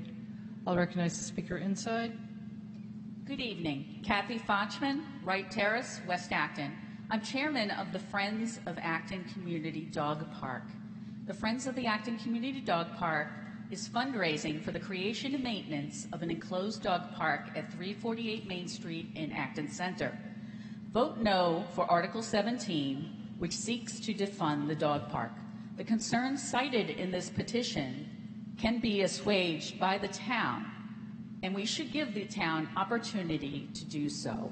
I'll recognize the speaker inside. Good evening. Kathy Fochman, Wright Terrace, West Acton. I'm chairman of the Friends of Acton Community Dog Park. the Friends of the Acton Community Dog Park is fundraising for the creation and maintenance of an enclosed dog park at 348 Main Street in Acton Center. Vote no for Article 17, which seeks to defund the dog park. The concerns cited in this petition can be assuaged by the town, and we should give the town opportunity to do so.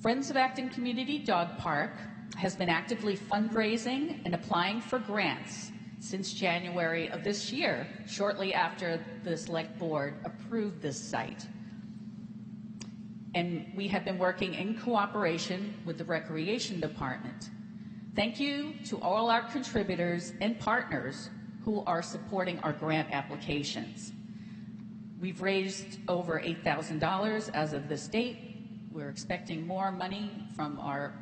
Friends of Acton Community Dog Park has been actively fundraising and applying for grants since January of this year, shortly after the Select Board approved this site. And we have been working in cooperation with the Recreation Department. Thank you to all our contributors and partners who are supporting our grant applications. We've raised over $8,000 as of this date. We're expecting more money from our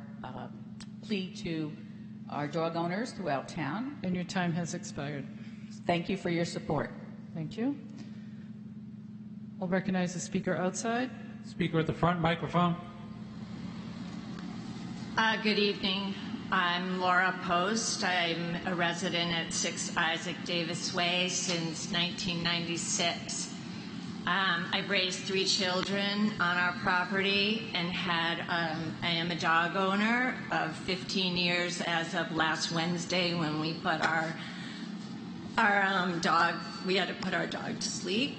plea to our dog owners throughout town. And your time has expired. Thank you for your support. Thank you. I'll recognize the speaker outside. Speaker at the front, microphone. Good evening. I'm Laura Post. I'm a resident at 6 Isaac Davis Way since 1996. I've raised 3 children on our property and I am a dog owner of 15 years as of last Wednesday when we put we had to put our dog to sleep.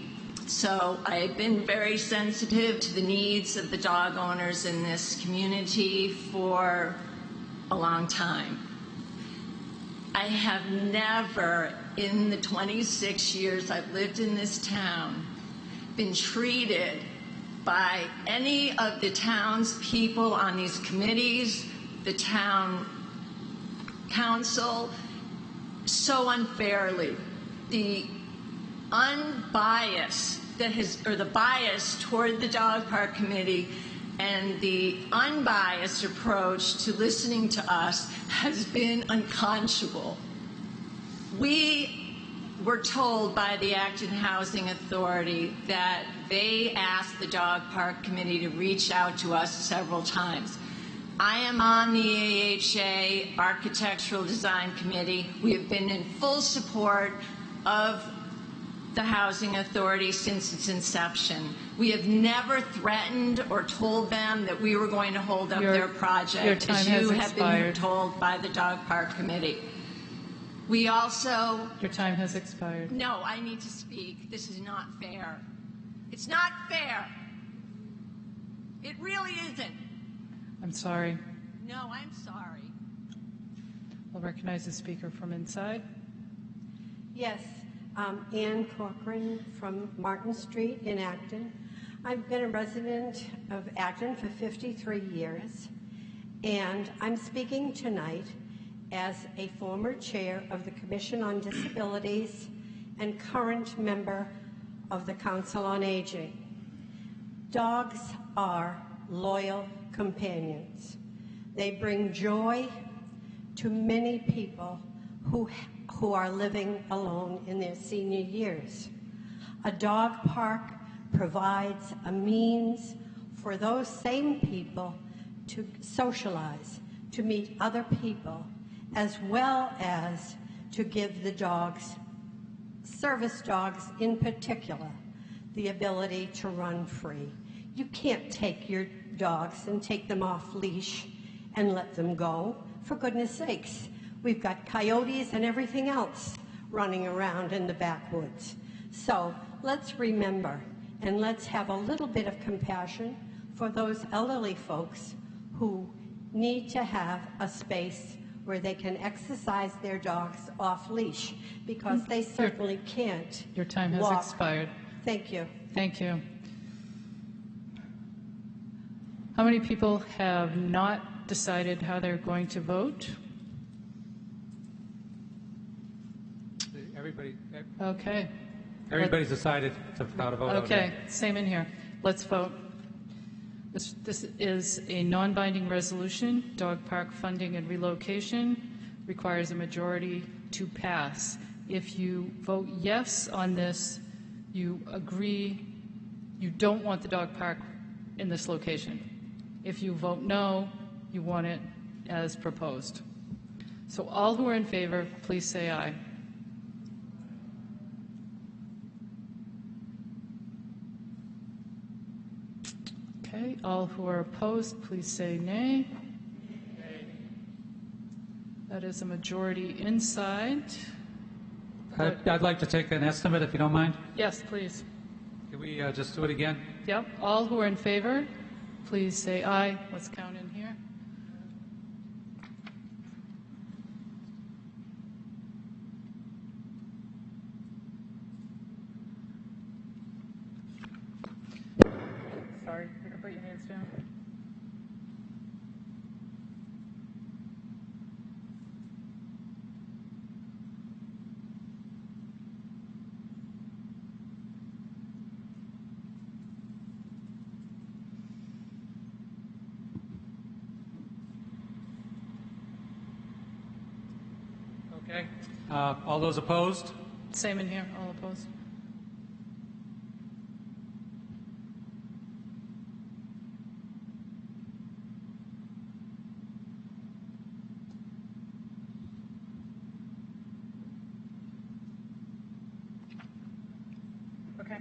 So I've been very sensitive to the needs of the dog owners in this community for a long time. I have never, in the 26 years I've lived in this town, been treated by any of the town's people on these committees, the town council, so unfairly. The unbiased the bias toward the dog park committee and the unbiased approach to listening to us has been unconscionable. We were told by the Acton Housing Authority that they asked the dog park committee to reach out to us several times. I am on the AHA Architectural Design Committee. We have been in full support of the Housing Authority since its inception. We have never threatened or told them that we were going to hold up their project, as you have been told by the Dog Park Committee. We also... Your time has expired. No, I need to speak. This is not fair. It's not fair. It really isn't. I'm sorry. No, I'm sorry. I'll recognize the speaker from inside. Yes. Ann Corcoran from Martin Street in Acton. I've been a resident of Acton for 53 years, and I'm speaking tonight as a former chair of the Commission on Disabilities and current member of the Council on Aging. Dogs are loyal companions. They bring joy to many people who are living alone in their senior years. A dog park provides a means for those same people to socialize, to meet other people, as well as to give the dogs, service dogs in particular, the ability to run free. You can't take your dogs and take them off leash and let them go, for goodness sakes. We've got coyotes and everything else running around in the backwoods. So let's remember and let's have a little bit of compassion for those elderly folks who need to have a space where they can exercise their dogs off leash, because they certainly can't. Your time has expired. Thank you. Thank you. How many people have not decided how they're going to vote? Everybody. Okay. Everybody's decided how to vote. Okay, same in here. Let's vote. This is a non-binding resolution. Dog park funding and relocation requires a majority to pass. If you vote yes on this, you agree you don't want the dog park in this location. If you vote no, you want it as proposed. So all who are in favor, please say aye. Okay, all who are opposed, please say nay. That is a majority inside. I'd like to take an estimate, if you don't mind. Yes, please. Can we just do it again? Yep, all who are in favor, please say aye. Let's count in here. Sorry, you can put your hands down. Okay. All those opposed? Same in here, all opposed. Okay.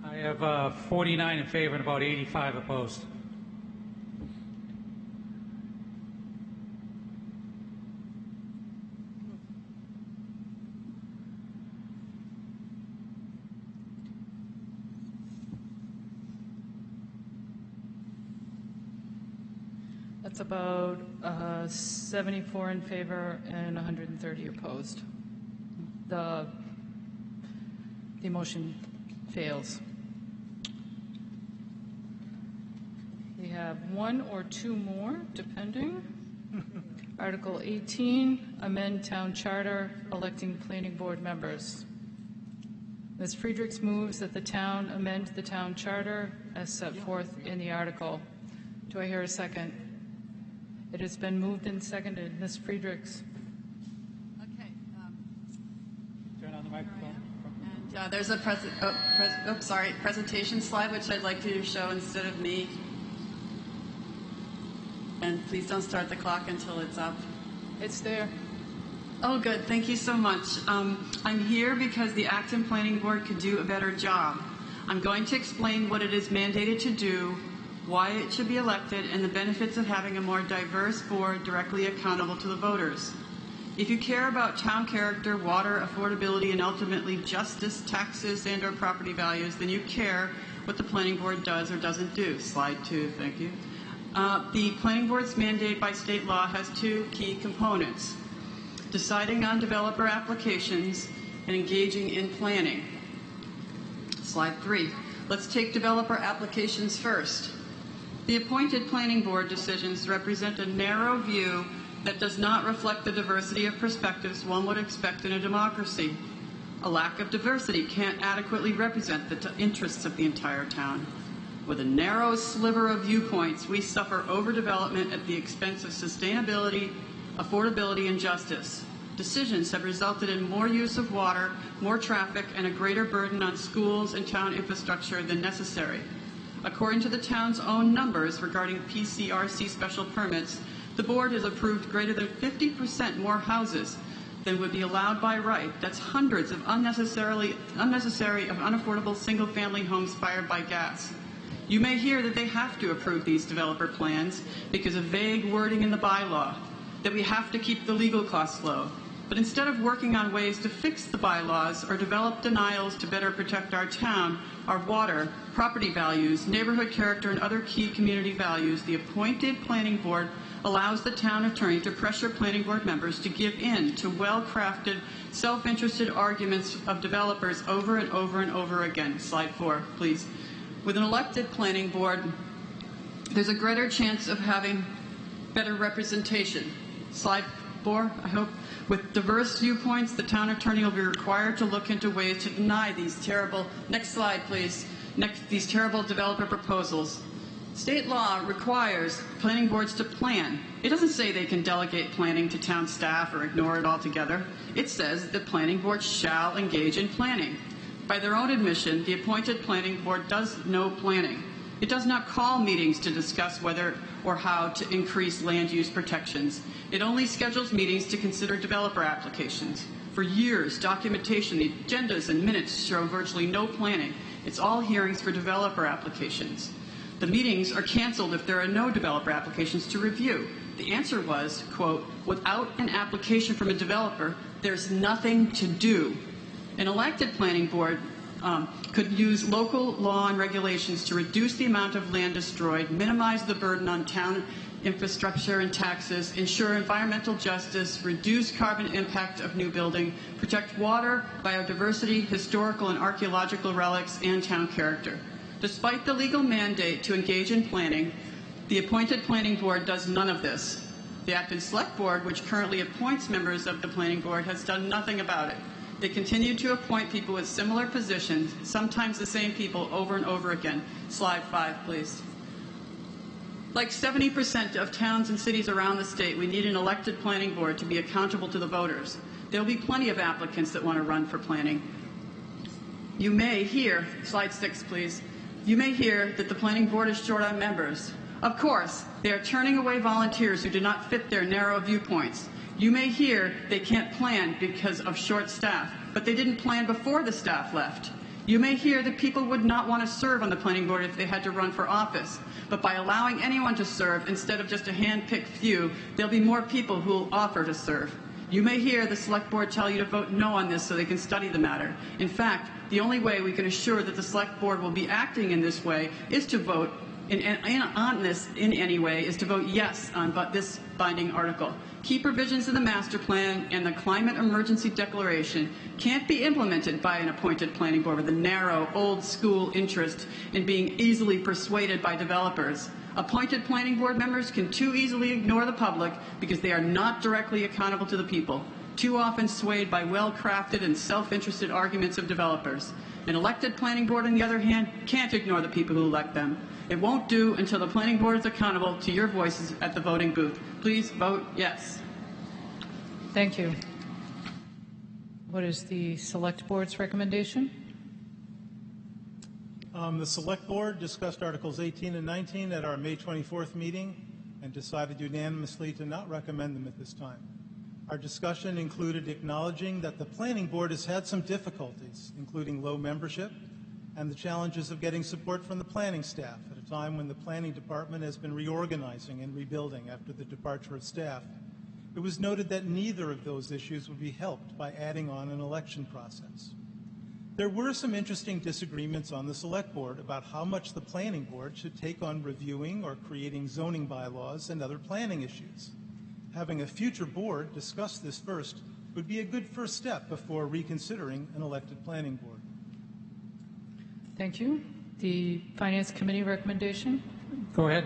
I have 49 in favor and about 85 opposed. That's about 74 in favor and 130 opposed. The motion fails. We have one or two more, depending. Article 18, amend town charter, electing planning board members. Ms. Friedrichs moves that the town amend the town charter as set forth in the article. Do I hear a second? It has been moved and seconded. Ms. Friedrichs. Okay. Turn on the microphone. And there's a presentation slide which I'd like to show instead of me. And please don't start the clock until it's up. It's there. Oh, good. Thank you so much. I'm here because the Acton Planning Board could do a better job. I'm going to explain what it is mandated to do, why it should be elected, and the benefits of having a more diverse board directly accountable to the voters. If you care about town character, water, affordability, and ultimately justice, taxes, and/or property values, then you care what the planning board does or doesn't do. Slide 2, thank you. The planning board's mandate by state law has two key components: deciding on developer applications and engaging in planning. Slide 3. Let's take developer applications first. The appointed planning board decisions represent a narrow view that does not reflect the diversity of perspectives one would expect in a democracy. A lack of diversity can't adequately represent the interests of the entire town. With a narrow sliver of viewpoints, we suffer overdevelopment at the expense of sustainability, affordability, and justice. Decisions have resulted in more use of water, more traffic, and a greater burden on schools and town infrastructure than necessary. According to the town's own numbers regarding PCRC special permits, the board has approved greater than 50% more houses than would be allowed by right. That's hundreds of unnecessary unaffordable single-family homes fired by gas. You may hear that they have to approve these developer plans because of vague wording in the bylaw, that we have to keep the legal costs low. But instead of working on ways to fix the bylaws or develop denials to better protect our town, our water, property values, neighborhood character, and other key community values, the appointed planning board allows the town attorney to pressure planning board members to give in to well-crafted, self-interested arguments of developers over and over and over again. Slide 4, please. With an elected planning board, there's a greater chance of having better representation. Slide 4, I hope. With diverse viewpoints, the town attorney will be required to look into ways to deny these terrible, next slide please, these terrible developer proposals. State law requires planning boards to plan. It doesn't say they can delegate planning to town staff or ignore it altogether. It says that planning boards shall engage in planning. By their own admission, the appointed planning board does no planning. It does not call meetings to discuss whether or how to increase land use protections. It only schedules meetings to consider developer applications. For years, documentation, the agendas and minutes show virtually no planning. It's all hearings for developer applications. The meetings are canceled if there are no developer applications to review. The answer was, quote, without an application from a developer, there's nothing to do. An elected planning board could use local law and regulations to reduce the amount of land destroyed, minimize the burden on town infrastructure and taxes, ensure environmental justice, reduce carbon impact of new building, protect water, biodiversity, historical and archaeological relics, and town character. Despite the legal mandate to engage in planning, the appointed planning board does none of this. The Acton Select Board, which currently appoints members of the planning board, has done nothing about it. They continue to appoint people with similar positions, sometimes the same people over and over again. Slide 5, please. Like 70% of towns and cities around the state, we need an elected planning board to be accountable to the voters. There will be plenty of applicants that want to run for planning. You may hear, slide 6, please. You may hear that the planning board is short on members. Of course, they are turning away volunteers who do not fit their narrow viewpoints. You may hear they can't plan because of short staff, but they didn't plan before the staff left. You may hear that people would not want to serve on the planning board if they had to run for office, but by allowing anyone to serve instead of just a hand-picked few, there'll be more people who will offer to serve. You may hear the select board tell you to vote no on this so they can study the matter. In fact, the only way we can assure that the select board will be acting in this way is to vote on this in any way is to vote yes on this binding article. Key provisions of the master plan and the climate emergency declaration can't be implemented by an appointed planning board with a narrow, old school interest in being easily persuaded by developers. Appointed planning board members can too easily ignore the public because they are not directly accountable to the people, too often swayed by well-crafted and self-interested arguments of developers. An elected planning board, on the other hand, can't ignore the people who elect them. It won't do until the planning board is accountable to your voices at the voting booth. Please vote yes. Thank you. What is the select board's recommendation? The select board discussed Articles 18 and 19 at our May 24th meeting and decided unanimously to not recommend them at this time. Our discussion included acknowledging that the planning board has had some difficulties, including low membership and the challenges of getting support from the planning staff at a time when the planning department has been reorganizing and rebuilding after the departure of staff. It was noted that neither of those issues would be helped by adding on an election process. There were some interesting disagreements on the select board about how much the planning board should take on reviewing or creating zoning bylaws and other planning issues. Having a future board discuss this first would be a good first step before reconsidering an elected planning board. Thank you. The Finance Committee recommendation? Go ahead.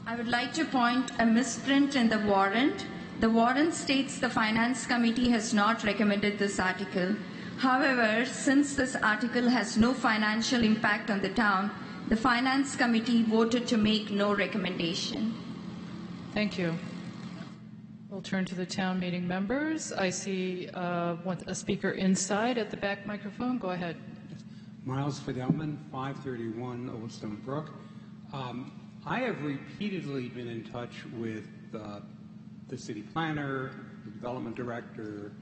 I would like to point a misprint in the warrant. The warrant states the Finance Committee has not recommended this article. However, since this article has no financial impact on the town, the Finance Committee voted to make no recommendation. Thank you. We'll turn to the town meeting members. I see a speaker inside at the back microphone. Go ahead. Miles Fidelman, 531 Old Stone Brook. I have repeatedly been in touch with the city planner, the development director,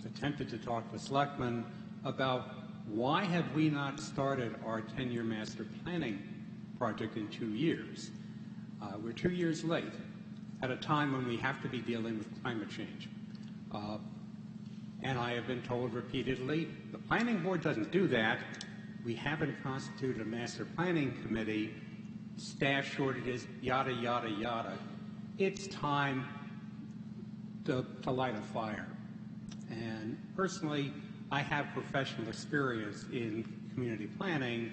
attempted to talk to selectmen about why have we not started our 10-year master planning project in 2 years. We're 2 years late at a time when we have to be dealing with climate change. And I have been told repeatedly, the planning board doesn't do that. We haven't constituted a master planning committee, staff shortages, yada, yada, yada. It's time to light a fire. And personally, I have professional experience in community planning,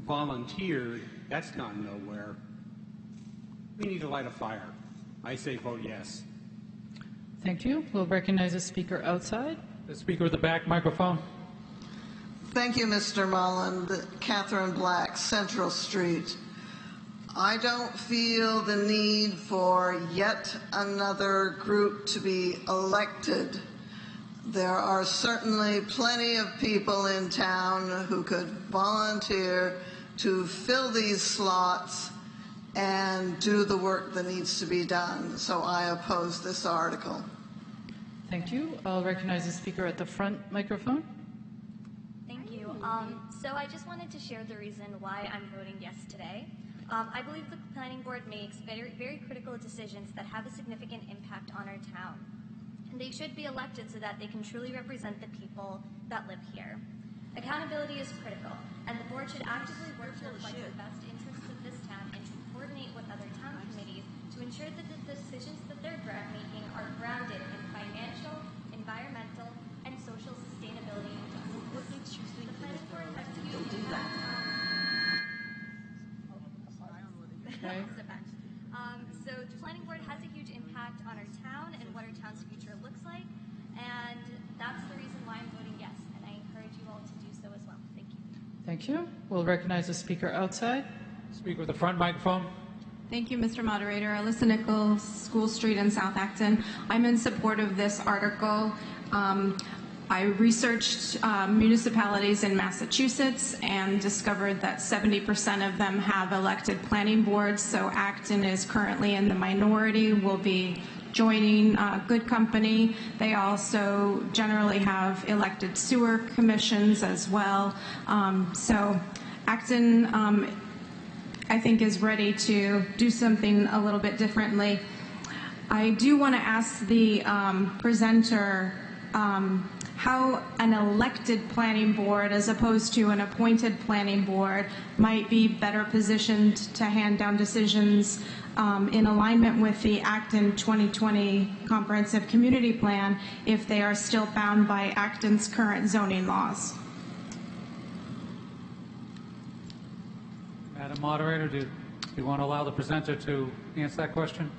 volunteered, that's gone nowhere. We need to light a fire. I say vote yes. Thank you. We'll recognize the speaker outside. The speaker with the back microphone. Thank you, Mr. Mullen. Catherine Black, Central Street. I don't feel the need for yet another group to be elected. There are certainly plenty of people in town who could volunteer to fill these slots and do the work that needs to be done. So I oppose this article. Thank you. I'll recognize the speaker at the front microphone. Thank you. So I just wanted to share the reason why I'm voting yes today. I believe the Planning Board makes very, very critical decisions that have a significant impact on our town. And they should be elected so that they can truly represent the people that live here. Accountability is critical, and the board should actively work to reflect the best interests of this town and to coordinate with other town committees to ensure that the decisions that they're making are grounded in financial, environmental, and social sustainability. The Planning Board has to do that. Okay. So the Planning Board has a huge impact on our town and what our town's future looks like, and that's the reason why I'm voting yes, and I encourage you all to do so as well. Thank you. Thank you. We'll recognize the speaker outside. Speaker with the front microphone. Thank you, Mr. Moderator. Alyssa Nichols, School Street in South Acton. I'm in support of this article. I researched municipalities in Massachusetts and discovered that 70% of them have elected planning boards, so Acton is currently in the minority. We'll be joining good company. They also generally have elected sewer commissions as well. So Acton, I think, is ready to do something a little bit differently. I do want to ask the presenter how an elected planning board as opposed to an appointed planning board might be better positioned to hand down decisions in alignment with the Acton 2020 Comprehensive Community Plan if they are still bound by Acton's current zoning laws. Madam Moderator, do you want to allow the presenter to answer that question?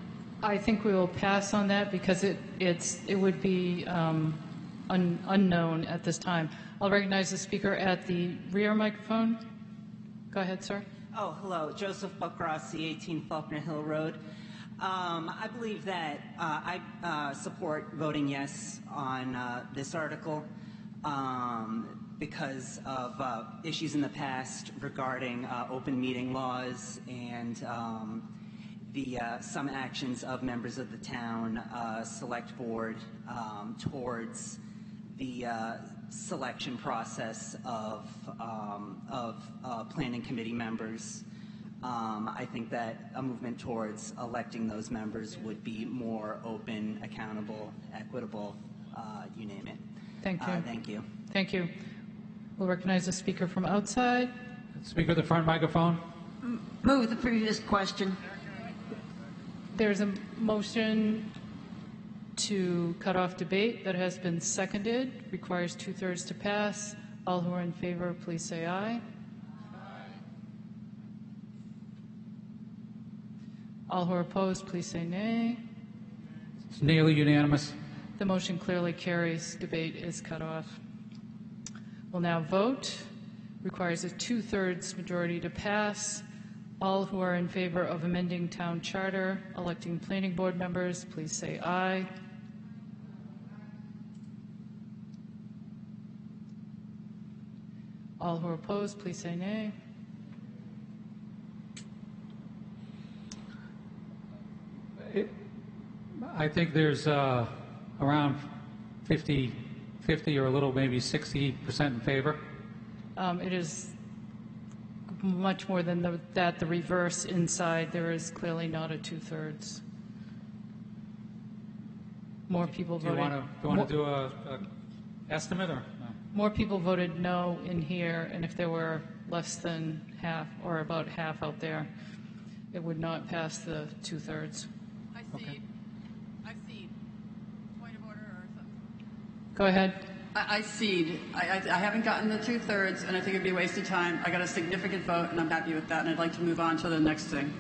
I think we will pass on that because it would be unknown at this time. I'll recognize the speaker at the rear microphone. Go ahead, sir. Oh, hello. Joseph Buckrossi, 18 Faulkner Hill Road. I believe that I support voting yes on this article because of issues in the past regarding open meeting laws and some actions of members of the town select board towards the selection process of planning committee members. I think that a movement towards electing those members would be more open, accountable, equitable, you name it. Thank you. Thank you. Thank you. We'll recognize the speaker from outside. Speaker at the front microphone. Move the previous question. There's a motion to cut off debate that has been seconded. Requires 2/3 to pass. All who are in favor, please say aye. All who are opposed, please say nay. It's nearly unanimous. The motion clearly carries. Debate is cut off. We'll now vote. Requires a 2/3 majority to pass. All who are in favor of amending town charter, electing planning board members, please say aye. All who are opposed, please say nay. I think there's around 50 or a little, maybe 60% in favor. It is much more than that. The reverse inside, there is clearly not a 2/3. More people voted. Do you want to do a estimate or no? More people voted no in here, and if there were less than half or about half out there, it would not pass the 2/3. I cede. Point of order or something. Go ahead. I cede. I haven't gotten the 2/3, and I think it'd be a waste of time. I got a significant vote, and I'm happy with that, and I'd like to move on to the next thing.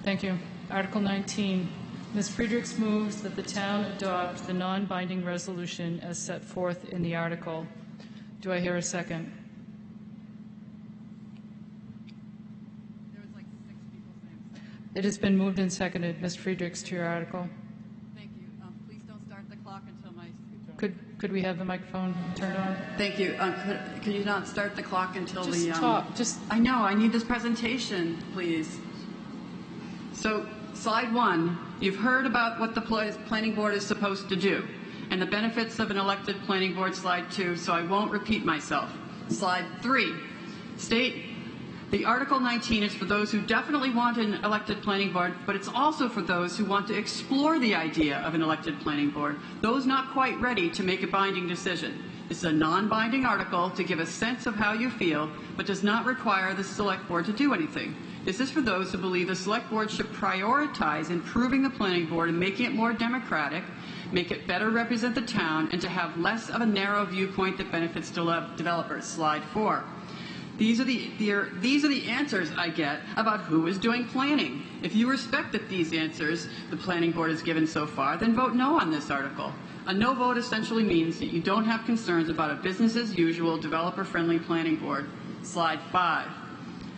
Thank you. Article 19. Ms. Friedrichs moves that the town adopt the non-binding resolution as set forth in the article. Do I hear a second? There was like 6 people saying second. It has been moved and seconded. Ms. Friedrichs, to your article. Thank you. Please don't start the clock until my... Could we have the microphone turned on? Thank you. Could you not start the clock until Just the... talk. Just. I know. I need this presentation, please. So, slide 1, you've heard about what the planning board is supposed to do and the benefits of an elected planning board, slide 2, so I won't repeat myself. Slide 3, state the Article 19 is for those who definitely want an elected planning board, but it's also for those who want to explore the idea of an elected planning board, those not quite ready to make a binding decision. It's a non-binding article to give a sense of how you feel, but does not require the select board to do anything. This is for those who believe the select board should prioritize improving the planning board and making it more democratic, make it better represent the town, and to have less of a narrow viewpoint that benefits developers. Slide 4. These are the answers I get about who is doing planning. If you respect that these answers the planning board has given so far, then vote no on this article. A no vote essentially means that you don't have concerns about a business as usual, developer-friendly planning board. Slide 5.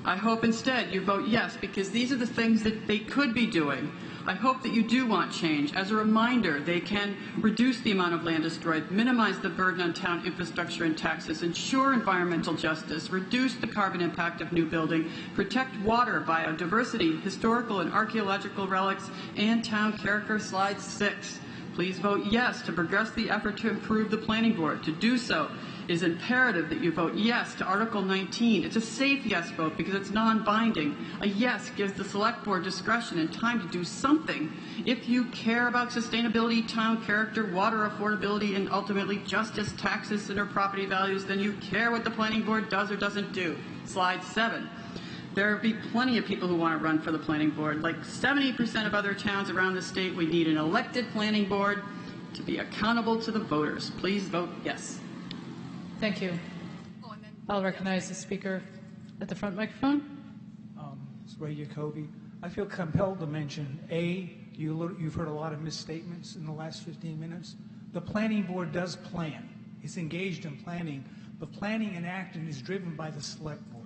I hope instead you vote yes, because these are the things that they could be doing. I hope that you do want change. As a reminder, they can reduce the amount of land destroyed, minimize the burden on town infrastructure and taxes, ensure environmental justice, reduce the carbon impact of new building, protect water, biodiversity, historical and archaeological relics, and town character. Slide 6. Please vote yes to progress the effort to improve the planning board. To do so, it is imperative that you vote yes to Article 19. It's a safe yes vote because it's non-binding. A yes gives the select board discretion and time to do something. If you care about sustainability, town character, water affordability, and ultimately justice, taxes, and or property values, then you care what the planning board does or doesn't do. Slide 7. There will be plenty of people who want to run for the planning board. Like 70% of other towns around the state, we need an elected planning board to be accountable to the voters. Please vote yes. Thank you. I'll recognize the speaker at the front microphone. It's Ray Jacoby. I feel compelled to mention, A, you've heard a lot of misstatements in the last 15 minutes. The planning board does plan. It's engaged in planning, but planning in Acton is driven by the select board.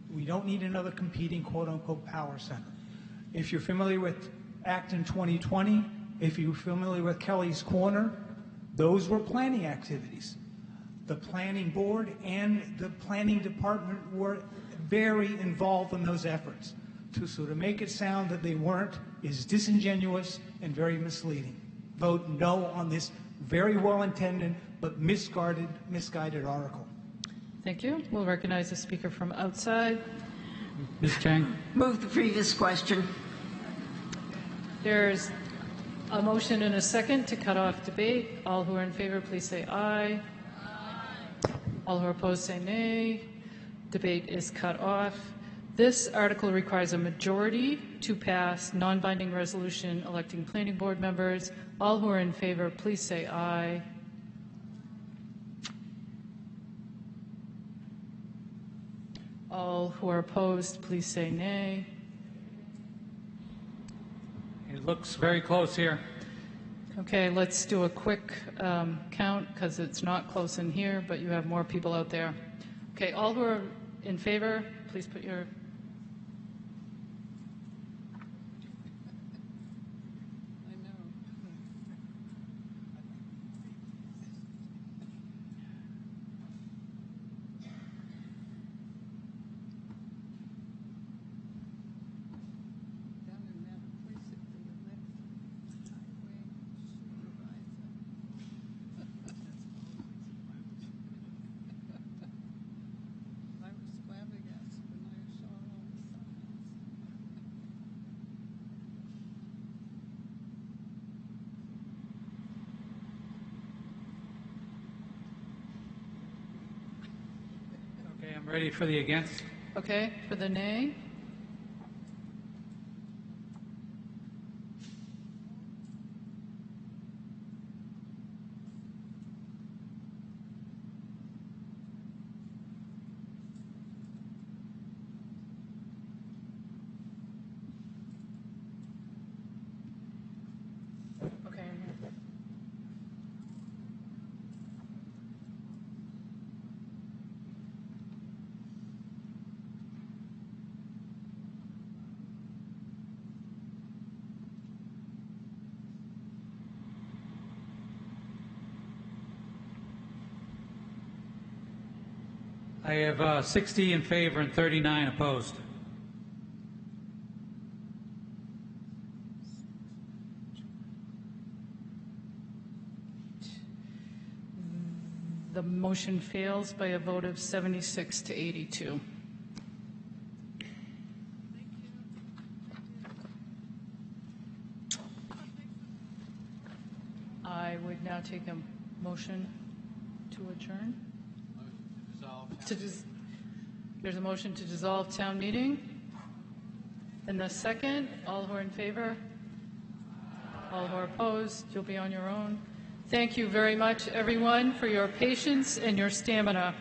We don't need another competing quote-unquote power center. If you're familiar with Acton 2020, if you're familiar with Kelly's Corner, those were planning activities. The planning board and the planning department were very involved in those efforts. So to make it sound that they weren't is disingenuous and very misleading. Vote no on this very well-intended but misguided article. Thank you. We'll recognize the speaker from outside. Ms. Chang. Move the previous question. There's a motion and a second to cut off debate. All who are in favor, please say aye. All who are opposed say nay. Debate is cut off. This article requires a majority to pass non-binding resolution electing planning board members. All who are in favor, please say aye. All who are opposed, please say nay. It looks very close here. Okay, let's do a quick count because it's not close in here, but you have more people out there. Okay, all who are in favor, please put your... I'm ready for the against. Okay, for the nay. I have 60 in favor and 39 opposed. The motion fails by a vote of 76 to 82. I would now take a motion to adjourn. There's a motion to dissolve town meeting. And the second, all who are in favor? All who are opposed, you'll be on your own. Thank you very much, everyone, for your patience and your stamina.